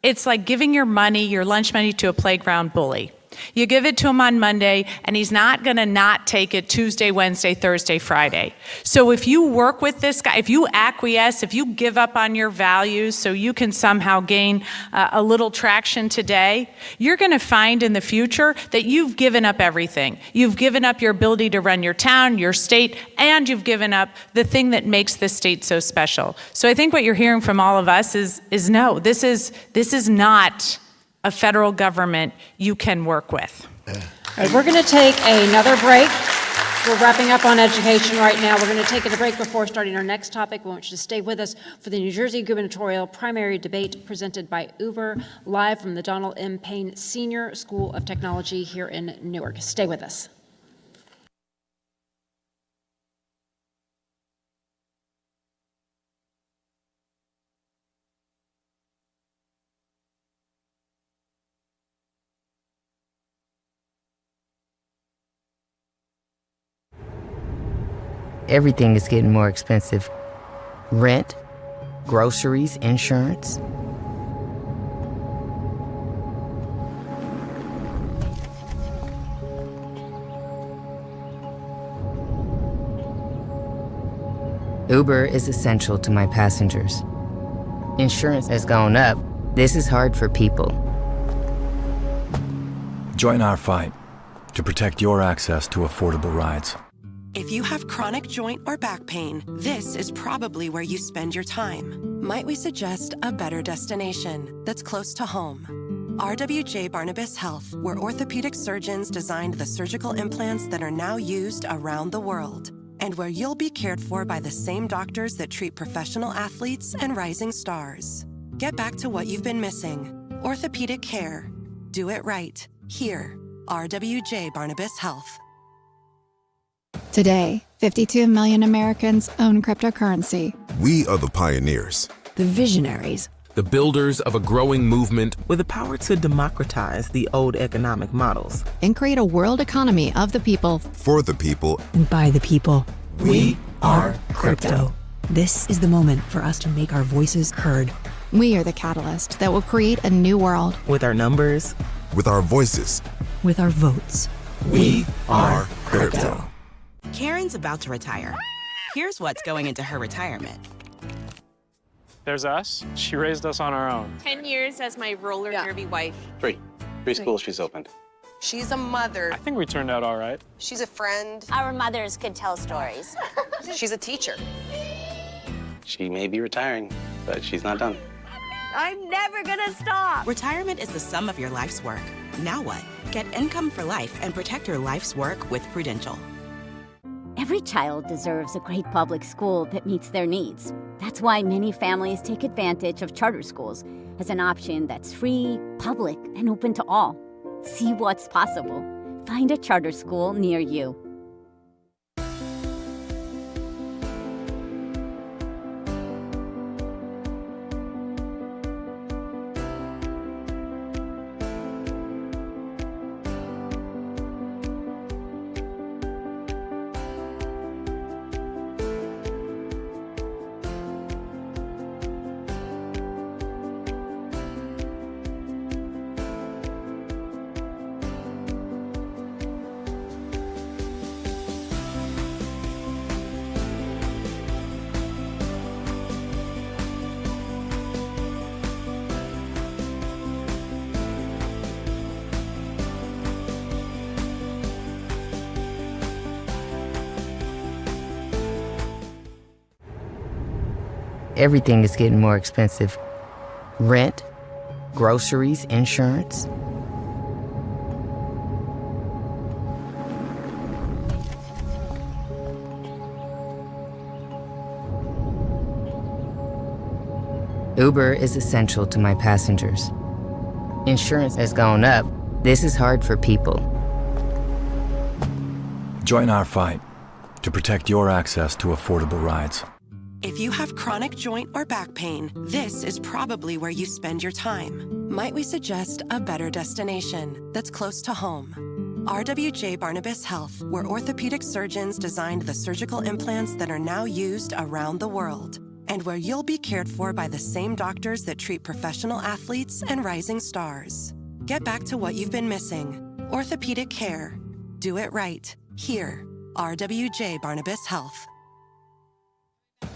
it's like giving your money, your lunch money, to a playground bully. You give it to him on Monday, and he's not going to not take it Tuesday, Wednesday, Thursday, Friday. So if you work with this guy, if you acquiesce, if you give up on your values so you can somehow gain a little traction today, you're going to find in the future that you've given up everything. You've given up your ability to run your town, your state, and you've given up the thing that makes this state so special. So I think what you're hearing from all of us is no, this is not a federal government you can work with. All right, we're going to take another break. We're wrapping up on education right now. We're going to take a break before starting our next topic. We want you to stay with us for the New Jersey gubernatorial primary debate presented by Uber, live from the Donald M. Payne Senior School of Technology here in Newark. Stay with us. Everything is getting more expensive. Rent, groceries, insurance. Uber is essential to my passengers. Insurance has gone up. This is hard for people. Join our fight to protect your access to affordable rides. If you have chronic joint or back pain, this is probably where you spend your time. Might we suggest a better destination that's close to home? RWJ Barnabas Health, where orthopedic surgeons designed the surgical implants that are now used around the world, and where you'll be cared for by the same doctors that treat professional athletes and rising stars. Get back to what you've been missing. Orthopedic care. Do it right. Here, RWJ Barnabas Health. Today, 52 million Americans own cryptocurrency. We are the pioneers, The visionaries. The builders of a growing movement with the power to democratize the old economic models And create a world economy of the people. for the people. And by the people. We are crypto. This is the moment for us to make our voices heard. We are the catalyst that will create a new world. with our numbers. With our voices, With our votes. we are crypto. Karen's about to retire. Here's what's going into her retirement. There's us. She raised us on our own. 10 years as my roller derby wife. Three schools she's opened. She's a mother. I think we turned out all right. She's a friend. Our mothers could tell stories. She's a teacher. She may be retiring, but she's not done. I'm never gonna stop. Retirement is the sum of your life's work. Now what? Get income for life and protect your life's work with Prudential. Every child deserves a great public school that meets their needs. That's why many families take advantage of charter schools as an option that's free, public, and open to all. See what's possible. Find a charter school near you. everything is getting more expensive. Rent, groceries, insurance. Uber is essential to my passengers. Insurance has gone up. This is hard for people. Join our fight to protect your access to affordable rides. If you have chronic joint or back pain, this is probably where you spend your time. Might we suggest a better destination that's close to home? RWJ Barnabas Health, where orthopedic surgeons designed the surgical implants that are now used around the world, and where you'll be cared for by the same doctors that treat professional athletes and rising stars. Get back to what you've been missing. Orthopedic care. Do it right. Here, RWJ Barnabas Health.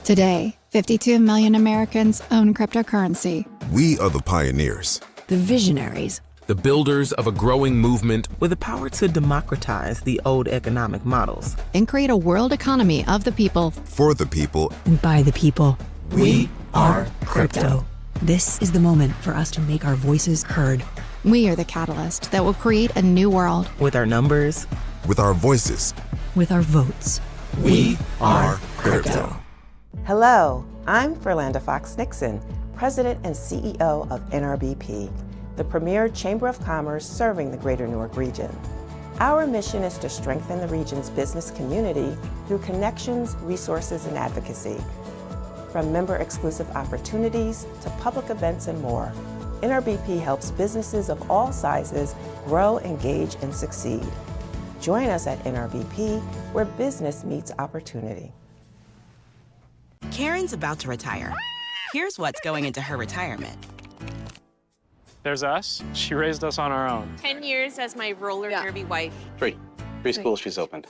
Today, 52 million Americans own cryptocurrency. We are the pioneers. The visionaries. The builders of a growing movement with the power to democratize the old economic models and create a world economy of the people. For the people. And by the people. We are crypto. This is the moment for us to make our voices heard. We are the catalyst that will create a new world. With our numbers. With our voices. With our votes. We are crypto. Hello, I'm Ferlanda Fox-Nixon, President and CEO of NRBP, the premier chamber of commerce serving the greater Newark region. Our mission is to strengthen the region's business community through connections, resources, and advocacy. From member-exclusive opportunities to public events and more, NRBP helps businesses of all sizes grow, engage, and succeed. Join us at NRBP, where business meets opportunity. Karen's about to retire. Here's what's going into her retirement. There's us. She raised us on our own. 10 years as my roller derby wife. Three schools she's opened.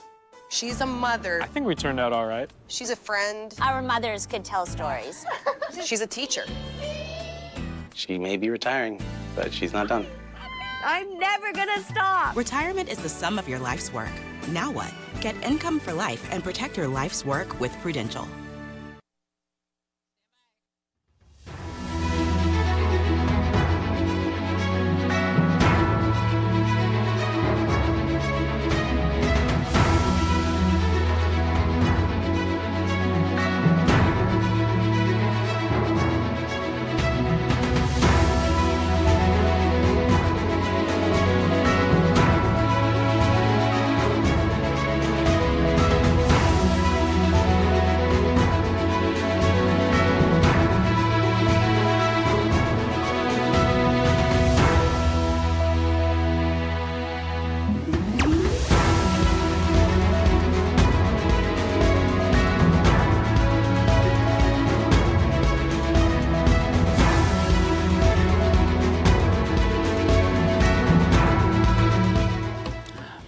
She's a mother. I think we turned out all right. She's a friend. Our mothers could tell stories. She's a teacher. She may be retiring, but she's not done. I'm never gonna stop. Retirement is the sum of your life's work. Now what? Get income for life and protect your life's work with Prudential.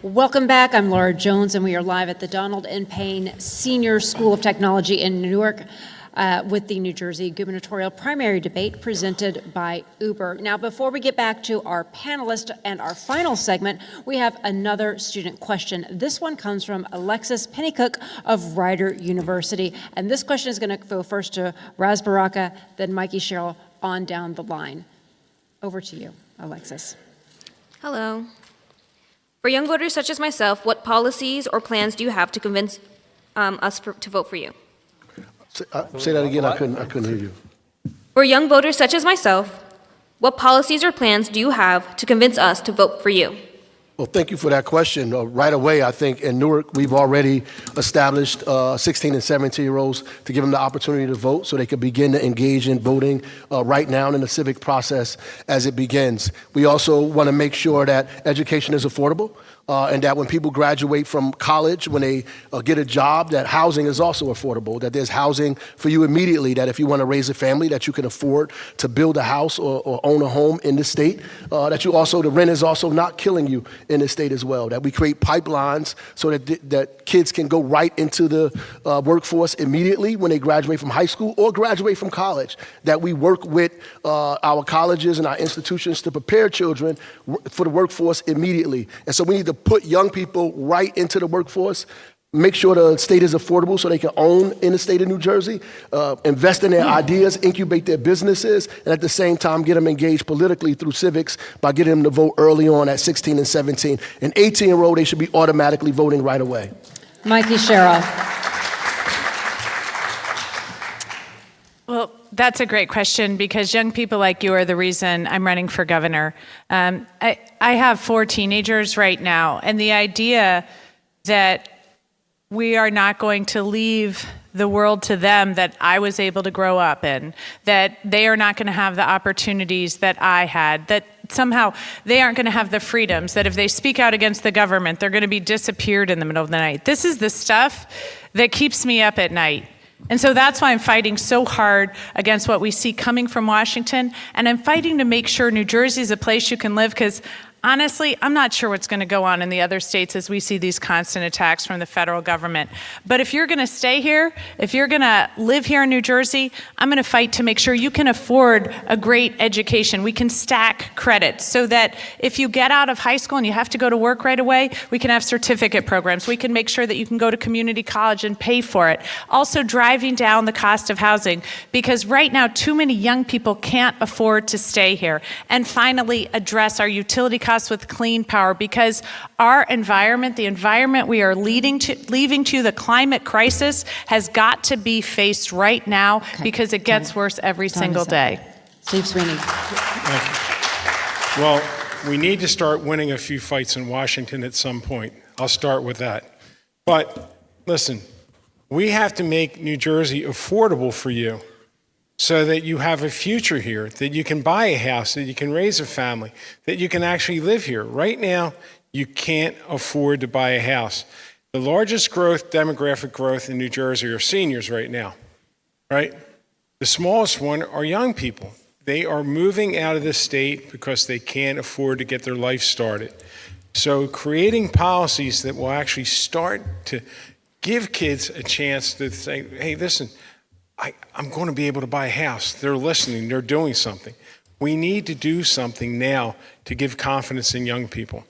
Welcome back. I'm Laura Jones, and we are live at the Donald N. Payne Senior School of Technology in Newark with the New Jersey gubernatorial primary debate presented by Uber. Now, before we get back to our panelists and our final segment, we have another student question. This one comes from Alexis Pennycook of Rider University, and this question is going to go first to Ras Baraka, then Mikie Sherrill on down the line. Over to you, Alexis. Hello. For young voters such as myself, what policies or plans do you have to convince us to vote for you? Say that again. I couldn't hear you. For young voters such as myself, what policies or plans do you have to convince us to vote for you? Well, thank you for that question. Right away, I think in Newark, we've already established 16 and 17-year-olds to give them the opportunity to vote so they can begin to engage in voting right now in the civic process as it begins. We also want to make sure that education is affordable. And that when people graduate from college, when they get a job, that housing is also affordable, that there's housing for you immediately, that if you want to raise a family, that you can afford to build a house or own a home in the state, that you also, the rent is also not killing you in the state as well, that we create pipelines so that kids can go right into the workforce immediately when they graduate from high school or graduate from college, that we work with our colleges and our institutions to prepare children for the workforce immediately. And so we need to put young people right into the workforce make sure the state is affordable so they can own in the state of New Jersey, invest in their ideas, incubate their businesses, and at the same time get them engaged politically through civics by getting them to vote early on at 16 and 17. An 18-year-old, they should be automatically voting right away. Mikie Sherrill. Well, that's a great question because young people like you are the reason I'm running for governor. I have 4 teenagers right now, and the idea that we are not going to leave the world to them that I was able to grow up in, that they are not going to have the opportunities that I had, that somehow they aren't going to have the freedoms, that if they speak out against the government, they're going to be disappeared in the middle of the night. This is the stuff that keeps me up at night. And so that's why I'm fighting so hard against what we see coming from Washington. And I'm fighting to make sure New Jersey is a place you can live because honestly, I'm not sure what's going to go on in the other states as we see these constant attacks from the federal government. But if you're going to stay here, if you're going to live here in New Jersey, I'm going to fight to make sure you can afford a great education. We can stack credits so that if you get out of high school and you have to go to work right away, we can have certificate programs. We can make sure that you can go to community college and pay for it. Also driving down the cost of housing because right now too many young people can't afford to stay here. And finally, address our utility costs with clean power because our environment, the environment we are leaving to, the climate crisis has got to be faced right now because it gets worse every single day. Steve Sweeney. Well, we need to start winning a few fights in Washington at some point. I'll start with that. But listen, we have to make New Jersey affordable for you, so that you have a future here, that you can buy a house, that you can raise a family, that you can actually live here. Right now, you can't afford to buy a house. The largest growth, demographic growth in New Jersey are seniors right now, right? The smallest one are young people. They are moving out of the state because they can't afford to get their life started. So creating policies that will actually start to give kids a chance to say, hey, listen, I'm going to be able to buy a house. They're listening. They're doing something. We need to do something now to give confidence in young people.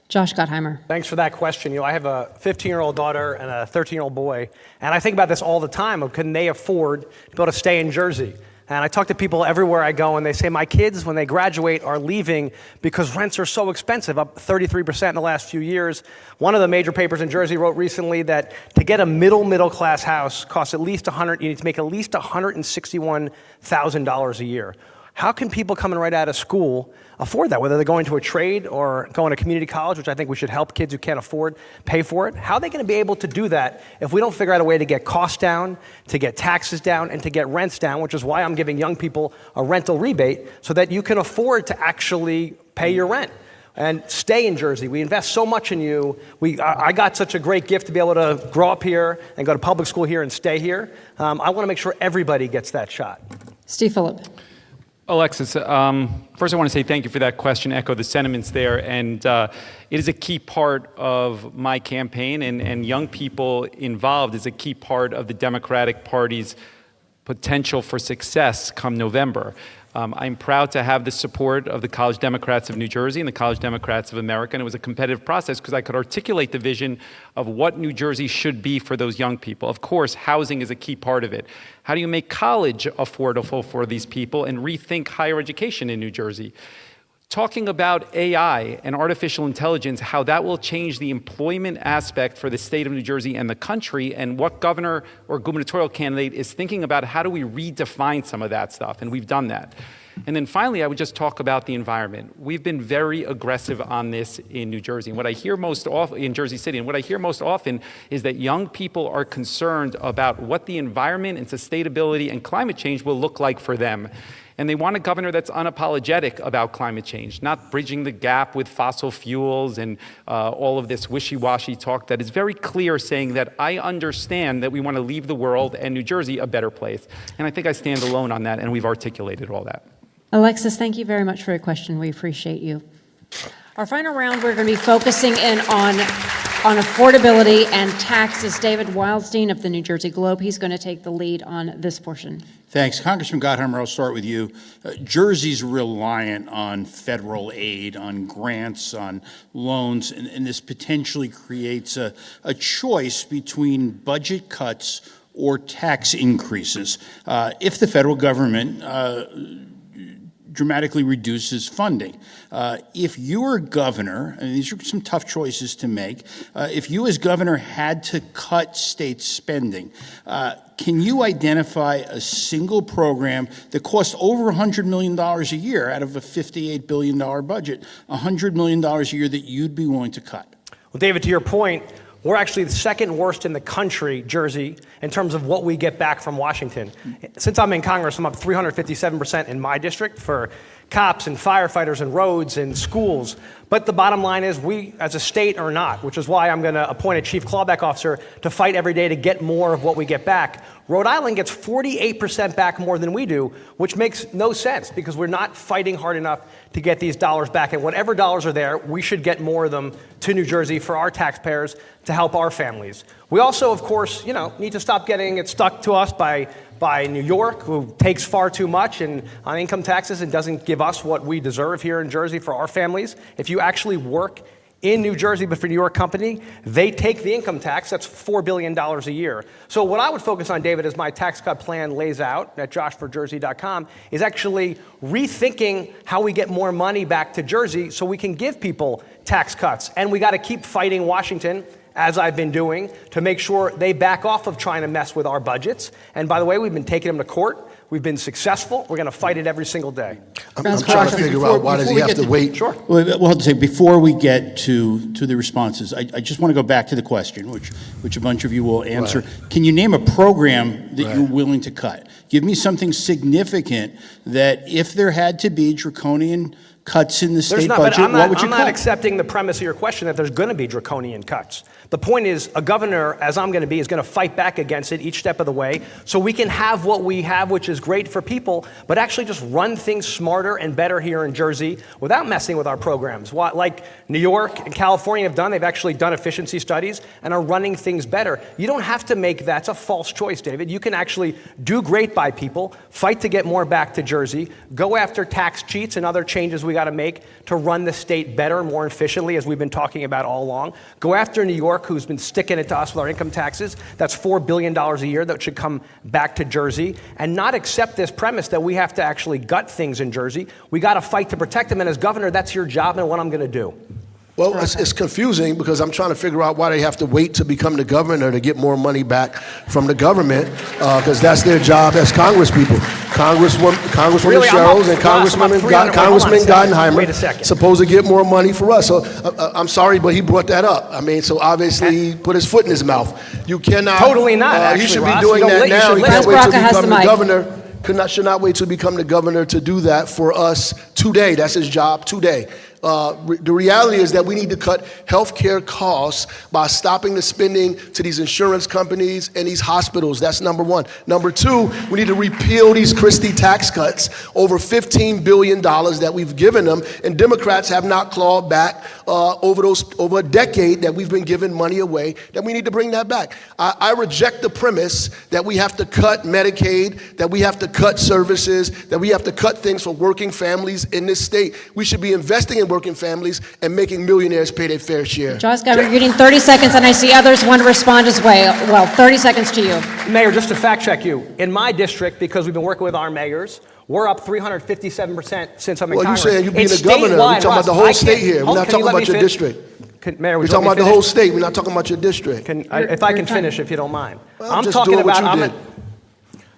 Josh Gottheimer. Thanks for that question. I have a 15-year-old daughter and a 13-year-old boy, and I think about this all the time of can they afford to be able to stay in Jersey? And I talk to people everywhere I go, and they say my kids, when they graduate, are leaving because rents are so expensive, up 33% in the last few years. One of the major papers in Jersey wrote recently that to get a middle-class house costs at least you need to make at least $161,000 a year. How can people coming right out of school afford that, whether they're going to a trade or going to community college, which I think we should help kids who can't afford pay for it? How are they going to be able to do that if we don't figure out a way to get costs down, to get taxes down, and to get rents down, which is why I'm giving young people a rental rebate so that you can afford to actually pay your rent and stay in Jersey. We invest so much in you. I got such a great gift to be able to grow up here and go to public school here and stay here. I want to make sure everybody gets that shot. Steve Fulop. Alexis, first I want to say thank you for that question, echo the sentiments there, and it is a key part of my campaign, and young people involved is a key part of the Democratic Party's potential for success come November. I'm proud to have the support of the College Democrats of New Jersey and the College Democrats of America, and it was a competitive process because I could articulate the vision of what New Jersey should be for those young people. Of course, housing is a key part of it. How do you make college affordable for these people and rethink higher education in New Jersey? Talking about AI and artificial intelligence, how that will change the employment aspect for the state of New Jersey and the country, and what governor or gubernatorial candidate is thinking about how do we redefine some of that stuff, and we've done that. And then finally, I would just talk about the environment. We've been very aggressive on this in New Jersey. And what I hear most often in Jersey City, and what I hear most often is that young people are concerned about what the environment and sustainability and climate change will look like for them. And they want a governor that's unapologetic about climate change, not bridging the gap with fossil fuels and all of this wishy-washy talk that is very clear, saying that I understand that we want to leave the world and New Jersey a better place. And I think I stand alone on that, and we've articulated all that. Alexis, thank you very much for your question. We appreciate you. Our final round, we're going to be focusing in on on affordability and taxes. David Wildstein of the New Jersey Globe, he's going to take the lead on this portion. Thanks. Congressman Gottheimer, I'll start with you. Jersey's reliant on federal aid, on grants, on loans, and this potentially creates a choice between budget cuts or tax increases. If the federal government dramatically reduces funding. If you were governor, and these are some tough choices to make, if you as governor had to cut state spending, can you identify a single program that costs over $100 million a year out of a $58 billion budget, $100 million a year that you'd be willing to cut? Well, David, to your point, we're actually the second worst in the country, Jersey, in terms of what we get back from Washington. Since I'm in Congress, I'm up 357% in my district for cops and firefighters and roads and schools. But the bottom line is we, as a state, are not, which is why I'm going to appoint a chief clawback officer to fight every day to get more of what we get back. Rhode Island gets 48% back more than we do, which makes no sense because we're not fighting hard enough to get these dollars back. And whatever dollars are there, we should get more of them to New Jersey for our taxpayers to help our families. We also, of course, need to stop getting it stuck to us by New York, who takes far too much on income taxes and doesn't give us what we deserve here in Jersey for our families. If you actually work in New Jersey, but for a New York company, they take the income tax. That's $4 billion a year. So what I would focus on, David, as my tax cut plan lays out at joshforjersey.com, is actually rethinking how we get more money back to Jersey so we can give people tax cuts. And we got to keep fighting Washington, as I've been doing, to make sure they back off of trying to mess with our budgets. And by the way, we've been taking them to court. We've been successful. We're going to fight it every single day. I'm trying to figure out why does he have to wait? Sure. Well, we'll have to say, before we get to the responses, I just want to go back to the question, which a bunch of you will answer. Right. Can you name a program that you're willing to cut? Give me something significant that if there had to be draconian cuts in the state budget, what would you cut? I'm not accepting the premise of your question that there's going to be draconian cuts. The point is, a governor, as I'm going to be, is going to fight back against it each step of the way so we can have what we have, which is great for people, but actually just run things smarter and better here in Jersey without messing with our programs. Like New York and California have done, they've actually done efficiency studies and are running things better. You don't have to make that's a false choice, David. You can actually do great by people, fight to get more back to Jersey, go after tax cheats and other changes we got to make to run the state better, more efficiently, as we've been talking about all along. Go after New York, who's been sticking it to us with our income taxes. That's $4 billion a year that should come back to Jersey, and not accept this premise that we have to actually gut things in Jersey. We got to fight to protect them, and as governor, that's your job and what I'm going to do. Well, it's confusing because I'm trying to figure out why they have to wait to become the governor to get more money back from the government, because that's their job as congresspeople. Congresswoman Sherrill and Congressman Gottheimer supposed to get more money for us. So I'm sorry, but he brought that up. I mean, so obviously he put his foot in his mouth. You cannot. Totally not. He should be doing that now. He can't wait to become the governor. Should not wait to become the governor to do that for us today. That's his job today. The reality is that we need to cut healthcare costs by stopping the spending to these insurance companies and these hospitals. That's number one. Number two, we need to repeal these Christie tax cuts, over $15 billion that we've given them, and Democrats have not clawed back over a decade that we've been giving money away, that we need to bring that back. I reject the premise that we have to cut Medicaid, that we have to cut services, that we have to cut things for working families in this state. We should be investing in working families and making millionaires pay their fair share. Josh Gottheimer, you're getting 30 seconds, and I see others want to respond as well. 30 seconds to you. Mayor, just to fact check you, in my district, because we've been working with our mayors, we're up 357% since I'm in Congress. Well, you saying you being a governor. We're talking about the whole state here. We're not talking about your district. Mayor, we're talking about the whole state. We're not talking about your district. If I can finish, if you don't mind. Well, I'm talking about.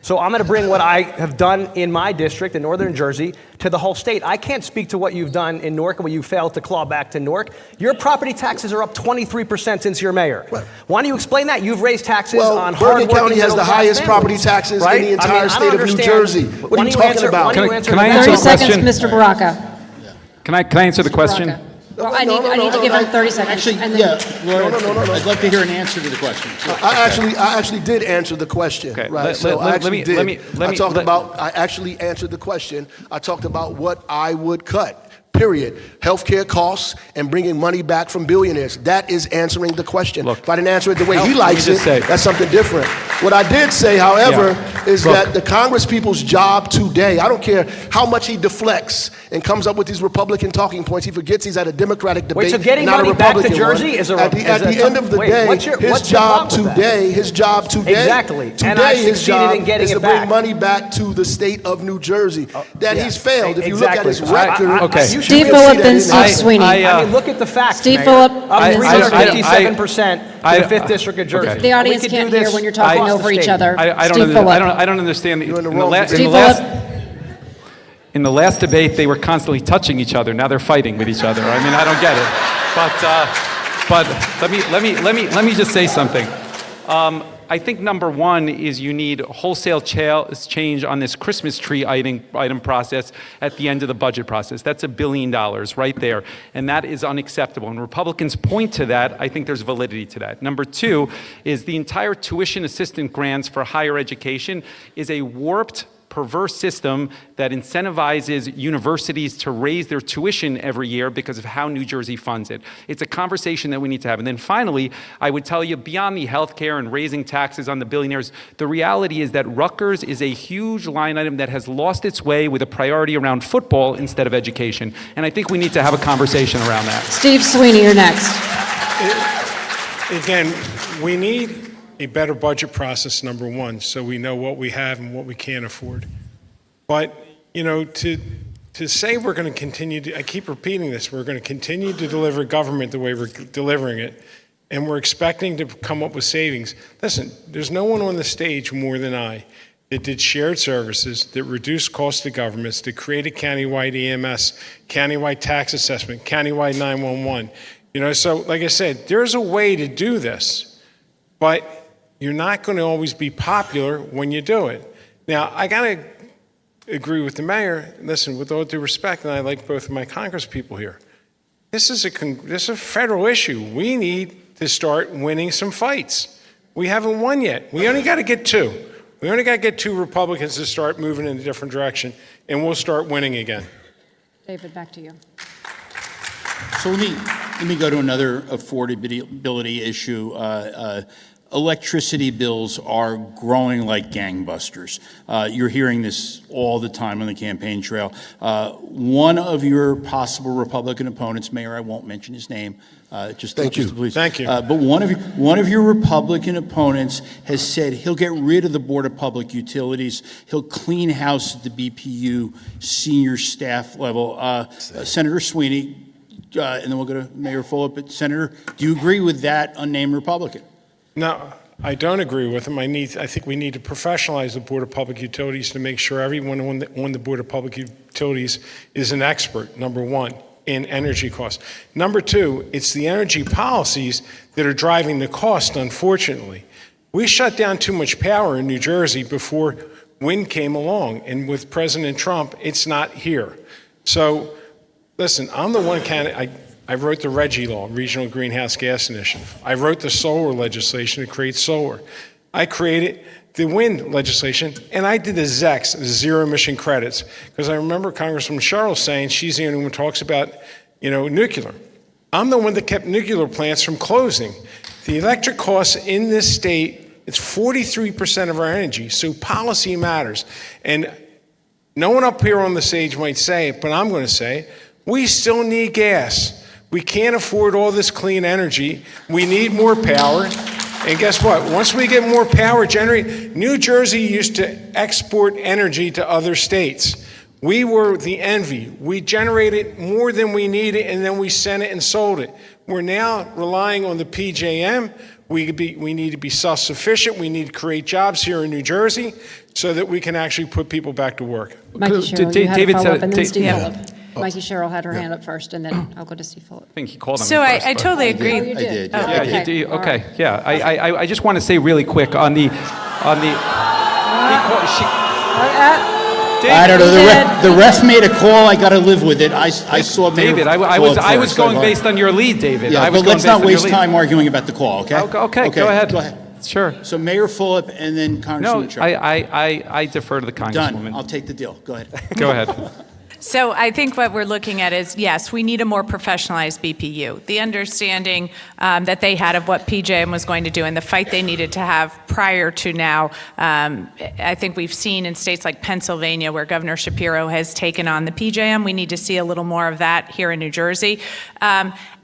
So I'm going to bring what I have done in my district in northern Jersey to the whole state. I can't speak to what you've done in Newark and what you failed to claw back to Newark. Your property taxes are up 23% since you're mayor. Right. Why don't you explain that? You've raised taxes on hardworking Bergen County has the highest property taxes in the entire state of New Jersey. What are you talking about? Can I answer the question? 30 seconds, Mr. Baraka. Can I answer the question? Well, I need to give him 30 seconds. Actually, no. I'd love to hear an answer to the question. I actually did answer the question. Okay. Right. I actually answered the question. I talked about what I would cut. period. Healthcare costs and bringing money back from billionaires. That is answering the question. Look, if I didn't answer it the way he likes it, say, that's something different. What I did say, however, is that the Congress people's job today, I don't care how much he deflects and comes up with these Republican talking points, he forgets he's at a Democratic debate, Wait, so getting not a money back Republican to Jersey one. is a At the end of the day, his job today exactly. And I his succeeded job in getting is to it back. bring money back to the state of New Jersey. That he's failed. If you look at his Exactly. record, Steve Fulop, then Steve Sweeney. I mean, look at the facts, Steve Mayor. Fulop, Up then Steve 357% to the 5th District of Jersey. The audience can't hear when you're talking over each other. Steve Fulop. I don't understand. In the last debate, they were constantly touching each other. Now they're fighting with each other. I mean, I don't get it. But let me just say something. I think number one is you need wholesale change on this Christmas tree item process at the end of the budget process. That's $1 billion right there, and that is unacceptable. And Republicans point to that. I think there's validity to that. Number two is the entire tuition assistance grants for higher education is a warped, perverse system that incentivizes universities to raise their tuition every year because of how New Jersey funds it. It's a conversation that we need to have. And then finally, I would tell you, beyond the healthcare and raising taxes on the billionaires, the reality is that Rutgers is a huge line item that has lost its way with a priority around football instead of education. And I think we need to have a conversation around that. Steve Sweeney, you're next. Again, we need a better budget process, number one, so we know what we have and what we can't afford. But, you know, to say we're going to continue to, I keep repeating this, we're going to continue to deliver government the way we're delivering it, and we're expecting to come up with savings. Listen, there's no one on the stage more than I that did shared services, that reduced costs to governments, that created countywide EMS, countywide tax assessment, countywide 911. You know, so like I said, there's a way to do this, but you're not going to always be popular when you do it. Now, I got to agree with the mayor. Listen, with all due respect, and I like both of my Congress people here, this is a federal issue. We need to start winning some fights. We haven't won yet. We only got to get two. We only got to get two Republicans to start moving in a different direction, and we'll start winning again. David, back to you. So let me go to another affordability issue. Electricity bills are growing like gangbusters. You're hearing this all the time on the campaign trail. One of your possible Republican opponents, Mayor, I won't mention his name, Thank you. Please. Thank you. But one of your Republican opponents has said he'll get rid of the Board of Public Utilities. He'll clean house at the BPU senior staff level. Senator Sweeney, and then we'll go to Mayor Fulop. But Senator, do you agree with that unnamed Republican? No, I don't agree with him. I think we need to professionalize the Board of Public Utilities to make sure everyone on the Board of Public Utilities is an expert, number one, in energy costs. Number two, it's the energy policies that are driving the cost, unfortunately. We shut down too much power in New Jersey before wind came along, and with President Trump, it's not here. So, listen, I'm the one candidate. I wrote the RGGI law, Regional Greenhouse Gas Initiative. I wrote the solar legislation to create solar. I created the wind legislation, and I did the ZECs, zero emission credits, because I remember Congresswoman Sherrill saying she's the only one who talks about, nuclear. I'm the one that kept nuclear plants from closing. The electric costs in this state, it's 43% of our energy, so policy matters. And no one up here on the stage might say it, but I'm going to say it. We still need gas. We can't afford all this clean energy. We need more power. And guess what? Once we get more power generated, New Jersey used to export energy to other states. We were the envy. We generated more than we needed, and then we sent it and sold it. We're now relying on the PJM. We need to be self-sufficient. We need to create jobs here in New Jersey so that we can actually put people back to work. Mikie Sherrill, you had a follow-up, and then Steve yeah. Fulop. Mikie Sherrill had her hand up first, and then I'll go to Steve Fulop. I think he called on So me first. I totally agree. Oh, you did? Yeah, Yeah, okay. okay. Right. Yeah, I just want to say really quick on the. I don't know. The ref made a call. I got to live with it. I saw Mayor David, I was going based on your lead, David. Yeah, but let's not waste time arguing about the call, okay? Okay, go ahead. Go ahead. Sure. So Mayor Fulop and then No, Congresswoman Sherrill. I defer to the Congresswoman. Done. I'll take the deal. Go ahead. Go ahead. So I think what we're looking at is, yes, we need a more professionalized BPU. The understanding that they had of what PJM was going to do and the fight they needed to have prior to now, I think we've seen in states like Pennsylvania where Governor Shapiro has taken on the PJM. We need to see a little more of that here in New Jersey.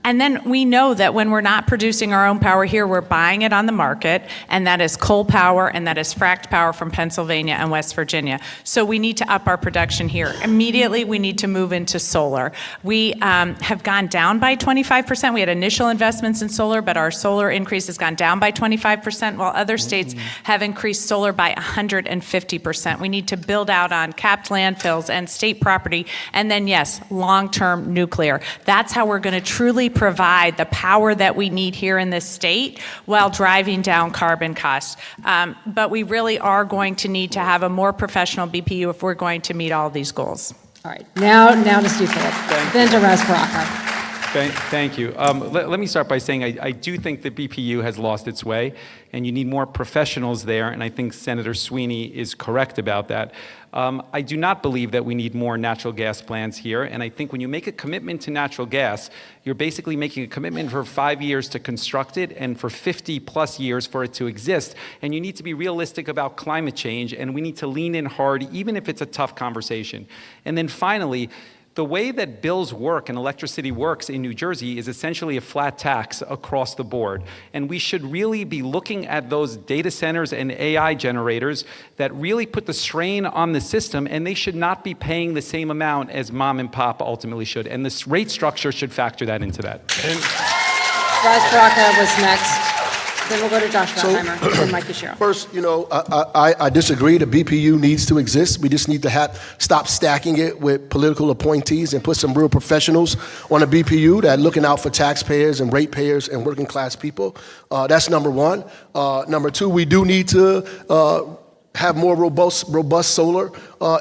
And then we know that when we're not producing our own power here, we're buying it on the market, and that is coal power and that is fracked power from Pennsylvania and West Virginia. So we need to up our production here. Immediately, we need to move into solar. We have gone down by 25%. We had initial investments in solar, but our solar increase has gone down by 25%, while other states have increased solar by 150%. We need to build out on capped landfills and state property, and then, yes, long-term nuclear. That's how we're going to truly provide the power that we need here in this state while driving down carbon costs. But we really are going to need to have a more professional BPU if we're going to meet all these goals. All right, now to Steve Fulop, then to Ras Baraka. Thank you. Let me start by saying I do think the BPU has lost its way, and you need more professionals there, and I think Senator Sweeney is correct about that. I do not believe that we need more natural gas plants here, and I think when you make a commitment to natural gas, you're basically making a commitment for 5 years to construct it and for 50 plus years for it to exist, and you need to be realistic about climate change, and we need to lean in hard, even if it's a tough conversation. And then finally, the way that bills work and electricity works in New Jersey is essentially a flat tax across the board. And we should really be looking at those data centers and AI generators that really put the strain on the system, and they should not be paying the same amount as mom and pop ultimately should. And this rate structure should factor that into that. Ras Baraka was next. Then we'll go to Josh Gottheimer and Mikie Sherrill. First, I disagree. The BPU needs to exist. We just need to stop stacking it with political appointees and put some real professionals on a BPU that are looking out for taxpayers and ratepayers and working class people. That's number one. Number two, we do need to have more robust solar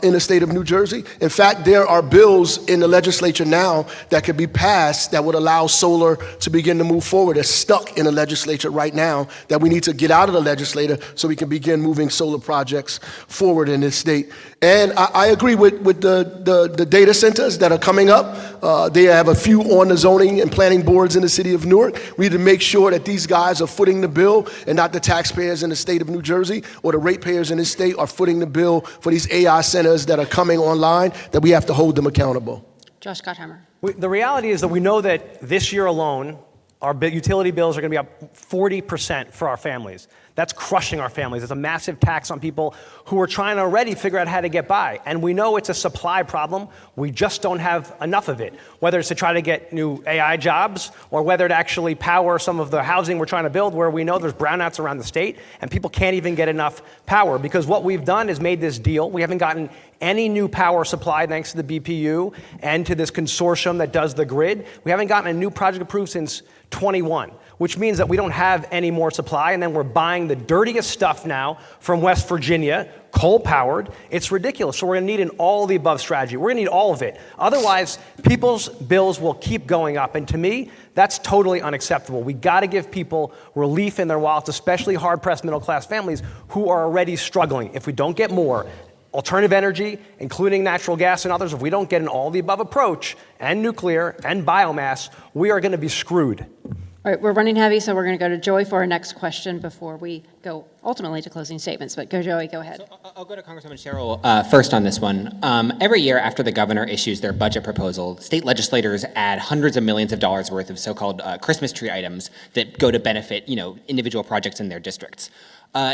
in the state of New Jersey. In fact, there are bills in the legislature now that could be passed that would allow solar to begin to move forward. They're stuck in the legislature right now that we need to get out of the legislature so we can begin moving solar projects forward in this state. And I agree with the data centers that are coming up. They have a few on the zoning and planning boards in the city of Newark. We need to make sure that these guys are footing the bill and not the taxpayers in the state of New Jersey or the ratepayers in this state are footing the bill for these AI centers that are coming online, that we have to hold them accountable. Josh Gottheimer. The reality is that we know that this year alone, our utility bills are going to be up 40% for our families. That's crushing our families. It's a massive tax on people who are trying to already figure out how to get by. And we know it's a supply problem. We just don't have enough of it, whether it's to try to get new AI jobs or whether to actually power some of the housing we're trying to build where we know there's brownouts around the state and people can't even get enough power. Because what we've done is made this deal. We haven't gotten any new power supply thanks to the BPU and to this consortium that does the grid. We haven't gotten a new project approved since 21, which means that we don't have any more supply, and then we're buying the dirtiest stuff now from West Virginia, coal-powered. It's ridiculous. So we're going to need an all-the-above strategy. We're going to need all of it. Otherwise, people's bills will keep going up, and to me, that's totally unacceptable. We got to give people relief in their wallets, especially hard-pressed middle-class families who are already struggling. If we don't get more alternative energy, including natural gas and others, if we don't get an all-the-above approach, and nuclear, and biomass, we are going to be screwed. All right, we're running heavy, so we're going to go to Joey for our next question before we go ultimately to closing statements. But go, Joey, go ahead. So I'll go to Congresswoman Sherrill first on this one. Every year after the governor issues their budget proposal, state legislators add hundreds of millions of dollars worth of so-called Christmas tree items that go to benefit, individual projects in their districts.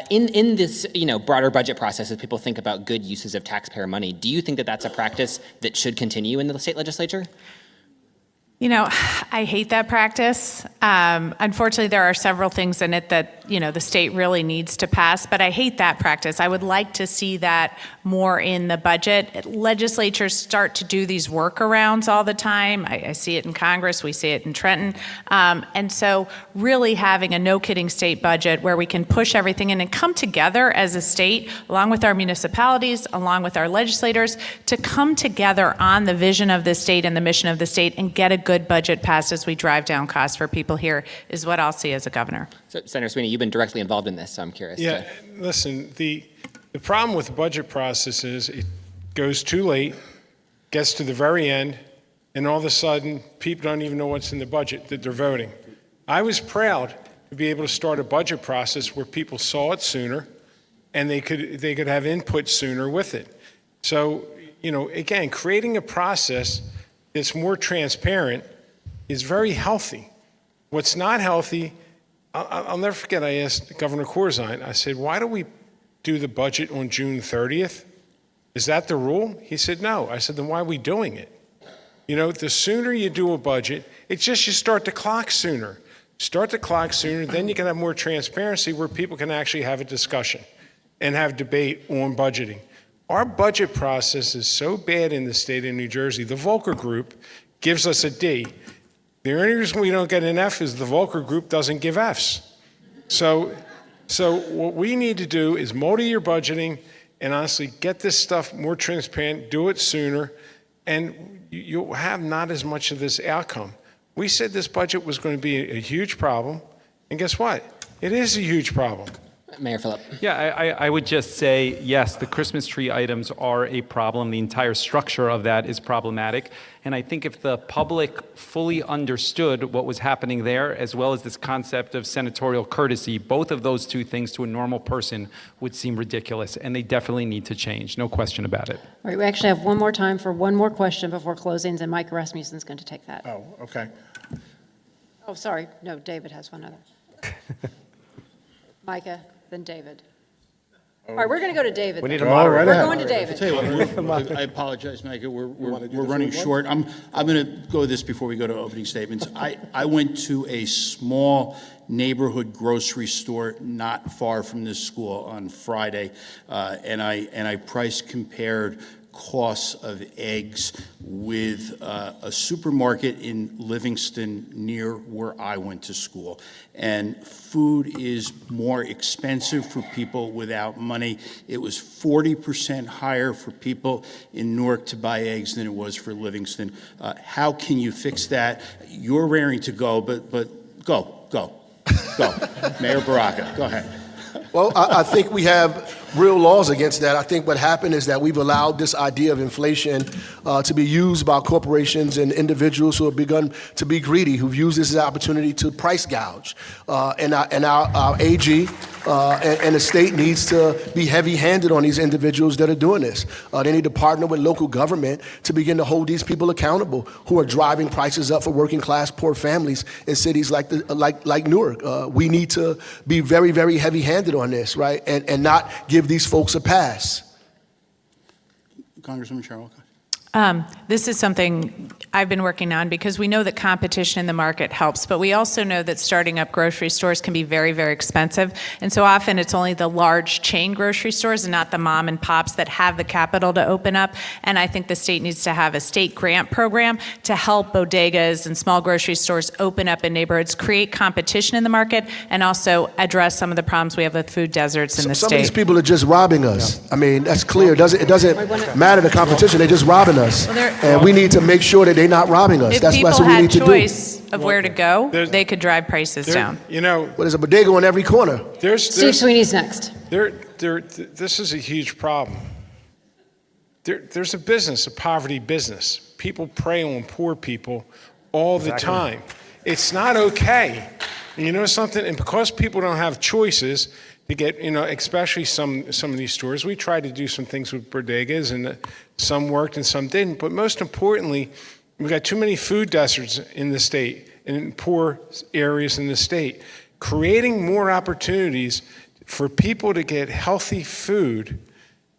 In this, broader budget process, as people think about good uses of taxpayer money, do you think that that's a practice that should continue in the state legislature? I hate that practice. Unfortunately, there are several things in it that, the state really needs to pass, but I hate that practice. I would like to see that more in the budget. Legislatures start to do these workarounds all the time. I see it in Congress. We see it in Trenton. And so really having a no-kidding state budget where we can push everything in and come together as a state, along with our municipalities, along with our legislators, to come together on the vision of the state and the mission of the state and get a good budget passed as we drive down costs for people here is what I'll see as a governor. So, Senator Sweeney, you've been directly involved in this, so I'm curious. Yeah, listen, the problem with the budget process is it goes too late, gets to the very end, and all of a sudden, people don't even know what's in the budget that they're voting. I was proud to be able to start a budget process where people saw it sooner, and they could have input sooner with it. So, again, creating a process that's more transparent is very healthy. What's not healthy, I'll never forget, I asked Governor Corzine, I said, why do we do the budget on June 30th? Is that the rule? He said, no. I said, then why are we doing it? The sooner you do a budget, it's just you start the clock sooner. Start the clock sooner, then you can have more transparency where people can actually have a discussion and have debate on budgeting. Our budget process is so bad in the state of New Jersey. The Volcker Group gives us a D. The only reason we don't get an F is the Volcker Group doesn't give Fs. So what we need to do is multi-year budgeting and honestly get this stuff more transparent, do it sooner, and you'll have not as much of this outcome. We said this budget was going to be a huge problem, and guess what? It is a huge problem. Mayor Fulop. Yeah, I would just say, yes, the Christmas tree items are a problem. The entire structure of that is problematic. And I think if the public fully understood what was happening there, as well as this concept of senatorial courtesy, both of those two things to a normal person would seem ridiculous. And they definitely need to change. No question about it. All right, we actually have one more time for one more question before closings, and Mike Rasmussen's going to take that. Oh, okay. Oh, sorry. No, David has one other. Micah, then David. All right, we're going to go to David. We need then. a moderator. We're going to David. I'll tell you what, I apologize, Micah. We're running short. I'm going to go this before we go to opening statements. I went to a small neighborhood grocery store not far from this school on Friday, and I price compared costs of eggs with a supermarket in Livingston near where I went to school. And food is more expensive for people without money. It was 40% higher for people in Newark to buy eggs than it was for Livingston. How can you fix that? You're raring to go, but go. Mayor Baraka, go ahead. Well, I think we have real laws against that. I think what happened is that we've allowed this idea of inflation to be used by corporations and individuals who have begun to be greedy, who've used this as an opportunity to price gouge. And our AG and the state needs to be heavy-handed on these individuals that are doing this. They need to partner with local government to begin to hold these people accountable who are driving prices up for working-class poor families in cities like Newark. We need to be very, very heavy-handed on this, right, and not give these folks a pass. Congresswoman Sherrill. This is something I've been working on because we know that competition in the market helps, but we also know that starting up grocery stores can be very, very expensive. And so often it's only the large chain grocery stores and not the mom and pops that have the capital to open up. And I think the state needs to have a state grant program to help bodegas and small grocery stores open up in neighborhoods, create competition in the market, and also address some of the problems we have with food deserts in the state. Some of these people are just robbing us. I mean, that's clear. It doesn't matter the competition. They're just robbing us. And we need to make sure that they're not robbing us. That's what we need to do. If people had choice of where to go, they could drive prices down. Well, there's a bodega on every corner. Steve Sweeney's next. This is a huge problem. There's a business, a poverty business. People prey on poor people all the time. It's not okay. And you know something? And because people don't have choices to get, especially some of these stores, we tried to do some things with bodegas, and some worked and some didn't. But most importantly, we've got too many food deserts in the state and in poor areas in the state. Creating more opportunities for people to get healthy food.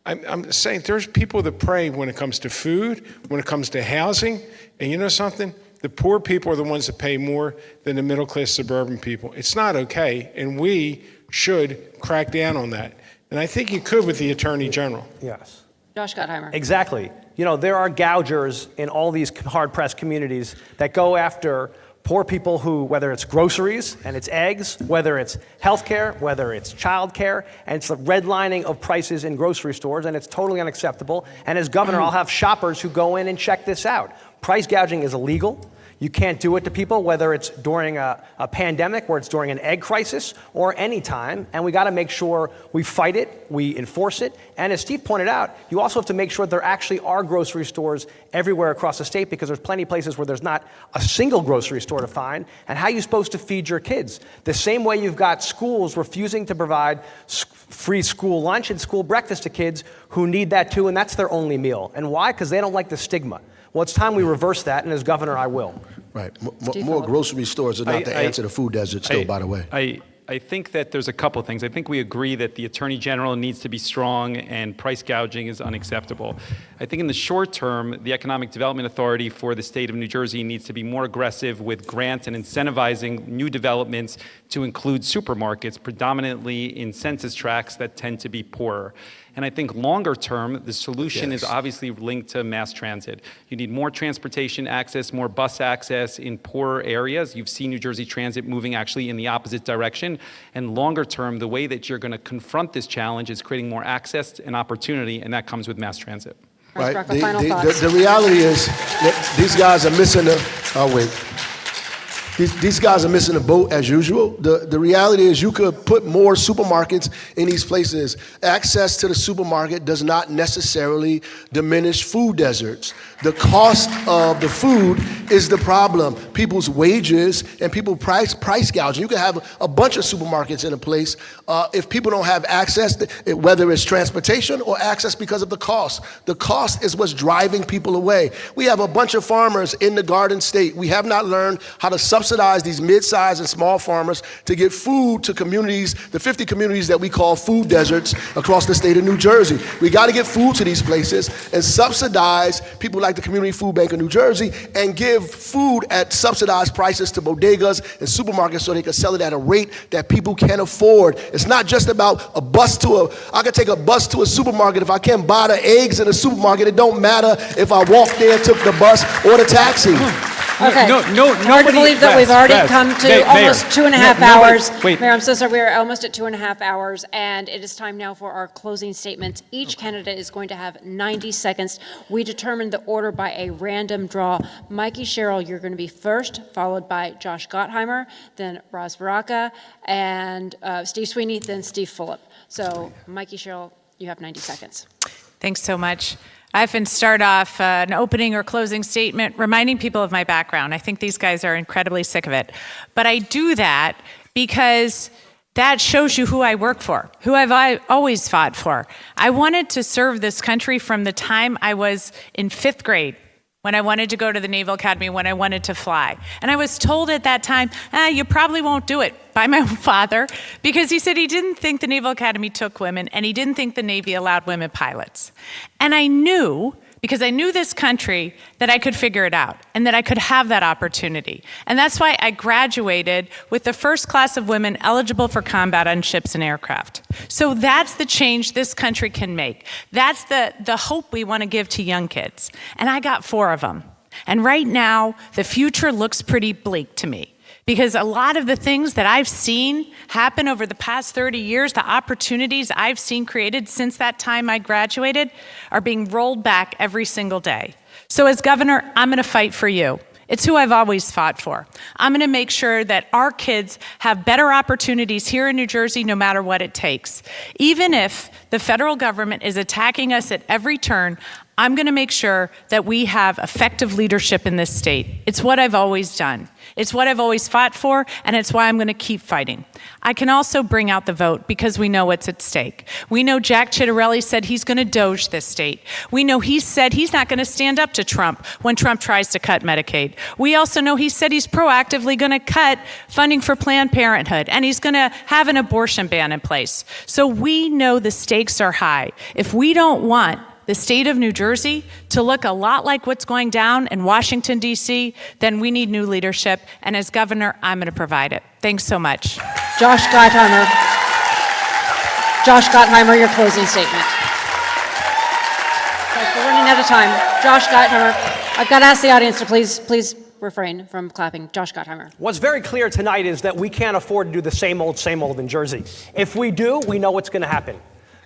I'm saying there's people that pray when it comes to food, when it comes to housing, and you know something? The poor people are the ones that pay more than the middle-class suburban people. It's not okay, and we should crack down on that. And I think you could with the Attorney General. Yes. Josh Gottheimer. Exactly. There are gougers in all these hard-pressed communities that go after poor people who, whether it's groceries and it's eggs, whether it's healthcare, whether it's childcare, and it's the redlining of prices in grocery stores, and it's totally unacceptable. And as governor, I'll have shoppers who go in and check this out. Price gouging is illegal. You can't do it to people, whether it's during a pandemic, or it's during an egg crisis, or any time. And we got to make sure we fight it, we enforce it. And as Steve pointed out, you also have to make sure there actually are grocery stores everywhere across the state, because there's plenty of places where there's not a single grocery store to find. And how are you supposed to feed your kids? The same way you've got schools refusing to provide free school lunch and school breakfast to kids who need that too, and that's their only meal. And why? Because they don't like the stigma. Well, it's time we reverse that, and as governor, I will. Right. More grocery stores are not the answer to food desert still, by the way. I think that there's a couple things. I think we agree that the Attorney General needs to be strong and price gouging is unacceptable. I think in the short term, the Economic Development Authority for the state of New Jersey needs to be more aggressive with grants and incentivizing new developments to include supermarkets, predominantly in census tracts that tend to be poorer. And I think longer term, the solution is obviously linked to mass transit. You need more transportation access, more bus access in poorer areas. You've seen New Jersey Transit moving actually in the opposite direction. And longer term, the way that you're going to confront this challenge is creating more access and opportunity, and that comes with mass transit. Right. The reality is that these guys are missing These guys are missing the boat as usual. The reality is you could put more supermarkets in these places. Access to the supermarket does not necessarily diminish food deserts. The cost of the food is the problem. People's wages and people price gouging. You can have a bunch of supermarkets in a place. If people don't have access, whether it's transportation or access because of the cost. The cost is what's driving people away. We have a bunch of farmers in the Garden State. We have not learned how to subsidize these mid-sized and small farmers to get food to communities, the 50 communities that we call food deserts across the state of New Jersey. We got to get food to these places and subsidize people like the Community Food Bank of New Jersey and give food at subsidized prices to bodegas and supermarkets so they can sell it at a rate that people can afford. It's not just about a bus I could take a bus to a supermarket. If I can't buy the eggs in the supermarket, it don't matter if I walk there, took the bus or the taxi. Okay. Hard to believe that we've already come to almost 2.5 hours. Mayor, I'm so sorry. We're almost at 2.5 hours, and it is time now for our closing statements. Each candidate is going to have 90 seconds. We determined the order by a random draw. Mikie Sherrill, you're going to be first, followed by Josh Gottheimer, then Ras Baraka, and Steve Sweeney, then Steve Fulop. So, Mikie Sherrill, you have 90 seconds. Thanks so much. I often start off an opening or closing statement reminding people of my background. I think these guys are incredibly sick of it. But I do that because that shows you who I work for, who I've always fought for. I wanted to serve this country from the time I was in 5th grade, when I wanted to go to the Naval Academy, when I wanted to fly. And I was told at that time, you probably won't do it, by my own father, because he said he didn't think the Naval Academy took women, and he didn't think the Navy allowed women pilots. And I knew, because I knew this country, that I could figure it out, and that I could have that opportunity. And that's why I graduated with the first class of women eligible for combat on ships and aircraft. So that's the change this country can make. That's the hope we want to give to young kids. And I got 4 of them. And right now, the future looks pretty bleak to me. Because a lot of the things that I've seen happen over the past 30 years, the opportunities I've seen created since that time I graduated, are being rolled back every single day. So as governor, I'm going to fight for you. It's who I've always fought for. I'm going to make sure that our kids have better opportunities here in New Jersey no matter what it takes. Even if the federal government is attacking us at every turn, I'm going to make sure that we have effective leadership in this state. It's what I've always done. It's what I've always fought for, and it's why I'm going to keep fighting. I can also bring out the vote because we know what's at stake. We know Jack Ciattarelli said he's going to doge this state. We know he said he's not going to stand up to Trump when Trump tries to cut Medicaid. We also know he said he's proactively going to cut funding for Planned Parenthood, and he's going to have an abortion ban in place. So we know the stakes are high. If we don't want the state of New Jersey to look a lot like what's going down in Washington, D.C., then we need new leadership. And as governor, I'm going to provide it. Thanks so much. Josh Gottheimer. Josh Gottheimer, your closing statement. We're running out of time. Josh Gottheimer, I've got to ask the audience to please refrain from clapping. Josh Gottheimer. What's very clear tonight is that we can't afford to do the same old in Jersey. If we do, we know what's going to happen.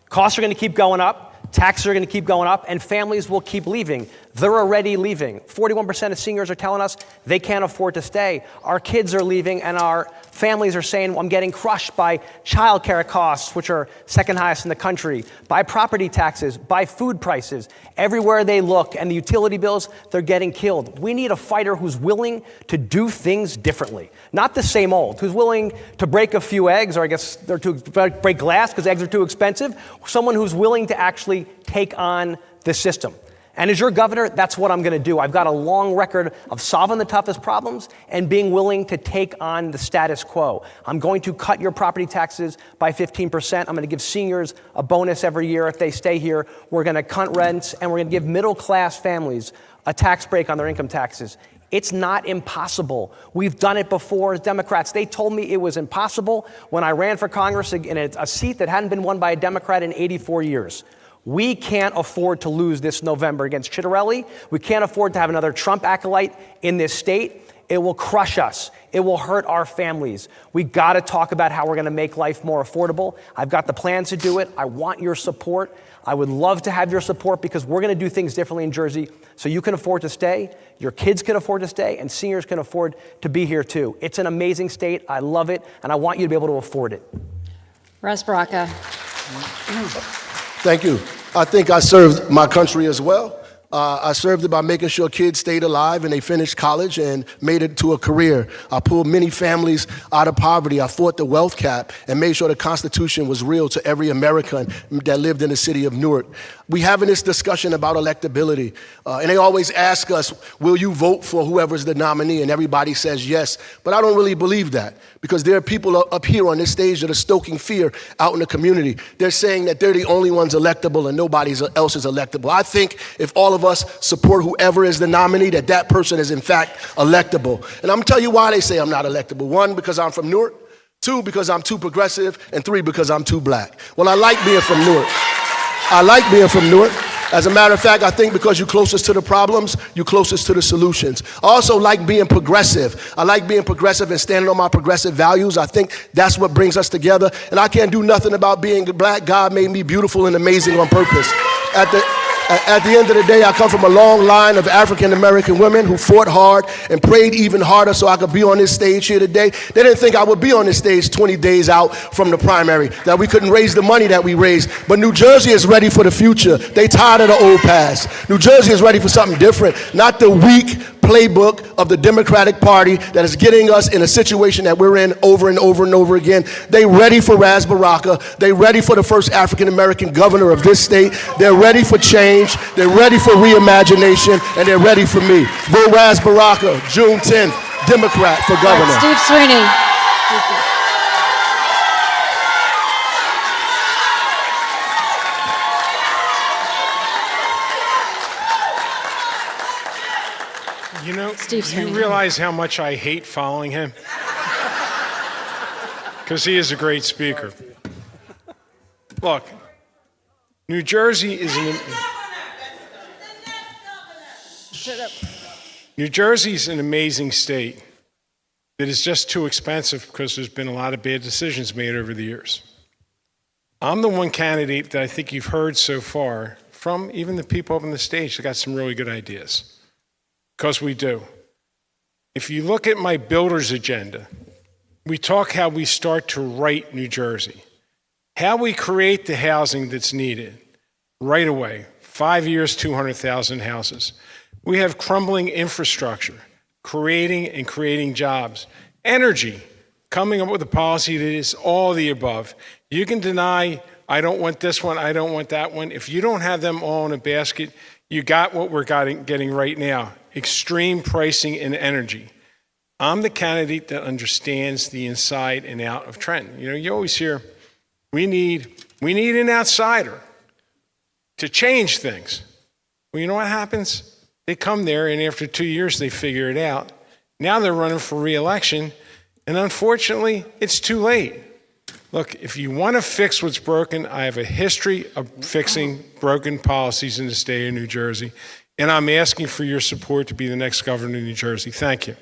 Costs are going to keep going up. Taxes are going to keep going up, and families will keep leaving. They're already leaving. 41% of seniors are telling us they can't afford to stay. Our kids are leaving, and our families are saying, I'm getting crushed by childcare costs, which are second highest in the country, by property taxes, by food prices. Everywhere they look, and the utility bills, they're getting killed. We need a fighter who's willing to do things differently. Not the same old, who's willing to break a few eggs, or I guess they're to break glass because eggs are too expensive. Someone who's willing to actually take on the system. And as your governor, that's what I'm going to do. I've got a long record of solving the toughest problems and being willing to take on the status quo. I'm going to cut your property taxes by 15%. I'm going to give seniors a bonus every year if they stay here. We're going to cut rents, and we're going to give middle-class families a tax break on their income taxes. It's not impossible. We've done it before as Democrats. They told me it was impossible when I ran for Congress in a seat that hadn't been won by a Democrat in 84 years. We can't afford to lose this November against Chitterelli. We can't afford to have another Trump acolyte in this state. It will crush us. It will hurt our families. We got to talk about how we're going to make life more affordable. I've got the plans to do it. I want your support. I would love to have your support because we're going to do things differently in Jersey so you can afford to stay, your kids can afford to stay, and seniors can afford to be here too. It's an amazing state. I love it, and I want you to be able to afford it. Ras Baraka. Thank you. I think I served my country as well. I served it by making sure kids stayed alive and they finished college and made it to a career. I pulled many families out of poverty. I fought the wealth cap and made sure the Constitution was real to every American that lived in the city of Newark. We having this discussion about electability, and they always ask us, will you vote for whoever's the nominee? And everybody says yes, but I don't really believe that because there are people up here on this stage that are stoking fear out in the community. They're saying that they're the only ones electable and nobody else is electable. I think if all of us support whoever is the nominee, that person is in fact electable. And I'm gonna tell you why they say I'm not electable. 1, because I'm from Newark. 2, because I'm too progressive. And 3, because I'm too black. Well, I like being from Newark. I like being from Newark. As a matter of fact, I think because you're closest to the problems, you're closest to the solutions. I also like being progressive. I like being progressive and standing on my progressive values. I think that's what brings us together. And I can't do nothing about being black. God made me beautiful and amazing on purpose. At the end of the day, I come from a long line of African-American women who fought hard and prayed even harder so I could be on this stage here today. They didn't think I would be on this stage 20 days out from the primary, that we couldn't raise the money that we raised. But New Jersey is ready for the future. They tired of the old past. New Jersey is ready for something different, not the weak playbook of the Democratic Party that is getting us in a situation that we're in over and over and over again. They ready for Ras Baraka. They ready for the first African-American governor of this state. They're ready for change. They're ready for reimagination, and they're ready for me. Vote Ras Baraka, June 10th, Democrat for governor. Right, Steve Sweeney. You know, Steve Sweeney. you realize how much I hate following him? Because he is a great speaker. Look, New Jersey is New Jersey's an amazing state that is just too expensive because there's been a lot of bad decisions made over the years. I'm the one candidate that I think you've heard so far from even the people up on the stage that got some really good ideas. Because we do. If you look at my builder's agenda, we talk how we start to right New Jersey, how we create the housing that's needed right away. 5 years, 200,000 houses. We have crumbling infrastructure, creating jobs. Energy, coming up with a policy that is all the above. You can deny, I don't want this one, I don't want that one. If you don't have them all in a basket, you got what we're getting right now. Extreme pricing in energy. I'm the candidate that understands the inside and out of Trenton. You know, you always hear, we need an outsider to change things. Well, you know what happens? They come there and after 2 years they figure it out. Now they're running for re-election and unfortunately it's too late. Look, if you want to fix what's broken, I have a history of fixing broken policies in the state of New Jersey. And I'm asking for your support to be the next governor of New Jersey. Thank you.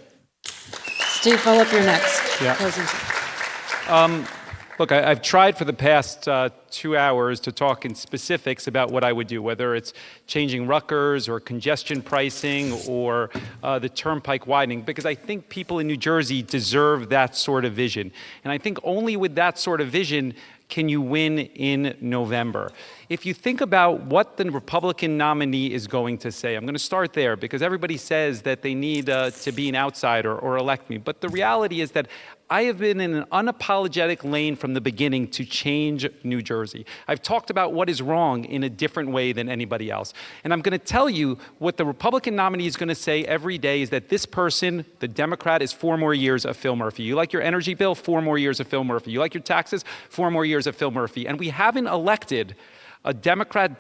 Steve Fulop, you're next. Yeah. Look, I've tried for the past 2 hours to talk in specifics about what I would do, whether it's changing Rutgers or congestion pricing or the turnpike widening, because I think people in New Jersey deserve that sort of vision. And I think only with that sort of vision can you win in November. If you think about what the Republican nominee is going to say, I'm going to start there because everybody says that they need to be an outsider or elect me. But the reality is that I have been in an unapologetic lane from the beginning to change New Jersey. I've talked about what is wrong in a different way than anybody else. And I'm going to tell you what the Republican nominee is going to say every day is that this person, the Democrat, is 4 more years of Phil Murphy. You like your energy bill? 4 more years of Phil Murphy. You like your taxes? 4 more years of Phil Murphy. And we haven't elected a Democrat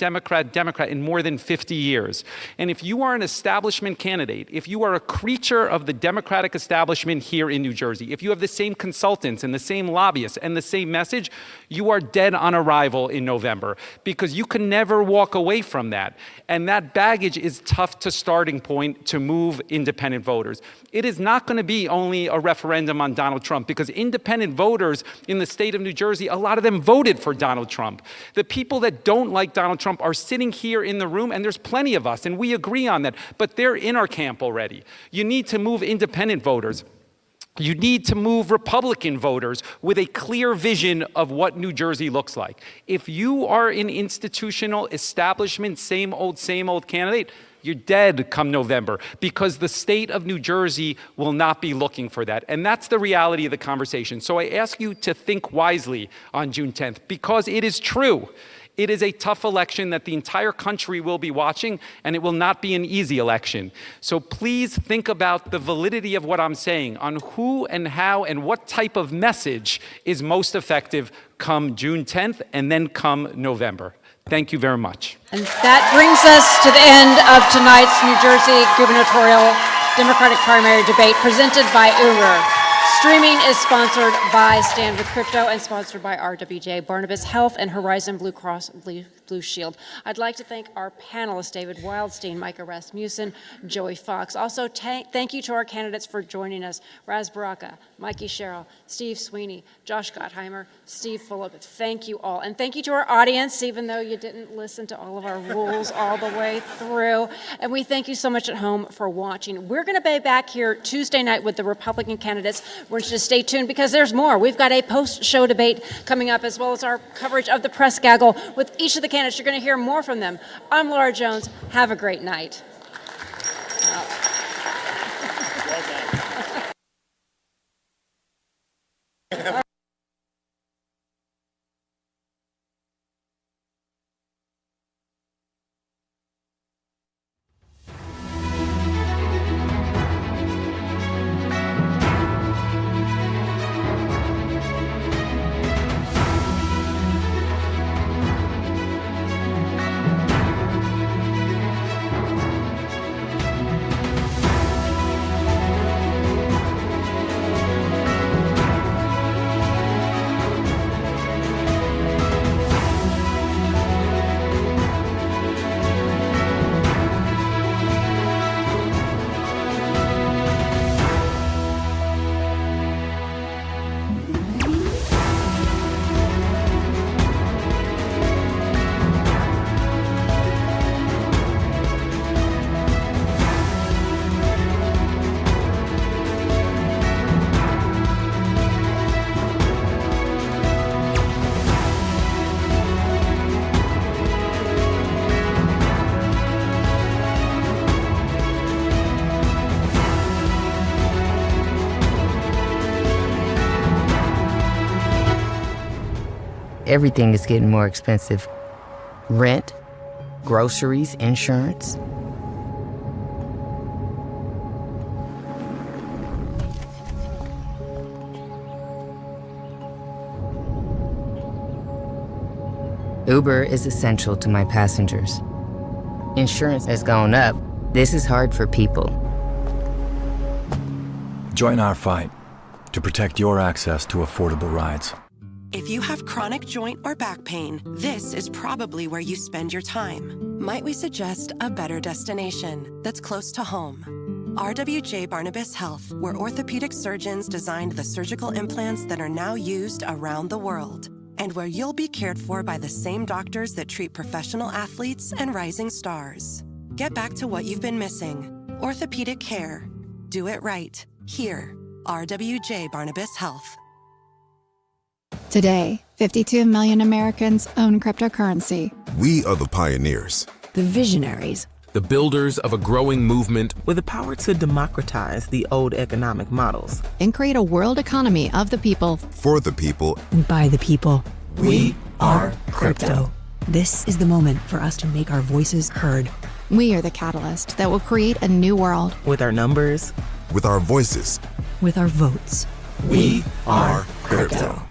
in more than 50 years. And if you are an establishment candidate, if you are a creature of the Democratic establishment here in New Jersey, if you have the same consultants and the same lobbyists and the same message, you are dead on arrival in November because you can never walk away from that. And that baggage is tough to starting point to move independent voters. It is not going to be only a referendum on Donald Trump because independent voters in the state of New Jersey, a lot of them voted for Donald Trump. The people that don't like Donald Trump are sitting here in the room, and there's plenty of us, and we agree on that, but they're in our camp already. You need to move independent voters. You need to move Republican voters with a clear vision of what New Jersey looks like. If you are an institutional establishment, same old candidate, you're dead come November because the state of New Jersey will not be looking for that. And that's the reality of the conversation. So I ask you to think wisely on June 10th because it is true. It is a tough election that the entire country will be watching, and it will not be an easy election. So please think about the validity of what I'm saying on who and how and what type of message is most effective come June 10th and then come November. Thank you very much. And that brings us to the end of tonight's New Jersey gubernatorial Democratic primary debate presented by Uber. Streaming is sponsored by Stand With Crypto and sponsored by RWJ, Barnabas Health, and Horizon Blue Cross Blue Shield. I'd like to thank our panelists, David Wildstein, Micah Rasmussen, Joey Fox. Also, thank you to our candidates for joining us, Ras Baraka, Mikie Sherrill, Steve Sweeney, Josh Gottheimer, Steve Fulop. Thank you all. And thank you to our audience, even though you didn't listen to all of our rules all the way through. And we thank you so much at home for watching. We're going to be back here Tuesday night with the Republican candidates. We're just stay tuned because there's more. We've got a post-show debate coming up as well as our coverage of the press gaggle with each of the candidates. You're going to hear more from them. I'm Laura Jones. Have a great night. Everything is getting more expensive. Rent, groceries, insurance. Uber is essential to my passengers. Insurance has gone up. This is hard for people. Join our fight to protect your access to affordable rides. If you have chronic joint or back pain, this is probably where you spend your time. Might we suggest a better destination that's close to home? RWJ Barnabas Health, where orthopedic surgeons designed the surgical implants that are now used around the world, and where you'll be cared for by the same doctors that treat professional athletes and rising stars. Get back to what you've been missing. Orthopedic care. Do it right. Here. RWJ Barnabas Health. Today, 52 million Americans own cryptocurrency. We are the pioneers, The visionaries. The builders of a growing movement with the power to democratize the old economic models and create a world economy of the people. for the people, And by the people. We are crypto. This is the moment for us to make our voices heard. We are the catalyst that will create a new world. With our numbers, with our voices. With our votes. We are crypto.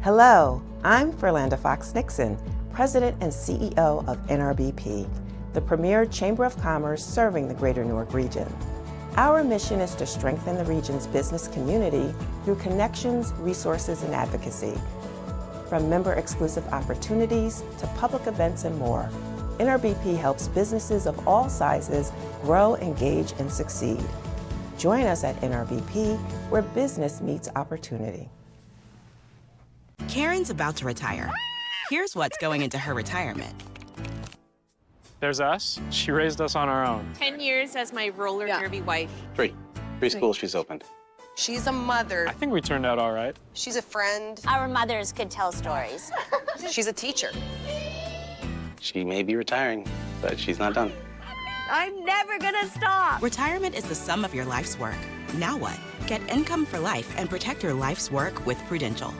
Hello, I'm Ferlanda Fox Nixon, President and CEO of NRBP, the premier chamber of commerce serving the greater Newark region. Our mission is to strengthen the region's business community through connections, resources, and advocacy. From member-exclusive opportunities to public events and more, NRBP helps businesses of all sizes grow, engage, and succeed. Join us at NRBP, where business meets opportunity. Karen's about to retire. Here's what's going into her retirement. There's us. She raised us on our own. 10 years as my roller derby wife. Three schools she's opened. She's a mother. I think we turned out all right. She's a friend. Our mothers could tell stories. She's a teacher. She may be retiring, but she's not done. I'm never gonna stop. Retirement is the sum of your life's work. Now what? Get income for life and protect your life's work with Prudential.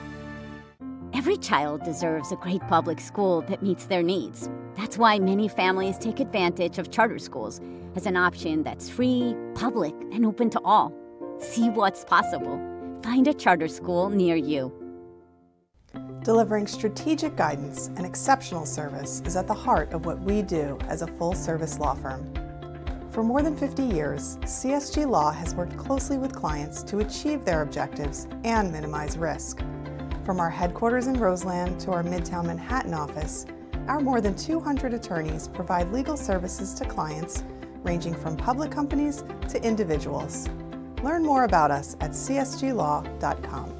Every child deserves a great public school that meets their needs. That's why many families take advantage of charter schools as an option that's free, public, and open to all. See what's possible. Find a charter school near you. Delivering strategic guidance and exceptional service is at the heart of what we do as a full-service law firm. For more than 50 years, CSG Law has worked closely with clients to achieve their objectives and minimize risk. From our headquarters in Roseland to our Midtown Manhattan office, our more than 200 attorneys provide legal services to clients ranging from public companies to individuals. Learn more about us at csglaw.com.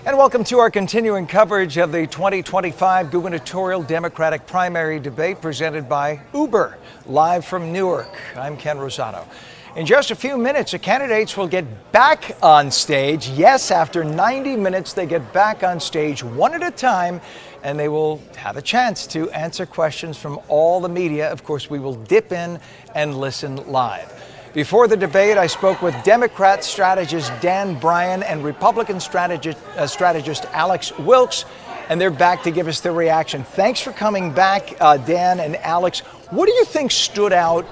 And welcome to our continuing coverage of the 2025 gubernatorial Democratic primary debate presented by Uber, live from Newark. I'm Ken Rosado. In just a few minutes, the candidates will get back on stage. Yes, after 90 minutes, they get back on stage one at a time, and they will have a chance to answer questions from all the media. Of course, we will dip in and listen live. Before the debate, I spoke with Democrat strategist Dan Bryan and Republican strategist Alex Wilkes, and they're back to give us their reaction. Thanks for coming back, Dan and Alex. What do you think stood out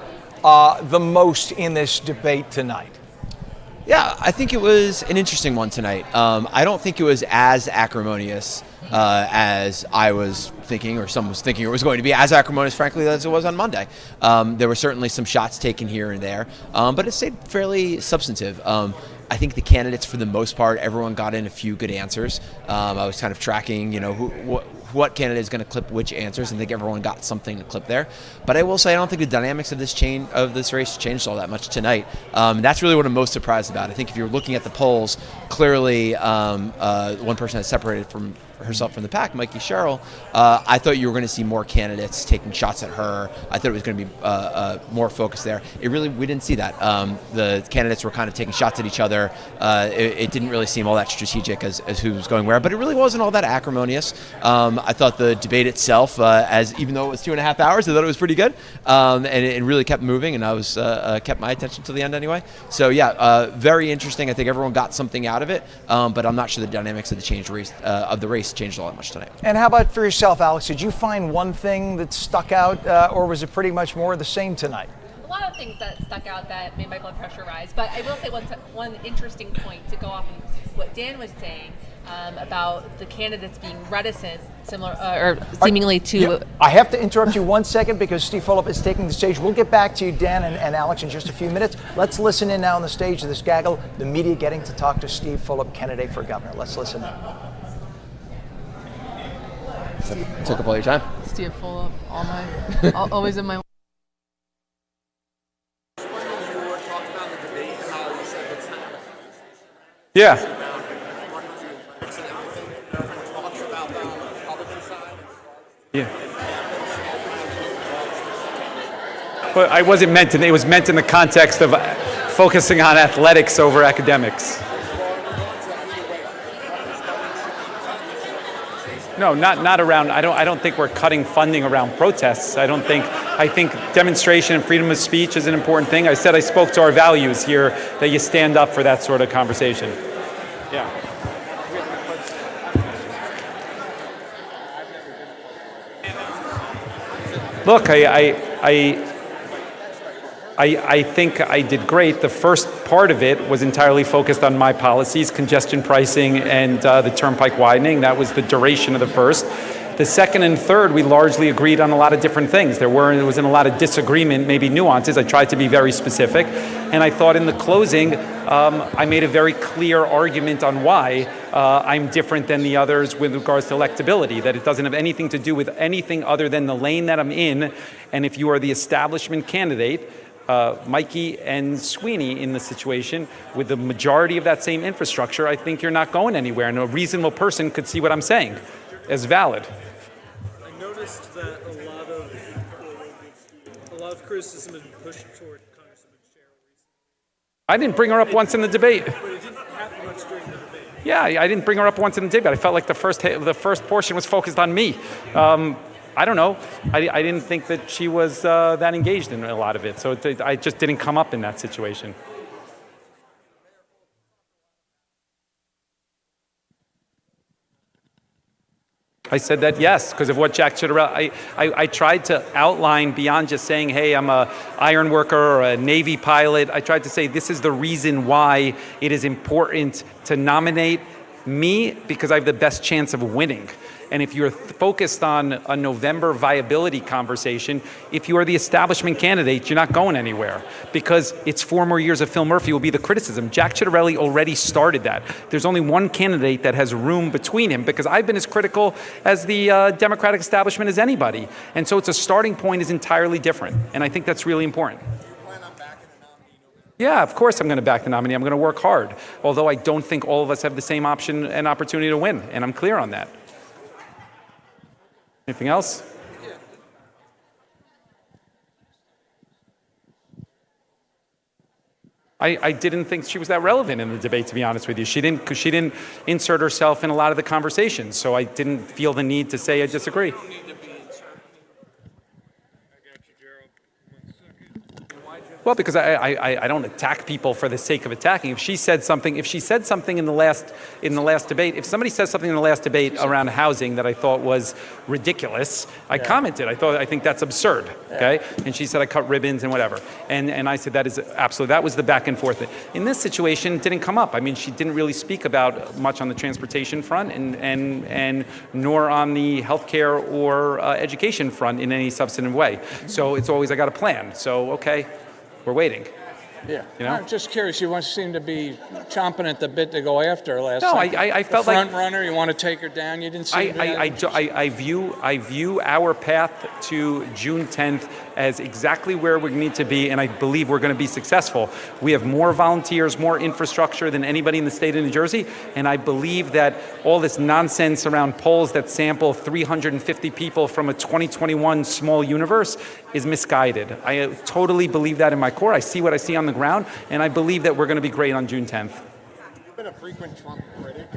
the most in this debate tonight? Yeah, I think it was an interesting one tonight. I don't think it was as acrimonious as I was thinking, or some was thinking it was going to be, as acrimonious, frankly, as it was on Monday. There were certainly some shots taken here and there, but it stayed fairly substantive. I think the candidates, for the most part, everyone got in a few good answers. I was kind of tracking, what candidate is going to clip which answers, and I think everyone got something to clip there. But I will say, I don't think the dynamics of this race changed all that much tonight. That's really what I'm most surprised about. I think if you're looking at the polls, clearly one person has separated from herself from the pack, Mikie Sherrill, I thought you were going to see more candidates taking shots at her. I thought it was going to be more focused there. We didn't see that. The candidates were kind of taking shots at each other. It didn't really seem all that strategic as who was going where, but it really wasn't all that acrimonious. I thought the debate itself, even though it was 2.5 hours, I thought it was pretty good, and it really kept moving, and I was kept my attention to the end anyway. So yeah, very interesting. I think everyone got something out of it, but I'm not sure the dynamics of the race changed all that much tonight. And how about for yourself, Alex? Did you find one thing that stuck out, or was it pretty much more of the same tonight? A lot of things that stuck out that made my blood pressure rise, but I will say one interesting point to go off of what Dan was saying about the candidates being reticent, seemingly to. Yeah, I have to interrupt you 1 second because Steve Fulop is taking the stage. We'll get back to you, Dan and Alex, in just a few minutes. Let's listen in now on the stage of this gaggle, the media getting to talk to Steve Fulop, candidate for governor. Let's listen in. Took up all your time. Steve Fulop, always in my. Yeah. Yeah. But it was meant in the context of focusing on athletics over academics. No, not around. I don't think we're cutting funding around protests. I think demonstration and freedom of speech is an important thing. I said I spoke to our values here, that you stand up for that sort of conversation. Yeah. Look, I think I did great. The first part of it was entirely focused on my policies, congestion pricing and the turnpike widening. That was the duration of the first. The second and third, we largely agreed on a lot of different things. There wasn't a lot of disagreement, maybe nuances. I tried to be very specific. And I thought in the closing, I made a very clear argument on why I'm different than the others with regards to electability, that it doesn't have anything to do with anything other than the lane that I'm in. And if you are the establishment candidate, Mikie and Sweeney in the situation, with the majority of that same infrastructure, I think you're not going anywhere. And a reasonable person could see what I'm saying as valid. I noticed that a lot of criticism has been pushed toward Congresswoman Sherrill recently. I didn't bring her up once in the debate. But it didn't happen much during the debate. Yeah, I didn't bring her up once in the debate. I felt like the first portion was focused on me. I don't know. I didn't think that she was that engaged in a lot of it. So I just didn't come up in that situation. I said that yes, because of what Jack Ciattarelli. I tried to outline beyond just saying, hey, I'm a iron worker or a Navy pilot. I tried to say this is the reason why it is important to nominate me, because I have the best chance of winning. And if you're focused on a November viability conversation, if you are the establishment candidate, you're not going anywhere, because it's 4 more years of Phil Murphy will be the criticism. Jack Ciattarelli already started that. There's only one candidate that has room between him, because I've been as critical as the Democratic establishment as anybody. And so it's a starting point is entirely different. And I think that's really important. Yeah, of course I'm going to back the nominee. I'm going to work hard. Although I don't think all of us have the same option and opportunity to win. And I'm clear on that. Anything else? I didn't think she was that relevant in the debate, to be honest with you. She didn't insert herself in a lot of the conversations, so I didn't feel the need to say I disagree. Well, because I don't attack people for the sake of attacking. If she said something in the last debate, if somebody says something in the last debate around housing that I thought was ridiculous, I commented. I think that's absurd. Okay, and she said I cut ribbons and whatever, and I said that is absolutely, that was the back and forth. In this situation, it didn't come up. I mean, she didn't really speak about much on the transportation front, and nor on the healthcare or education front in any substantive way. So it's always I got a plan. So okay. We're waiting. Yeah. You know? I'm just curious. You seem to be chomping at the bit to go after her last No, time. I felt the front like runner. You want to take her down. You didn't see. I view our path to June 10th as exactly where we need to be, and I believe we're going to be successful. We have more volunteers, more infrastructure than anybody in the state of New Jersey, and I believe that all this nonsense around polls that sample 350 people from a 2021 small universe is misguided. I totally believe that in my core. I see what I see on the ground, and I believe that we're going to be great on June 10th. You've been a frequent Trump critic.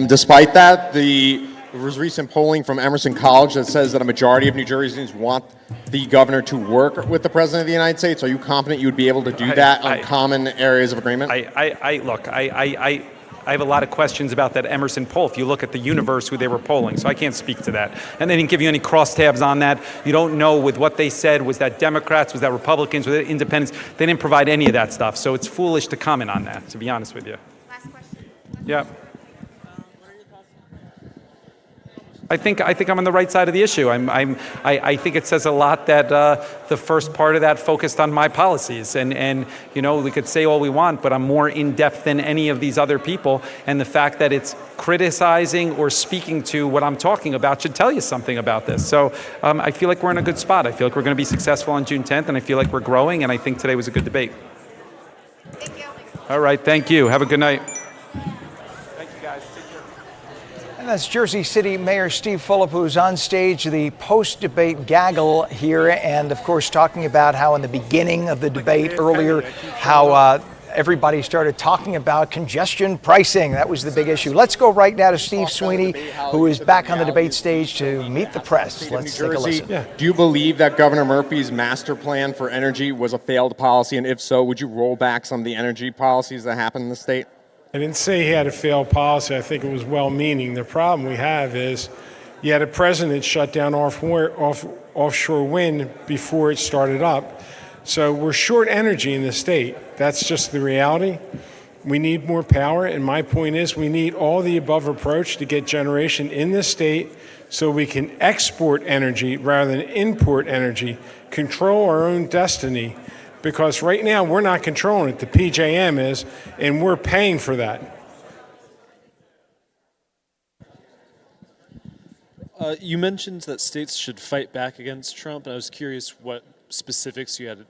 Despite that, there was recent polling from Emerson College that says that a majority of New Jerseyans want the governor to work with the president of the United States. Are you confident you would be able to do that on common areas of agreement? I have a lot of questions about that Emerson poll. If you look at the universe who they were polling, so I can't speak to that. And they didn't give you any crosstabs on that. You don't know with what they said, was that Democrats, was that Republicans, was that independents? They didn't provide any of that stuff. So it's foolish to comment on that, to be honest with you. Last question. Yeah. I think I'm on the right side of the issue. I think it says a lot that the first part of that focused on my policies, and you know, we could say all we want, but I'm more in depth than any of these other people, and the fact that it's criticizing or speaking to what I'm talking about should tell you something about this. So I feel like we're in a good spot. I feel like we're going to be successful on June 10th, and I feel like we're growing, and I think today was a good debate. Thank you. All right, thank you. Have a good night. And that's Jersey City Mayor Steve Fulop, who's on stage, the post-debate gaggle here, and of course talking about how in the beginning of the debate earlier, how everybody started talking about congestion pricing. That was the big issue. Let's go right now to Steve Sweeney, who is back on the debate stage to meet the press. Let's take a listen. Do you believe that Governor Murphy's master plan for energy was a failed policy? And if so, would you roll back some of the energy policies that happened in the state? I didn't say he had a failed policy. I think it was well-meaning. The problem we have is you had a president shut down offshore wind before it started up. So we're short energy in the state. That's just the reality. We need more power, and my point is we need all the above approach to get generation in the state so we can export energy rather than import energy, control our own destiny. Because right now, we're not controlling it. The PJM is, and we're paying for that. You mentioned that states should fight back against Trump, and I was curious what specifics you had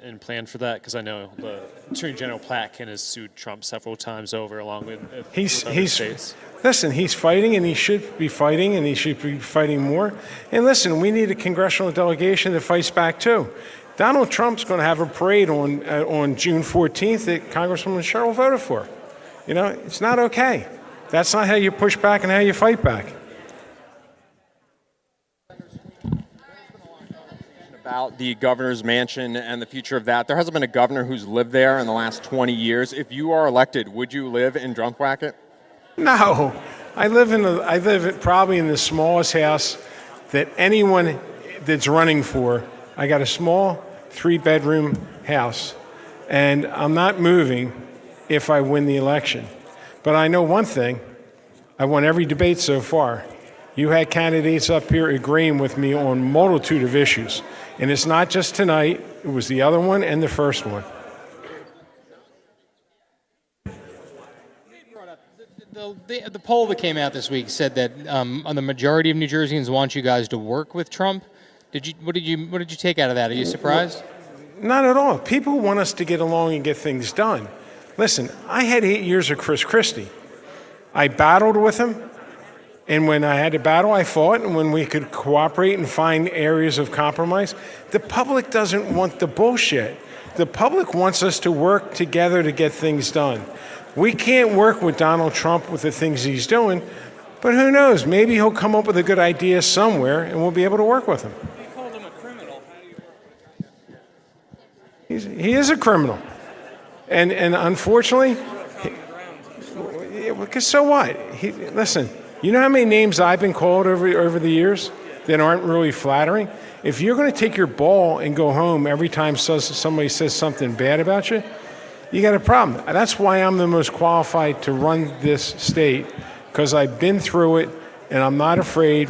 in plan for that, because I know the Attorney General Platkin has sued Trump several times over, along with other states. Listen, he's fighting, and he should be fighting, and he should be fighting more. And listen, we need a congressional delegation that fights back, too. Donald Trump's going to have a parade on June 14th that Congresswoman Sherrill voted for. You know, it's not okay. That's not how you push back and how you fight back. About the governor's mansion and the future of that. There hasn't been a governor who's lived there in the last 20 years. If you are elected, would you live in Drumthwacket? No. I live probably in the smallest house that anyone that's running for. I got a small 3-bedroom house, and I'm not moving if I win the election. But I know one thing. I won every debate so far. You had candidates up here agreeing with me on a multitude of issues. And it's not just tonight. It was the other one and the first one. The poll that came out this week said that the majority of New Jerseyans want you guys to work with Trump. What did you take out of that? Are you surprised? Not at all. People want us to get along and get things done. Listen, I had 8 years of Chris Christie. I battled with him, and when I had to battle, I fought, and when we could cooperate and find areas of compromise, the public doesn't want the bullshit. The public wants us to work together to get things done. We can't work with Donald Trump with the things he's doing, but who knows? Maybe he'll come up with a good idea somewhere, and we'll be able to work with him. He is a criminal, and unfortunately, because so what? Listen, you know how many names I've been called over the years that aren't really flattering? If you're going to take your ball and go home every time somebody says something bad about you, you got a problem. That's why I'm the most qualified to run this state, because I've been through it, and I'm not afraid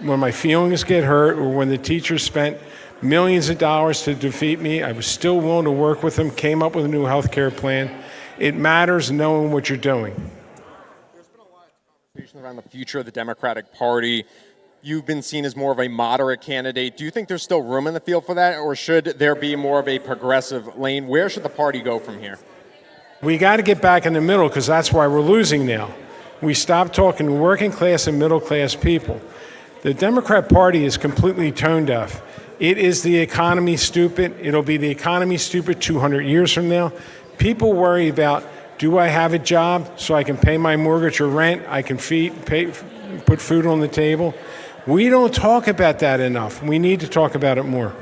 when my feelings get hurt or when the teachers spent millions of dollars to defeat me. I was still willing to work with them, came up with a new health care plan. It matters knowing what you're doing. There's been a lot of conversation around the future of the Democratic Party. You've been seen as more of a moderate candidate. Do you think there's still room in the field for that, or should there be more of a progressive lane? Where should the party go from here? We got to get back in the middle, because that's why we're losing now. We stopped talking to working class and middle class people. The Democrat Party is completely tone deaf. It is the economy stupid. It'll be the economy stupid 200 years from now. People worry about, do I have a job so I can pay my mortgage or rent? I can put food on the table. We don't talk about that enough. We need to talk about it more.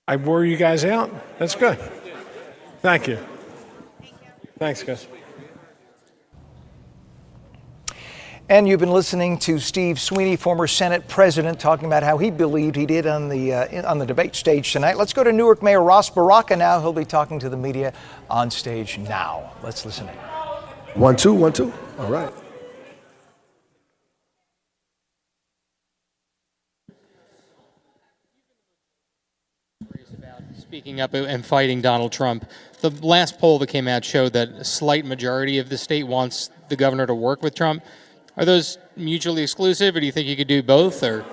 I wore you guys out? That's good. Thank you. Thanks, guys. And you've been listening to Steve Sweeney, former Senate president, talking about how he believed he did on the debate stage tonight. Let's go to Newark Mayor Ras Baraka now. He'll be talking to the media on stage now. Let's listen in. 1, 2, 1, 2. All right. Speaking up and fighting Donald Trump, the last poll that came out showed that a slight majority of the state wants the governor to work with Trump. Are those mutually exclusive, or do you think you could do both? Or?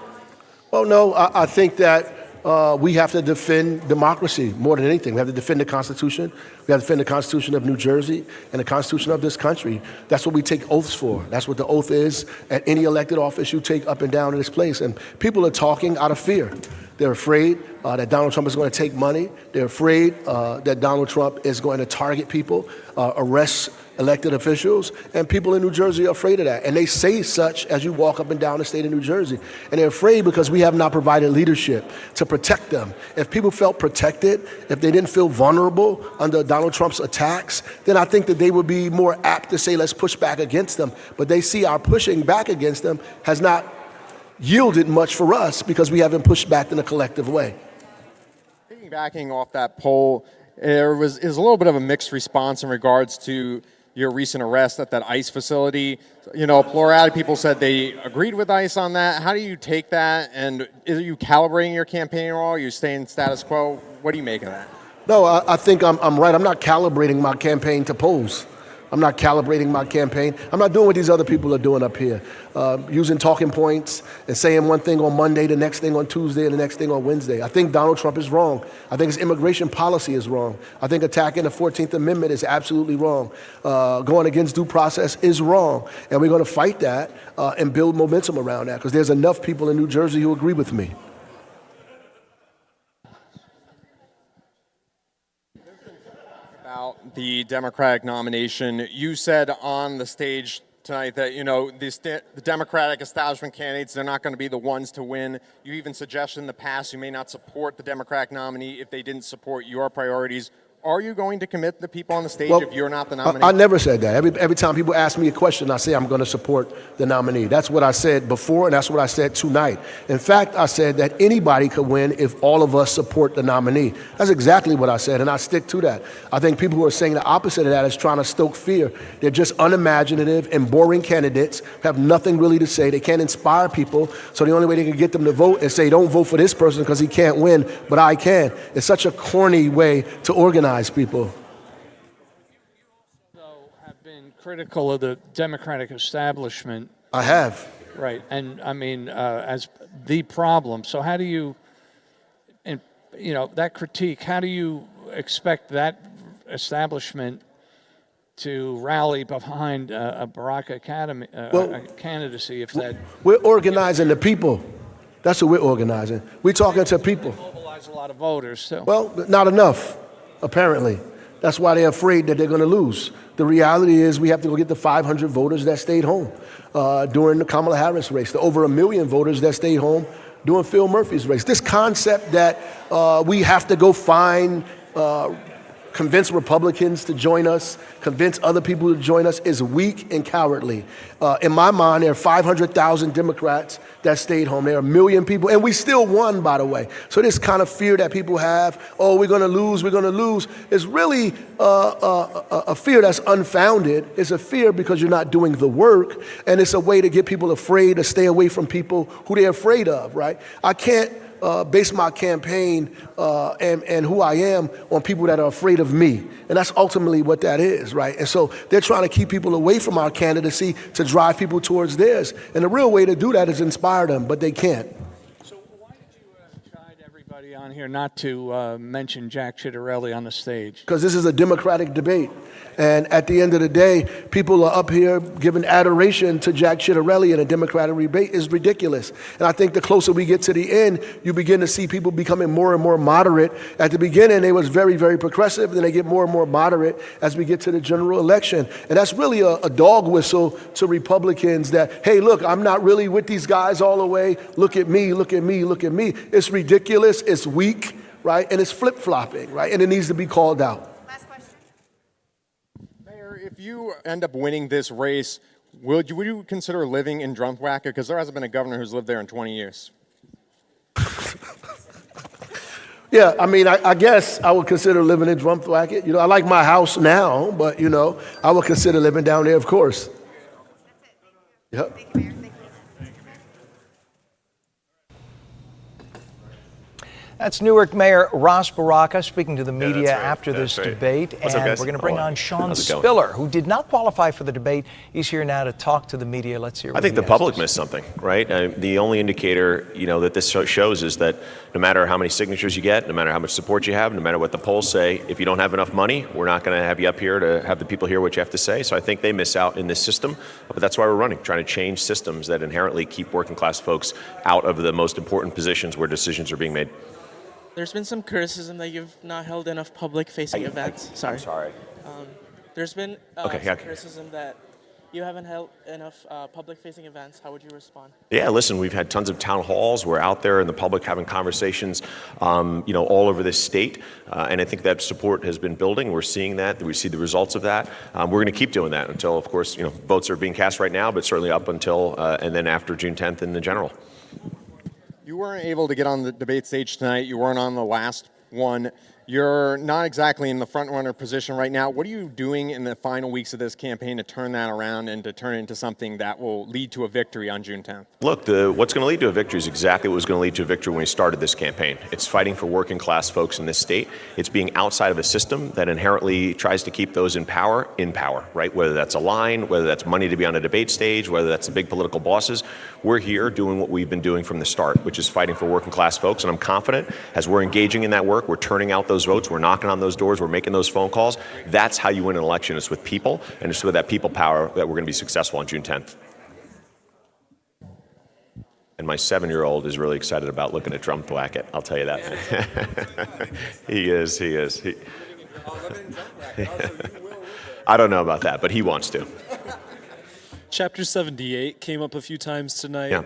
Well, no, I think that we have to defend democracy more than anything. We have to defend the Constitution. We have to defend the Constitution of New Jersey and the Constitution of this country. That's what we take oaths for. That's what the oath is at any elected office you take up and down in this place. And people are talking out of fear. They're afraid that Donald Trump is going to take money. They're afraid that Donald Trump is going to target people, arrest elected officials, and people in New Jersey are afraid of that. And they say such as you walk up and down the state of New Jersey. And they're afraid because we have not provided leadership to protect them. If people felt protected, if they didn't feel vulnerable under Donald Trump's attacks, then I think that they would be more apt to say, let's push back against them. But they see our pushing back against them has not yielded much for us because we haven't pushed back in a collective way. Piggybacking off that poll, is a little bit of a mixed response in regards to your recent arrest at that ICE facility. You know, a plurality of people said they agreed with ICE on that. How do you take that? And are you calibrating your campaign at all? Are you staying status quo? What do you make of that? No, I think I'm right. I'm not calibrating my campaign to polls. I'm not calibrating my campaign. I'm not doing what these other people are doing up here, using talking points and saying one thing on Monday, the next thing on Tuesday, and the next thing on Wednesday. I think Donald Trump is wrong. I think his immigration policy is wrong. I think attacking the 14th Amendment is absolutely wrong. Going against due process is wrong. And we're going to fight that and build momentum around that because there's enough people in New Jersey who agree with me. About the Democratic nomination, you said on the stage tonight that, you know, the Democratic establishment candidates, they're not going to be the ones to win. You even suggested in the past you may not support the Democratic nominee if they didn't support your priorities. Are you going to commit the people on the stage if you're not the nominee? I never said that. Every time people ask me a question, I say I'm going to support the nominee. That's what I said before, and that's what I said tonight. In fact, I said that anybody could win if all of us support the nominee. That's exactly what I said, and I stick to that. I think people who are saying the opposite of that is trying to stoke fear. They're just unimaginative and boring candidates, have nothing really to say. They can't inspire people, so the only way they can get them to vote is say, don't vote for this person because he can't win, but I can. It's such a corny way to organize people. You have been critical of the Democratic establishment. I have. Right, and I mean, as the problem. So how do you, and you know, that critique, how do you expect that establishment to rally behind a Baraka Academy candidacy if that... We're organizing the people. That's what we're organizing. We're talking to people. Mobilize a lot of voters, too. Well, not enough. Apparently. That's why they're afraid that they're going to lose. The reality is we have to go get the 500 voters that stayed home during the Kamala Harris race, the over 1 million voters that stayed home during Phil Murphy's race. This concept that we have to go find convince Republicans to join us, convince other people to join us is weak and cowardly. In my mind, there are 500,000 Democrats that stayed home. There are 1 million people, and we still won, by the way. So this kind of fear that people have, oh, we're going to lose, is really a fear that's unfounded. It's a fear because you're not doing the work, and it's a way to get people afraid to stay away from people who they're afraid of, right? I can't base my campaign and who I am on people that are afraid of me. And that's ultimately what that is, right? And so they're trying to keep people away from our candidacy to drive people towards theirs. And the real way to do that is inspire them, but they can't. So why did you guide everybody on here not to mention Jack Ciattarelli on the stage? Because this is a Democratic debate. And at the end of the day, people are up here giving adoration to Jack Ciattarelli in a Democratic debate is ridiculous. And I think the closer we get to the end, you begin to see people becoming more and more moderate. At the beginning, they was very, very progressive. Then they get more and more moderate as we get to the general election. And that's really a dog whistle to Republicans that, hey, look, I'm not really with these guys all the way. Look at me, look at me, look at me. It's ridiculous. It's weak, right? And it's flip-flopping, right? And it needs to be called out. If you end up winning this race, would you consider living in Drumthwacket? Because there hasn't been a governor who's lived there in 20 years. Yeah, I mean, I guess I would consider living in Drumthwacket. You know, I like my house now, but, you know, I would consider living down there, of course. Yep. That's Newark Mayor Ras Baraka speaking to the media after this debate. And we're going to bring on Sean Spiller, who did not qualify for the debate. He's here now to talk to the media. Let's hear what I think the public missed something, right? The only indicator, that this shows is that no matter how many signatures you get, no matter how much support you have, no matter what the polls say, if you don't have enough money, we're not going to have you up here to have the people hear what you have to say. So I think they miss out in this system. But that's why we're running, trying to change systems that inherently keep working class folks out of the most important positions where decisions are being made. There's been some criticism that you've not held enough public-facing events. I'm sorry. There's been some criticism that you haven't held enough public-facing events. How would you respond? Yeah, listen, we've had tons of town halls. We're out there in the public having conversations, all over this state. And I think that support has been building. We're seeing that. We see the results of that. We're going to keep doing that until, of course, votes are being cast right now, but certainly up until and then after June 10th in the general. You weren't able to get on the debate stage tonight. You weren't on the last one. You're not exactly in the front runner position right now. What are you doing in the final weeks of this campaign to turn that around and to turn it into something that will lead to a victory on June 10th? Look, what's going to lead to a victory is exactly what was going to lead to a victory when we started this campaign. It's fighting for working class folks in this state. It's being outside of a system that inherently tries to keep those in power, right? Whether that's a line, whether that's money to be on a debate stage, whether that's the big political bosses. We're here doing what we've been doing from the start, which is fighting for working class folks. And I'm confident as we're engaging in that work, we're turning out those votes, we're knocking on those doors, we're making those phone calls. That's how you win an election. It's with people, and it's with that people power that we're going to be successful on June 10th. And my 7-year-old is really excited about looking at Drumthwacket, I'll tell you that. He is. I don't know about that, but he wants to. Chapter 78 came up a few times tonight. Yeah.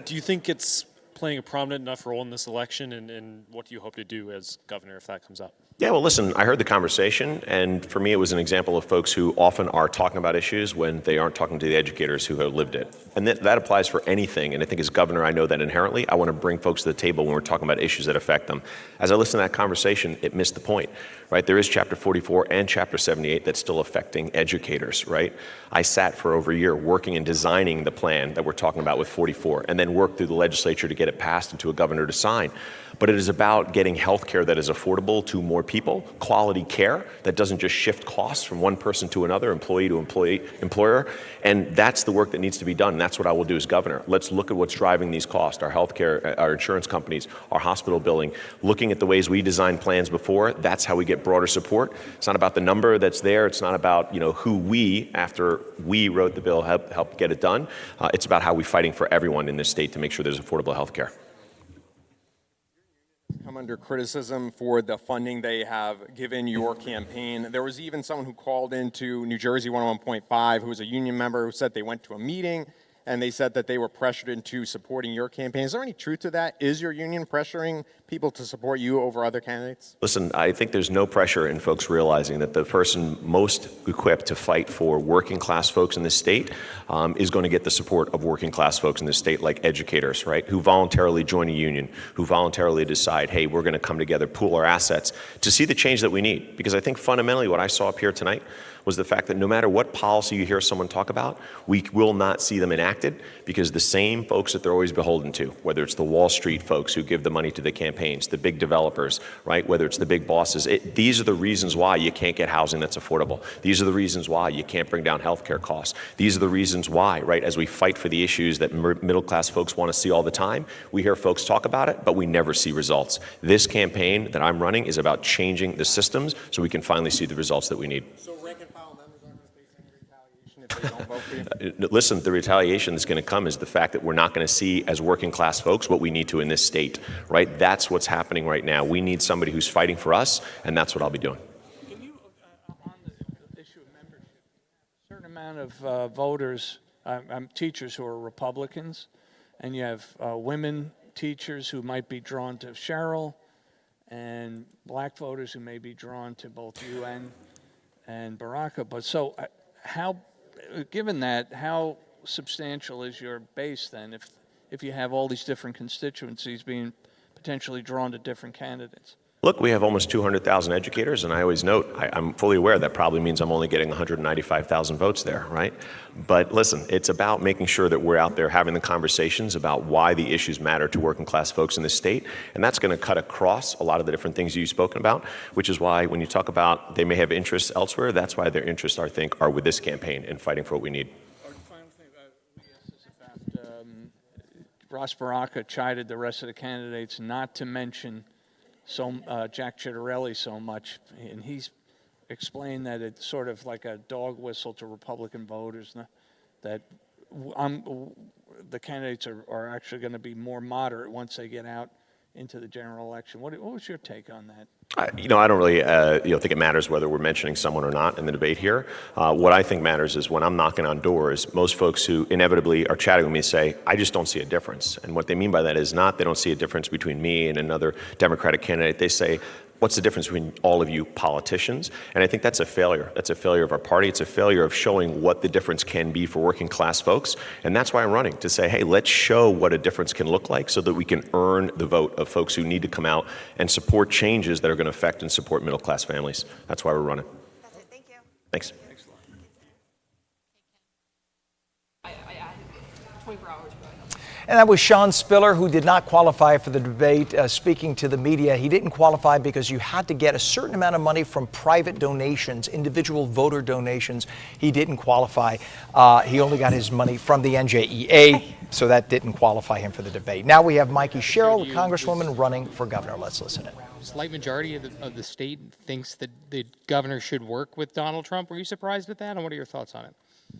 Do you think it's playing a prominent enough role in this election, and what do you hope to do as governor if that comes up? Yeah, well, listen, I heard the conversation, and for me it was an example of folks who often are talking about issues when they aren't talking to the educators who have lived it. And that applies for anything, and I think as governor I know that inherently. I want to bring folks to the table when we're talking about issues that affect them. As I listened to that conversation, it missed the point, right? There is Chapter 44 and Chapter 78 that's still affecting educators, right? I sat for over a year working and designing the plan that we're talking about with 44, and then worked through the legislature to get it passed and to a governor to sign. But it is about getting health care that is affordable to more people, quality care that doesn't just shift costs from one person to another, employee to employer. And that's the work that needs to be done. And that's what I will do as governor. Let's look at what's driving these costs, our health care, our insurance companies, our hospital billing, looking at the ways we designed plans before. That's how we get broader support. It's not about the number that's there. It's not about who we, after we wrote the bill, helped get it done. It's about how we're fighting for everyone in this state to make sure there's affordable health care. Come under criticism for the funding they have given your campaign. There was even someone who called into New Jersey 101.5 who was a union member who said they went to a meeting and they said that they were pressured into supporting your campaign. Is there any truth to that? Is your union pressuring people to support you over other candidates? Listen, I think there's no pressure in folks realizing that the person most equipped to fight for working class folks in this state is going to get the support of working class folks in this state, like educators, right, who voluntarily join a union, who voluntarily decide, hey, we're going to come together, pool our assets to see the change that we need. Because I think fundamentally what I saw up here tonight was the fact that no matter what policy you hear someone talk about, we will not see them enacted because the same folks that they're always beholden to, whether it's the Wall Street folks who give the money to the campaigns, the big developers, right, whether it's the big bosses, these are the reasons why you can't get housing that's affordable. These are the reasons why you can't bring down healthcare costs. These are the reasons why, right, as we fight for the issues that middle class folks want to see all the time, we hear folks talk about it, but we never see results. This campaign that I'm running is about changing the systems so we can finally see the results that we need. Listen, the retaliation that's going to come is the fact that we're not going to see as working class folks what we need to in this state, right? That's what's happening right now. We need somebody who's fighting for us, and that's what I'll be doing. Can you, on the issue of membership, a certain amount of voters, teachers who are Republicans, and you have women teachers who might be drawn to Sherrill, and black voters who may be drawn to both you and Baraka. But so how, given that, how substantial is your base then if you have all these different constituencies being potentially drawn to different candidates? Look, we have almost 200,000 educators, and I always note, I'm fully aware that probably means I'm only getting 195,000 votes there, right? But listen, it's about making sure that we're out there having the conversations about why the issues matter to working class folks in this state, and that's going to cut across a lot of the different things you've spoken about, which is why when you talk about they may have interests elsewhere, that's why their interests, I think, are with this campaign and fighting for what we need. Final thing is about Ras Baraka chided the rest of the candidates not to mention Jack Ciattarelli so much, and he's explained that it's sort of like a dog whistle to Republican voters, that the candidates are actually going to be more moderate once they get out into the general election. What was your take on that? I don't really think it matters whether we're mentioning someone or not in the debate here. What I think matters is when I'm knocking on doors, most folks who inevitably are chatting with me say, I just don't see a difference. And what they mean by that is not they don't see a difference between me and another Democratic candidate. They say, what's the difference between all of you politicians? And I think that's a failure. That's a failure of our party. It's a failure of showing what the difference can be for working class folks. And that's why I'm running, to say, hey, let's show what a difference can look like so that we can earn the vote of folks who need to come out and support changes that are going to affect and support middle class families. That's why we're running. That's it. Thank you. Thanks. 24 hours ago. And that was Sean Spiller, who did not qualify for the debate, speaking to the media. He didn't qualify because you had to get a certain amount of money from private donations, individual voter donations. He didn't qualify. He only got his money from the NJEA, so that didn't qualify him for the debate. Now we have Mikie Sherrill, the Congresswoman, running for governor. Let's listen in. Slight majority of the state thinks that the governor should work with Donald Trump. Were you surprised at that, and what are your thoughts on it?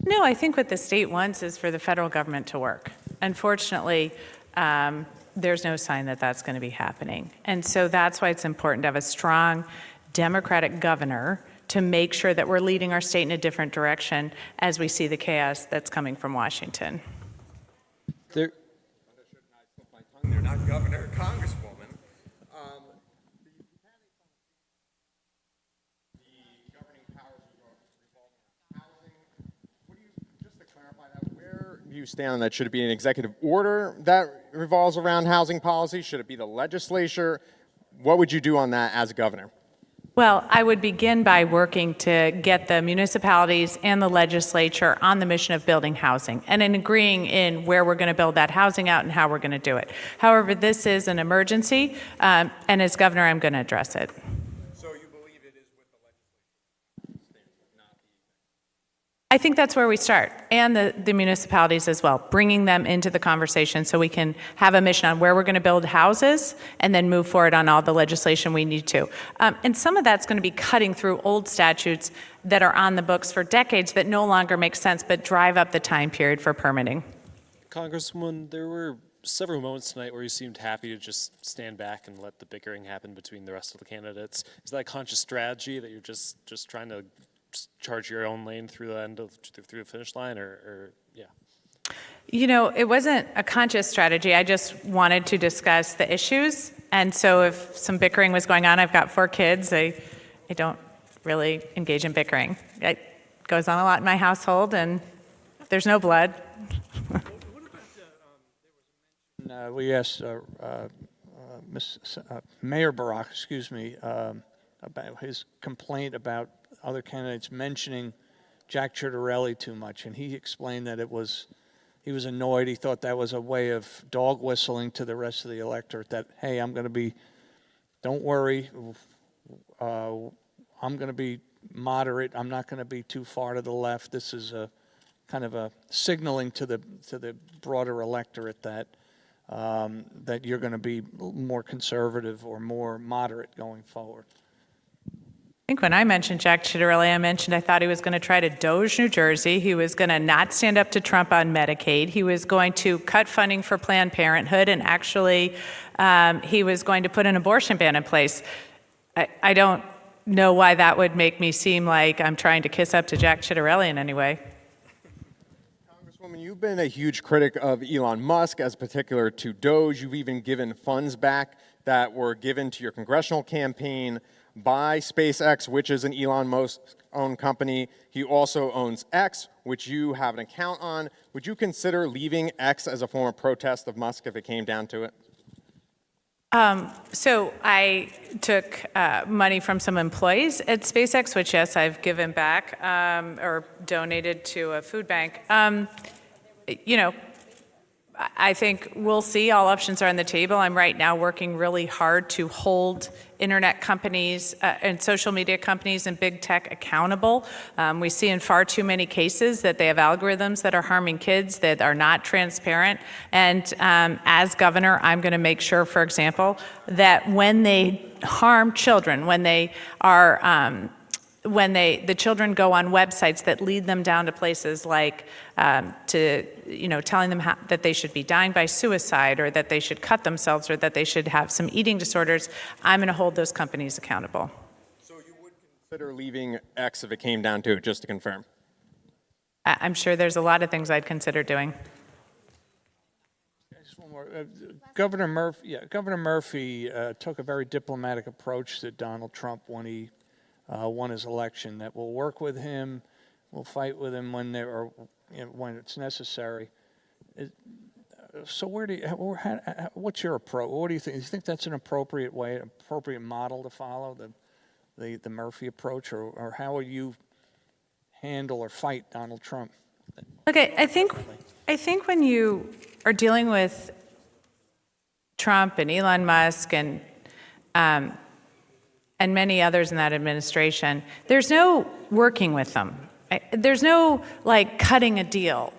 No, I think what the state wants is for the federal government to work. Unfortunately, there's no sign that that's going to be happening. And so that's why it's important to have a strong Democratic governor to make sure that we're leading our state in a different direction as we see the chaos that's coming from Washington. They're not governor, congresswoman. You stand on that? Should it be an executive order that revolves around housing policy? Should it be the legislature? What would you do on that as governor? Well, I would begin by working to get the municipalities and the legislature on the mission of building housing and in agreeing in where we're going to build that housing out and how we're going to do it. However, this is an emergency, and as governor, I'm going to address it. I think that's where we start, and the municipalities as well, bringing them into the conversation so we can have a mission on where we're going to build houses and then move forward on all the legislation we need to. And some of that's going to be cutting through old statutes that are on the books for decades that no longer make sense but drive up the time period for permitting. Congresswoman, there were several moments tonight where you seemed happy to just stand back and let the bickering happen between the rest of the candidates. Is that a conscious strategy that you're just trying to charge your own lane through the finish line, or yeah? You know, it wasn't a conscious strategy. I just wanted to discuss the issues. And so if some bickering was going on, I've got 4 kids. I don't really engage in bickering. It goes on a lot in my household, and there's no blood. We asked Mayor Baraka, about his complaint about other candidates mentioning Jack Ciattarelli too much, and he explained that he was annoyed. He thought that was a way of dog whistling to the rest of the electorate that, hey, don't worry, I'm going to be moderate. I'm not going to be too far to the left. This is a kind of a signaling to the broader electorate that that you're going to be more conservative or more moderate going forward. I think when I mentioned Jack Ciattarelli, I thought he was going to try to doge New Jersey. He was going to not stand up to Trump on Medicaid. He was going to cut funding for Planned Parenthood, and actually he was going to put an abortion ban in place. I don't know why that would make me seem like I'm trying to kiss up to Jack Ciattarelli in any way. Congresswoman, you've been a huge critic of Elon Musk, as particular to Doge. You've even given funds back that were given to your congressional campaign by SpaceX, which is an Elon Musk-owned company. He also owns X, which you have an account on. Would you consider leaving X as a form of protest of Musk if it came down to it? So I took money from some employees at SpaceX, which, yes, I've given back or donated to a food bank. You know, I think we'll see. All options are on the table. I'm right now working really hard to hold internet companies and social media companies and big tech accountable. We see in far too many cases that they have algorithms that are harming kids, that are not transparent. And as governor, I'm going to make sure, for example, that when they harm children, when they are the children go on websites that lead them down to places like telling them that they should be dying by suicide, or that they should cut themselves, or that they should have some eating disorders, I'm going to hold those companies accountable. So you would consider leaving X if it came down to it, just to confirm? I'm sure there's a lot of things I'd consider doing. Just one more. Governor Murphy took a very diplomatic approach to Donald Trump when he won his election, that we'll work with him, we'll fight with him when when it's necessary. So what's your approach? What do you think? Do you think that's an appropriate model to follow, the Murphy approach, or how will you handle or fight Donald Trump? Okay, I think when you are dealing with Trump and Elon Musk and many others in that administration, there's no working with them. There's no cutting a deal.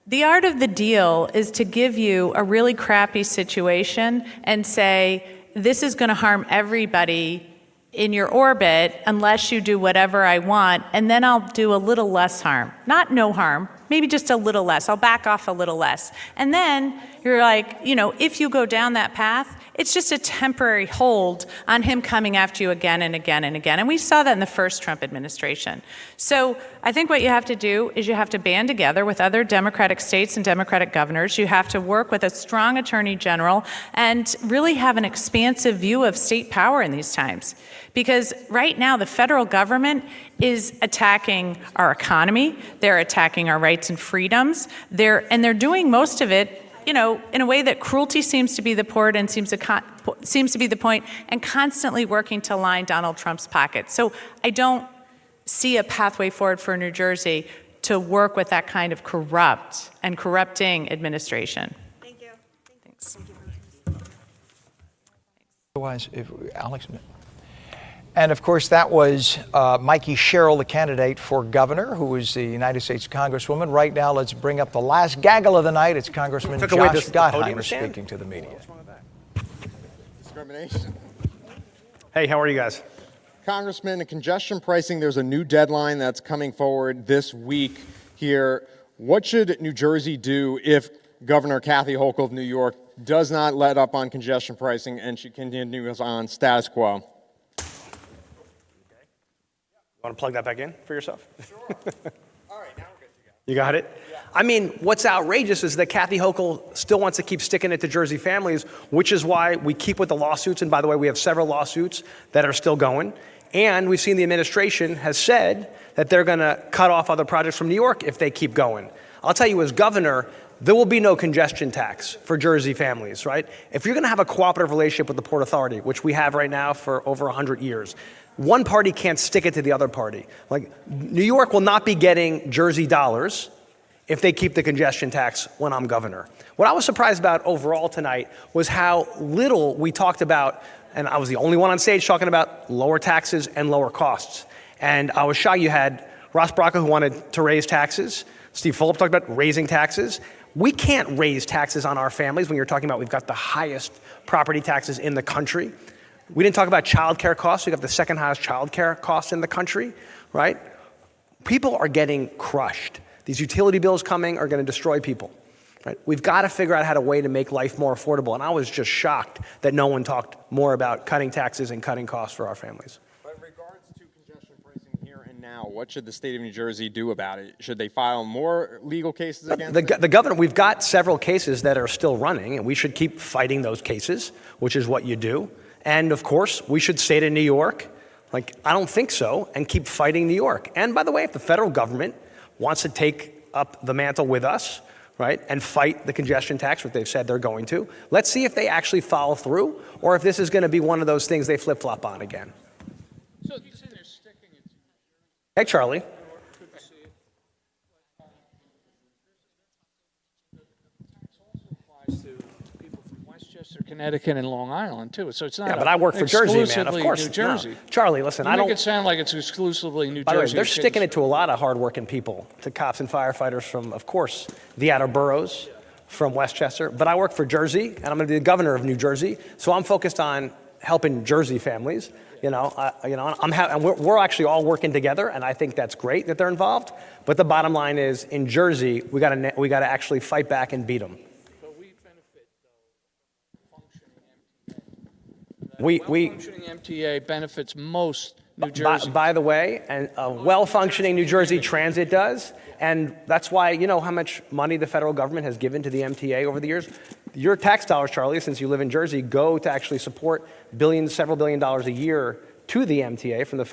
The art of the deal is to give you a really crappy situation and say, this is going to harm everybody in your orbit unless you do whatever I want, and then I'll do a little less harm. Not no harm, maybe just a little less. I'll back off a little less. And then you're like, if you go down that path, it's just a temporary hold on him coming after you again and again and again. And we saw that in the first Trump administration. So I think what you have to do is you have to band together with other Democratic states and Democratic governors. You have to work with a strong attorney general and really have an expansive view of state power in these times. Because right now, the federal government is attacking our economy. They're attacking our rights and freedoms. They're doing most of it in a way that cruelty seems to be the point and seems to be the point, and constantly working to line Donald Trump's pockets. So I don't see a pathway forward for New Jersey to work with that kind of corrupt and corrupting administration. Thank you. Thanks. Otherwise, Alex. And of course, that was Mikie Sherrill, the candidate for governor, who is the United States Congresswoman. Right now, let's bring up the last gaggle of the night. It's Congressman Josh Gottheimer speaking to the media. Discrimination. Hey, how are you guys? Congressman, in congestion pricing, there's a new deadline that's coming forward this week here. What should New Jersey do if Governor Kathy Hochul of New York does not let up on congestion pricing and she continues on status quo? Want to plug that back in for yourself? Sure. All right, now we're good to go. You got it? I mean, what's outrageous is that Kathy Hochul still wants to keep sticking it to Jersey families, which is why we keep with the lawsuits. And by the way, we have several lawsuits that are still going. And we've seen the administration has said that they're going to cut off other projects from New York if they keep going. I'll tell you, as governor, there will be no congestion tax for Jersey families, right? If you're going to have a cooperative relationship with the Port Authority, which we have right now for over 100 years, one party can't stick it to the other party. Like, New York will not be getting Jersey dollars if they keep the congestion tax when I'm governor. What I was surprised about overall tonight was how little we talked about, and I was the only one on stage talking about lower taxes and lower costs. And I was shocked you had Ras Baraka, who wanted to raise taxes. Steve Fulop talked about raising taxes. We can't raise taxes on our families when you're talking about we've got the highest property taxes in the country. We didn't talk about child care costs. We've got the second highest child care costs in the country, right? People are getting crushed. These utility bills coming are going to destroy people, right? We've got to figure out how to way to make life more affordable. And I was just shocked that no one talked more about cutting taxes and cutting costs for our families. But in regards to congestion pricing here and now, what should the state of New Jersey do about it? Should they file more legal cases against it? The governor, we've got several cases that are still running, and we should keep fighting those cases, which is what you do. And of course, we should stay to New York. Like, I don't think so, and keep fighting New York. And by the way, if the federal government wants to take up the mantle with us, right, and fight the congestion tax, which they've said they're going to, let's see if they actually follow through, or if this is going to be one of those things they flip-flop on again. So you say they're sticking it to Hey, Charlie. Connecticut and Long Island too, so it's not. Yeah, but I work for Jersey, man. Of course, New Jersey. No. Charlie, listen, I don't make it sound like it's exclusively New Jersey. By the way, they're sticking it to a lot of hardworking people, to cops and firefighters from, of course, the outer boroughs, from Westchester. But I work for Jersey, and I'm going to be the governor of New Jersey, so I'm focused on helping Jersey families. And we're actually all working together, and I think that's great that they're involved. But the bottom line is, in Jersey, we got to actually fight back and beat them. Functioning MTA benefits most New Jersey. By the way, and a well-functioning New Jersey transit does, and that's why, you know how much money the federal government has given to the MTA over the years? Your tax dollars, Charlie, since you live in Jersey, go to actually support several billion dollars a year to the MTA from the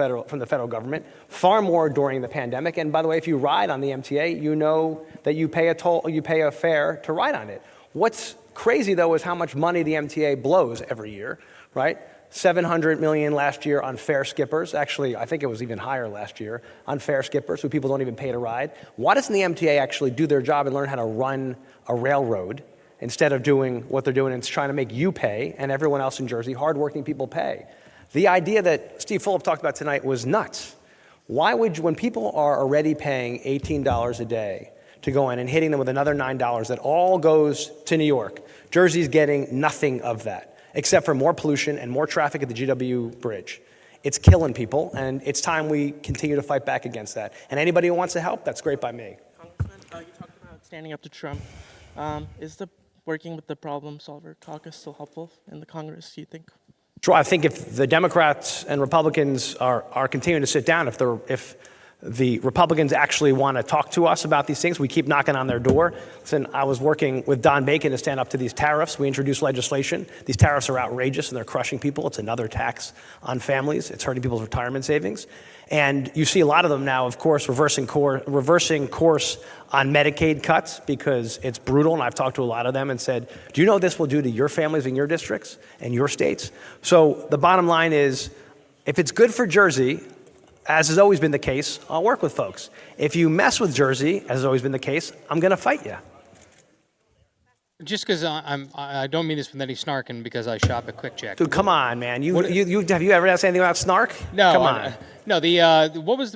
federal government, far more during the pandemic. And by the way, if you ride on the MTA, you know that you pay a fare to ride on it. What's crazy, though, is how much money the MTA blows every year. Right? $700 million last year on fare skippers. Actually, I think it was even higher last year on fare skippers who people don't even pay to ride. Why doesn't the MTA actually do their job and learn how to run a railroad instead of doing what they're doing and trying to make you pay and everyone else in Jersey, hardworking people, pay? The idea that Steve Fulop talked about tonight was nuts. Why would you, when people are already paying $18 a day to go in and hitting them with another $9 that all goes to New York, Jersey's getting nothing of that, except for more pollution and more traffic at the GW Bridge. It's killing people, and it's time we continue to fight back against that. And anybody who wants to help, that's great by me. Congressman, you talked about standing up to Trump. Is the working with the problem solver caucus still helpful in the Congress, do you think? Sure, I think if the Democrats and Republicans are continuing to sit down, if the Republicans actually want to talk to us about these things, we keep knocking on their door. Listen, I was working with Don Bacon to stand up to these tariffs. We introduced legislation. These tariffs are outrageous and they're crushing people. It's another tax on families. It's hurting people's retirement savings. And you see a lot of them now, of course, reversing course on Medicaid cuts because it's brutal. And I've talked to a lot of them and said, do you know what this will do to your families in your districts and your states? So the bottom line is, if it's good for Jersey, as has always been the case, I'll work with folks. If you mess with Jersey, as has always been the case, I'm going to fight you. Just because I don't mean this with any snark, and because I shop at Quick Check. Dude, come on, man. Have you ever asked anything about snark? No. Come on. No. What was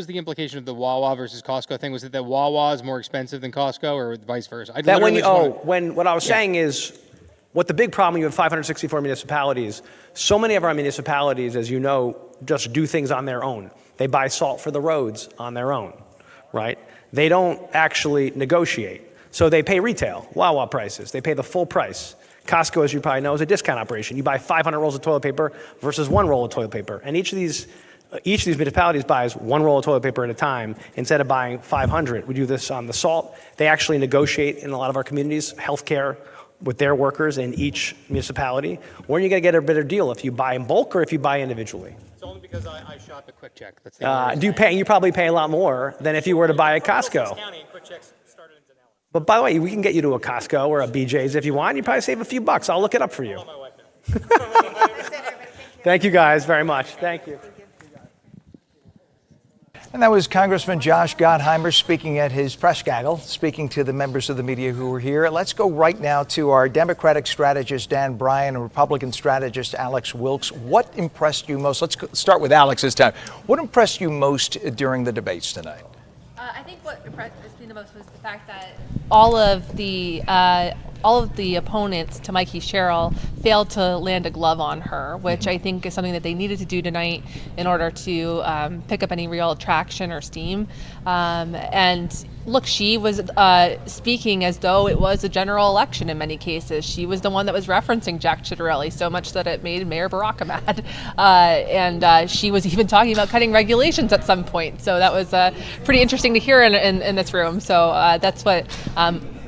the implication of the Wawa versus Costco thing? Was it that Wawa is more expensive than Costco, or vice versa? What I was saying is, what the big problem you have 564 municipalities. So many of our municipalities, as you know, just do things on their own. They buy salt for the roads on their own, right? They don't actually negotiate. So they pay retail, Wawa prices. They pay the full price. Costco, as you probably know, is a discount operation. You buy 500 rolls of toilet paper versus one roll of toilet paper. And each of these each of these municipalities buys one roll of toilet paper at a time instead of buying 500. We do this on the salt. They actually negotiate in a lot of our communities healthcare with their workers in each municipality. When are you going to get a better deal, if you buy in bulk or if you buy individually? It's only because I shop at Quick Check. That's the You probably pay a lot more than if you were to buy at Costco. But by the way, we can get you to a Costco or a BJ's if you want. You probably save a few bucks. I'll look it up for you. Thank you guys very much. Thank you. And that was Congressman Josh Gottheimer speaking at his press gaggle, speaking to the members of the media who were here. Let's go right now to our Democratic strategist, Dan Bryan, and Republican strategist, Alex Wilkes. What impressed you most? Let's start with Alex this time. What impressed you most during the debates tonight? I think what impressed me the most was the fact that all of the opponents to Mikie Sherrill failed to land a glove on her, which I think is something that they needed to do tonight in order to pick up any real traction or steam. And look, she was speaking as though it was a general election in many cases. She was the one that was referencing Jack Ciattarelli so much that it made Mayor Baraka mad. And she was even talking about cutting regulations at some point. So that was pretty interesting to hear in this room. So that's what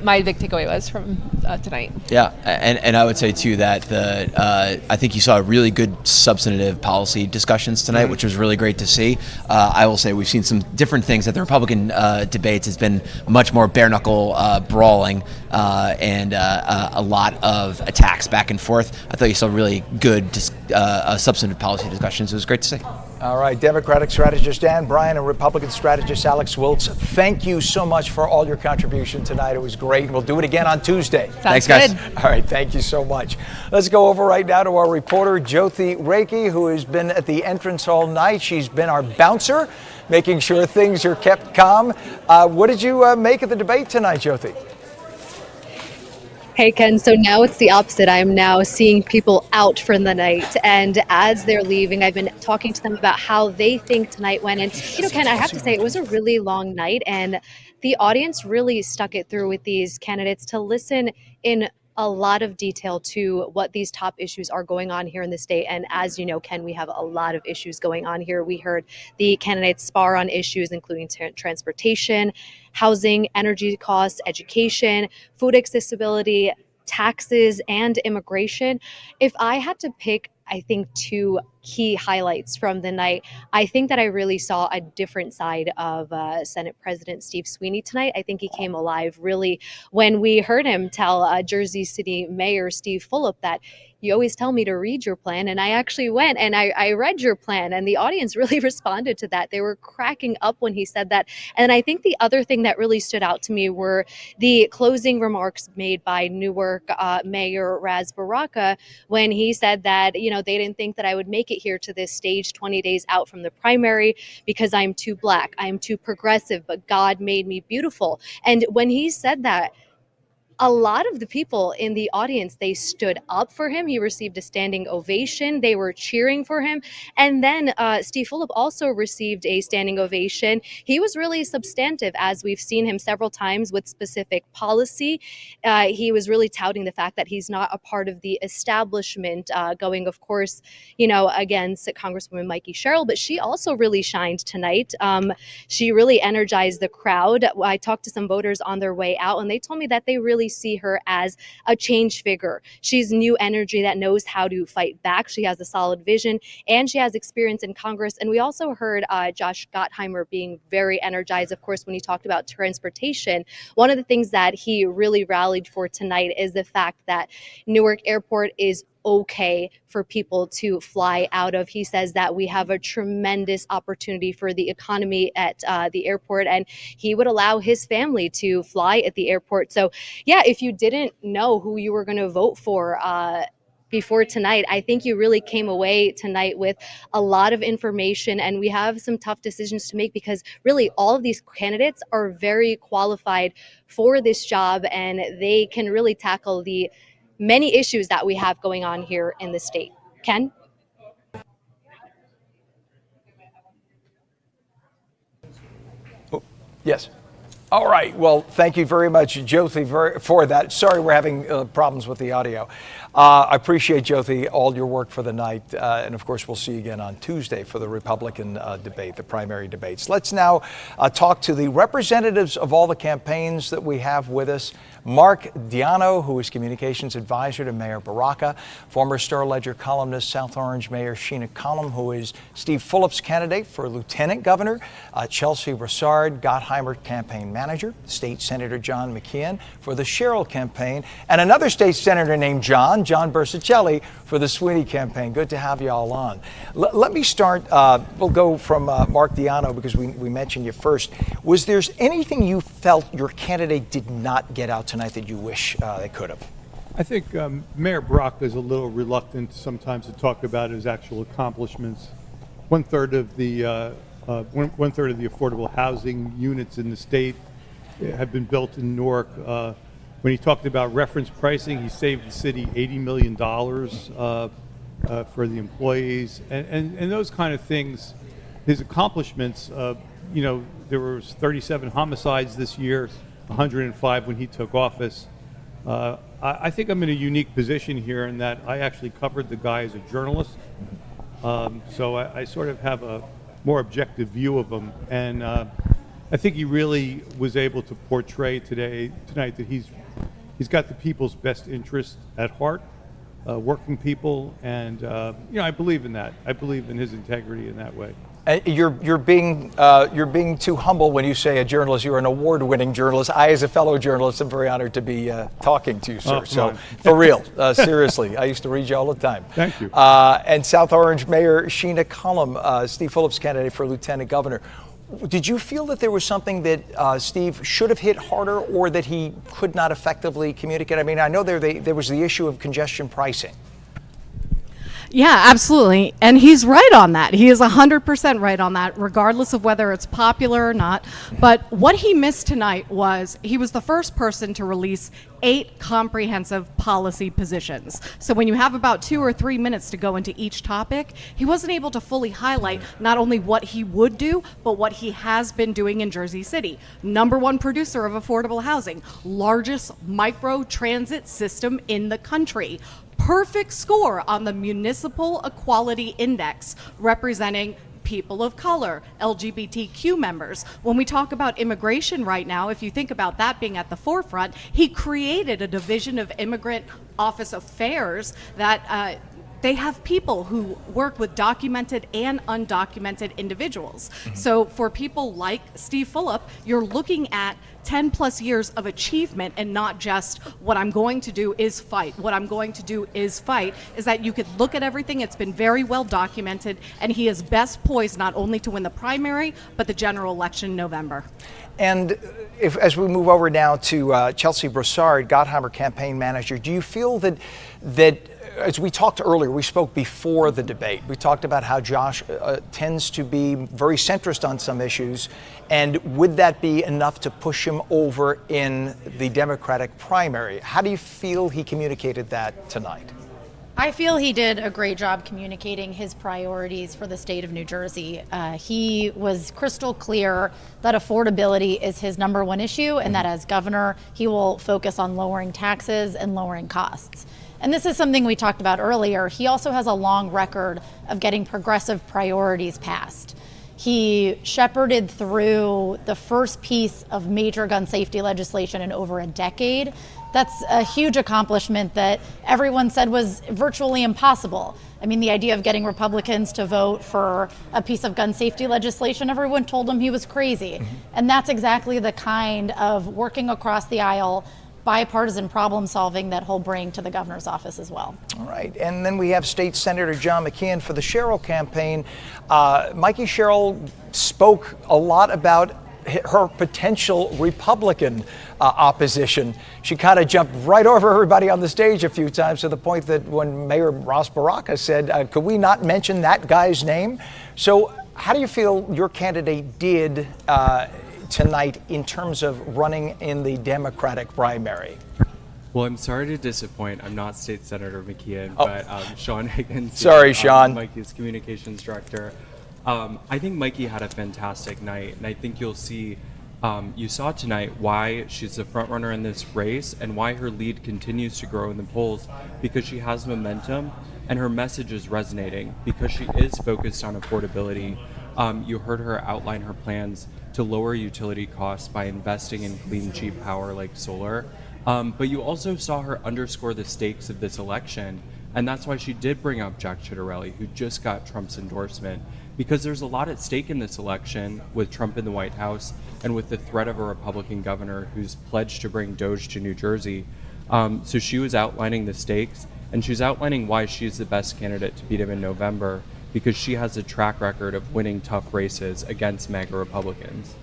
my big takeaway was from tonight. Yeah, and I would say too that I think you saw really good substantive policy discussions tonight, which was really great to see. I will say we've seen some different things at the Republican debates. It's been much more bare knuckle brawling and a lot of attacks back and forth. I thought you saw really good substantive policy discussions. It was great to see. All right, Democratic strategist Dan Bryan and Republican strategist Alex Wilkes, thank you so much for all your contribution tonight. It was great. We'll do it again on Tuesday. Thanks, guys. All right, thank you so much. Let's go over right now to our reporter, Jyothi Reiki, who has been at the entrance all night. She's been our bouncer, making sure things are kept calm. What did you make of the debate tonight, Jyothi? Hey, Ken, so now it's the opposite. I'm now seeing people out for the night, and as they're leaving, I've been talking to them about how they think tonight went. And, Ken, I have to say, it was a really long night, and the audience really stuck it through with these candidates to listen in a lot of detail to what these top issues are going on here in the state. And as you know, Ken, we have a lot of issues going on here. We heard the candidates spar on issues including transportation, housing, energy costs, education, food accessibility, taxes, and immigration. If I had to pick, I think, two key highlights from the night, I think that I really saw a different side of Senate President Steve Sweeney tonight. I think he came alive really when we heard him tell Jersey City Mayor Steve Fulop that you always tell me to read your plan. And I actually went and I read your plan, and the audience really responded to that. They were cracking up when he said that. And I think the other thing that really stood out to me were the closing remarks made by Newark Mayor Ras Baraka when he said that, they didn't think that I would make it here to this stage 20 days out from the primary because I'm too black, I'm too progressive, but God made me beautiful. And when he said that, a lot of the people in the audience, they stood up for him. He received a standing ovation. They were cheering for him. And then Steve Fulop also received a standing ovation. He was really substantive, as we've seen him several times with specific policy. He was really touting the fact that he's not a part of the establishment, going, of course, against Congresswoman Mikie Sherrill, but she also really shined tonight. She really energized the crowd. I talked to some voters on their way out, and they told me that they really see her as a change figure. She's new energy that knows how to fight back. She has a solid vision, and she has experience in Congress. And we also heard Josh Gottheimer being very energized, of course, when he talked about transportation. One of the things that he really rallied for tonight is the fact that Newark Airport is okay for people to fly out of. He says that we have a tremendous opportunity for the economy at the airport, and he would allow his family to fly at the airport. So yeah, if you didn't know who you were going to vote for before tonight, I think you really came away tonight with a lot of information, and we have some tough decisions to make because really all of these candidates are very qualified for this job, and they can really tackle the many issues that we have going on here in the state. Ken? Yes. All right. Well, thank you very much, Jyoti, for that. Sorry, we're having problems with the audio. I appreciate, Jyoti, all your work for the night. And of course, we'll see you again on Tuesday for the Republican debate, the primary debates. Let's now talk to the representatives of all the campaigns that we have with us. Mark Diano, who is communications advisor to Mayor Baraka, former Star Ledger columnist, South Orange Mayor Sheena Cullum, who is Steve Fulop's candidate for lieutenant governor, Chelsea Broussard, Gottheimer campaign manager, State Senator John McKeon for the Sherrill campaign, and another state senator named John Bersicelli for the Sweeney campaign. Good to have you all on. Let me start. We'll go from Mark Diano because we mentioned you first. Was there anything you felt your candidate did not get out tonight that you wish they could have? I think Mayor Baraka is a little reluctant sometimes to talk about his actual accomplishments. One third of the affordable housing units in the state have been built in Newark. When he talked about reference pricing, he saved the city $80 million for the employees, and those kind of things. His accomplishments, there were 37 homicides this year, 105 when he took office. I think I'm in a unique position here in that I actually covered the guy as a journalist, so I sort of have a more objective view of him, and I think he really was able to portray tonight that he's got the people's best interest at heart, working people, and I believe in that. I believe in his integrity in that way. You're being too humble when you say a journalist. You're an award-winning journalist. I, as a fellow journalist, am very honored to be talking to you, sir. For real, seriously, I used to read you all the time. Thank you. And South Orange Mayor Sheena Cullum, Steve Fulop's candidate for lieutenant governor. Did you feel that there was something that Steve should have hit harder, or that he could not effectively communicate? I mean, I know there was the issue of congestion pricing. Yeah, absolutely. And he's right on that. He is 100% right on that, regardless of whether it's popular or not. But what he missed tonight was he was the first person to release 8 comprehensive policy positions. So when you have about 2 or 3 minutes to go into each topic, he wasn't able to fully highlight not only what he would do, but what he has been doing in Jersey City. #1 producer of affordable housing, largest micro transit system in the country. Perfect score on the Municipal Equality Index, representing people of color, LGBTQ members. When we talk about immigration right now, if you think about that being at the forefront, he created a division of Immigrant Office Affairs that they have people who work with documented and undocumented individuals. So for people like Steve Fulop, you're looking at 10 plus years of achievement, and not just what I'm going to do is fight. What I'm going to do is fight is that you could look at everything. It's been very well documented, and he is best poised not only to win the primary, but the general election in November. And as we move over now to Chelsea Broussard, Gottheimer campaign manager, do you feel that as we talked earlier, we spoke before the debate, we talked about how Josh tends to be very centrist on some issues, and would that be enough to push him over in the Democratic primary? How do you feel he communicated that tonight? I feel he did a great job communicating his priorities for the state of New Jersey. He was crystal clear that affordability is his #1 issue, and that as governor, he will focus on lowering taxes and lowering costs. And this is something we talked about earlier. He also has a long record of getting progressive priorities passed. He shepherded through the first piece of major gun safety legislation in over a decade. That's a huge accomplishment that everyone said was virtually impossible. I mean, the idea of getting Republicans to vote for a piece of gun safety legislation, everyone told him he was crazy. And that's exactly the kind of working across the aisle, bipartisan problem solving that he'll bring to the governor's office as well. All right, and then we have State Senator John McKeon for the Sherrill campaign. Mikie Sherrill spoke a lot about her potential Republican opposition. She kind of jumped right over everybody on the stage a few times, to the point that when Mayor Ras Baraka said, could we not mention that guy's name? So how do you feel your candidate did tonight in terms of running in the Democratic primary? Well, I'm sorry to disappoint. I'm not State Senator McKeon, but Sean Higgins. Sorry, Sean. Mikey's communications director. I think Mikie had a fantastic night, and I think you'll see You saw tonight why she's the front runner in this race and why her lead continues to grow in the polls, because she has momentum and her message is resonating because she is focused on affordability. You heard her outline her plans to lower utility costs by investing in clean, cheap power like solar. But you also saw her underscore the stakes of this election, and that's why she did bring up Jack Ciattarelli, who just got Trump's endorsement, because there's a lot at stake in this election with Trump in the White House and with the threat of a Republican governor who's pledged to bring Doge to New Jersey. So she was outlining the stakes, and she's outlining why she's the best candidate to beat him in November, because she has a track record of winning tough races against MAGA Republicans.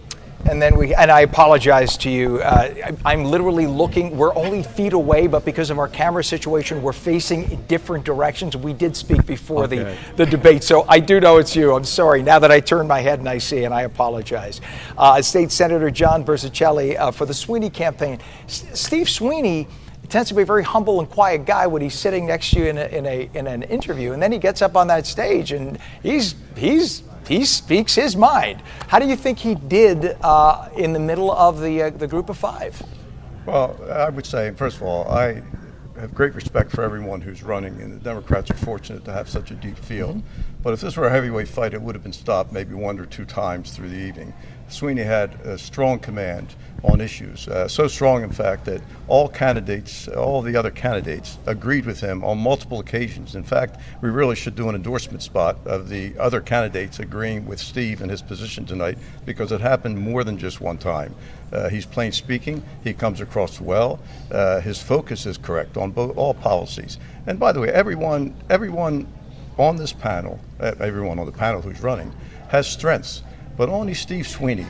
And then and I apologize to you. I'm literally looking, we're only feet away, but because of our camera situation, we're facing different directions. We did speak before the debate, so I do know it's you. I'm sorry. Now that I turn my head and I see, and I apologize. State Senator John Berzicelli for the Sweeney campaign. Steve Sweeney tends to be a very humble and quiet guy when he's sitting next to you in an interview, and then he gets up on that stage and he speaks his mind. How do you think he did in the middle of the group of five? Well, I would say, first of all, I have great respect for everyone who's running, and the Democrats are fortunate to have such a deep field. Mm-hmm. But if this were a heavyweight fight, it would have been stopped maybe one or two times through the evening. Sweeney had a strong command on issues, so strong, in fact, that all the other candidates agreed with him on multiple occasions. In fact, we really should do an endorsement spot of the other candidates agreeing with Steve in his position tonight, because it happened more than just one time. He's plain speaking. He comes across well. His focus is correct on all policies. And by the way, everyone on this panel, everyone on the panel who's running, has strengths. But only Steve Sweeney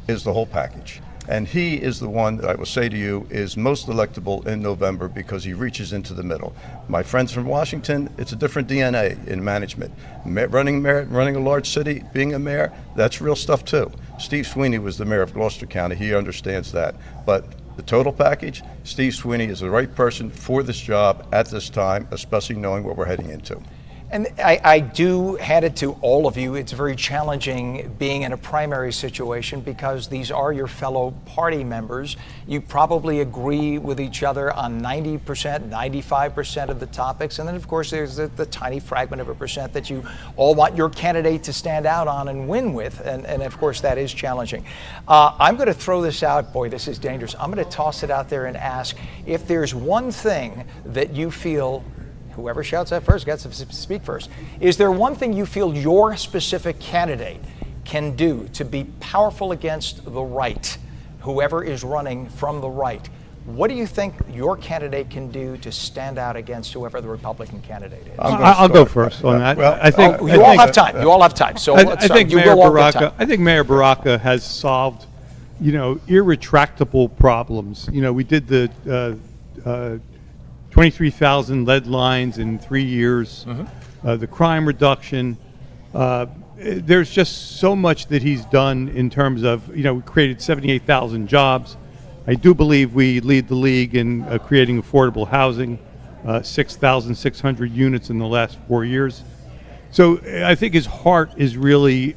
is the whole package. And he is the one that I will say to you is most electable in November, because he reaches into the middle. My friends from Washington, it's a different DNA in management. Running a large city, being a mayor, that's real stuff too. Steve Sweeney was the mayor of Gloucester County. He understands that. But the total package, Steve Sweeney is the right person for this job at this time, especially knowing what we're heading into. And I do hand it to all of you. It's very challenging being in a primary situation because these are your fellow party members. You probably agree with each other on 90%, 95% of the topics. And then, of course, there's the tiny fragment of a percent that you all want your candidate to stand out on and win with. And of course, that is challenging. I'm going to throw this out. Boy, this is dangerous. I'm going to toss it out there and ask if there's one thing that you feel, whoever shouts out first gets to speak first. Is there one thing you feel your specific candidate can do to be powerful against the right, whoever is running from the right? What do you think your candidate can do to stand out against whoever the Republican candidate is? I'll go first on that. Well, I think you all have time. You all have time. So I think Mayor Baraka has solved, irretractable problems. We did the 23,000 lead lines in 3 years, the crime reduction. There's just so much that he's done in terms of, we created 78,000 jobs. I do believe we lead the league in creating affordable housing, 6,600 units in the last 4 years. So I think his heart is really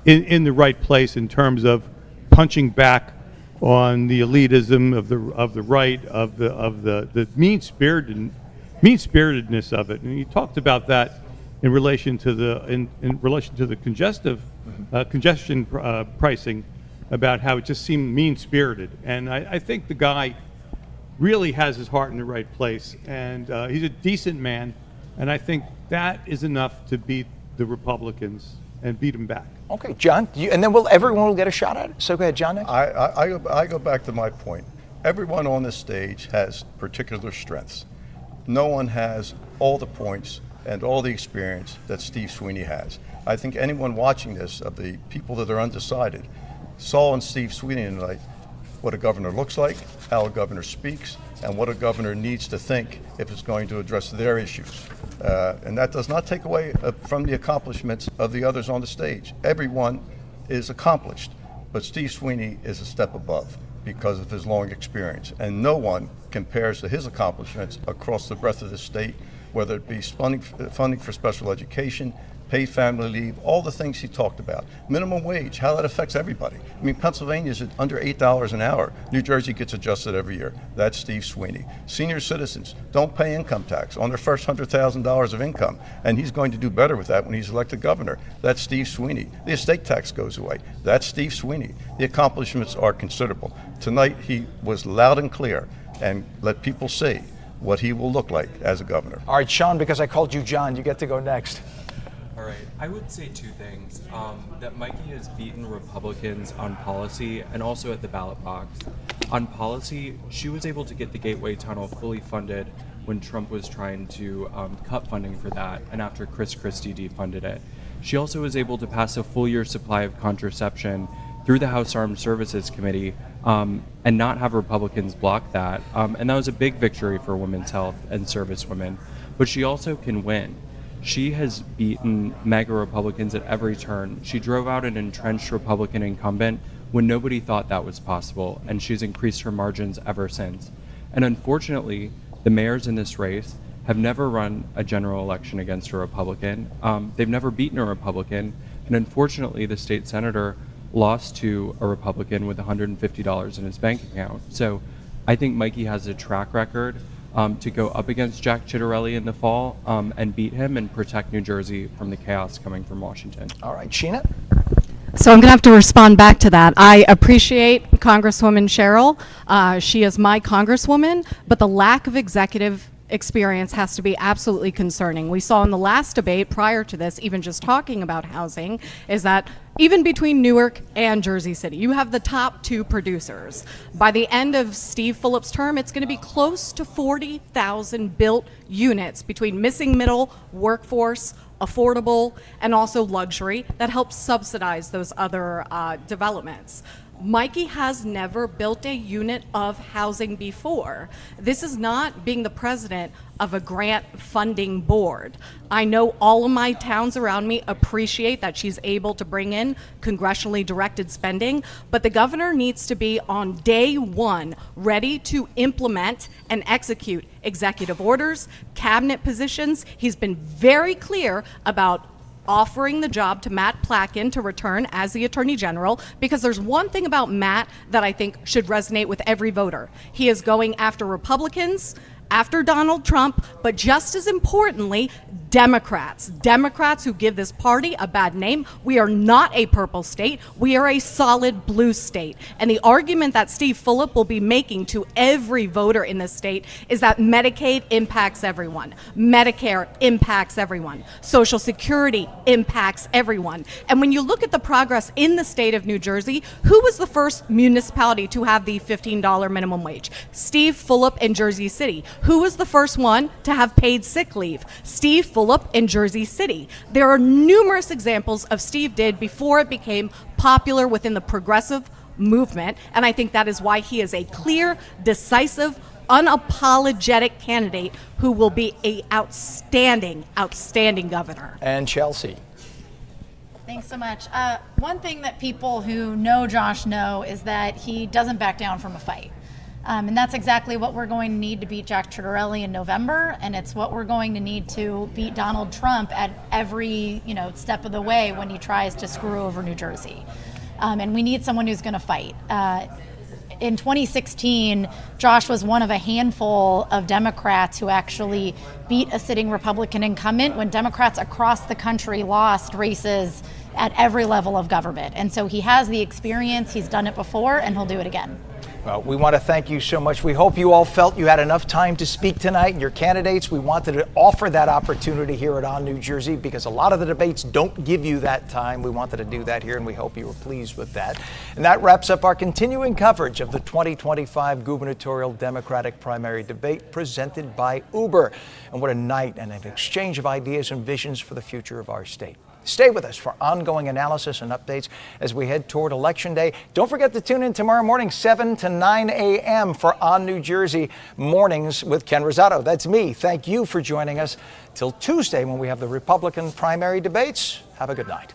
in the right place in terms of punching back on the elitism of the right, of the mean-spiritedness of it. And he talked about that in relation to the congestion pricing, about how it just seemed mean-spirited. And I think the guy really has his heart in the right place, and he's a decent man, and I think that is enough to beat the Republicans and beat them back. Okay, John, and then everyone will get a shot at it. So go ahead, John. Next. I go back to my point. Everyone on this stage has particular strengths. No one has all the points and all the experience that Steve Sweeney has. I think anyone watching this, of the people that are undecided, saw in Steve Sweeney tonight what a governor looks like, how a governor speaks, and what a governor needs to think if it's going to address their issues. And that does not take away from the accomplishments of the others on the stage. Everyone is accomplished, but Steve Sweeney is a step above because of his long experience. And no one compares to his accomplishments across the breadth of the state, whether it be funding for special education, paid family leave, all the things he talked about. Minimum wage, how that affects everybody. I mean, Pennsylvania is at under $8 an hour. New Jersey gets adjusted every year. That's Steve Sweeney. Senior citizens don't pay income tax on their first $100,000 of income, and he's going to do better with that when he's elected governor. That's Steve Sweeney. The estate tax goes away. That's Steve Sweeney. The accomplishments are considerable. Tonight, he was loud and clear and let people see what he will look like as a governor. All right, Sean, because I called you John, you get to go next. All right, I would say two things. That Mikie has beaten Republicans on policy and also at the ballot box. On policy, she was able to get the Gateway Tunnel fully funded when Trump was trying to cut funding for that, and after Chris Christie defunded it. She also was able to pass a full year supply of contraception through the House Armed Services Committee and not have Republicans block that. And that was a big victory for women's health and service women. But she also can win. She has beaten MAGA Republicans at every turn. She drove out an entrenched Republican incumbent when nobody thought that was possible, and she's increased her margins ever since. And unfortunately, the mayors in this race have never run a general election against a Republican. They've never beaten a Republican, and unfortunately, the state senator lost to a Republican with $150 in his bank account. So I think Mikie has a track record to go up against Jack Ciattarelli in the fall and beat him and protect New Jersey from the chaos coming from Washington. All right, Sheena? So I'm going to have to respond back to that. I appreciate Congresswoman Sherrill. She is my Congresswoman, but the lack of executive experience has to be absolutely concerning. We saw in the last debate prior to this, even just talking about housing, is that even between Newark and Jersey City, you have the top two producers. By the end of Steve Fulop's term, it's going to be close to 40,000 built units between missing middle, workforce, affordable, and also luxury that helps subsidize those other developments. Mikie has never built a unit of housing before. This is not being the president of a grant funding board. I know all of my towns around me appreciate that she's able to bring in congressionally directed spending, but the governor needs to be on day one ready to implement and execute executive orders, cabinet positions. He's been very clear about offering the job to Matt Plotkin to return as the Attorney General, because there's one thing about Matt that I think should resonate with every voter. He is going after Republicans, after Donald Trump, but just as importantly, Democrats who give this party a bad name. We are not a purple state. We are a solid blue state. And the argument that Steve Fulop will be making to every voter in this state is that Medicaid impacts everyone. Medicare impacts everyone. Social Security impacts everyone. And when you look at the progress in the state of New Jersey, who was the first municipality to have the $15 minimum wage? Steve Fulop in Jersey City. Who was the first one to have paid sick leave? Steve Fulop in Jersey City. There are numerous examples of Steve did before it became popular within the progressive movement, and I think that is why he is a clear, decisive, unapologetic candidate who will be an outstanding governor. And Chelsea. Thanks so much. One thing that people who know Josh know is that he doesn't back down from a fight. And that's exactly what we're going to need to beat Jack Ciattarelli in November, and it's what we're going to need to beat Donald Trump at every step of the way when he tries to screw over New Jersey. And we need someone who's going to fight. In 2016, Josh was one of a handful of Democrats who actually beat a sitting Republican incumbent when Democrats across the country lost races at every level of government. And so he has the experience, he's done it before, and he'll do it again. Well, we want to thank you so much. We hope you all felt you had enough time to speak tonight, and your candidates. We wanted to offer that opportunity here at On New Jersey because a lot of the debates don't give you that time. We wanted to do that here, and we hope you were pleased with that. And that wraps up our continuing coverage of the 2025 gubernatorial Democratic primary debate presented by Uber. And what a night and an exchange of ideas and visions for the future of our state. Stay with us for ongoing analysis and updates as we head toward Election Day. Don't forget to tune in tomorrow morning, 7 to 9 a.m. for On New Jersey Mornings with Ken Rosato. That's me. Thank you for joining us till Tuesday when we have the Republican primary debates. Have a good night.